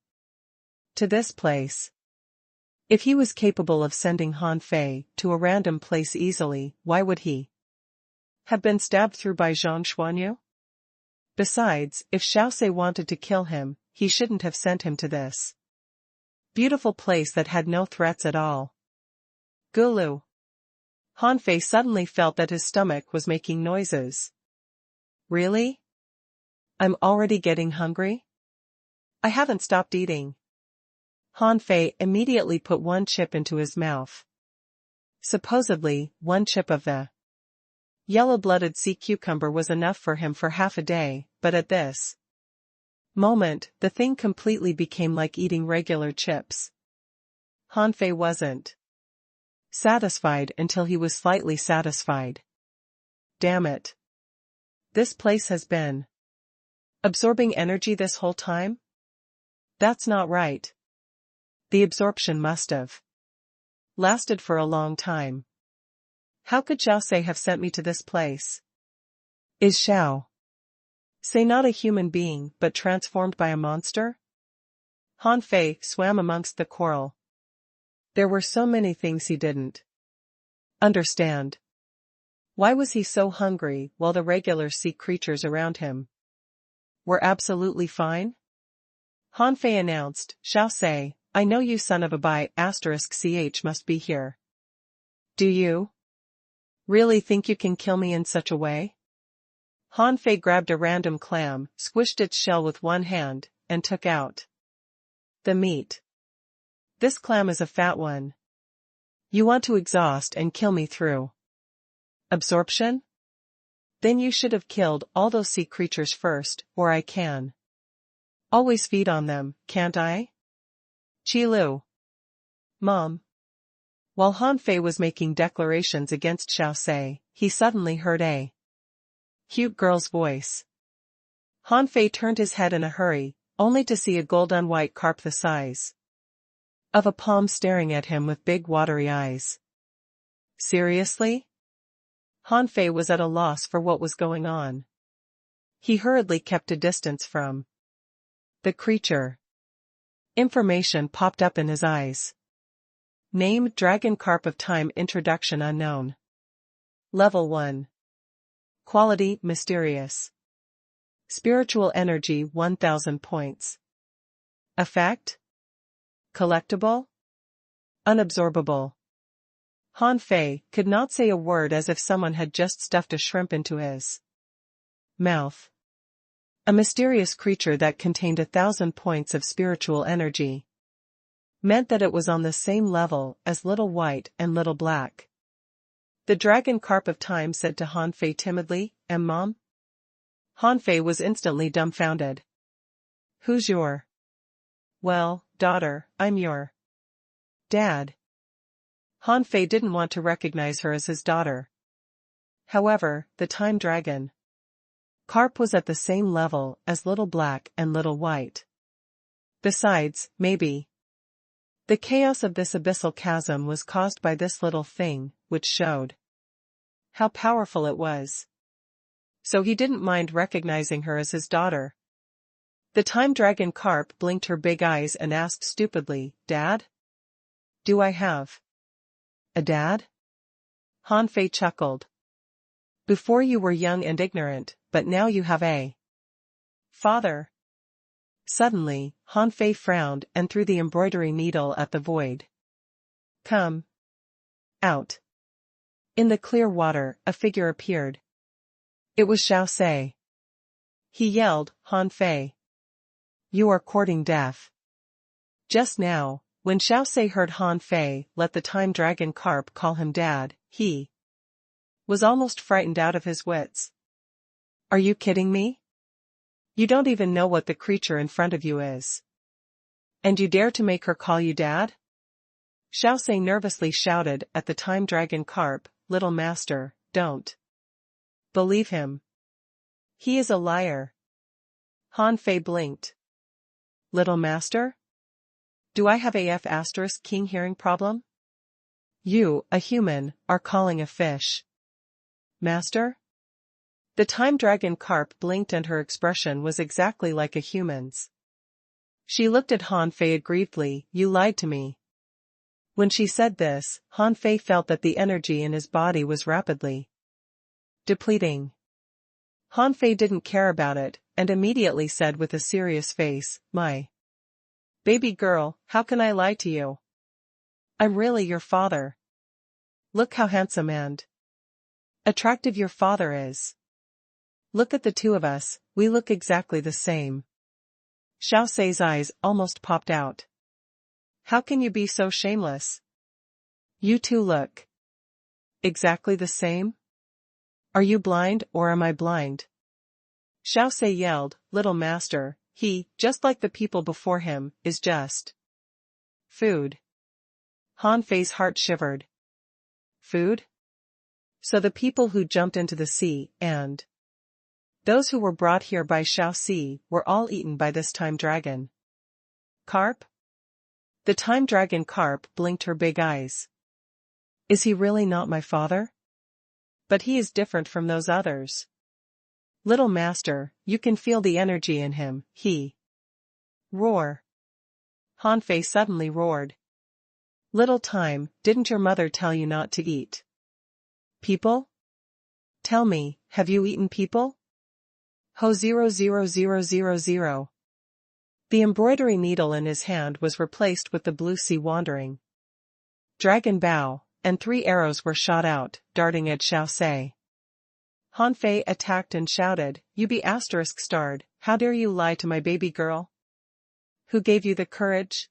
to this place. If he was capable of sending Hanfei to a random place easily, why would he have been stabbed through by Zhang Xuanyu? Besides, if Xiaosei wanted to kill him, he shouldn't have sent him to this beautiful place that had no threats at all. Gulu. Hanfei suddenly felt that his stomach was making noises. Really? I'm already getting hungry? I haven't stopped eating. Hanfei immediately put one chip into his mouth. Supposedly, one chip of the yellow-blooded sea cucumber was enough for him for half a day, but at this moment, the thing completely became like eating regular chips. Hanfei wasn't satisfied until he was slightly satisfied. Damn it. This place has been absorbing energy this whole time? That's not right. The absorption must have lasted for a long time. How could Xiaosei have sent me to this place? Is Xiaosei not a human being but transformed by a monster? Hanfei swam amongst the coral. There were so many things he didn't understand. Why was he so hungry while the regular sea creatures around him were absolutely fine? Hanfei announced, Xiaosei, I know you son of a bi *ch must be here. Do you really think you can kill me in such a way? Hanfei grabbed a random clam, squished its shell with one hand, and took out the meat. This clam is a fat one. You want to exhaust and kill me through absorption? Then you should have killed all those sea creatures first, or I can always feed on them, can't I? Qilu. Mom. While Hanfei was making declarations against Xiaosei, he suddenly heard a cute girl's voice. Hanfei turned his head in a hurry, only to see a golden white carp the size of a palm staring at him with big watery eyes. Seriously? Hanfei was at a loss for what was going on. He hurriedly kept a distance from the creature. Information popped up in his eyes. Name Dragon Carp of Time Introduction unknown. Level 1. Quality mysterious. Spiritual energy 1000 points. Effect? Collectible? Unabsorbable. Han Fei could not say a word, as if someone had just stuffed a shrimp into his mouth. A mysterious creature that contained 1,000 points of spiritual energy meant that it was on the same level as Little White and Little Black. The dragon carp of time said to Han Fei timidly, Mom? Han Fei was instantly dumbfounded. Who's your? Well, daughter, I'm your dad. Han Fei didn't want to recognize her as his daughter. However, the time dragon carp was at the same level as Little Black and Little White. Besides, maybe the chaos of this abyssal chasm was caused by this little thing, which showed how powerful it was. So he didn't mind recognizing her as his daughter. The time dragon carp blinked her big eyes and asked stupidly, Dad? Do I have a dad? Han Fei chuckled. Before you were young and ignorant, but now you have a father. Suddenly, Han Fei frowned and threw the embroidery needle at the void. Come out. In the clear water, a figure appeared. It was Xiao Sei. He yelled, Han Fei. You are courting death. Just now, when Xiao Sei heard Han Fei let the time dragon carp call him dad, he was almost frightened out of his wits. Are you kidding me? You don't even know what the creature in front of you is. And you dare to make her call you dad? Xiao Sei nervously shouted at the time dragon carp, Little Master, don't believe him. He is a liar. Han Fei blinked. Little Master? Do I have a F*** hearing problem? You, a human, are calling a fish Master? The time dragon carp blinked and her expression was exactly like a human's. She looked at Han Fei aggrievedly, You lied to me. When she said this, Han Fei felt that the energy in his body was rapidly depleting. Han Fei didn't care about it, and immediately said with a serious face, My baby girl, how can I lie to you? I'm really your father. Look how handsome and attractive your father is. Look at the two of us, we look exactly the same. Xiao Sei's eyes almost popped out. How can you be so shameless? You two look exactly the same? Are you blind or am I blind? Xiao Sei yelled, Little Master, he, just like the people before him, is just food. Han Fei's heart shivered. Food? So the people who jumped into the sea and those who were brought here by Xiao Sei were all eaten by this time dragon carp? The time dragon carp blinked her big eyes. Is he really not my father? But he is different from those others. Little Master, you can feel the energy in him, he roar. Han Fei suddenly roared. Little time, didn't your mother tell you not to eat people? Tell me, have you eaten people? Ho 00000. The embroidery needle in his hand was replaced with the blue sea wandering dragon bow, and 3 arrows were shot out, darting at Xiao Sei. Han Fei attacked and shouted, You be *starred, how dare you lie to my baby girl? Who gave you the courage?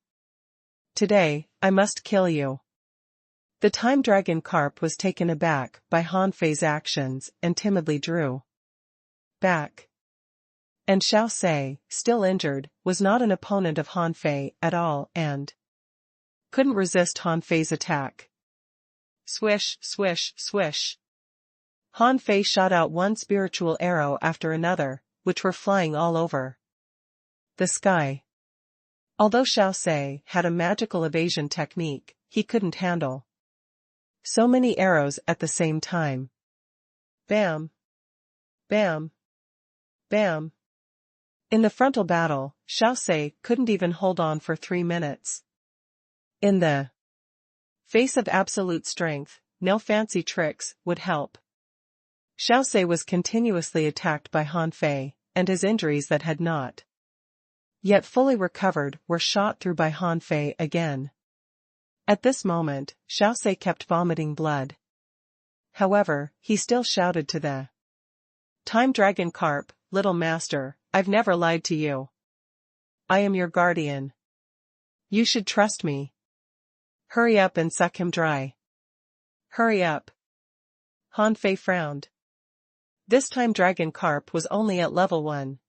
Today, I must kill you. The time dragon carp was taken aback by Han Fei's actions and timidly drew back. And Xiao Sei, still injured, was not an opponent of Han Fei at all and couldn't resist Han Fei's attack. Swish, swish, swish. Han Fei shot out one spiritual arrow after another, which were flying all over the sky. Although Xiao Sei had a magical evasion technique, he couldn't handle so many arrows at the same time. Bam! Bam! Bam! In the frontal battle, Xiao Sei couldn't even hold on for 3 minutes. In the face of absolute strength, no fancy tricks would help. Xiao Sei was continuously attacked by Han Fei, and his injuries that had not yet fully recovered were shot through by Han Fei again. At this moment, Xiaosei kept vomiting blood. However, he still shouted to the time dragon carp, "Little master, I've never lied to you. I am your guardian. You should trust me. Hurry up and suck him dry. Hurry up." Han Fei frowned. This time dragon carp was only at level 1.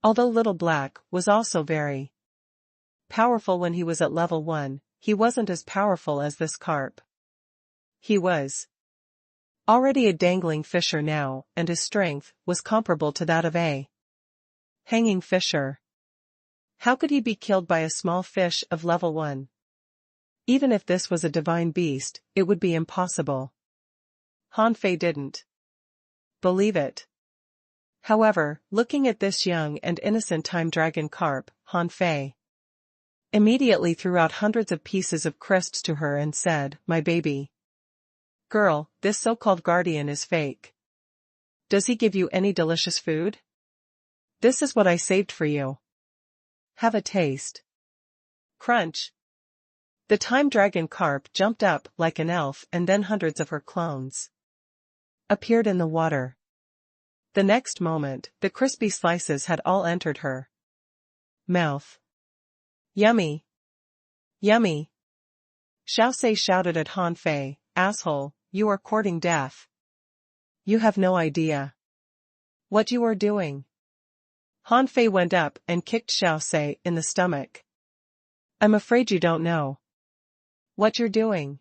Although Little Black was also very powerful when he was at level 1, he wasn't as powerful as this carp. He was already a dangling fisher now, and his strength was comparable to that of a hanging fisher. How could he be killed by a small fish of level 1? Even if this was a divine beast, it would be impossible. Han Fei didn't believe it. However, looking at this young and innocent time dragon carp, Han Fei immediately threw out hundreds of pieces of crisps to her and said, "My baby girl, this so-called guardian is fake. Does he give you any delicious food? This is what I saved for you. Have a taste." Crunch. The time dragon carp jumped up like an elf, and then hundreds of her clones appeared in the water. The next moment, the crispy slices had all entered her mouth. Yummy! Yummy! Xiaosei shouted at Han Fei, "Asshole, you are courting death. You have no idea what you are doing." Han Fei went up and kicked Xiaosei in the stomach. "I'm afraid you don't know what you're doing.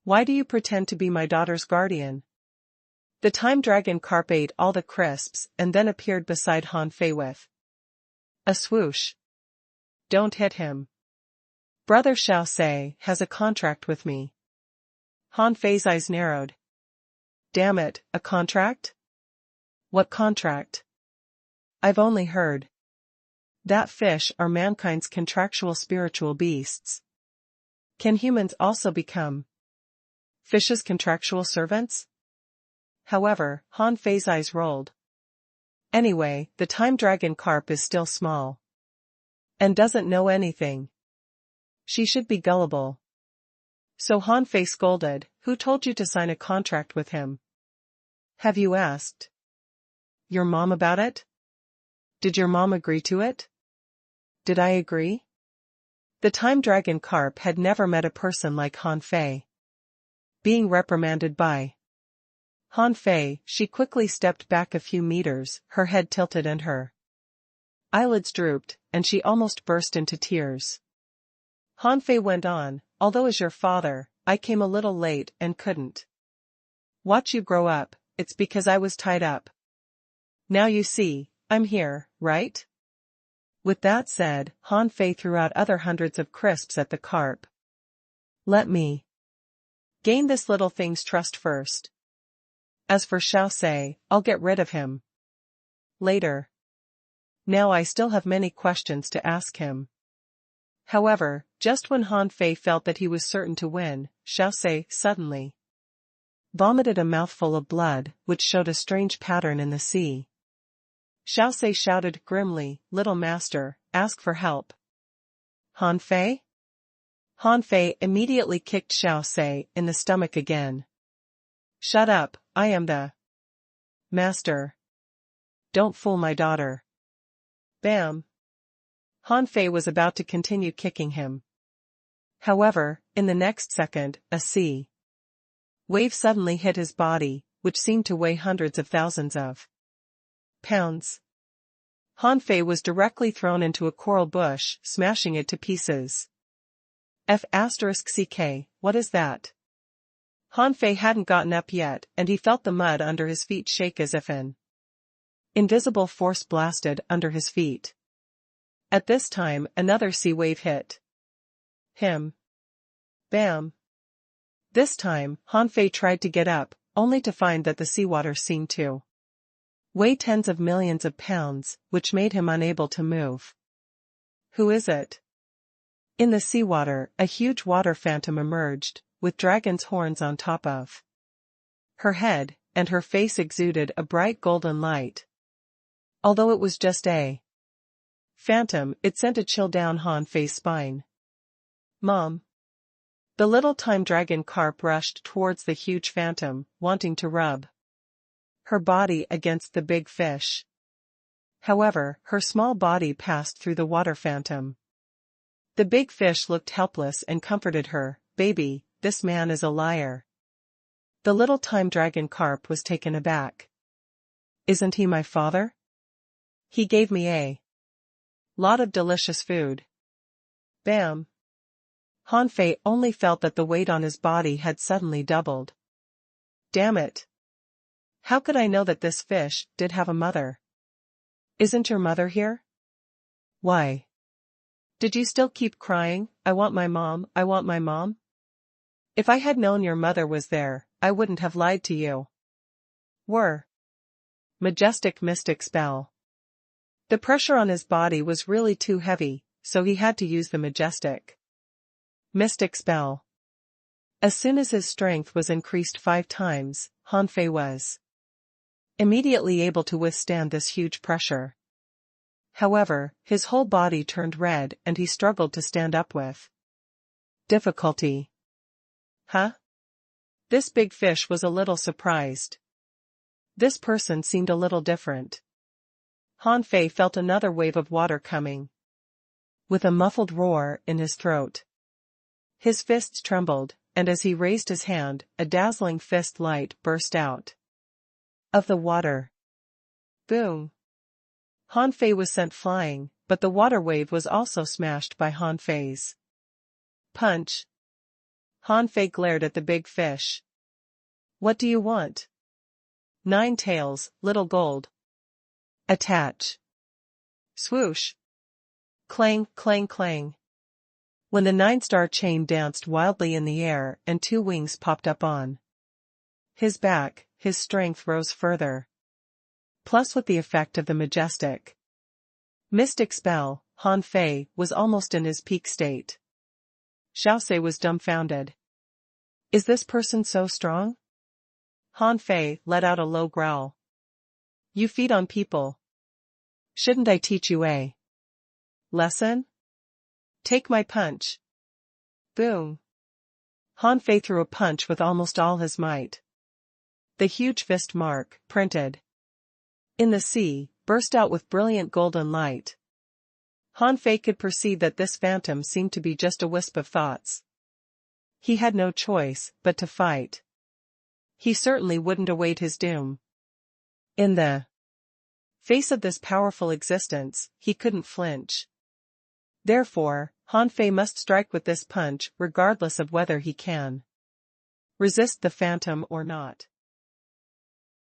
Why do you pretend to be my daughter's guardian?" The time dragon carp ate all the crisps and then appeared beside Han Fei with a swoosh. "Don't hit him. Brother Xiaosei has a contract with me." Han Fei's eyes narrowed. "Damn it, a contract? What contract? I've only heard that fish are mankind's contractual spiritual beasts. Can humans also become fish's contractual servants?" However, Han Fei's eyes rolled. Anyway, the time dragon carp is still small and doesn't know anything. She should be gullible. So Han Fei scolded, "Who told you to sign a contract with him? Have you asked your mom about it? Did your mom agree to it? Did I agree?" The time dragon carp had never met a person like Han Fei. Being reprimanded by Han Fei, she quickly stepped back a few meters, her head tilted and her eyelids drooped, and she almost burst into tears. Han Fei went on, "Although as your father, I came a little late and couldn't watch you grow up, it's because I was tied up. Now you see, I'm here, right?" With that said, Han Fei threw out other hundreds of crisps at the carp. "Let me gain this little thing's trust first. As for Xiaosei, I'll get rid of him later. Now I still have many questions to ask him." However, just when Han Fei felt that he was certain to win, Xiaosei suddenly vomited a mouthful of blood, which showed a strange pattern in the sea. Xiaosei shouted grimly, "Little master, ask for help." Han Fei? Han Fei immediately kicked Xiaosei in the stomach again. "Shut up, I am the master. Don't fool my daughter." Bam! Han Fei was about to continue kicking him. However, in the next second, a sea wave suddenly hit his body, which seemed to weigh hundreds of thousands of pounds. Han Fei was directly thrown into a coral bush, smashing it to pieces. F***ck, what is that? Han Fei hadn't gotten up yet, and he felt the mud under his feet shake as if an invisible force blasted under his feet. At this time, another sea wave hit him. Bam! This time, Han Fei tried to get up, only to find that the seawater seemed to weigh tens of millions of pounds, which made him unable to move. Who is it? In the seawater, a huge water phantom emerged, with dragon's horns on top of her head, and her face exuded a bright golden light. Although it was just a phantom, it sent a chill down Han Fei's spine. "Mom. The little time dragon carp rushed towards the huge phantom, wanting to rub her body against the big fish. However, her small body passed through the water phantom. The big fish looked helpless and comforted her. "Baby, this man is a liar." The little time dragon carp was taken aback. "Isn't he my father? He gave me a lot of delicious food." Bam! Hanfei only felt that the weight on his body had suddenly doubled. "Damn it! How could I know that this fish did have a mother? Isn't your mother here? Why did you still keep crying, 'I want my mom, I want my mom'? If I had known your mother was there, I wouldn't have lied to you." Whir! Majestic mystic spell. The pressure on his body was really too heavy, so he had to use the majestic mystic spell. As soon as his strength was increased 5 times, Hanfei was immediately able to withstand this huge pressure. However, his whole body turned red and he struggled to stand up with difficulty. Huh? This big fish was a little surprised. This person seemed a little different. Hanfei felt another wave of water coming. With a muffled roar in his throat, his fists trembled, and as he raised his hand, a dazzling fist light burst out of the water. Boom! Hanfei was sent flying, but the water wave was also smashed by Hanfei's punch. Hanfei glared at the big fish. "What do you want?" "9 tails, little gold. Attach." Swoosh! Clang, clang, clang. When the 9-star chain danced wildly in the air and 2 wings popped up on his back, his strength rose further. Plus with the effect of the majestic mystic spell, Hanfei was almost in his peak state. Xiaosei was dumbfounded. "Is this person so strong?" Hanfei let out a low growl. "You feed on people. Shouldn't I teach you a lesson? Take my punch." Boom! Hanfei threw a punch with almost all his might. The huge fist mark, printed in the sea, burst out with brilliant golden light. Hanfei could perceive that this phantom seemed to be just a wisp of thoughts. He had no choice but to fight. He certainly wouldn't await his doom. In the face of this powerful existence, he couldn't flinch. Therefore, Hanfei must strike with this punch regardless of whether he can resist the phantom or not.